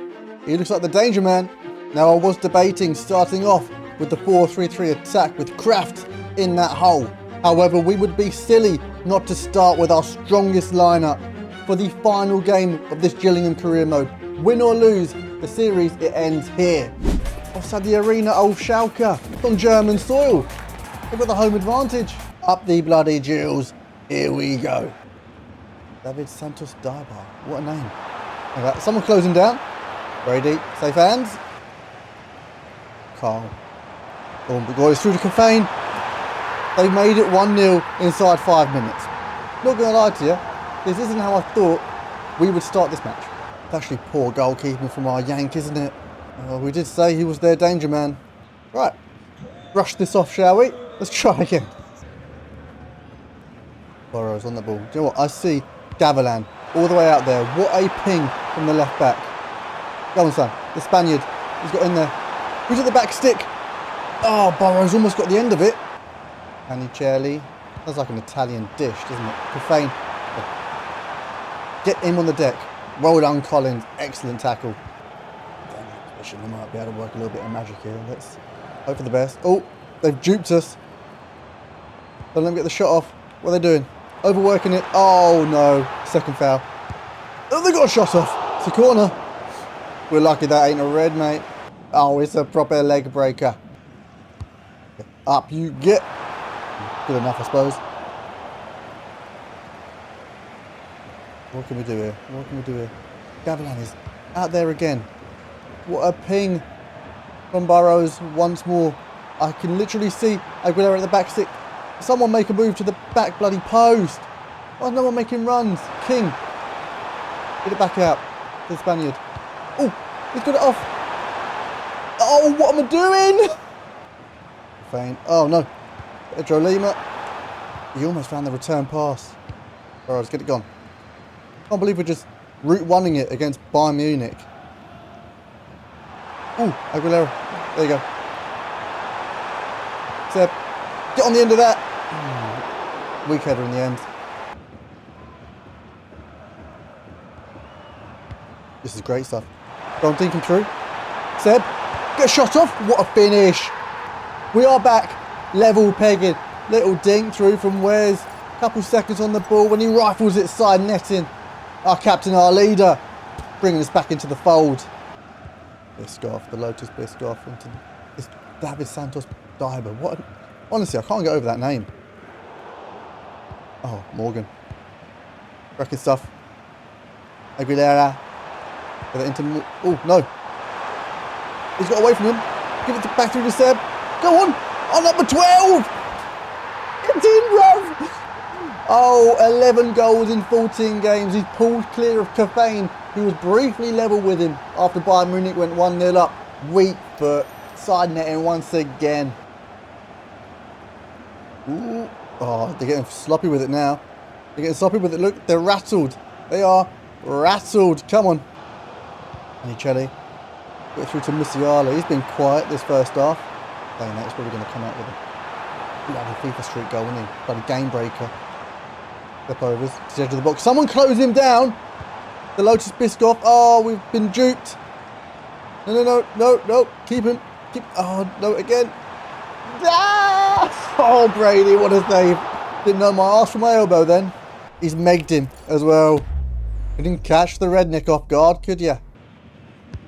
He looks like the danger man. Now I was debating starting off with the 4-3-3 attack with Kraft in that hole. However, we would be silly not to start with our strongest lineup for the final game of this Gillingham career mode. Win or lose, the series, it ends here. Offside the arena, old Schalke. It's on German soil. They've got the home advantage. Up the bloody Gills. Here we go. David Santos Daibar. What a name. Okay, someone closing down. Brady, safe hands. Carl. Oh, the goal is through to Kafane. They made it 1-0 inside 5 minutes. Not going to lie to you, this isn't how I thought we would start this match. It's actually poor goalkeeping from our Yank, isn't it? Well, we did say he was their danger man. Right, brush this off, shall we? Let's try again. Burrows on the ball. Do you know what? I see Gavilan all the way out there. What a ping from the left back. Go on, son. The Spaniard. He's got in there. Who's at the back stick? Oh, Burrows almost got the end of it. Panicelli. Sounds like an Italian dish, doesn't it? Profane. Get him on the deck. Well done, Collins. Excellent tackle. I might be able to work a little bit of magic here. Let's hope for the best. Oh, they've duped us. Don't let them get the shot off. What are they doing? Overworking it. Oh, no. Second foul. Oh, they got a shot off. It's a corner. We're lucky that ain't a red, mate. Oh, it's a proper leg breaker. Up you get. Good enough, I suppose. What can we do here? What can we do here? Gavilan is out there again. What a ping from Burrows once more. I can literally see Aguilera at the back stick. Someone make a move to the back bloody post. Why is no one making runs? King. Get it back out to the Spaniard. Oh, he's got it off. Oh, what am I doing? Fine. Oh, no. Pedro Lima. He almost found the return pass. Burrows, get it gone. Can't believe we're just route one-ing it against Bayern Munich. Ooh, Aguilera. There you go. Seb, get on the end of that. Weak header in the end. This is great stuff. Go on, dinking through. Seb, get a shot off. What a finish. We are back. Level pegging. Little dink through from Wes. Couple seconds on the ball when he rifles it side netting. Our captain, our leader, bringing us back into the fold. Biscoff, the Lotus Biscoff, into this David Santos Daibar. What? Honestly, I can't get over that name. Oh, Morgan. Wrecking stuff. Aguilera. Get it into. Oh, no. He's got away from him. Give it back through to Seb. Go on. Oh, number 12. It's in, bruv. Oh, 11 goals in 14 games. He's pulled clear of Kafane, who was briefly level with him after Bayern Munich went 1-0 up. Weak foot. Side netting once again. Ooh. Oh, they're getting sloppy with it now. They're getting sloppy with it. Look, they're rattled. They are rattled. Come on. Panicelli. Get it through to Musiala. He's been quiet this first half. Dang, that's probably going to come out with a bloody FIFA street goal, isn't he? Bloody game breaker. Step overs to the edge of the box. Someone close him down. The Lotus Biscoff. Oh, we've been duped. No. Keep him. Oh, no, again. Ah! Oh, Brady, what a save. Didn't know my arse from my elbow then. He's megged him as well. You didn't catch the redneck off guard, could you?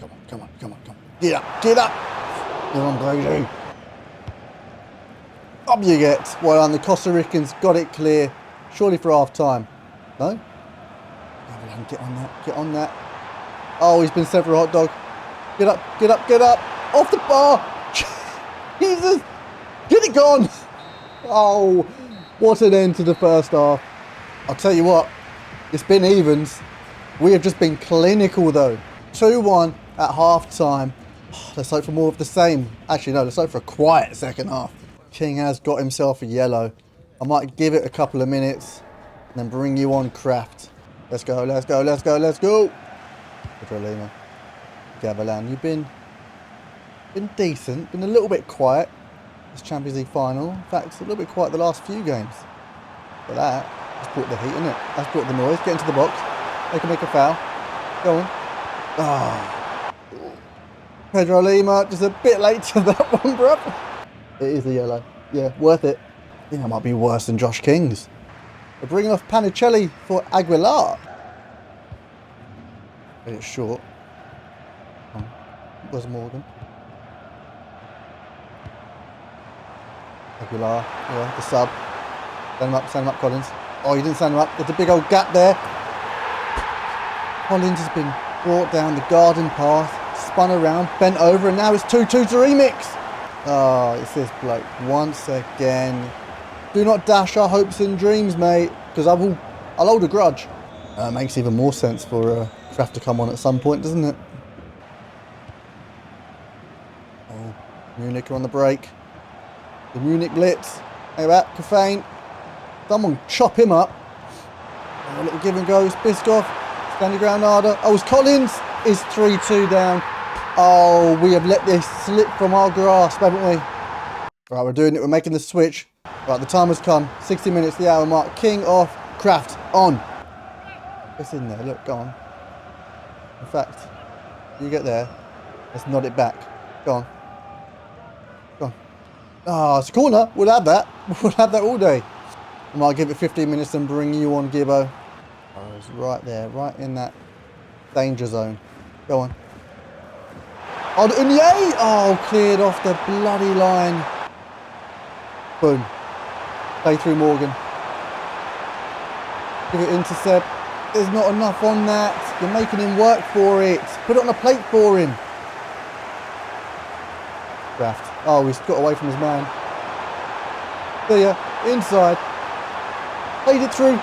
Come on. Get up. Come on, Brady. Up you get. Well done. The Costa Ricans got it clear. Surely for half time. No? Get on that. Oh, he's been sent for a hot dog. Get up. Off the bar. Jesus. Get it gone. Oh, what an end to the first half. I'll tell you what. It's been evens. We have just been clinical though. 2-1 at half time. Let's hope for more of the same. Actually, no, let's hope for a quiet second half. King has got himself a yellow. I might give it a couple of minutes and then bring you on, Kraft. Let's go. Pedro Lima. Gavilan, you've been decent, been a little bit quiet this Champions League final. In fact, a little bit quiet the last few games. But that has brought the heat, isn't it? That's brought the noise. Get into the box. They can make a foul. Go on. Ah. Pedro Lima, just a bit late to that one, bruv. It is a yellow. Yeah, worth it. I think that might be worse than Josh King's. We're bringing off Panicelli for Aguilar. Get it short. Where's Morgan? Aguilar, yeah, the sub. Stand him up, Collins. Oh, you didn't stand him up. There's a big old gap there. Collins has been brought down the garden path, spun around, bent over, and now it's 2-2 to remix. Oh, it's this bloke once again. Do not dash our hopes and dreams, mate, because I'll hold a grudge. Makes even more sense for Kraft to come on at some point, doesn't it? Oh, Munich are on the break. The Munich blitz. Hey, that Kafane. Someone chop him up. A little give and go. Biskov. Standing Granada. Oh, it's Collins. Is 3-2 down. Oh, we have let this slip from our grasp, haven't we? Right, we're doing it. We're making the switch. Right, the time has come. 60 minutes, the hour mark. King off. Kraft on. It's in there. Look, go on. In fact, you get there. Let's nod it back. Go on. Go on. Ah, it's a corner. We'll have that. We'll have that all day. I might give it 15 minutes and bring you on, Gibbo. Oh, it's right there, right in that danger zone. Go on. Oh, and yay! Oh, cleared off the bloody line. Boom. Play through Morgan. Give it into Seb. There's not enough on that. You're making him work for it. Put it on a plate for him. Kraft. Oh, he's got away from his man. There, inside. Played it through.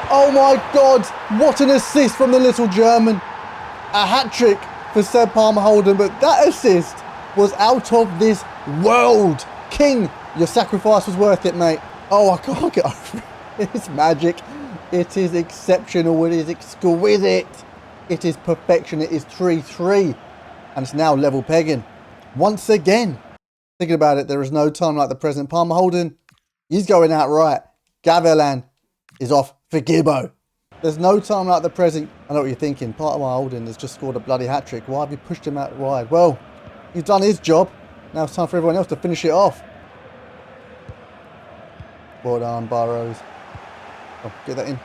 Oh my God, what an assist from the little German. A hat-trick for Seb Palmer-Holden, but that assist was out of this world. King, your sacrifice was worth it, mate. Oh, I can't get over it. It's magic. It is exceptional. It is exquisite. It is perfection. It is 3-3. And it's now level pegging. Once again. Thinking about it, there is no time like the present. Palmer-Holden, he's going out right. Gavilan is off for Gibbo. There's no time like the present. I know what you're thinking. Part of my Holden has just scored a bloody hat-trick. Why have you pushed him out wide? Well, he's done his job. Now it's time for everyone else to finish it off. Well done, Burrows. Oh, get that in.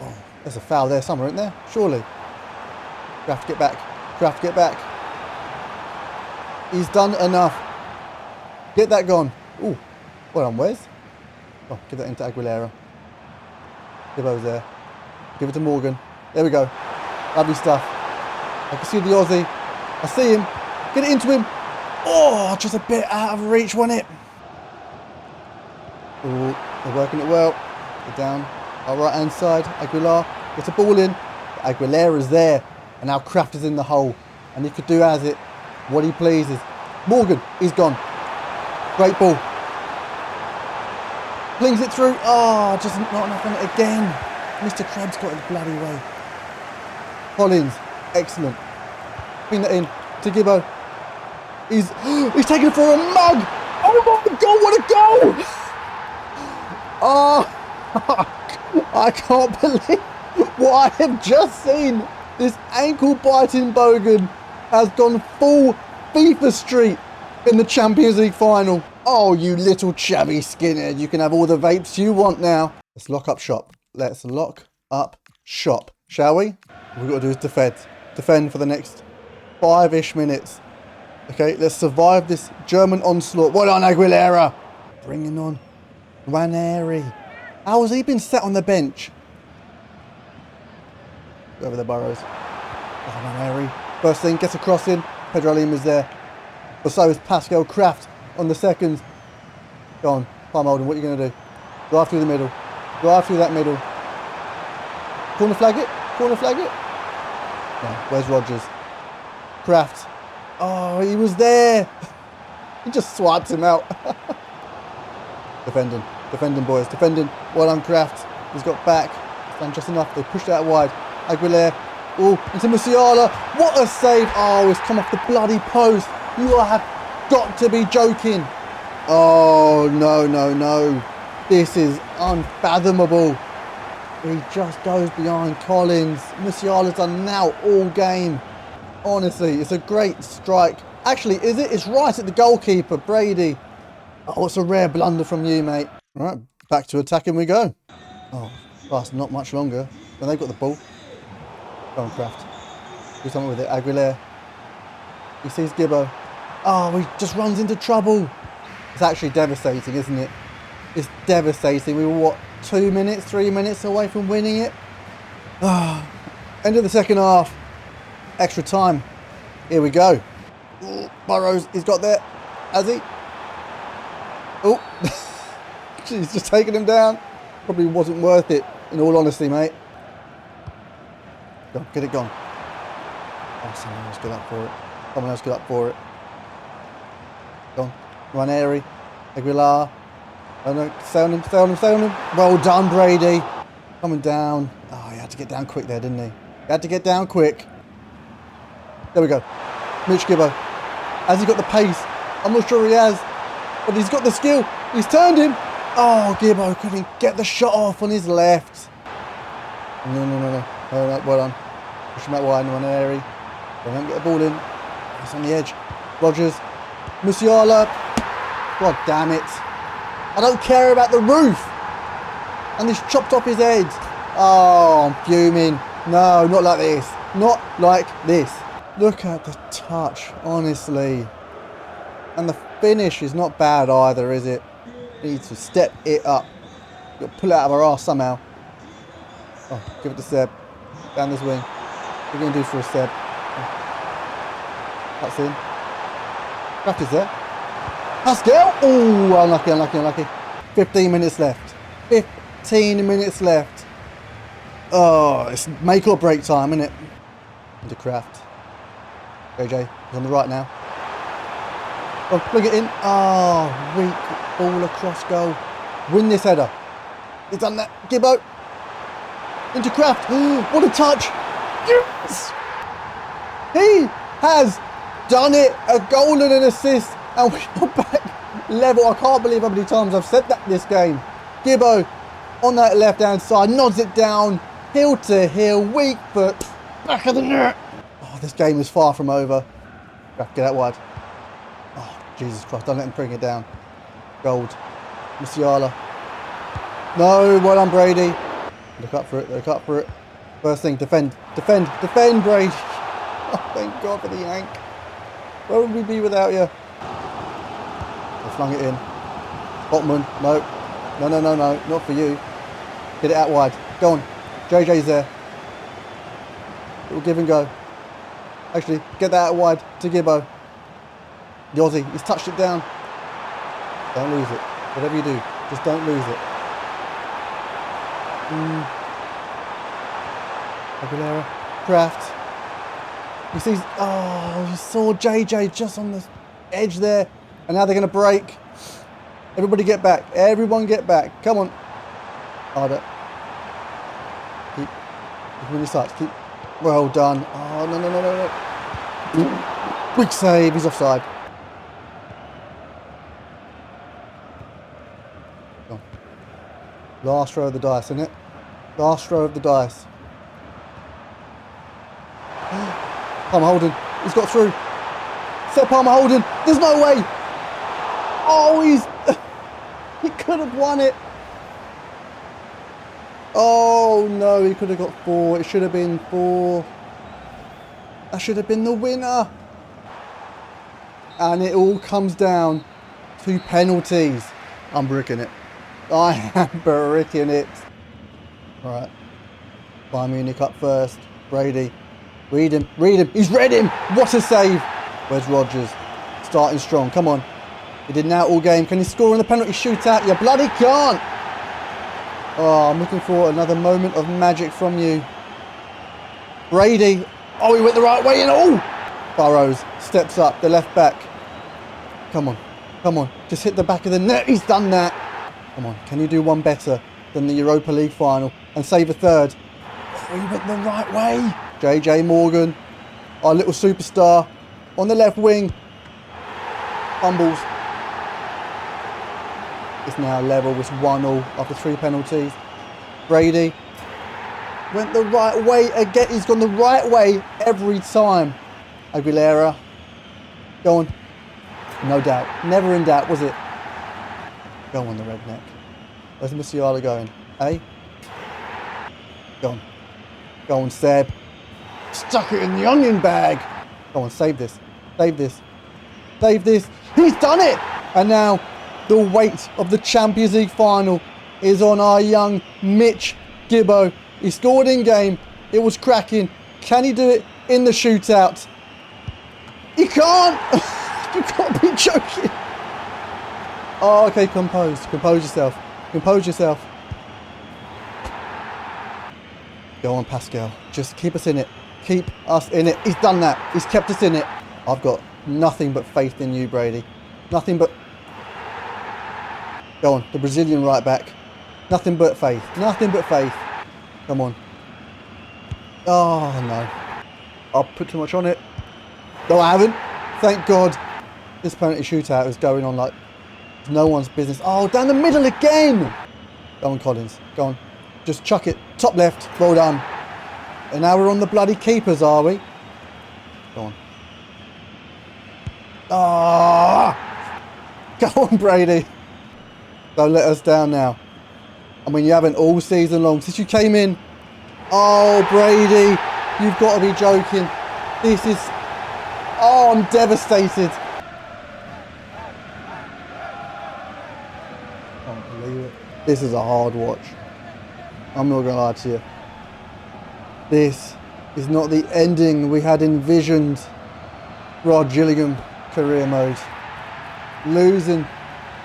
Oh, there's a foul there somewhere, isn't there? Surely. Kraft, get back. Kraft, get back. He's done enough. Get that gone. Ooh, well done, Wes. Oh, give that into Aguilera. Gibbo's there. Give it to Morgan. There we go. Lovely stuff. I can see the Aussie. I see him. Get it into him. Oh, just a bit out of reach, wasn't it? Ooh, they're working it well. They're down our right hand side. Aguilar gets a ball in. Aguilera's there. And now Kraft is in the hole. And he could do as it what he pleases. Morgan, he's gone. Great ball. Flings it through. Oh, just not enough on it again. Mr. Krebs got it the bloody way. Collins, excellent. Bring that in to Gibbo. He's taking it for a mug. Oh my God, what a goal! Oh, I can't believe what I have just seen. This ankle-biting bogan has gone full FIFA Street in the Champions League final. Oh, you little chubby skinhead. You can have all the vapes you want now. Let's lock up shop. Let's lock up shop, shall we? All we've got to do is defend. Defend for the next 5-ish minutes. Okay, let's survive this German onslaught. Well done, Aguilera. Bringing on Ranieri. How has he been sat on the bench? Go over the Burrows. Oh, Ranieri. First thing, gets a cross in. Pedro Lima's there. But so is Pascal Kraft on the seconds. Go on, Palmer-Holden, what are you going to do? Drive through the middle. Drive through that middle. Corner flag it? Corner flag it? No, where's Rodgers? Kraft. Oh, he was there. He just swiped him out. Defending. Defending, boys. Defending. Well done, Kraft. He's got back. He's done just enough. They pushed it out wide. Aguilera. Oh, into Musiala. What a save. Oh, it's come off the bloody post. You have got to be joking. Oh, no, no, no. This is unfathomable. He just goes behind Collins. Musiala's done now all game. Honestly, it's a great strike. Actually, is it? It's right at the goalkeeper, Brady. Oh, it's a rare blunder from you, mate. Right, back to attacking we go. Oh, that's not much longer. When they've got the ball. Go on, Kraft. Do something with it. Aguilera. He sees Gibbo. Oh, he just runs into trouble. It's actually devastating, isn't it? It's devastating. We were, what, 2 minutes, 3 minutes away from winning it? Ah, end of the second half. Extra time. Here we go. Ooh, Burrows, he's got there. Has he? Oh, he's just taking him down. Probably wasn't worth it, in all honesty, mate. Go on, get it gone. Oh, someone else get up for it. Someone else get up for it. Go on. Ranieri. Aguilar. Oh no, stay on him, stay on him, stay on him. Well done, Brady. Coming down. Oh, he had to get down quick there, didn't he? He had to get down quick. There we go. Mitch Gibbo. Has he got the pace? I'm not sure he has. But he's got the skill. He's turned him. Oh, Gibbo couldn't get the shot off on his left. No. Well done. Push him out wide. Ranieri. Don't get the ball in. He's on the edge. Rogers. Musiala. God damn it. I don't care about the roof. And he's chopped off his head. Oh, I'm fuming. No, not like this. Not like this. Look at the touch, honestly. And the finish is not bad either, is it? Need to step it up. Got to pull it out of our arse somehow. Oh, give it to Seb. Down this wing. What are we going to do for a Seb? That's in. Kraft is there. Pascal! Oh, unlucky. 15 minutes left. 15 minutes left. Oh, it's make or break time, isn't it? Into Kraft. JJ is on the right now. Oh, plug it in. Oh, weak ball across goal. Win this header. He's done that. Gibbo. Into Kraft. What a touch. Yes! He has done it. A goal and an assist. And we are back level. I can't believe how many times I've said that this game. Gibbo on that left-hand side. Nods it down. Heel to heel. Weak foot. Back of the net. Oh, this game is far from over. Get out wide. Oh, Jesus Christ. Don't let him bring it down. Gold. Musiala. No, well done, Brady. Look up for it. Look up for it. First thing, defend. Defend. Defend, Brady. Oh, thank God for the yank. Where would we be without you? I flung it in. Botman. No. Not for you. Get it out wide. Go on. JJ's there. Little give and go. Actually, get that out wide to Gibbo. The Aussie, he's touched it down. Don't lose it. Whatever you do, just don't lose it. Aguilera. Kraft. He sees, oh, you saw JJ just on the edge there. And now they're going to break. Everybody get back. Everyone get back. Come on. Harder. Keep in your sights. Keep. Well done. Oh, no. Quick save. He's offside. Go on. Last throw of the dice, isn't it? Last throw of the dice. Palmer Holden. He's got through. Set Palmer Holden. There's no way. Oh, he could have won it. Oh no, he could have got 4. It should have been 4. That should have been the winner. And it all comes down to penalties. I'm bricking it. I am bricking it. Alright. Bayern Munich up first. Brady. Read him. He's read him. What a save. Where's Rogers? Starting strong. Come on. He did now all game. Can he score in the penalty shootout? You bloody can't. Oh, I'm looking for another moment of magic from you. Brady. Oh, he went the right way and oh! Burrows steps up, the left back. Come on. Just hit the back of the net. He's done that. Come on. Can you do one better than the Europa League final and save a third? Oh, he went the right way. JJ Morgan, our little superstar, on the left wing. Fumbles. It's now level with 1-1 after 3 penalties. Brady went the right way again. He's gone the right way every time. Aguilera. Go on. No doubt. Never in doubt, was it? Go on, the redneck. Where's Musiala going? Eh? Go on. Go on, Seb. Stuck it in the onion bag. Go on, save this. Save this. Save this. He's done it! And now the weight of the Champions League final is on our young Mitch Gibbo. He scored in game. It was cracking. Can he do it in the shootout? He can't! You can't be joking. Oh, okay, compose. Compose yourself. Compose yourself. Go on, Pascal. Just keep us in it. Keep us in it. He's done that. He's kept us in it. I've got nothing but faith in you, Brady. Nothing but... Go on, the Brazilian right back. Nothing but faith. Nothing but faith. Come on. Oh, no. I've put too much on it. No, I haven't. Thank God. This penalty shootout is going on like it's no one's business. Oh, down the middle again. Go on, Collins. Go on. Just chuck it. Top left. Well done. And now we're on the bloody keepers, are we? Go on. Ah! Go on, Brady. Don't let us down now. I mean, you haven't all season long. Since you came in. Oh, Brady. You've got to be joking. This is... Oh, I'm devastated. Can't believe it. This is a hard watch. I'm not going to lie to you. This is not the ending we had envisioned for our Gillingham career mode. Losing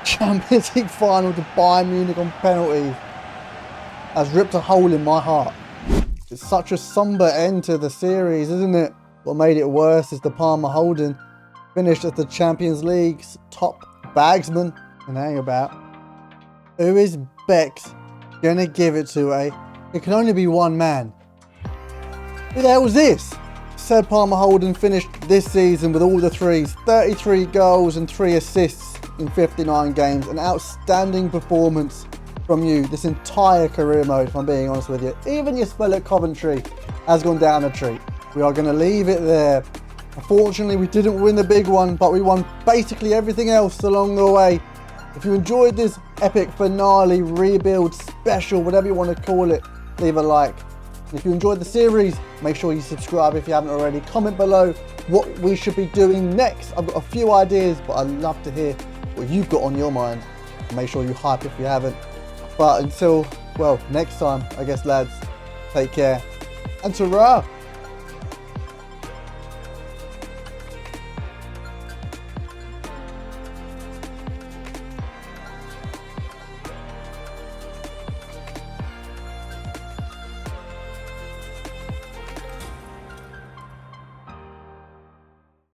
Champions League final to Bayern Munich on penalties has ripped a hole in my heart. It's such a somber end to the series, isn't it? What made it worse is the Palmer Holding finished as the Champions League's top bagsman. And hang about. Who is Bex gonna give it to, eh? It can only be one man. Who the hell was this? Said Palmer Holding finished this season with all the threes. 33 goals and 3 assists in 59 games. An outstanding performance from you this entire career mode, if I'm being honest with you. Even your spell at Coventry has gone down a treat. We are going to leave it there. Unfortunately, we didn't win the big one, but we won basically everything else along the way. If you enjoyed this epic finale, rebuild, special, whatever you want to call it, leave a like. And if you enjoyed the series, make sure you subscribe if you haven't already. Comment below what we should be doing next. I've got a few ideas, but I'd love to hear what you've got on your mind. Make sure you hype if you haven't. But until, well, next time, I guess, lads, take care and ta-ra!